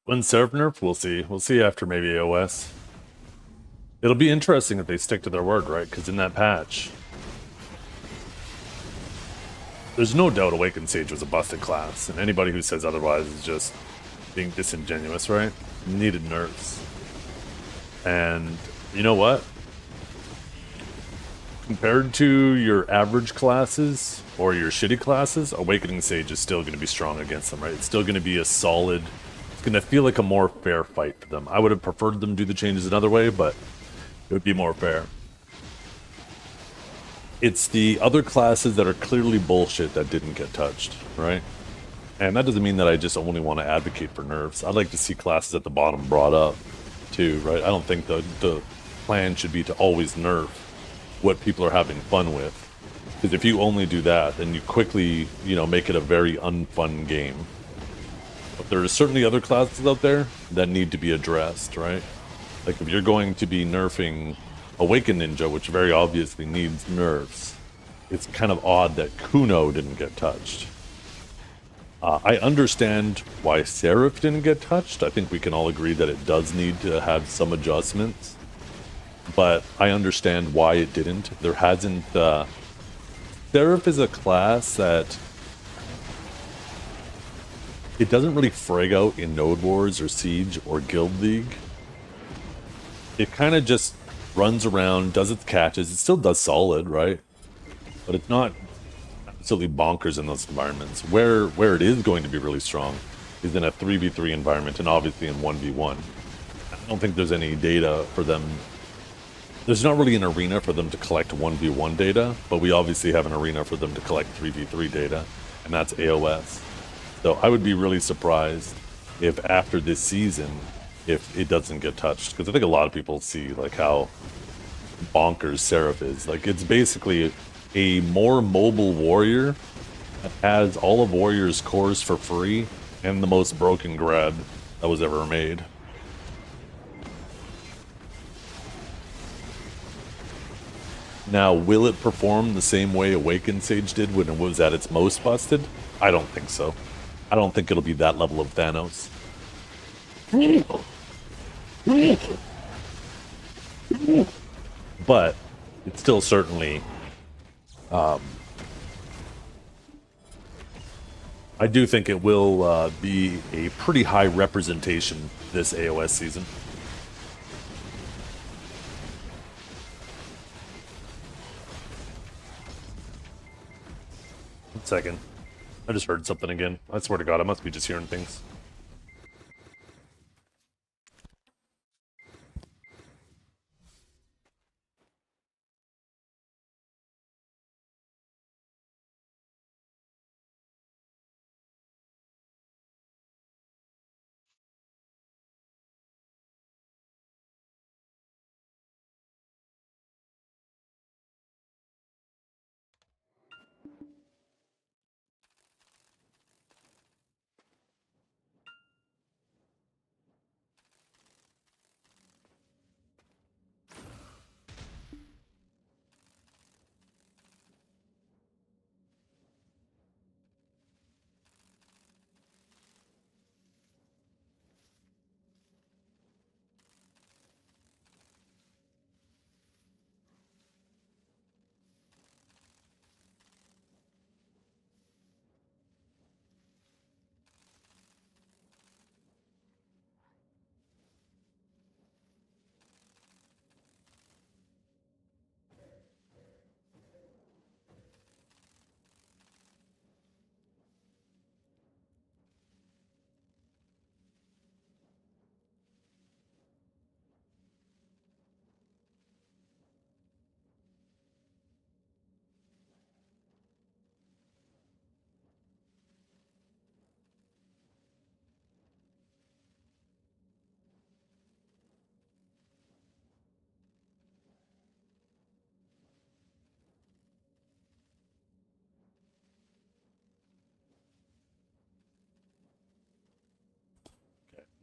When Seraph nerf, we'll see. We'll see after maybe AOS. It'll be interesting if they stick to their word, right? Because in that patch, there's no doubt Awakened Sage was a busted class, and anybody who says otherwise is just being disingenuous, right? Needed nerfs. And you know what? Compared to your average classes or your shitty classes, Awakening Sage is still going to be strong against them, right? It's still going to be a solid... It's going to feel like a more fair fight for them. I would have preferred them do the changes another way, but it would be more fair. It's the other classes that are clearly bullshit that didn't get touched, right? And that doesn't mean that I just only want to advocate for nerfs. I'd like to see classes at the bottom brought up, too, right? I don't think the plan should be to always nerf what people are having fun with. Because if you only do that, then you quickly, you know, make it a very unfun game. But there are certainly other classes out there that need to be addressed, right? Like if you're going to be nerfing Awakened Ninja, which very obviously needs nerfs, it's kind of odd that Kuno didn't get touched. I understand why Seraph didn't get touched. I think we can all agree that it does need to have some adjustments. But I understand why it didn't. There hasn't... Seraph is a class that... It doesn't really frag out in Node Wars or Siege or Guild League. It kind of just runs around, does its catches. It still does solid, right? But it's not absolutely bonkers in those environments. Where it is going to be really strong is in a 3v3 environment and obviously in 1v1. I don't think there's any data for them. There's not really an arena for them to collect 1v1 data, but we obviously have an arena for them to collect 3v3 data, and that's AOS. So I would be really surprised if after this season, if it doesn't get touched, because I think a lot of people see like how bonkers Seraph is. Like it's basically a more mobile warrior that has all of Warrior's cores for free and the most broken grab that was ever made. Now, will it perform the same way Awakened Sage did when it was at its most busted? I don't think so. I don't think it'll be that level of Thanos. But it's still certainly I do think it will be a pretty high representation this AOS season. One second. I just heard something again. I swear to God, I must be just hearing things.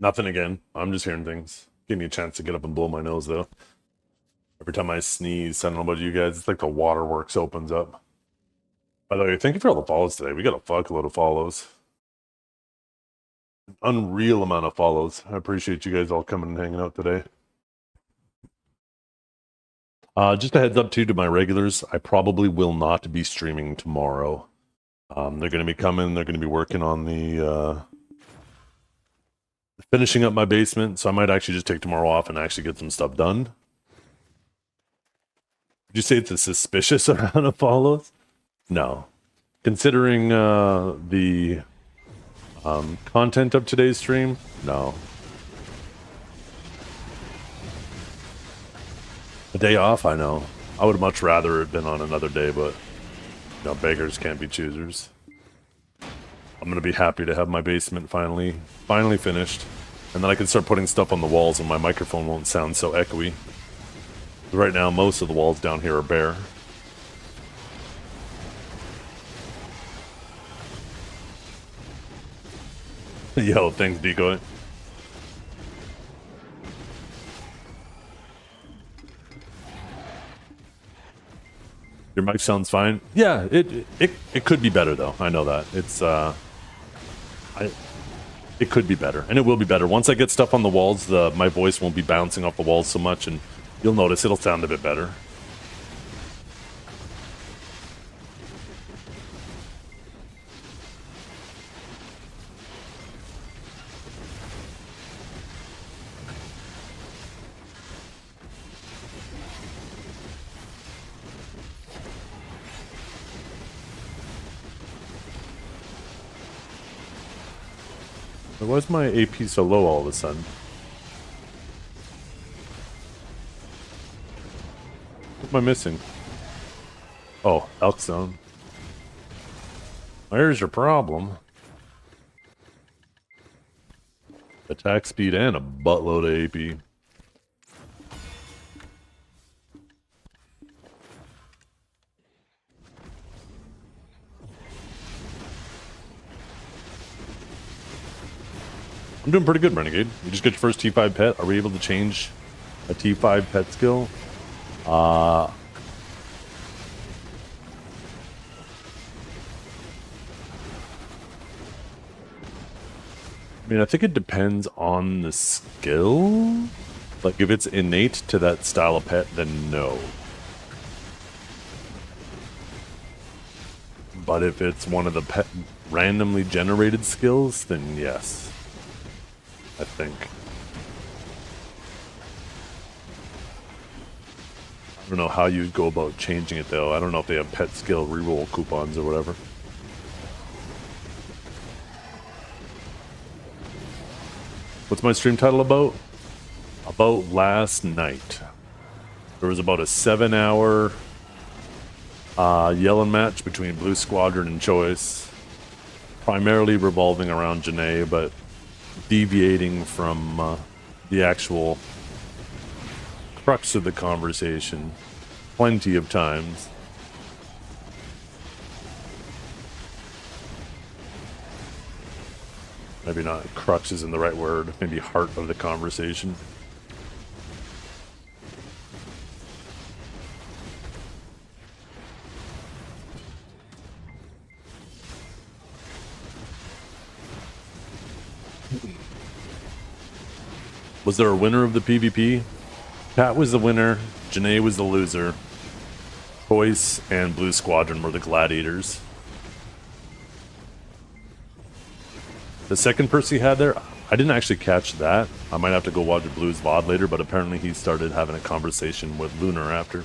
Nothing again. I'm just hearing things. Give me a chance to get up and blow my nose, though. Every time I sneeze, I don't know about you guys, it's like the waterworks opens up. By the way, thank you for all the follows today. We got a fuckload of follows. An unreal amount of follows. I appreciate you guys all coming and hanging out today. Just a heads up, too, to my regulars. I probably will not be streaming tomorrow. They're going to be coming. They're going to be working on the... finishing up my basement, so I might actually just take tomorrow off and actually get some stuff done. Would you say it's a suspicious amount of follows? No. Considering the content of today's stream, no. A day off, I know. I would much rather have been on another day, but you know, beggars can't be choosers. I'm going to be happy to have my basement finally finished. And then I can start putting stuff on the walls and my microphone won't sound so echoey. Right now, most of the walls down here are bare. Yo, thanks, Decoy. Your mic sounds fine. Yeah, it could be better though. I know that. It's it could be better, and it will be better once I get stuff on the walls. My voice won't be bouncing off the walls so much, and you'll notice it'll sound a bit better. Why is my AP so low all of a sudden? What am I missing? Oh, Elk Zone. Where's your problem? Attack speed and a buttload of AP. I'm doing pretty good, Renegade. You just get your first T5 pet. Are we able to change a T5 pet skill? I mean, I think it depends on the skill. Like, if it's innate to that style of pet, then no. But if it's one of the randomly generated skills, then yes, I think. I don't know how you'd go about changing it though. I don't know if they have pet skill reroll coupons or whatever. What's my stream title about? About last night. There was about a 7-hour yelling match between Blue Squadron and Choice, primarily revolving around Janae, but deviating from the actual crux of the conversation plenty of times. Maybe not crux isn't the right word, maybe heart of the conversation. Was there a winner of the PvP? Pat was the winner, Janae was the loser. Choice and Blue Squadron were the gladiators. The second person he had there, I didn't actually catch that. I might have to go watch Blue's VOD later, but apparently he started having a conversation with Lunar after.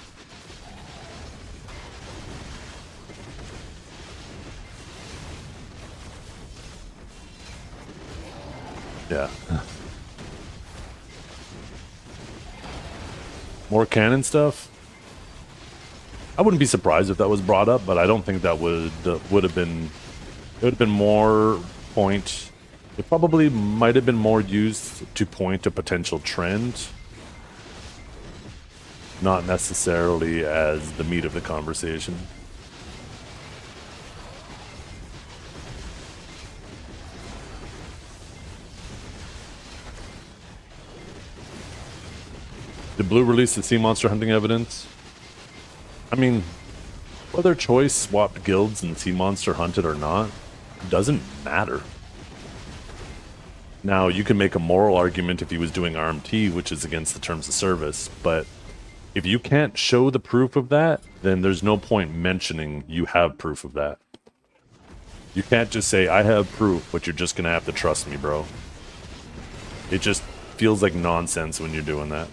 Yeah. More canon stuff? I wouldn't be surprised if that was brought up, but I don't think that would have been... It would have been more point... It probably might have been more used to point a potential trend, not necessarily as the meat of the conversation. Did Blue release the sea monster hunting evidence? I mean, whether Choice swapped guilds and sea monster hunted or not, doesn't matter. Now, you can make a moral argument if he was doing RMT, which is against the terms of service, but if you can't show the proof of that, then there's no point mentioning you have proof of that. You can't just say, I have proof, but you're just gonna have to trust me, bro. It just feels like nonsense when you're doing that.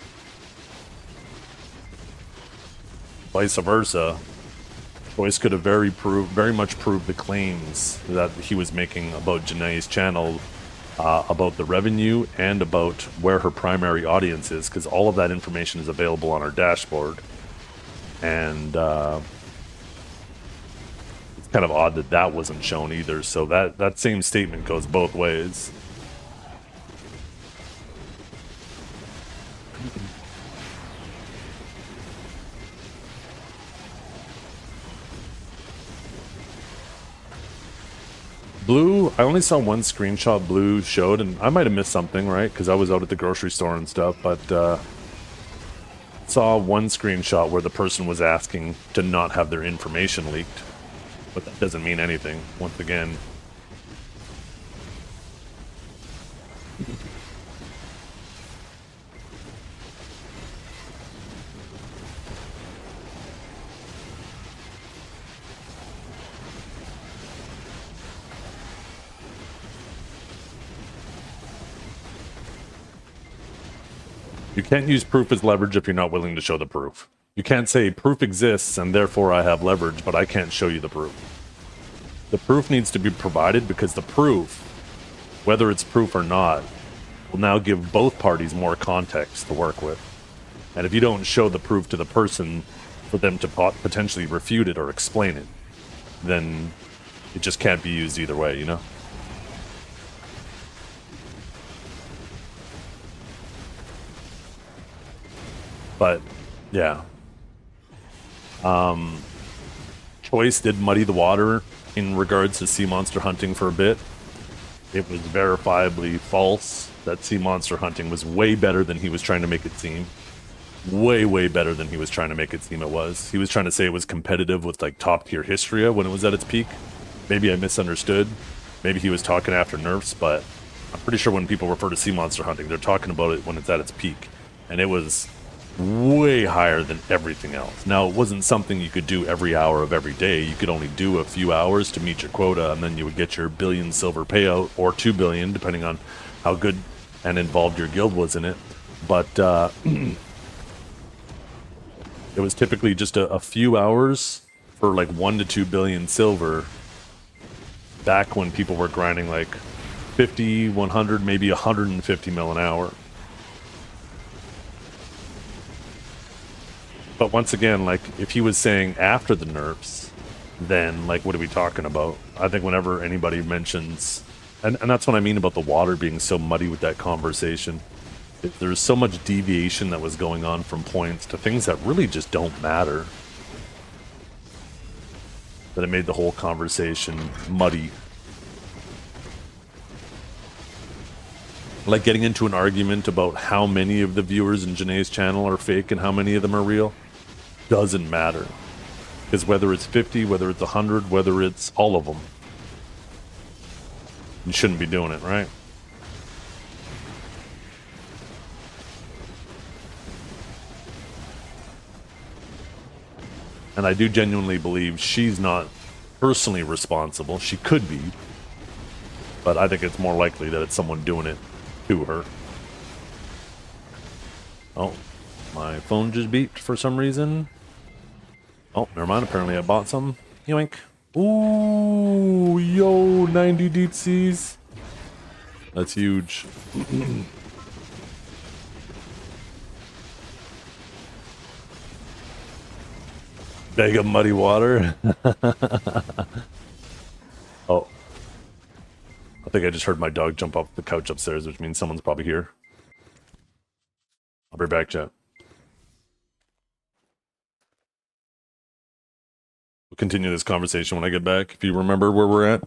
Vice versa, Choice could have very much proved the claims that he was making about Janae's channel, about the revenue and about where her primary audience is, because all of that information is available on our dashboard. And it's kind of odd that that wasn't shown either, so that same statement goes both ways. Blue, I only saw one screenshot Blue showed, and I might have missed something, right? Because I was out at the grocery store and stuff, but saw one screenshot where the person was asking to not have their information leaked. But that doesn't mean anything, once again. You can't use proof as leverage if you're not willing to show the proof. You can't say proof exists and therefore I have leverage, but I can't show you the proof. The proof needs to be provided because the proof, whether it's proof or not, will now give both parties more context to work with. And if you don't show the proof to the person for them to potentially refute it or explain it, then it just can't be used either way, you know? But, yeah. Choice did muddy the water in regards to sea monster hunting for a bit. It was verifiably false that sea monster hunting was way better than he was trying to make it seem. Way, way better than he was trying to make it seem it was. He was trying to say it was competitive with, like, top-tier Hystria when it was at its peak. Maybe I misunderstood. Maybe he was talking after nerfs, but I'm pretty sure when people refer to sea monster hunting, they're talking about it when it's at its peak. And it was way higher than everything else. Now, it wasn't something you could do every hour of every day. You could only do a few hours to meet your quota, and then you would get your billion silver payout, or 2 billion, depending on how good and involved your guild was in it. But it was typically just a few hours for like 1 to 2 billion silver back when people were grinding like 50, 100, maybe 150 mil an hour. But once again, like, if he was saying after the nerfs, then, like, what are we talking about? I think whenever anybody mentions... And that's what I mean about the water being so muddy with that conversation. There's so much deviation that was going on from points to things that really just don't matter. That it made the whole conversation muddy. Like getting into an argument about how many of the viewers in Janae's channel are fake and how many of them are real. Doesn't matter. Because whether it's 50, whether it's 100, whether it's all of them, you shouldn't be doing it, right? And I do genuinely believe she's not personally responsible. She could be. But I think it's more likely that it's someone doing it to her. Oh, my phone just beeped for some reason. Oh, never mind. Apparently I bought some. Yoink. Ooh, yo, 90 deep seas. That's huge. Bag of muddy water. Oh. I think I just heard my dog jump off the couch upstairs, which means someone's probably here. I'll be back, chat. We'll continue this conversation when I get back, if you remember where we're at.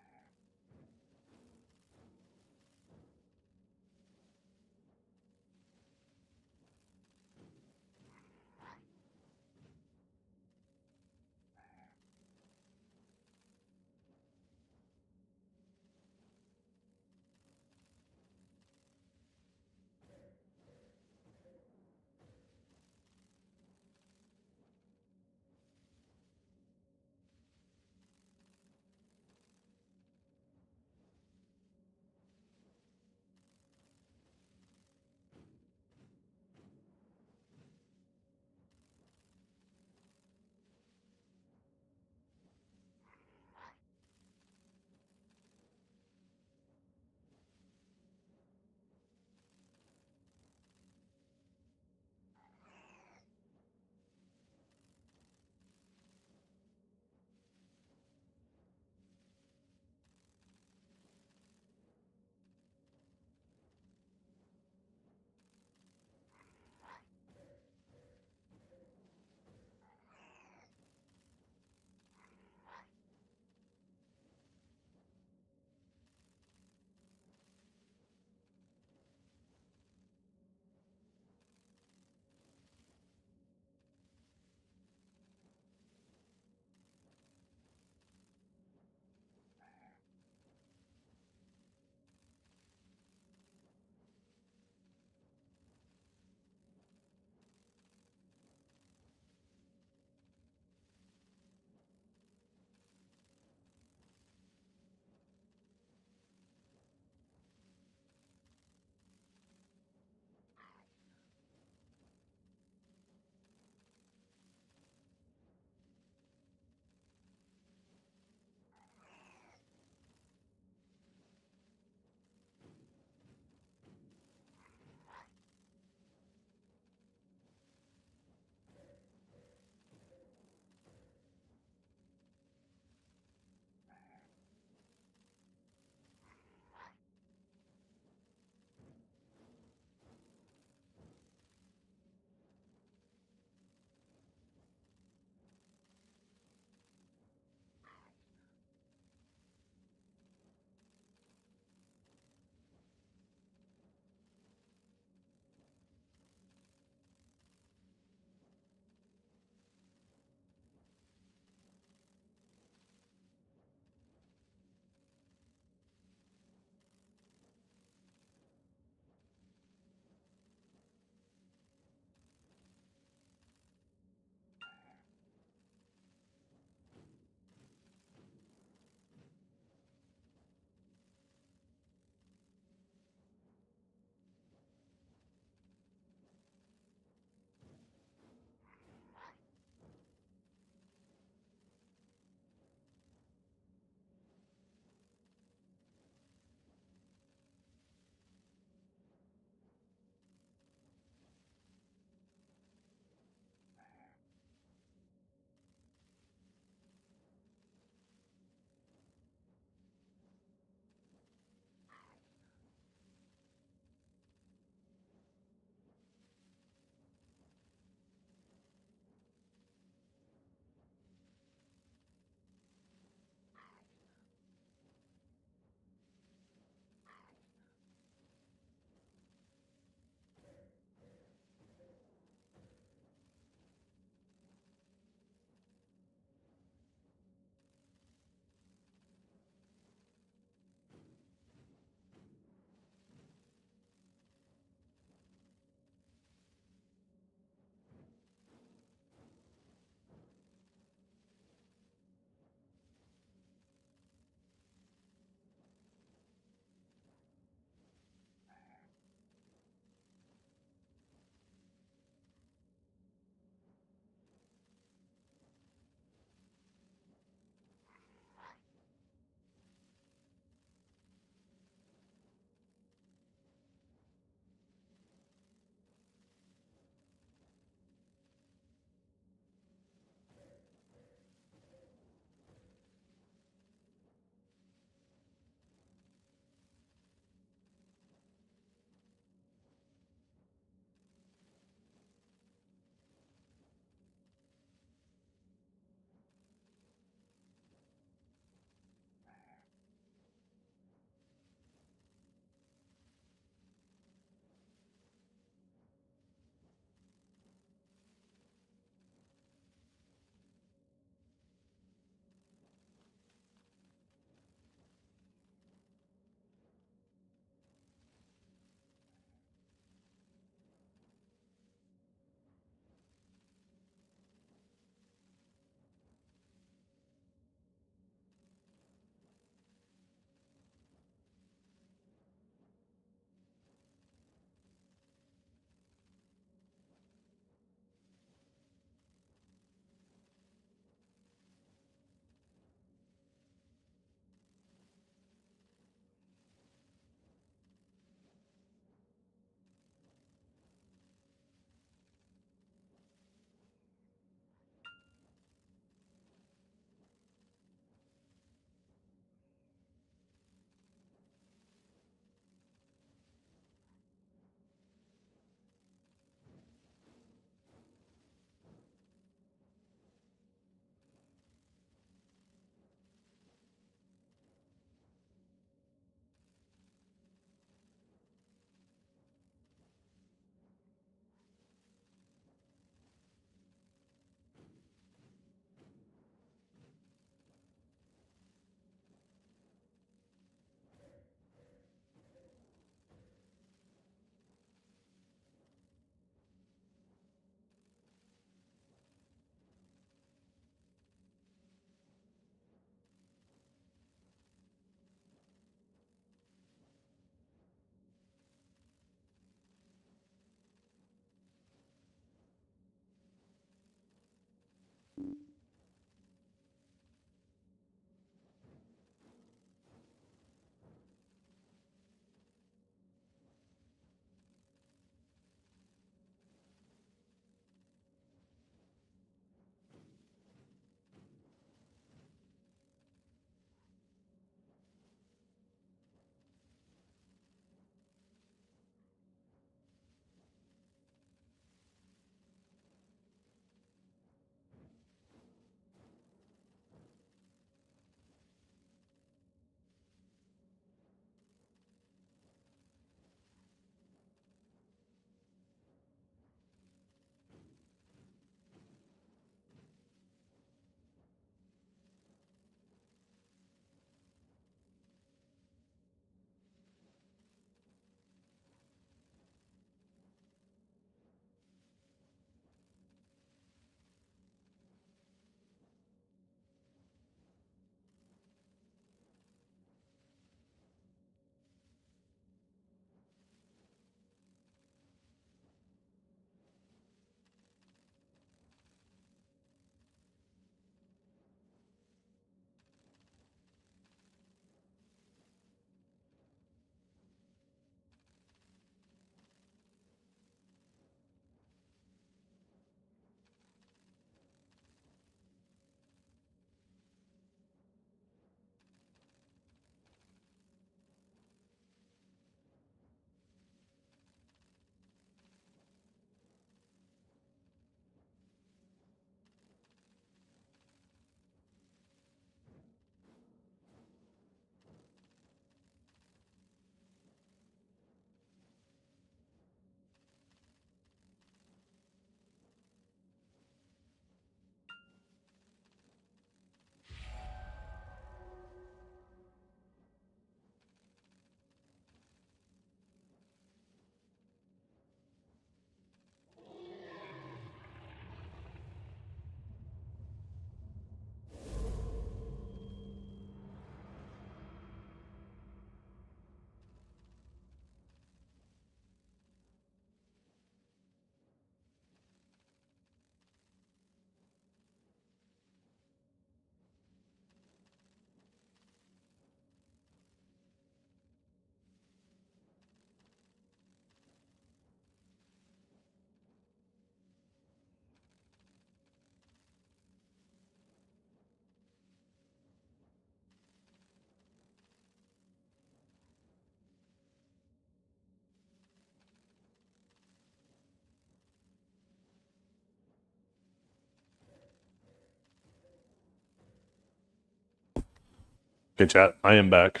Okay, chat, I am back.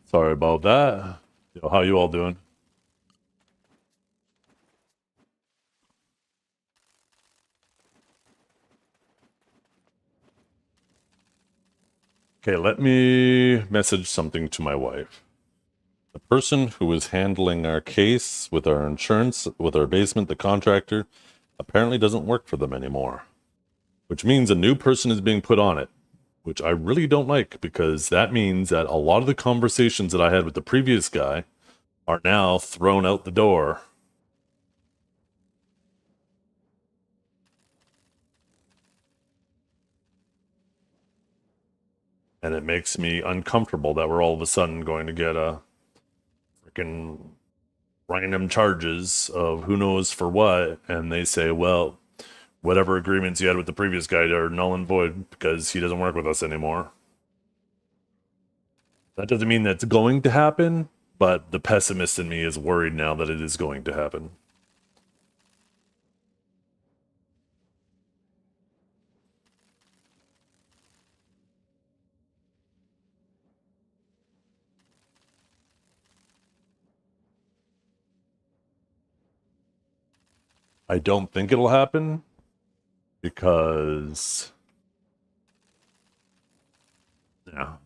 Sorry about that. Yo, how you all doing? Okay, let me message something to my wife. The person who was handling our case with our insurance, with our basement, the contractor, apparently doesn't work for them anymore. Which means a new person is being put on it, which I really don't like, because that means that a lot of the conversations that I had with the previous guy are now thrown out the door. And it makes me uncomfortable that we're all of a sudden going to get a freaking random charges of who knows for what, and they say, well, whatever agreements you had with the previous guy are null and void because he doesn't work with us anymore. That doesn't mean that's going to happen, but the pessimist in me is worried now that it is going to happen. I don't think it'll happen because, yeah.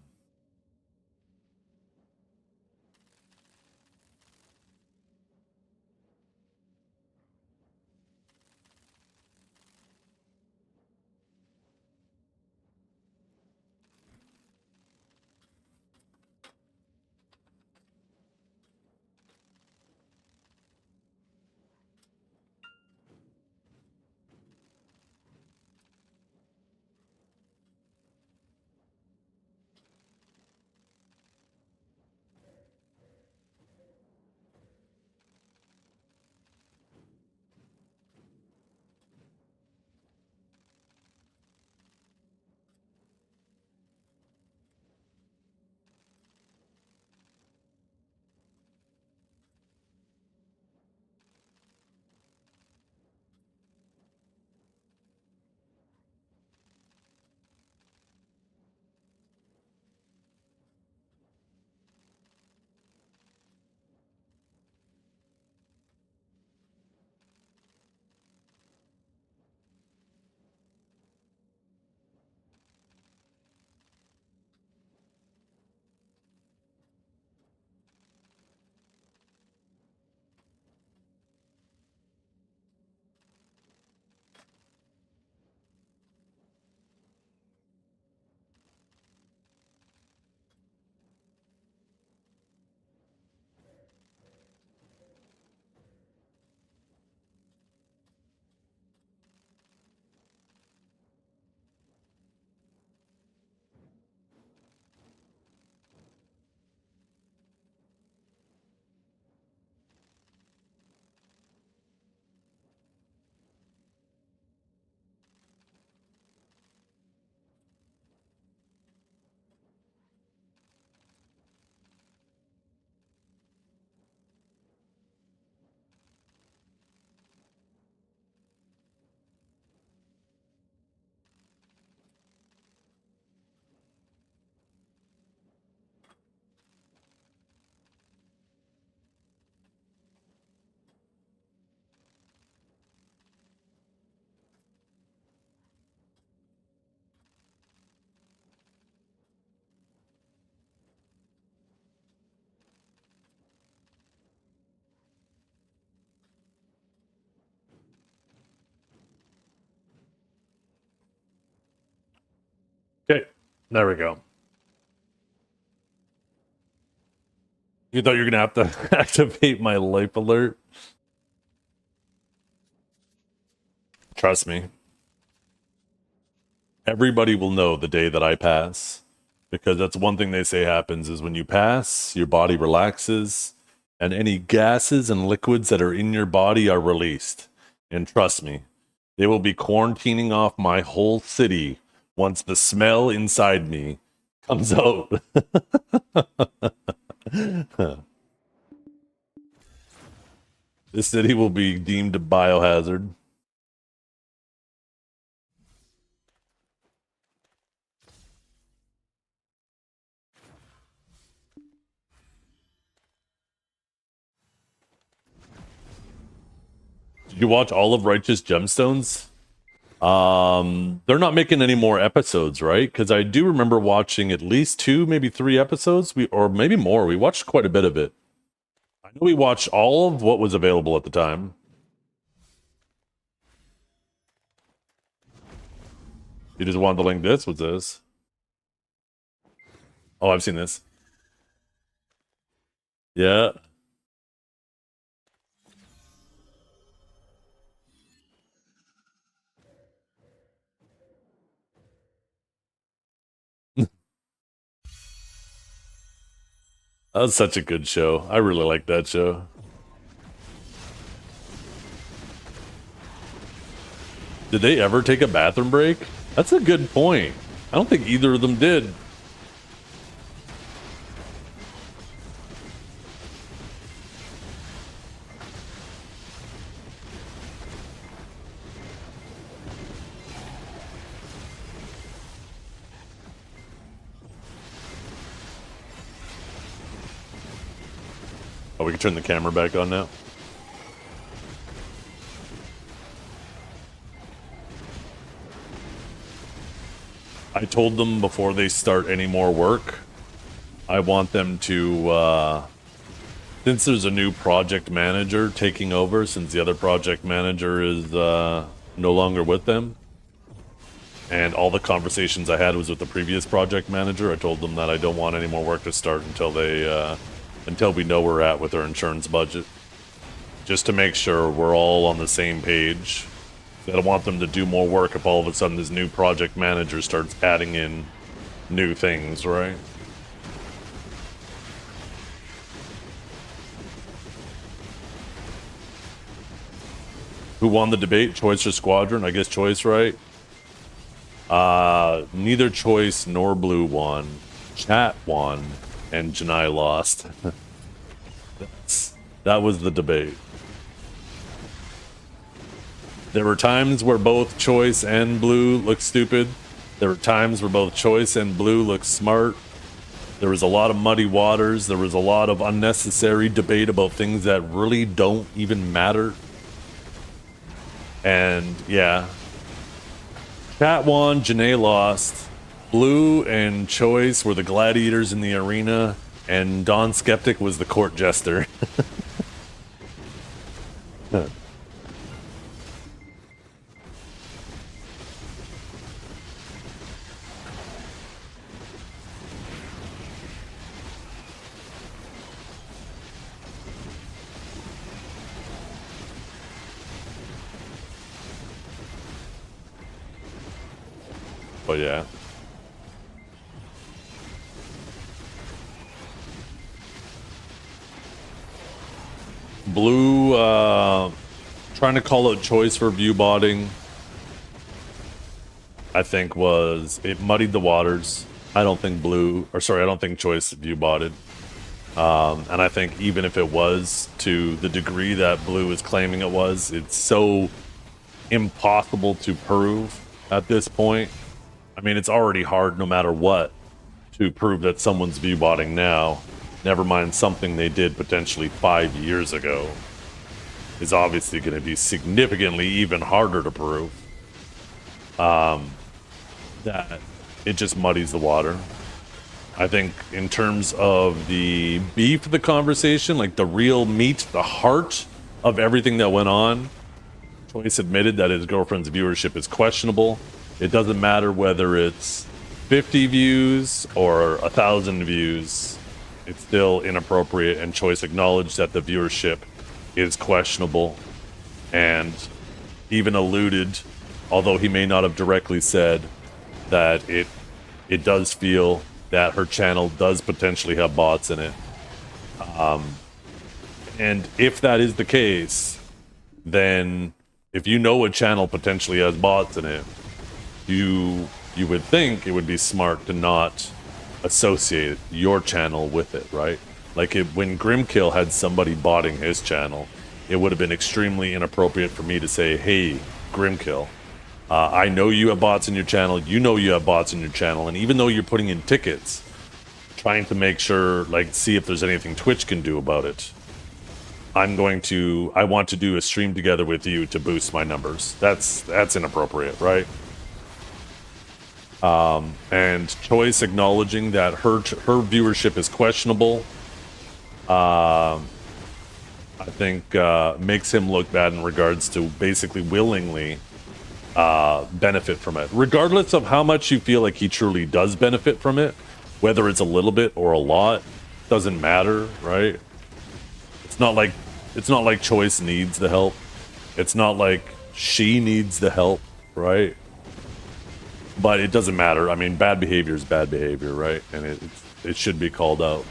Okay, there we go. You thought you were going to have to activate my life alert? Trust me. Everybody will know the day that I pass, because that's one thing they say happens is when you pass, your body relaxes, and any gases and liquids that are in your body are released. And trust me, they will be quarantining off my whole city once the smell inside me comes out. This city will be deemed a biohazard. You watch all of Righteous Gemstones? They're not making any more episodes, right? Because I do remember watching at least 2, maybe 3 episodes, or maybe more. We watched quite a bit of it. I know we watched all of what was available at the time. You just wanted to link this? What's this? Oh, I've seen this. Yeah. That was such a good show. I really like that show. Did they ever take a bathroom break? That's a good point. I don't think either of them did. Oh, we can turn the camera back on now. I told them before they start any more work, I want them to, since there's a new project manager taking over, since the other project manager is no longer with them, and all the conversations I had was with the previous project manager, I told them that I don't want any more work to start until they, until we know where we're at with our insurance budget. Just to make sure we're all on the same page. I don't want them to do more work if all of a sudden this new project manager starts adding in new things, right? Who won the debate? Choice or Squadron? I guess Choice, right? Neither Choice nor Blue won. Chat won, and Janai lost. That was the debate. There were times where both Choice and Blue looked stupid. There were times where both Choice and Blue looked smart. There was a lot of muddy waters. There was a lot of unnecessary debate about things that really don't even matter. And yeah, Chat won, Janae lost. Blue and Choice were the gladiators in the arena, and Don Skeptic was the court jester. But yeah. Blue, trying to call out Choice for viewbotting, I think it muddied the waters. I don't think I don't think Choice viewbotted. And I think even if it was to the degree that Blue is claiming it was, it's so impossible to prove at this point. I mean, it's already hard no matter what to prove that someone's viewbotting now. Never mind something they did potentially 5 years ago is obviously going to be significantly even harder to prove. That it just muddies the water. I think in terms of the beef of the conversation, like the real meat, the heart of everything that went on, Choice admitted that his girlfriend's viewership is questionable. It doesn't matter whether it's 50 views or 1,000 views. It's still inappropriate, and Choice acknowledged that the viewership is questionable and even alluded, although he may not have directly said, that it does feel that her channel does potentially have bots in it. And if that is the case, then if you know a channel potentially has bots in it, you would think it would be smart to not associate your channel with it, right? Like when Grimkill had somebody botting his channel, it would have been extremely inappropriate for me to say, hey, Grimkill, I know you have bots in your channel, you know you have bots in your channel, and even though you're putting in tickets, trying to make sure, like, see if there's anything Twitch can do about it. I want to do a stream together with you to boost my numbers. That's inappropriate, right? And Choice acknowledging that her viewership is questionable, I think makes him look bad in regards to basically willingly benefit from it. Regardless of how much you feel like he truly does benefit from it, whether it's a little bit or a lot, doesn't matter, right? It's not like Choice needs the help. It's not like she needs the help, right? But it doesn't matter. I mean, bad behavior is bad behavior, right? And it should be called out.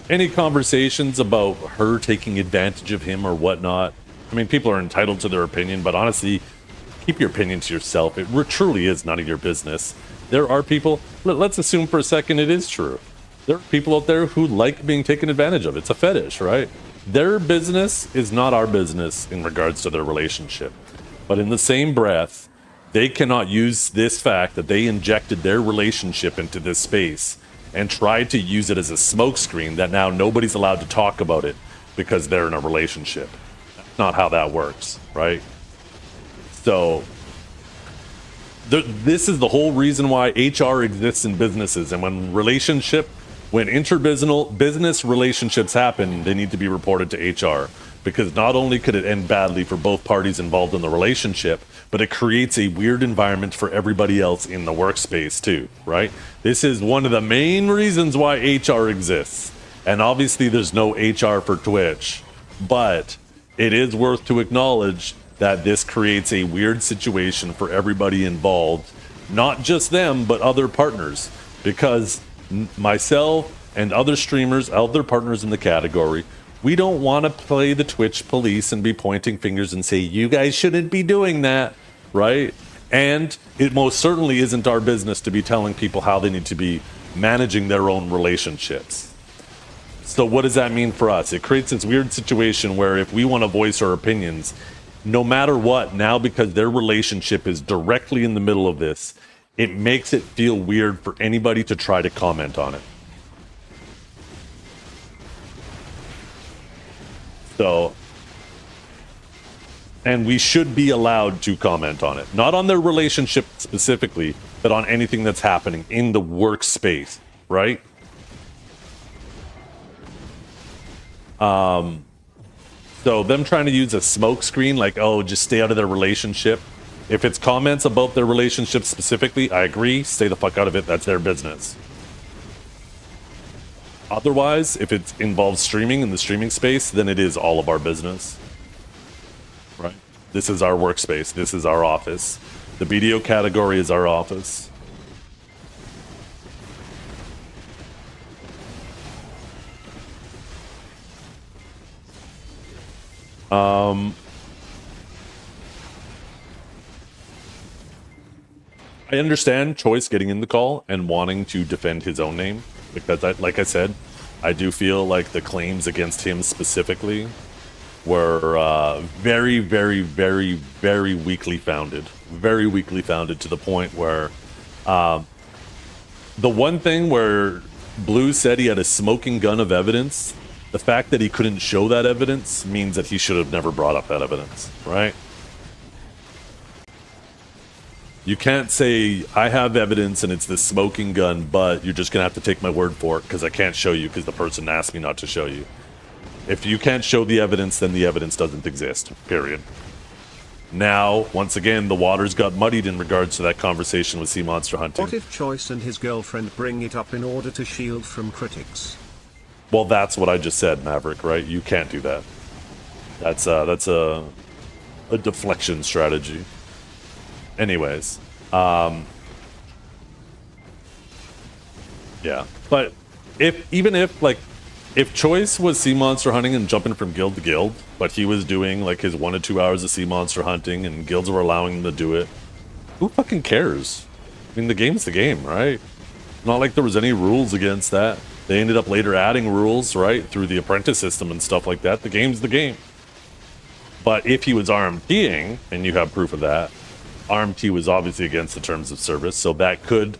Any conversations about her taking advantage of him or whatnot? I mean, people are entitled to their opinion, but honestly, keep your opinion to yourself. It truly is none of your business. There are people, let's assume for a second it is true. There are people out there who like being taken advantage of. It's a fetish, right? Their business is not our business in regards to their relationship. But in the same breath, they cannot use this fact that they injected their relationship into this space and tried to use it as a smokescreen that now nobody's allowed to talk about it because they're in a relationship. That's not how that works, right? So this is the whole reason why HR exists in businesses. And when interbusiness relationships happen, they need to be reported to HR, because not only could it end badly for both parties involved in the relationship, but it creates a weird environment for everybody else in the workspace too, right? This is one of the main reasons why HR exists. And obviously there's no HR for Twitch, but it is worth to acknowledge that this creates a weird situation for everybody involved, not just them, but other partners, because myself and other streamers, other partners in the category, we don't want to play the Twitch police and be pointing fingers and say, you guys shouldn't be doing that, right? And it most certainly isn't our business to be telling people how they need to be managing their own relationships. So what does that mean for us? It creates this weird situation where if we want to voice our opinions, no matter what, now because their relationship is directly in the middle of this, it makes it feel weird for anybody to try to comment on it. So, and we should be allowed to comment on it. Not on their relationship specifically, but on anything that's happening in the workspace, right? So them trying to use a smokescreen, like, oh, just stay out of their relationship. If it's comments about their relationship specifically, I agree, stay the fuck out of it, that's their business. Otherwise, if it involves streaming in the streaming space, then it is all of our business. Right? This is our workspace. This is our office. The BDO category is our office. I understand Choice getting in the call and wanting to defend his own name. Because, like I said, I do feel like the claims against him specifically were very, very, very, very weakly founded. Very weakly founded to the point where the one thing where Blue said he had a smoking gun of evidence, the fact that he couldn't show that evidence means that he should have never brought up that evidence, right? You can't say, I have evidence and it's this smoking gun, but you're just going to have to take my word for it because I can't show you because the person asked me not to show you. If you can't show the evidence, then the evidence doesn't exist, period. Now, once again, the waters got muddied in regards to that conversation with Sea Monster Hunting. What if Choice and his girlfriend bring it up in order to shield from critics? Well, that's what I just said, Maverick, right? You can't do that. That's a deflection strategy. Anyways, yeah, but if Choice was sea monster hunting and jumping from guild to guild, but he was doing like his 1 to 2 hours of sea monster hunting and guilds were allowing him to do it, who fucking cares? I mean, the game's the game, right? Not like there was any rules against that. They ended up later adding rules, right, through the apprentice system and stuff like that. The game's the game. But if he was RMTing, and you have proof of that, RMT was obviously against the terms of service, so that could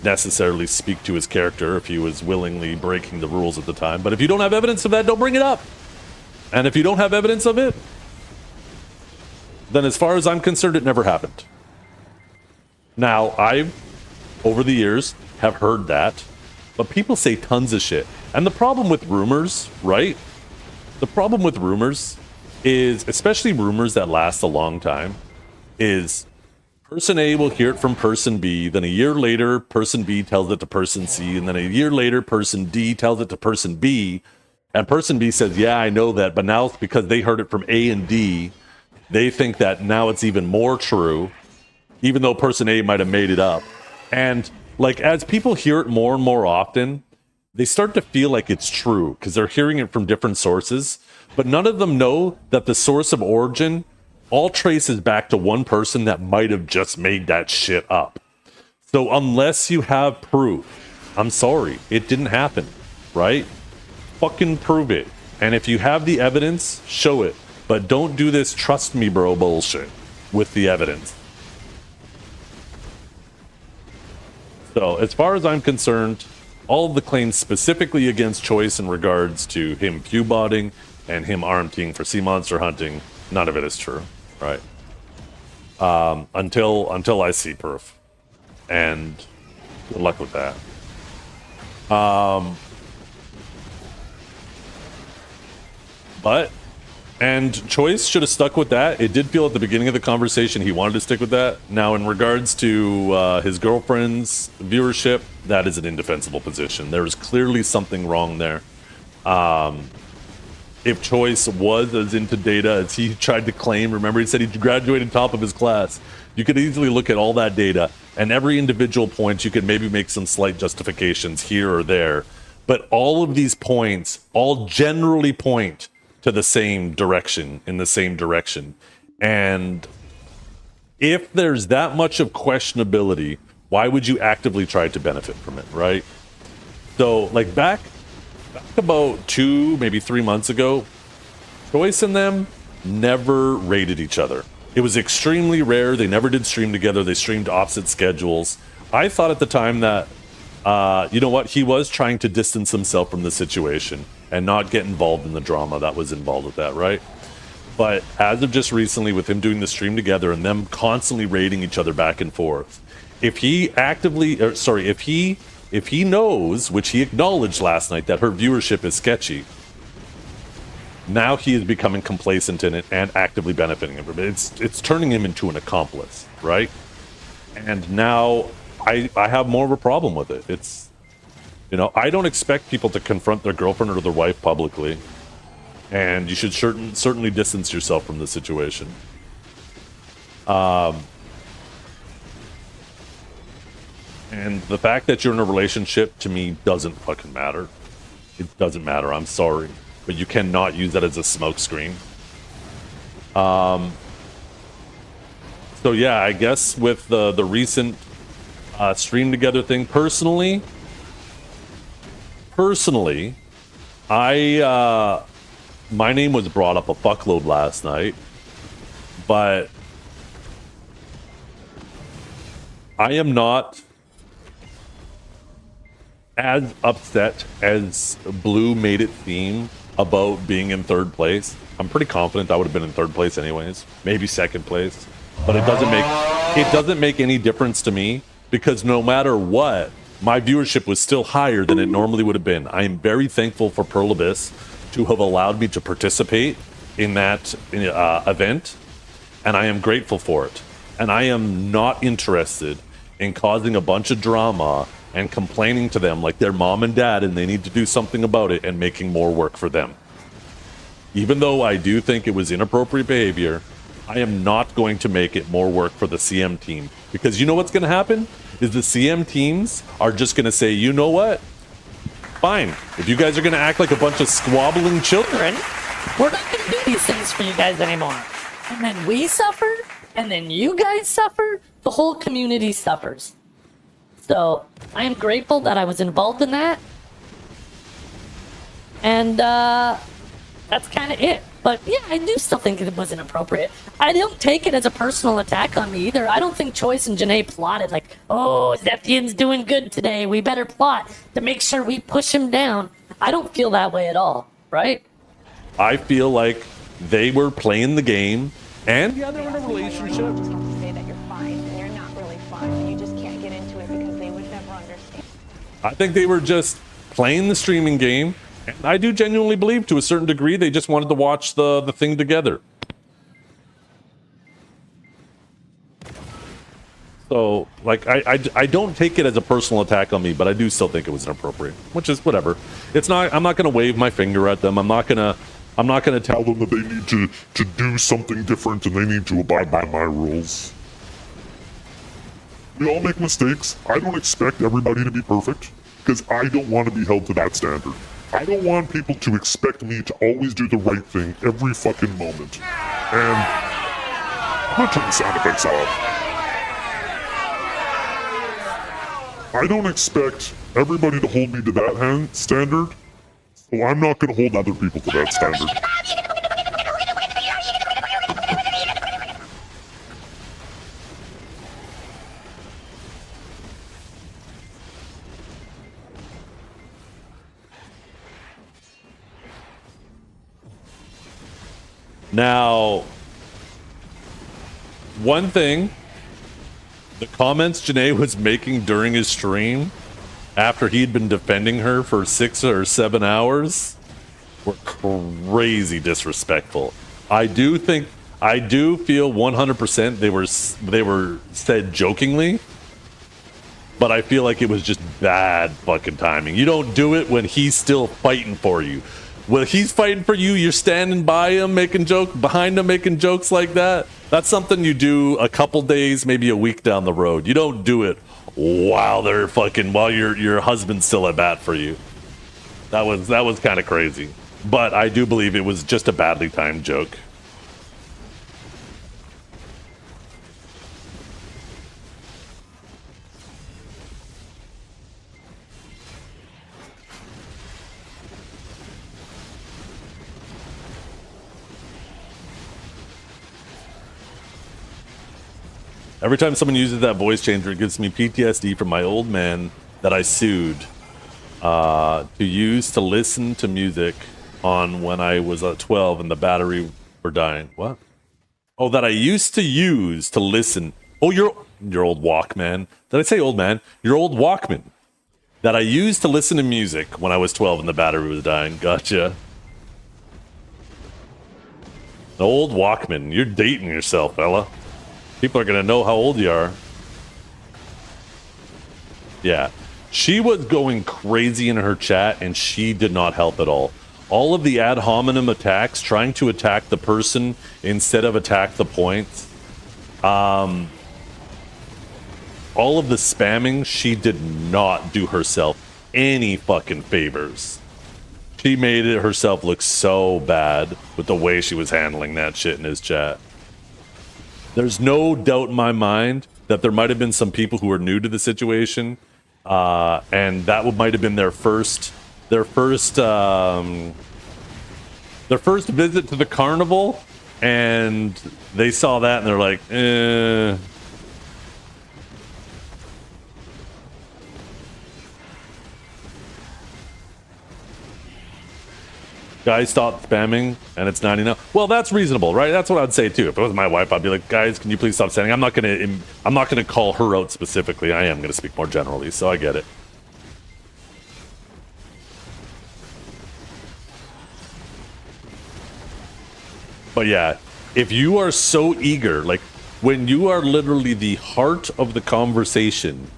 necessarily speak to his character if he was willingly breaking the rules at the time. But if you don't have evidence of that, don't bring it up. And if you don't have evidence of it, then as far as I'm concerned, it never happened. Now, I've, over the years, have heard that, but people say tons of shit. And the problem with rumors, right? The problem with rumors is, especially rumors that last a long time, is person A will hear it from person B, then a year later, person B tells it to person C, and then a year later, person D tells it to person B, and person B says, yeah, I know that, but now it's because they heard it from A and D, they think that now it's even more true, even though person A might have made it up. And like, as people hear it more and more often, they start to feel like it's true because they're hearing it from different sources, but none of them know that the source of origin all traces back to one person that might have just made that shit up. So unless you have proof, I'm sorry, it didn't happen, right? Fucking prove it. And if you have the evidence, show it. But don't do this trust me bro bullshit with the evidence. So as far as I'm concerned, all of the claims specifically against Choice in regards to him viewbotting and him arm-teeing for sea monster hunting, none of it is true, right? Until I see proof. And good luck with that. And Choice should have stuck with that. It did feel at the beginning of the conversation he wanted to stick with that. Now, in regards to his girlfriend's viewership, that is an indefensible position. There is clearly something wrong there. If Choice was as into data as he tried to claim, remember he said he graduated top of his class. You could easily look at all that data, and every individual point you could maybe make some slight justifications here or there. But all of these points all generally point to the same direction, in the same direction. And if there's that much of questionability, why would you actively try to benefit from it, right? So, like back about 2, maybe 3 months ago, Choice and them never raided each other. It was extremely rare. They never did stream together. They streamed opposite schedules. I thought at the time that, you know what, he was trying to distance himself from the situation and not get involved in the drama that was involved with that, right? But as of just recently, with him doing the stream together and them constantly raiding each other back and forth, if he knows, which he acknowledged last night, that her viewership is sketchy, now he is becoming complacent in it and actively benefiting from it. It's turning him into an accomplice, right? And now I have more of a problem with it. It's, you know, I don't expect people to confront their girlfriend or their wife publicly, and you should certainly distance yourself from the situation. And the fact that you're in a relationship, to me, doesn't fucking matter. It doesn't matter, I'm sorry. But you cannot use that as a smokescreen. So yeah, I guess with the recent stream together thing, personally, my name was brought up a fuckload last night, but I am not as upset as Blue made it seem about being in third place. I'm pretty confident I would have been in third place anyways, maybe second place, but it doesn't make any difference to me, because no matter what, my viewership was still higher than it normally would have been. I am very thankful for Pearl Abyss to have allowed me to participate in that event, and I am grateful for it. And I am not interested in causing a bunch of drama and complaining to them like they're mom and dad and they need to do something about it and making more work for them. Even though I do think it was inappropriate behavior, I am not going to make it more work for the CM team. Because you know what's going to happen? Is the CM teams are just going to say, you know what? Fine. If you guys are going to act like a bunch of squabbling children, we're not going to do these things for you guys anymore. And then we suffer, and then you guys suffer, the whole community suffers. So, I am grateful that I was involved in that. And, that's kind of it. But yeah, I do still think it was inappropriate. I don't take it as a personal attack on me either. I don't think Choice and Janae plotted like, oh, Zephian's doing good today. We better plot to make sure we push him down. I don't feel that way at all, right? I feel like they were playing the game, and yeah, they were in a relationship. You just have to say that you're fine when you're not really fine, and you just can't get into it because they would never understand. I think they were just playing the streaming game, and I do genuinely believe, to a certain degree, they just wanted to watch the thing together. So, like, I don't take it as a personal attack on me, but I do still think it was inappropriate, which is whatever. It's not. I'm not going to wave my finger at them. I'm not going to tell them that they need to do something different and they need to abide by my rules. We all make mistakes. I don't expect everybody to be perfect, because I don't want to be held to that standard. I don't want people to expect me to always do the right thing every fucking moment. And I'm gonna turn the sound effects off. I don't expect everybody to hold me to that standard, so I'm not going to hold other people to that standard. Now, one thing, the comments Janae was making during his stream after he'd been defending her for 6 or 7 hours were crazy disrespectful. I do feel 100% they were said jokingly, but I feel like it was just bad fucking timing. You don't do it when he's still fighting for you. When he's fighting for you, you're standing by him, behind him, making jokes like that. That's something you do a couple days, maybe a week down the road. You don't do it while your husband's still at bat for you. That was kind of crazy. But I do believe it was just a badly timed joke. Every time someone uses that voice changer, it gives me PTSD from my old man that I sued to use to listen to music on when I was 12 and the battery were dying. What? Oh, that I used to use to listen. Oh, your old Walkman. Did I say old man? Your old Walkman. That I used to listen to music when I was 12 and the battery was dying. Gotcha. An old Walkman. You're dating yourself, fella. People are going to know how old you are. Yeah. She was going crazy in her chat, and she did not help at all. All of the ad hominem attacks, trying to attack the person instead of attack the points. All of the spamming, she did not do herself any fucking favors. She made it herself look so bad with the way she was handling that shit in his chat. There's no doubt in my mind that there might have been some people who were new to the situation, and that might have been their first visit to the carnival, and they saw that and they're like, eh. Guys, stop spamming, and it's 99. Well, that's reasonable, right? That's what I'd say too. If it was my wife, I'd be like, guys, can you please stop spamming? I'm not gonna call her out specifically. I am gonna speak more generally, so I get it. But yeah, if you are so eager, like when you are literally the heart of the conversation,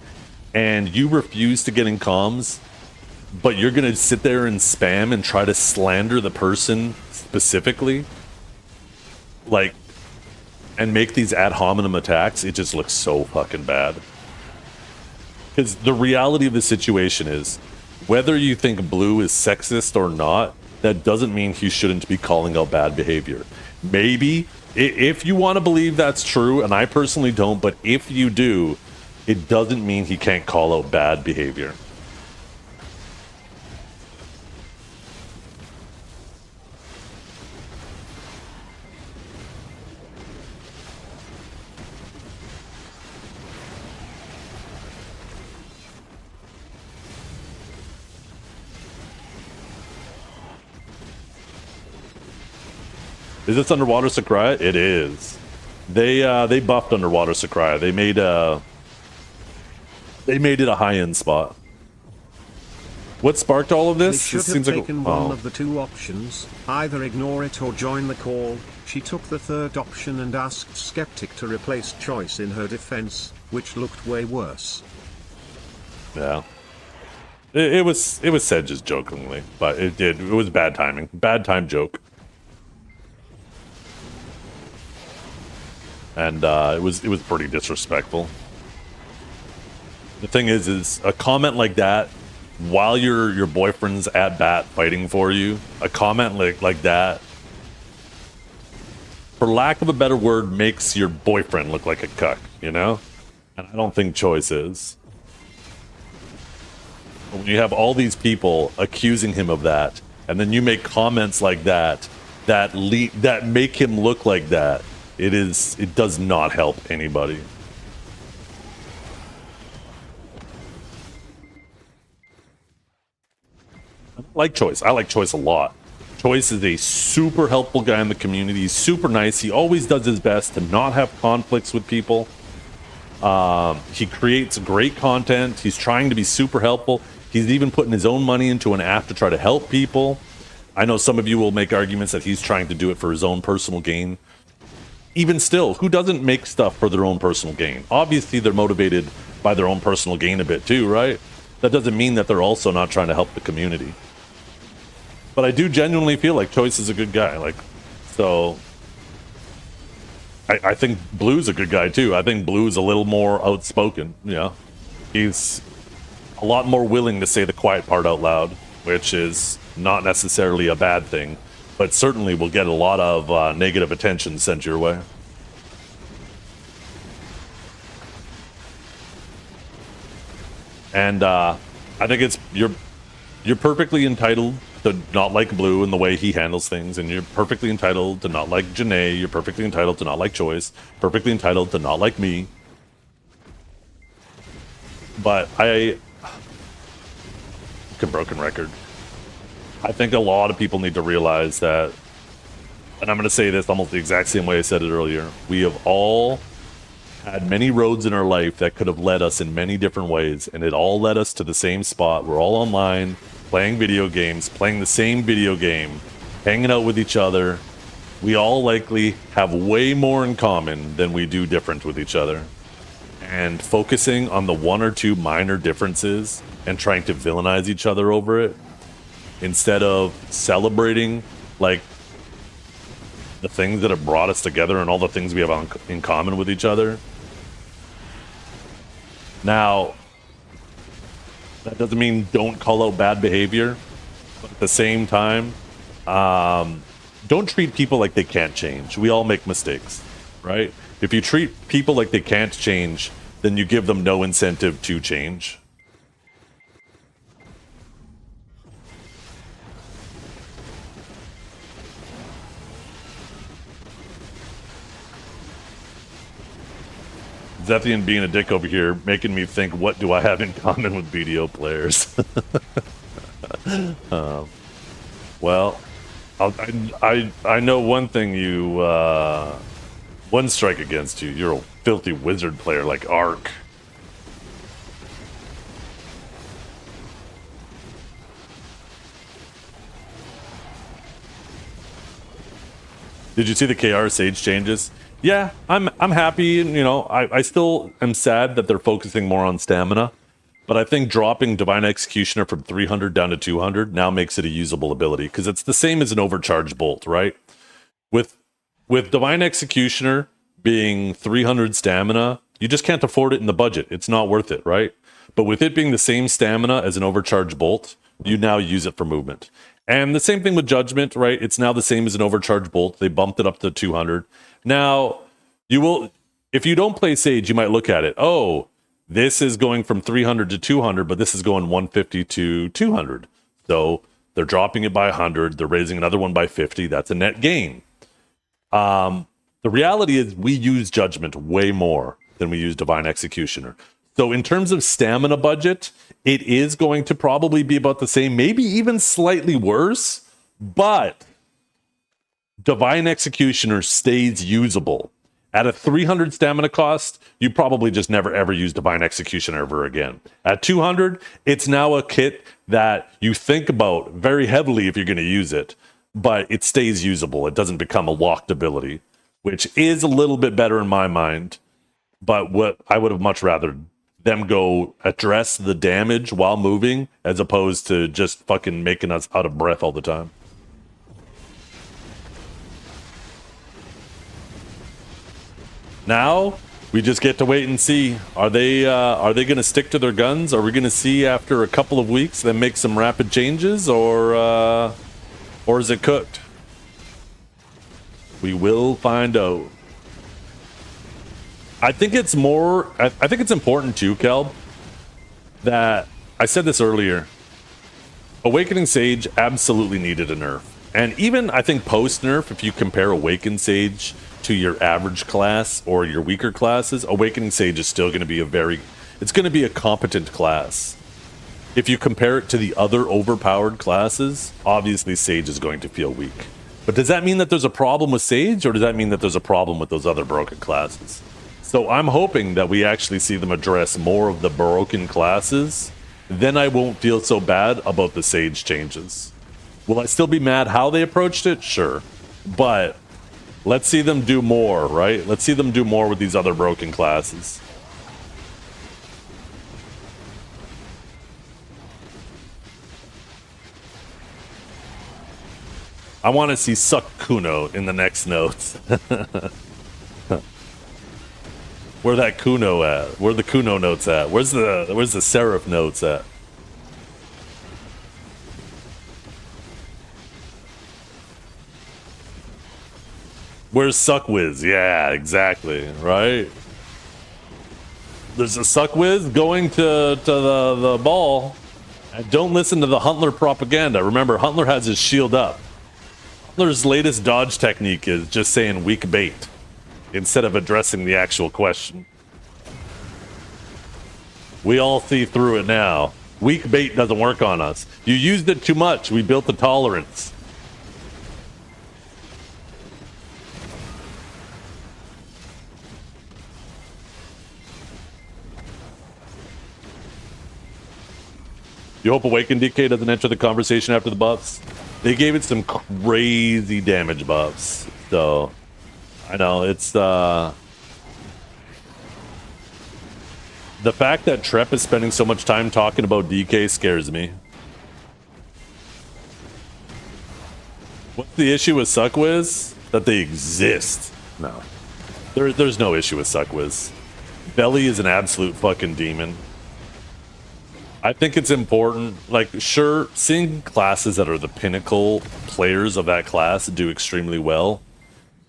and you refuse to get in comms, but you're gonna sit there and spam and try to slander the person specifically, like, and make these ad hominem attacks, it just looks so fucking bad. Because the reality of the situation is, whether you think Blue is sexist or not, that doesn't mean he shouldn't be calling out bad behavior. Maybe, if you want to believe that's true, and I personally don't, but if you do, it doesn't mean he can't call out bad behavior. Is this Underwater Sakurai? It is. They buffed Underwater Sakurai. They made it a high-end spot. What sparked all of They this? should This have seems like taken one of the two options, either ignore it or join the call. She took the third option and asked Skeptic to replace Choice in her defense, which looked way worse. Yeah. It was said just jokingly, but it was bad timing. Bad time joke. And it was pretty disrespectful. The thing is a comment like that while your boyfriend's at bat fighting for you, a comment like that, for lack of a better word, makes your boyfriend look like a cuck, you know? And I don't think Choice is. When you have all these people accusing him of that, and then you make comments like that that make him look like that, it does not help anybody. I like Choice. I like Choice a lot. Choice is a super helpful guy in the community. He's super nice. He always does his best to not have conflicts with people. He creates great content. He's trying to be super helpful. He's even putting his own money into an app to try to help people. I know some of you will make arguments that he's trying to do it for his own personal gain. Even still, who doesn't make stuff for their own personal gain? Obviously, they're motivated by their own personal gain a bit too, right? That doesn't mean that they're also not trying to help the community. But I do genuinely feel like Choice is a good guy. I think Blue's a good guy too. I think Blue's a little more outspoken. Yeah, he's a lot more willing to say the quiet part out loud, which is not necessarily a bad thing, but certainly will get a lot of negative attention sent your way. And I think you're perfectly entitled to not like Blue and the way he handles things, and you're perfectly entitled to not like Janae, you're perfectly entitled to not like Choice, perfectly entitled to not like me. But broken record. I think a lot of people need to realize that, and I'm going to say this almost the exact same way I said it earlier, we have all had many roads in our life that could have led us in many different ways, and it all led us to the same spot. We're all online, playing video games, playing the same video game, hanging out with each other. We all likely have way more in common than we do different with each other. And focusing on the one or two minor differences and trying to villainize each other over it, instead of celebrating like the things that have brought us together and all the things we have in common with each other. Now, that doesn't mean don't call out bad behavior, but at the same time, don't treat people like they can't change. We all make mistakes, right? If you treat people like they can't change, then you give them no incentive to change. Zethian being a dick over here, making me think, what do I have in common with BDO players? Well, I know one thing one strike against you. You're a filthy wizard player like Ark. Did you see the KR Sage changes? Yeah, I'm happy, and I still am sad that they're focusing more on stamina, but I think dropping Divine Executioner from 300 down to 200 now makes it a usable ability, because it's the same as an overcharge bolt, right? With Divine Executioner being 300 stamina, you just can't afford it in the budget. It's not worth it, right? But with it being the same stamina as an overcharge bolt, you now use it for movement. And the same thing with Judgment, right? It's now the same as an overcharge bolt. They bumped it up to 200. Now, if you don't play Sage, you might look at it. Oh, this is going from 300 to 200, but this is going 150 to 200. So they're dropping it by 100. They're raising another one by 50. That's a net gain. The reality is we use Judgment way more than we use Divine Executioner. So in terms of stamina budget, it is going to probably be about the same, maybe even slightly worse, but Divine Executioner stays usable. At a 300 stamina cost, you probably just never ever use Divine Executioner ever again. At 200, it's now a kit that you think about very heavily if you're going to use it, but it stays usable. It doesn't become a locked ability, which is a little bit better in my mind. But what I would have much rather them go address the damage while moving as opposed to just fucking making us out of breath all the time. Now we just get to wait and see. Are they going to stick to their guns? Are we going to see after a couple of weeks them make some rapid changes, or is it cooked? We will find out. I think it's more. I think it's important too, Kelb, that I said this earlier. Awakening Sage absolutely needed a nerf, and even I think post nerf, if you compare Awakened Sage to your average class or your weaker classes, Awakening Sage is still going to be it's going to be a competent class. If you compare it to the other overpowered classes, obviously Sage is going to feel weak. But does that mean that there's a problem with Sage, or does that mean that there's a problem with those other broken classes? So I'm hoping that we actually see them address more of the broken classes. Then I won't feel so bad about the Sage changes. Will I still be mad how they approached it? Sure. But let's see them do more, right? Let's see them do more with these other broken classes. I want to see Suck Kuno in the next notes. Where that Kuno at? Where the Kuno notes at? Where's the Seraph notes at? Where's Suckwiz? Yeah, exactly. Right? There's a Suckwiz going to the ball. And don't listen to the Huntler propaganda. Remember, Huntler has his shield up. Huntler's latest dodge technique is just saying weak bait instead of addressing the actual question. We all see through it now. Weak bait doesn't work on us. You used it too much. We built the tolerance. You hope Awakened DK doesn't enter the conversation after the buffs? They gave it some crazy damage buffs. So, I know, it's, the fact that Trep is spending so much time talking about DK scares me. What's the issue with Suckwiz? That they exist. No. There's no issue with Suckwiz. Belly is an absolute fucking demon. I think it's important, like, sure, seeing classes that are the pinnacle players of that class do extremely well,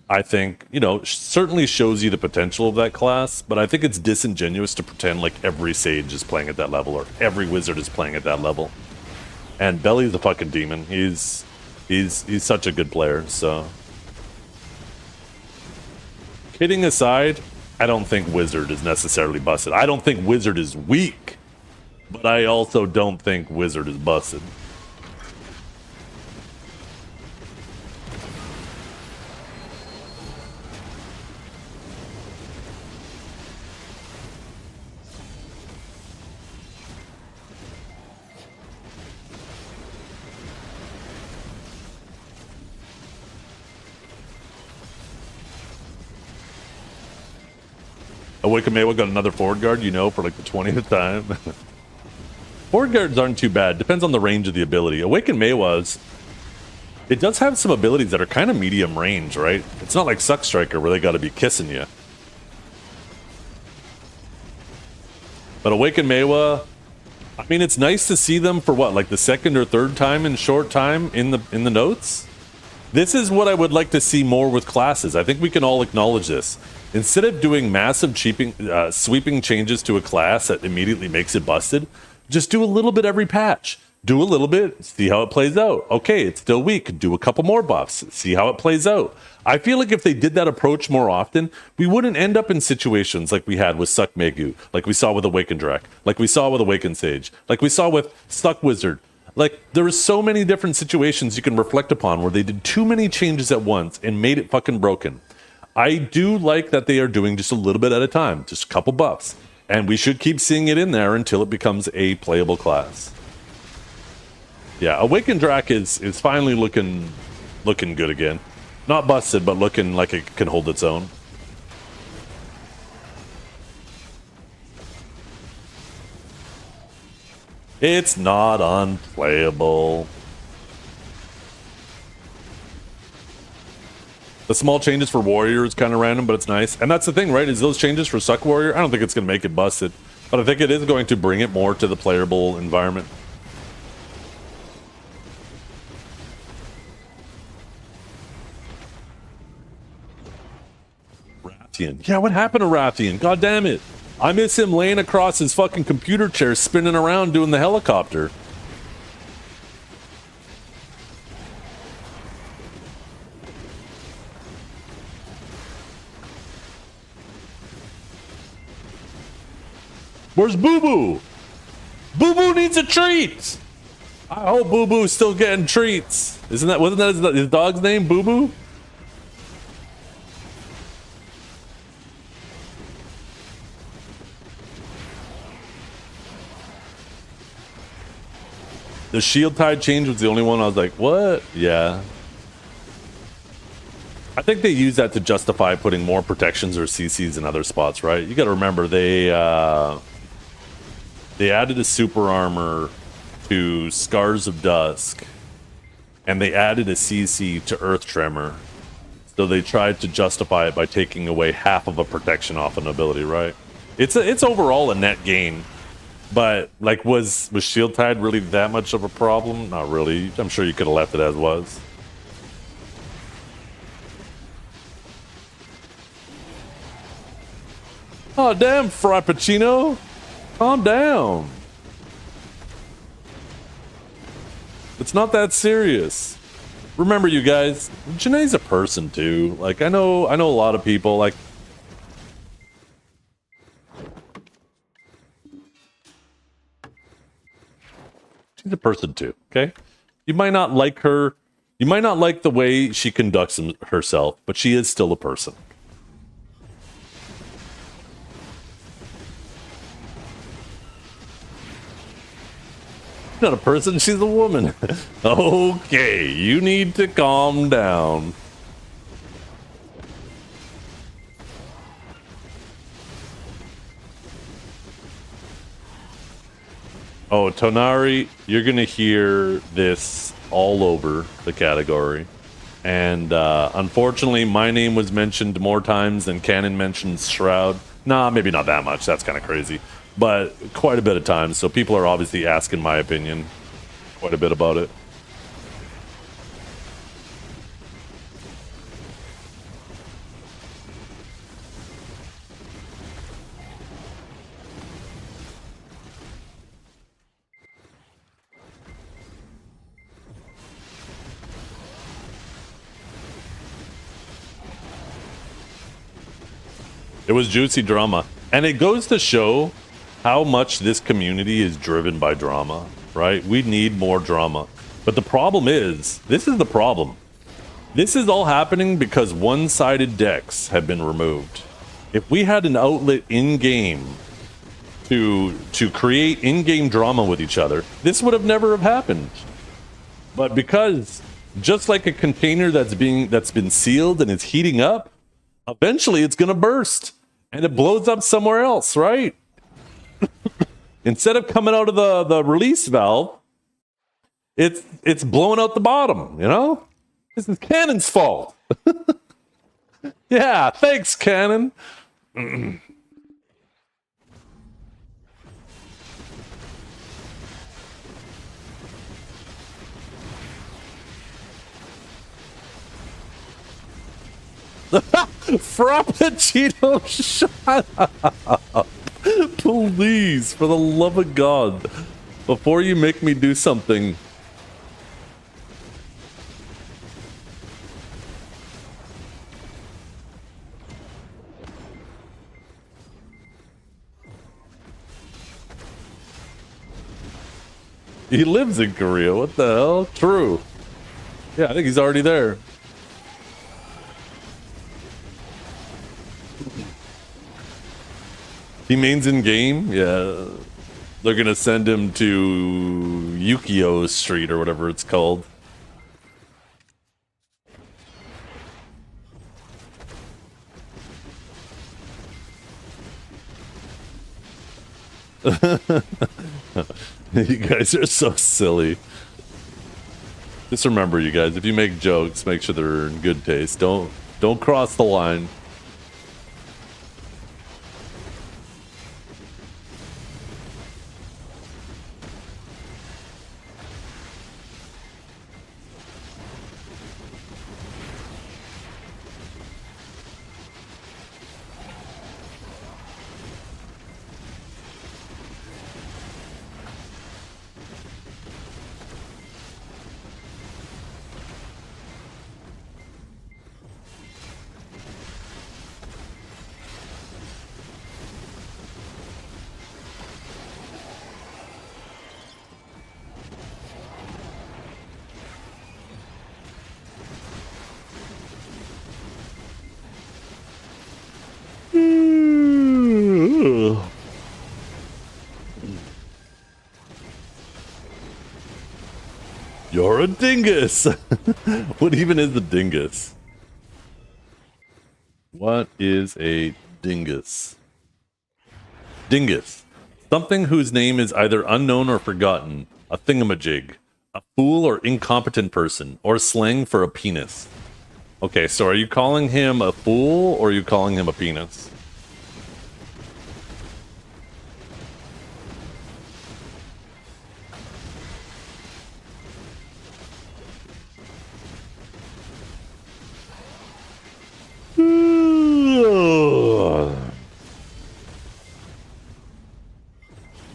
I think, you know, certainly shows you the potential of that class, but I think it's disingenuous to pretend like every Sage is playing at that level or every Wizard is playing at that level. And Belly's a fucking demon. He's such a good player, so. Kidding aside, I don't think Wizard is necessarily busted. I don't think Wizard is weak. But I also don't think Wizard is busted. Awakamewa got another forward guard, you know, for like the 20th time. Forward guards aren't too bad. Depends on the range of the ability. Awaken Maewa's, it does have some abilities that are kind of medium range, right? It's not like Suck Striker where they got to be kissing you. But Awaken Maewa, I mean, it's nice to see them for what, like the second or third time in short time in the notes? This is what I would like to see more with classes. I think we can all acknowledge this. Instead of doing massive sweeping changes to a class that immediately makes it busted, just do a little bit every patch. Do a little bit, see how it plays out. Okay, it's still weak. Do a couple more buffs. See how it plays out. I feel like if they did that approach more often, we wouldn't end up in situations like we had with Suck Megu, like we saw with Awakened Drek, like we saw with Awakened Sage, like we saw with Suck Wizard. Like, there are so many different situations you can reflect upon where they did too many changes at once and made it fucking broken. I do like that they are doing just a little bit at a time, just a couple buffs. And we should keep seeing it in there until it becomes a playable class. Yeah, Awakened Drac is finally looking good again. Not busted, but looking like it can hold its own. It's not unplayable. The small changes for Warrior is kind of random, but it's nice. And that's the thing, right? Is those changes for Suck Warrior? I don't think it's going to make it busted. But I think it is going to bring it more to the playable environment. Rathian. Yeah, what happened to Rathian? God damn it. I miss him laying across his fucking computer chair, spinning around doing the helicopter. Where's Boo Boo? Boo Boo needs a treat. I hope Boo Boo's still getting treats. Wasn't that his dog's name, Boo Boo? The shield tide change was the only one I was like, what? Yeah. I think they use that to justify putting more protections or CCs in other spots, right? You got to remember they added a super armor to Scars of Dusk, and they added a CC to Earth Tremor. So they tried to justify it by taking away half of a protection off an ability, right? It's overall a net gain. But, like, was Shield Tide really that much of a problem? Not really. I'm sure you could have left it as was. Oh, damn, Frappuccino. Calm down. It's not that serious. Remember, you guys, Janae's a person, too. Like, I know a lot of people, like, she's a person too, okay? You might not like her. You might not like the way she conducts herself, but she is still a person. She's not a person, she's a woman. Okay, you need to calm down. Oh, Tonari, you're going to hear this all over the category. And unfortunately, my name was mentioned more times than Canon mentions Shroud. Nah, maybe not that much. That's kind of crazy. But quite a bit of times. So people are obviously asking my opinion quite a bit about it. It was juicy drama. And it goes to show how much this community is driven by drama, right? We need more drama. But the problem is, this is the problem. This is all happening because one-sided decks have been removed. If we had an outlet in-game to create in-game drama with each other, this would have never have happened. But because, just like a container that's been sealed and is heating up, eventually it's gonna burst. And it blows up somewhere else, right? Instead of coming out of the release valve, it's blowing out the bottom, you know? This is Canon's fault. Yeah, thanks, Canon. Frappuccino, shut up. Please, for the love of God, before you make me do something. He lives in Korea. What the hell? True. Yeah, I think he's already there. He mains in game? Yeah. They're gonna send him to Yukio Street or whatever it's called. You guys are so silly. Just remember, you guys, if you make jokes, make sure they're in good taste. Don't cross the line. You're a dingus. What even is a dingus? What is a dingus? Dingus. Something whose name is either unknown or forgotten. A thingamajig. A fool or incompetent person. Or slang for a penis. Okay, so are you calling him a fool or are you calling him a penis?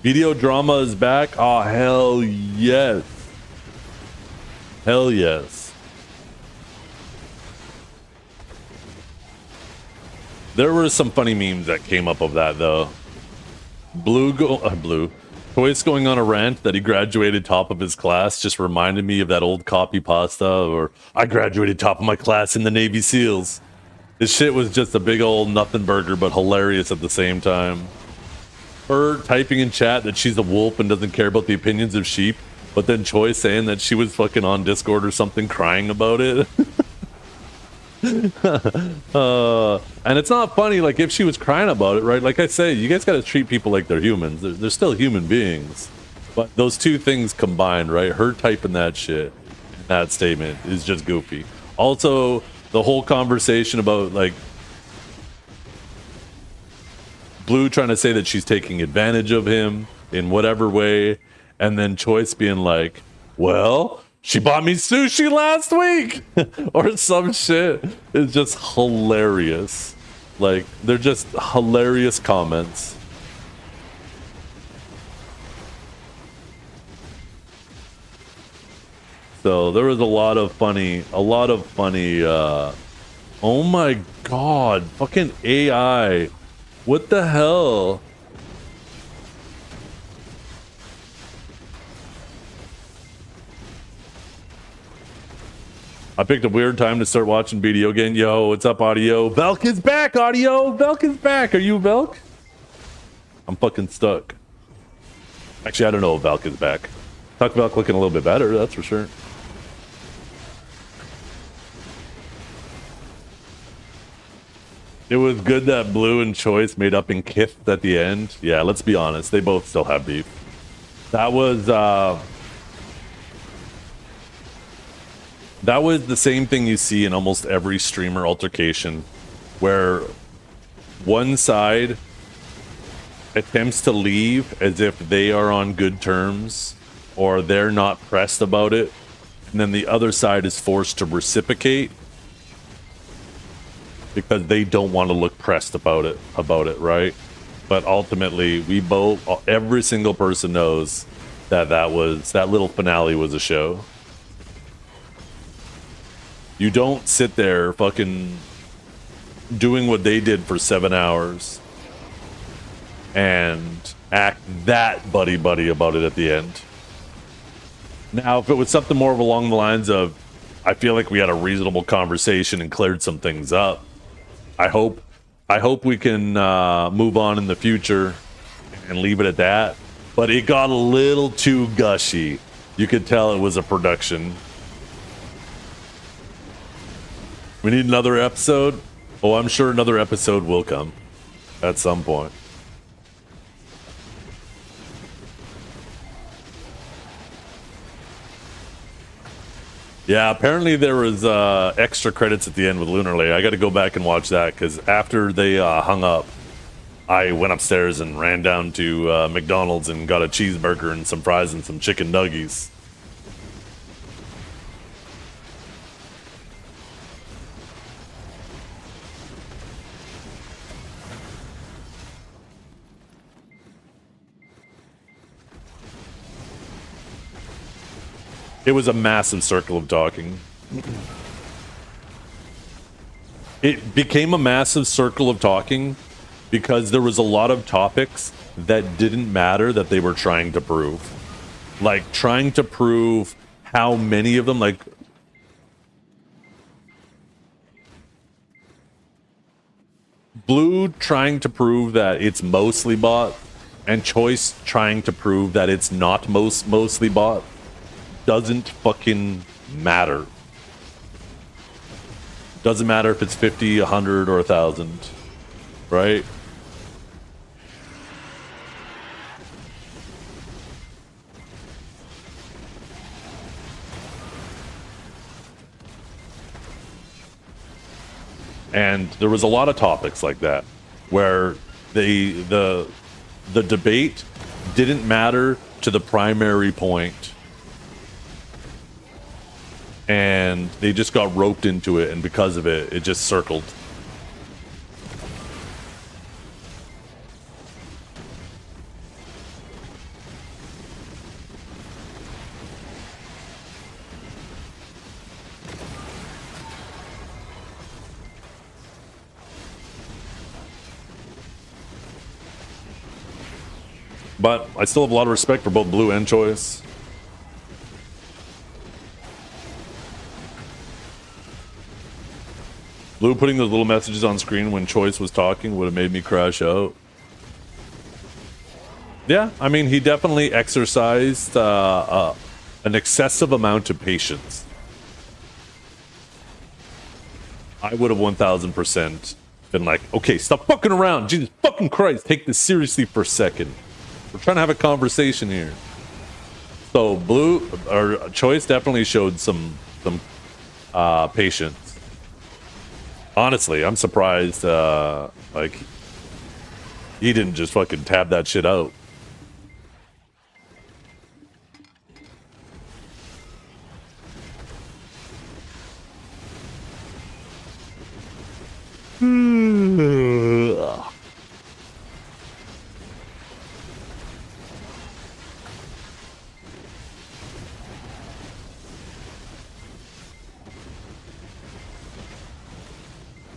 Video drama is back? Oh, hell yes. Hell yes. There were some funny memes that came up of that, though. Choice going on a rant that he graduated top of his class just reminded me of that old copy pasta, or I graduated top of my class in the Navy SEALs. This shit was just a big old nothing burger, but hilarious at the same time. Her typing in chat that she's a wolf and doesn't care about the opinions of sheep, but then Choice saying that she was fucking on Discord or something crying about it. And it's not funny, like, if she was crying about it, right? Like I say, you guys gotta treat people like they're humans. They're still human beings. But those two things combined, right? Her typing that shit, that statement, is just goofy. Also, the whole conversation about, like, Blue trying to say that she's taking advantage of him in whatever way, and then Choice being like, well, she bought me sushi last week or some shit. It's just hilarious. Like, they're just hilarious comments. So there was a lot of funny, oh my god, fucking AI. What the hell? I picked a weird time to start watching video again. Yo, what's up, Audio? Velk is back, Audio! Velk is back! Are you Velk? I'm fucking stuck. Actually, I don't know if Velk is back. Talk Velk looking a little bit better, that's for sure. It was good that Blue and Choice made up in Kith at the end. Yeah, let's be honest. They both still have beef. That was the same thing you see in almost every streamer altercation, where one side attempts to leave as if they are on good terms or they're not pressed about it, and then the other side is forced to reciprocate because they don't want to look pressed about it, right? But ultimately, every single person knows that that little finale was a show. You don't sit there fucking doing what they did for 7 hours and act that buddy-buddy about it at the end. Now, if it was something more along the lines of, I feel like we had a reasonable conversation and cleared some things up. I hope we can move on in the future and leave it at that. But it got a little too gushy. You could tell it was a production. We need another episode. Oh, I'm sure another episode will come at some point. Yeah, apparently there was extra credits at the end with Lunarly. I got to go back and watch that because after they hung up, I went upstairs and ran down to McDonald's and got a cheeseburger and some fries and some chicken nuggies. It was a massive circle of talking. It became a massive circle of talking because there was a lot of topics that didn't matter that they were trying to prove. Like trying to prove how many of them, like Blue trying to prove that it's mostly bot and Choice trying to prove that it's not mostly bot. Doesn't fucking matter. Doesn't matter if it's 50, 100, or 1,000, right? And there was a lot of topics like that where the debate didn't matter to the primary point. And they just got roped into it, and because of it, it just circled. But I still have a lot of respect for both Blue and Choice. Blue putting those little messages on screen when Choice was talking would have made me crash out. Yeah, I mean, he definitely exercised an excessive amount of patience. I would have 1000% been like, okay, stop fucking around. Jesus fucking Christ, take this seriously for a second. We're trying to have a conversation here. So Blue, or Choice definitely showed some patience. Honestly, I'm surprised, like, he didn't just fucking tab that shit out.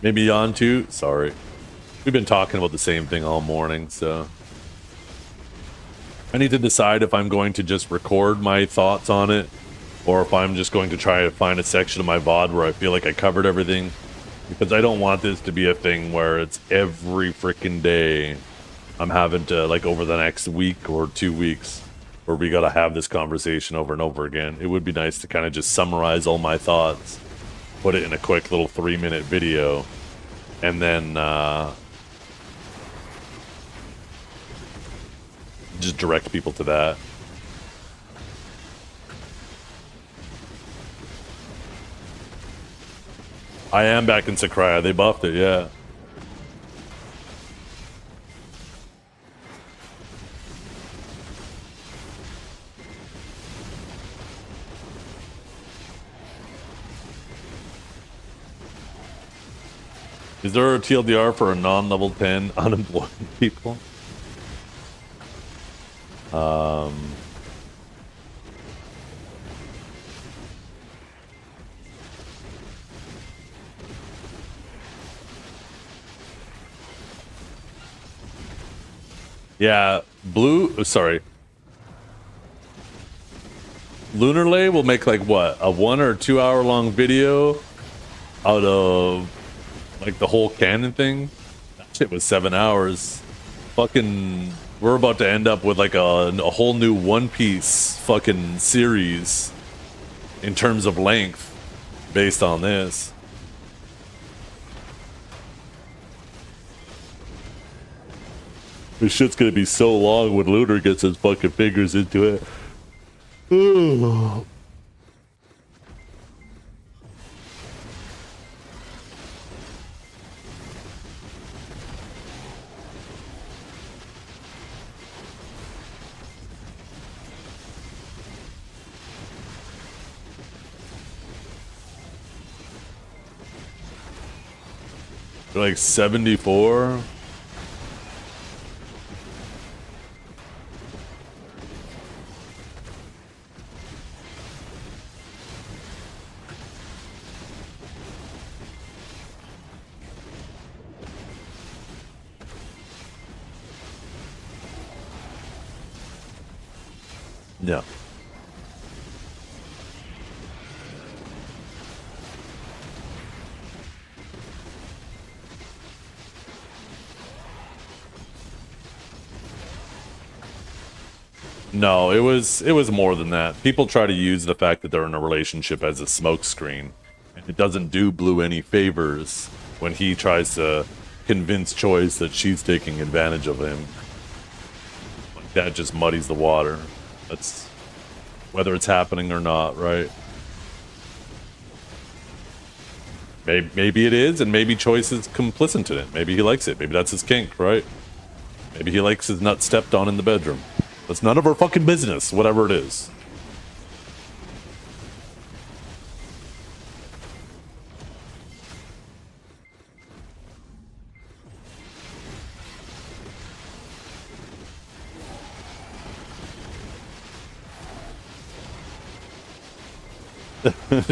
Maybe on too? Sorry. We've been talking about the same thing all morning, so... I need to decide if I'm going to just record my thoughts on it, or if I'm just going to try to find a section of my VOD where I feel like I covered everything. Because I don't want this to be a thing where it's every freaking day I'm having to, like, over the next week or 2 weeks, where we gotta have this conversation over and over again. It would be nice to kind of just summarize all my thoughts, put it in a quick little 3-minute video, and then just direct people to that. I am back in Sakurai. They buffed it, yeah. Is there a TLDR for a non-level 10 unemployed people? Yeah, Blue, sorry. Lunarlay will make like what, a 1 or 2 hour long video out of like the whole canon thing. That shit was 7 hours. Fucking, we're about to end up with like a whole new One Piece fucking series in terms of length based on this. This shit's gonna be so long when Lunar gets his fucking fingers into it. Ugh. Like 74. Yeah. No, it was more than that. People try to use the fact that they're in a relationship as a smokescreen, and it doesn't do Blue any favors when he tries to convince Choice that she's taking advantage of him. Like, that just muddies the water. That's whether it's happening or not, right? Maybe it is, and maybe Choice is complicit in it. Maybe he likes it. Maybe that's his kink, right? Maybe he likes his nut stepped on in the bedroom. That's none of our fucking business, whatever it is.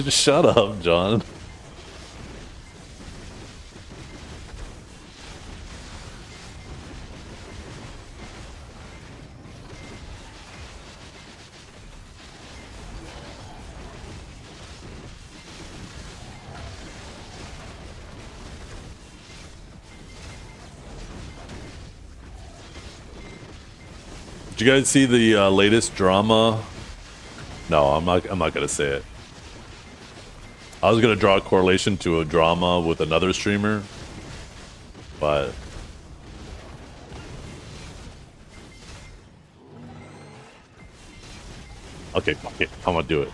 Shut up, John. Did you guys see the latest drama? No, I'm not gonna say it. I was gonna draw a correlation to a drama with another streamer, but okay, fuck it. I'm gonna do it.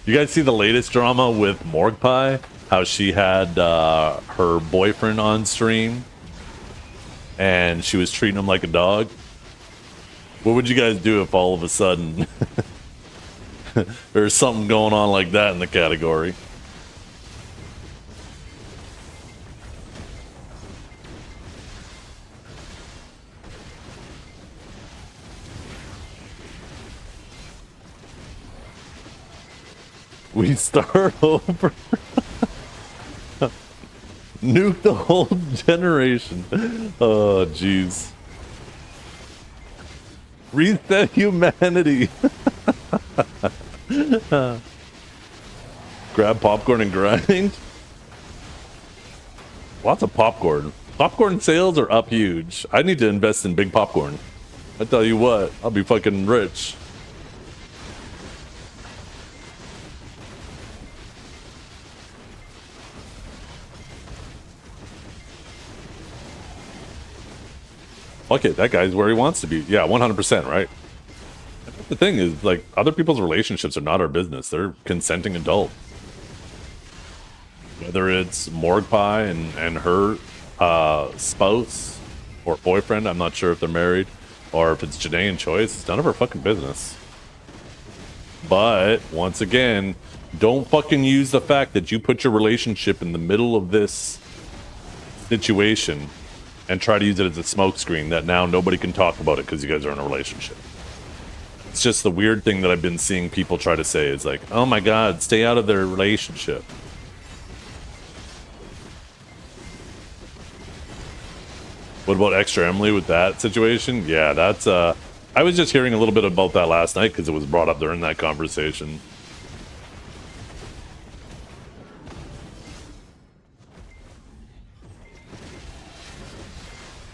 You guys see the latest drama with Morgue Pie? How she had her boyfriend on stream, and she was treating him like a dog. What would you guys do if all of a sudden there's something going on like that in the category? We start over. Nuke the whole generation. Oh, jeez. Reset humanity. Grab popcorn and grind. Lots of popcorn. Popcorn sales are up huge. I need to invest in big popcorn. I tell you what, I'll be fucking rich. Fuck it, that guy's where he wants to be. Yeah, 100%, right? The thing is, like, other people's relationships are not our business. They're consenting adults. Whether it's Morgue Pie and her spouse or boyfriend, I'm not sure if they're married, or if it's Janae and Choice, it's none of our fucking business. But, once again, don't fucking use the fact that you put your relationship in the middle of this situation and try to use it as a smokescreen that now nobody can talk about it because you guys are in a relationship. It's just the weird thing that I've been seeing people try to say is like, oh my god, stay out of their relationship. What about Extra Emily with that situation? Yeah, that's I was just hearing a little bit about that last night because it was brought up during that conversation.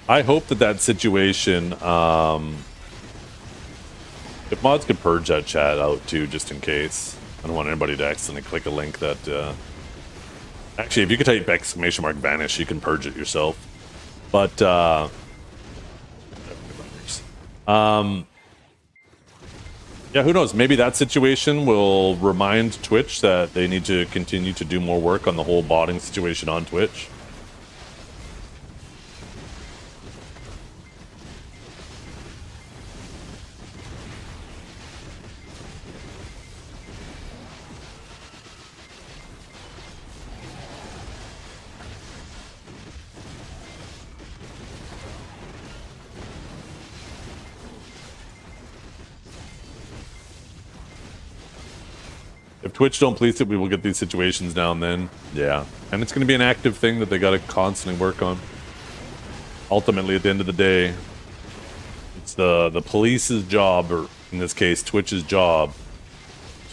I hope that situation, if mods could purge that chat out too, just in case. I don't want anybody to accidentally click a link that, actually, if you could type !vanish, you can purge it yourself. But, yeah, who knows? Maybe that situation will remind Twitch that they need to continue to do more work on the whole botting situation on Twitch. If Twitch don't police it, we will get these situations now and then. Yeah. And it's going to be an active thing that they got to constantly work on. Ultimately, at the end of the day, it's the police's job, or in this case, Twitch's job,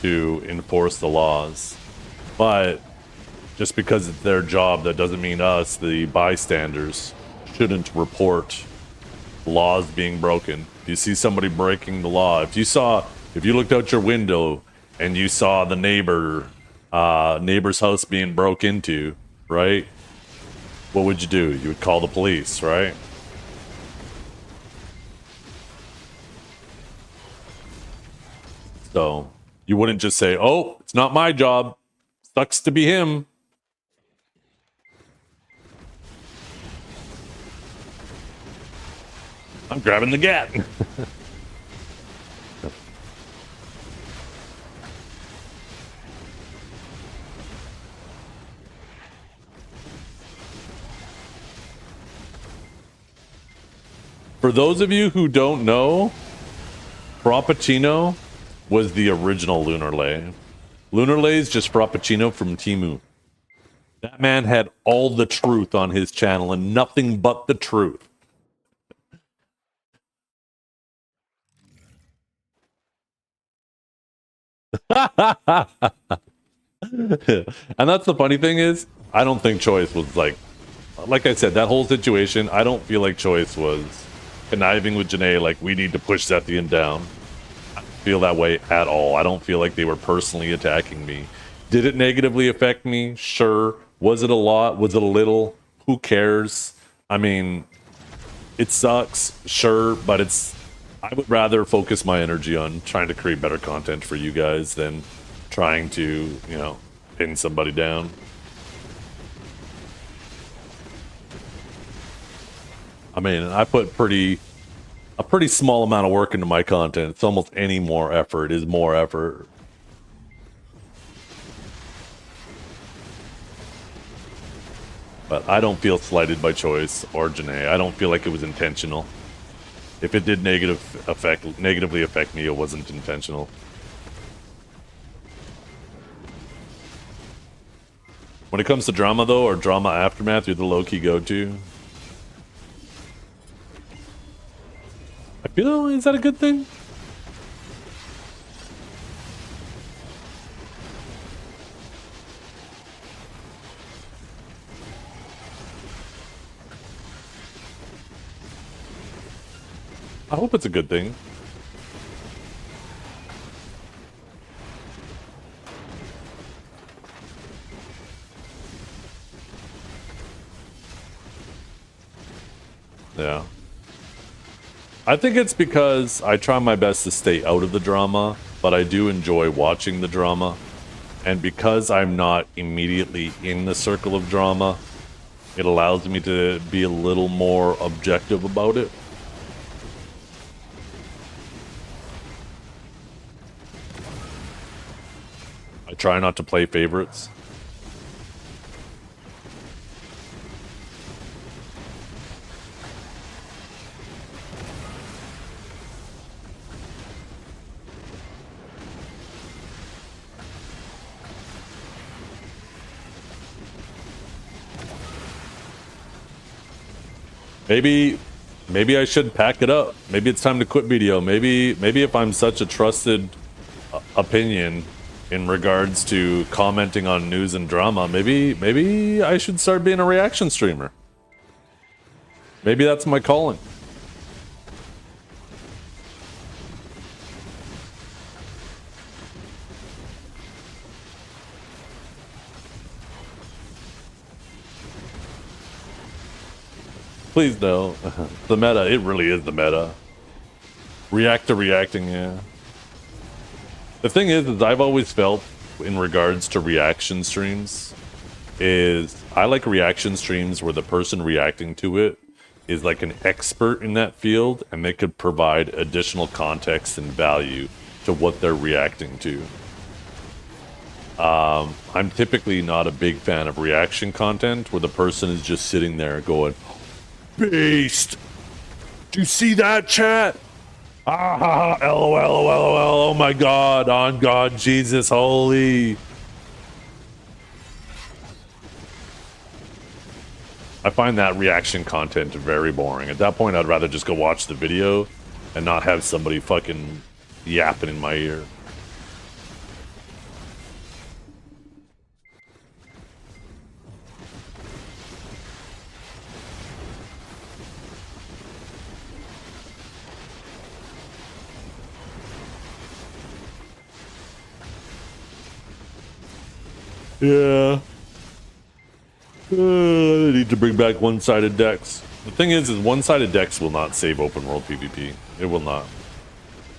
to enforce the laws. But just because it's their job, that doesn't mean us, the bystanders, shouldn't report laws being broken. If you see somebody breaking the law, if you looked out your window and you saw the neighbor's house being broke into, right? What would you do? You would call the police, right? So you wouldn't just say, "Oh, it's not my job. Sucks to be him." I'm grabbing the gat. For those of you who don't know, Frappuccino was the original Lunarlay. Lunarlay is just Frappuccino from Temu. That man had all the truth on his channel and nothing but the truth. And that's the funny thing is, I don't think Choice was like I said, that whole situation, I don't feel like Choice was conniving with Janae, like, we need to push Zethian down. I don't feel that way at all. I don't feel like they were personally attacking me. Did it negatively affect me? Sure. Was it a lot? Was it a little? Who cares? I mean, it sucks, sure, but I would rather focus my energy on trying to create better content for you guys than trying to, pin somebody down. I mean, I put a pretty small amount of work into my content. It's almost any more effort is more effort. But I don't feel slighted by Choice or Janae. I don't feel like it was intentional. If it did negatively affect me, it wasn't intentional. When it comes to drama, though, or drama aftermath, you're the low-key go-to. I feel, is that a good thing? I hope it's a good thing. Yeah. I think it's because I try my best to stay out of the drama, but I do enjoy watching the drama. And because I'm not immediately in the circle of drama, it allows me to be a little more objective about it. I try not to play favorites. maybe I should pack it up. Maybe it's time to quit video. Maybe if I'm such a trusted opinion in regards to commenting on news and drama, maybe I should start being a reaction streamer. Maybe that's my calling. Please no. The meta, it really is the meta. React to reacting, yeah. The thing is I've always felt in regards to reaction streams is I like reaction streams where the person reacting to it is like an expert in that field and they could provide additional context and value to what they're reacting to. I'm typically not a big fan of reaction content where the person is just sitting there going, "Beast! Do you see that, chat? Ah, lol, lol, oh my god, on God, Jesus, holy." I find that reaction content very boring. At that point, I'd rather just go watch the video and not have somebody fucking yapping in my ear. Yeah. I need to bring back one-sided decks. The thing is one-sided decks will not save open world PvP. It will not.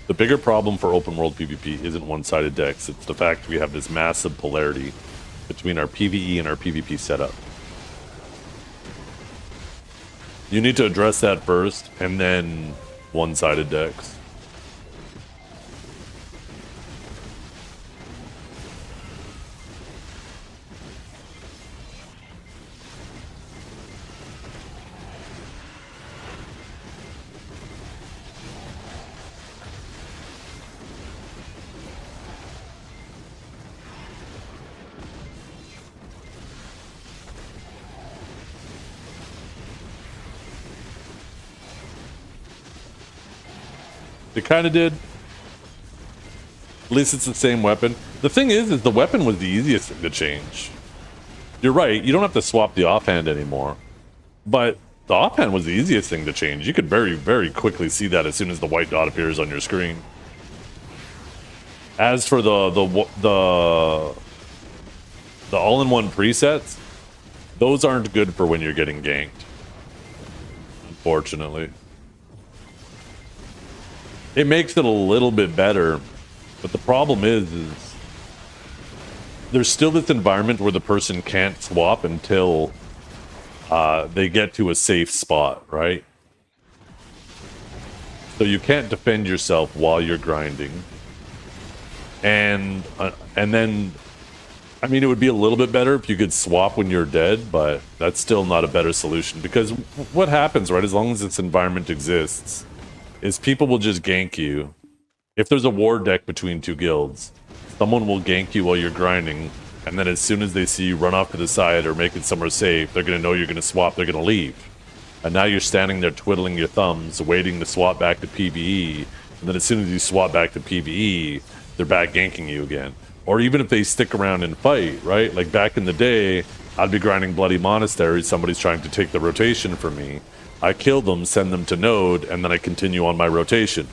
The bigger problem for open world PvP isn't one-sided decks. It's the fact we have this massive polarity between our PvE and our PvP setup. You need to address that first, and then one-sided decks. It kind of did. At least it's the same weapon. The thing is the weapon was the easiest thing to change. You're right, you don't have to swap the offhand anymore. But the offhand was the easiest thing to change. You could very, very quickly see that as soon as the white dot appears on your screen. As for the all-in-one presets, those aren't good for when you're getting ganked. Unfortunately. It makes it a little bit better, but the problem is there's still this environment where the person can't swap until they get to a safe spot, right? So you can't defend yourself while you're grinding. And then, I mean, it would be a little bit better if you could swap when you're dead, but that's still not a better solution. Because what happens, right, as long as this environment exists, is people will just gank you. If there's a war deck between two guilds, someone will gank you while you're grinding, and then as soon as they see you run off to the side or make it somewhere safe, they're going to know you're going to swap, they're going to leave. And now you're standing there twiddling your thumbs, waiting to swap back to PvE, and then as soon as you swap back to PvE, they're back ganking you again. Or even if they stick around and fight, right? Like back in the day, I'd be grinding Bloody Monastery, somebody's trying to take the rotation from me. I kill them, send them to node, and then I continue on my rotation.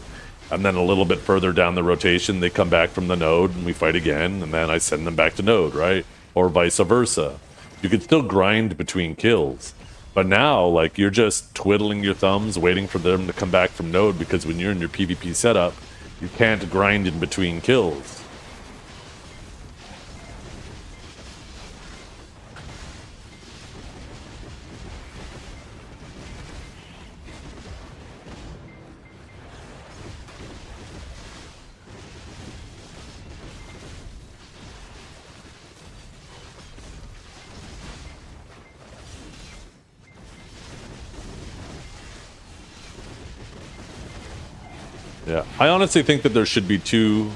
And then a little bit further down the rotation, they come back from the node, and we fight again, and then I send them back to node, right? Or vice versa. You could still grind between kills. But now, like, you're just twiddling your thumbs, waiting for them to come back from node, because when you're in your PvP setup, you can't grind in between kills. Yeah, I honestly think that there should be two,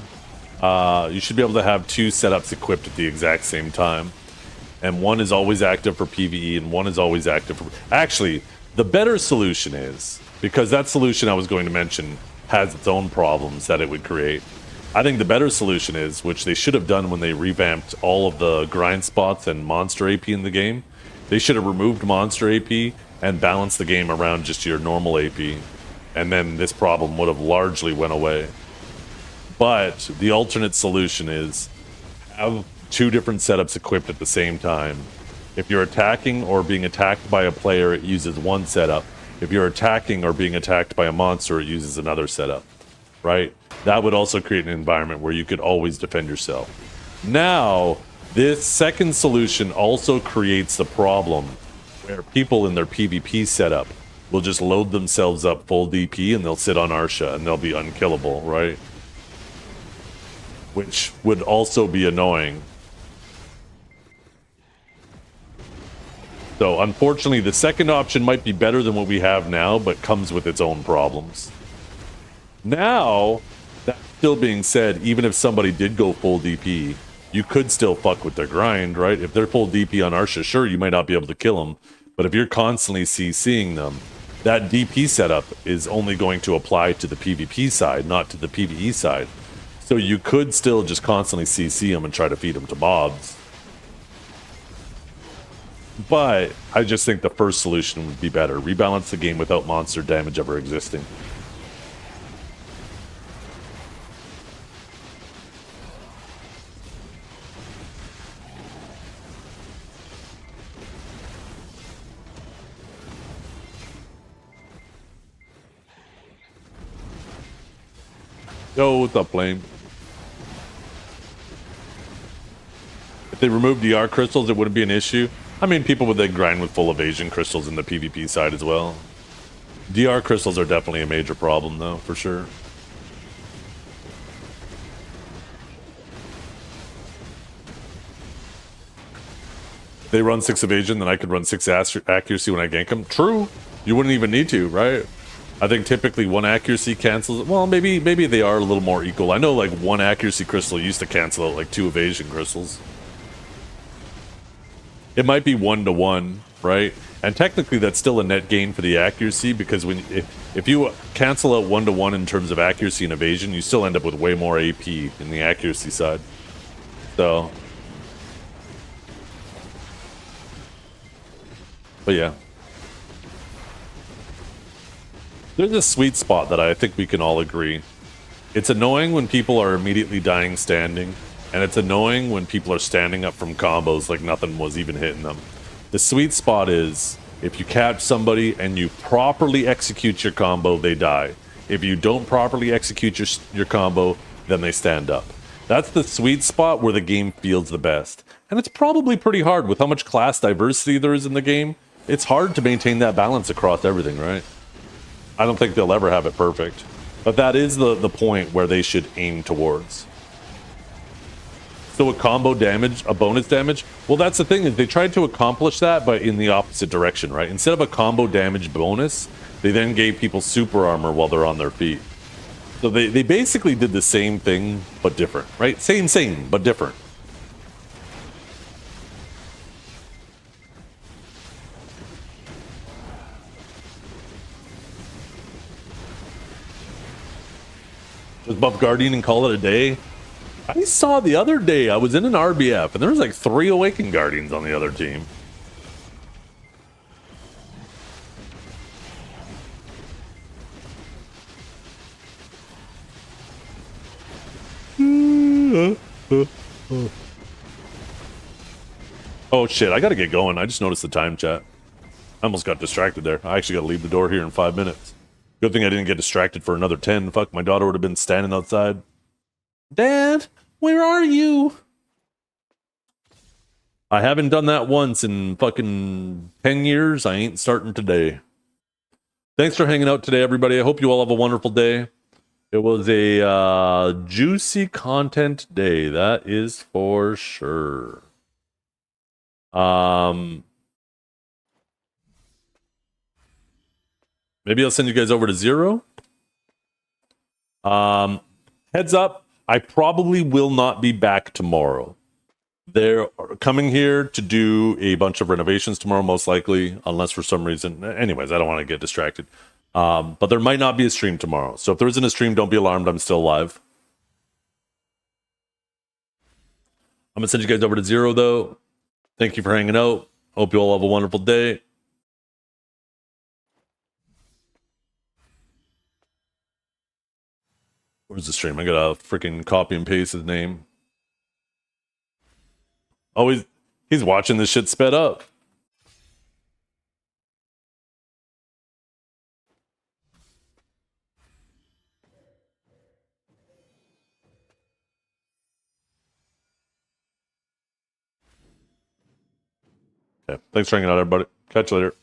you should be able to have two setups equipped at the exact same time. And one is always active for PvE and one is always active for... Actually, the better solution is because that solution I was going to mention has its own problems that it would create. I think the better solution is, which they should have done when they revamped all of the grind spots and monster AP in the game, they should have removed monster AP and balanced the game around just your normal AP, and then this problem would have largely went away. But the alternate solution is have two different setups equipped at the same time. If you're attacking or being attacked by a player, it uses one setup. If you're attacking or being attacked by a monster, it uses another setup, right? That would also create an environment where you could always defend yourself. Now, this second solution also creates the problem where people in their PvP setup will just load themselves up full DP and they'll sit on Arsha and they'll be unkillable, right? Which would also be annoying. So unfortunately, the second option might be better than what we have now, but comes with its own problems. Now, that still being said, even if somebody did go full DP, you could still fuck with their grind, right? If they're full DP on Arsha, sure, you might not be able to kill them, but if you're constantly CCing them, that DP setup is only going to apply to the PvP side, not to the PvE side. So you could still just constantly CC them and try to feed them to mobs. But I just think the first solution would be better. Rebalance the game without monster damage ever existing. Yo, what's up, Flame? If they removed DR crystals, it wouldn't be an issue. I mean, people would then grind with full evasion crystals in the PvP side as well. DR crystals are definitely a major problem, though, for sure. If they run 6 evasion, then I could run 6 accuracy when I gank them. True. You wouldn't even need to, right? I think typically 1 accuracy cancels. Well, maybe they are a little more equal. I know like 1 accuracy crystal used to cancel out like 2 evasion crystals. It might be 1-to-1, right? And technically that's still a net gain for the accuracy, because if you cancel out 1-to-1 in terms of accuracy and evasion, you still end up with way more AP in the accuracy side. So, but yeah. There's a sweet spot that I think we can all agree. It's annoying when people are immediately dying standing, and it's annoying when people are standing up from combos like nothing was even hitting them. The sweet spot is, if you catch somebody and you properly execute your combo, they die. If you don't properly execute your combo, then they stand up. That's the sweet spot where the game feels the best. And it's probably pretty hard with how much class diversity there is in the game. It's hard to maintain that balance across everything, right? I don't think they'll ever have it perfect. But that is the point where they should aim towards. So a combo damage, a bonus damage, well, that's the thing, is they tried to accomplish that, but in the opposite direction, right? Instead of a combo damage bonus, they then gave people super armor while they're on their feet. So they basically did the same thing, but different, right? Same, but different. Just buff Guardian and call it a day? I saw the other day, I was in an RBF, and there was like 3 Awakened Guardians on the other team. Oh shit, I gotta get going. I just noticed the time, chat. I almost got distracted there. I actually gotta leave the door here in 5 minutes. Good thing I didn't get distracted for another 10. Fuck, my daughter would have been standing outside. Dad, where are you? I haven't done that once in fucking 10 years. I ain't starting today. Thanks for hanging out today, everybody. I hope you all have a wonderful day. It was a juicy content day, that is for sure. Maybe I'll send you guys over to 0. Heads up, I probably will not be back tomorrow. They're coming here to do a bunch of renovations tomorrow, most likely, unless for some reason. Anyways, I don't want to get distracted. But there might not be a stream tomorrow. So if there isn't a stream, don't be alarmed. I'm still live. I'm going to send you guys over to Zero, though. Thank you for hanging out. Hope you all have a wonderful day. Where's the stream? I got to freaking copy and paste his name. Oh, he's watching this shit sped up. Okay, thanks for hanging out, everybody. Catch you later.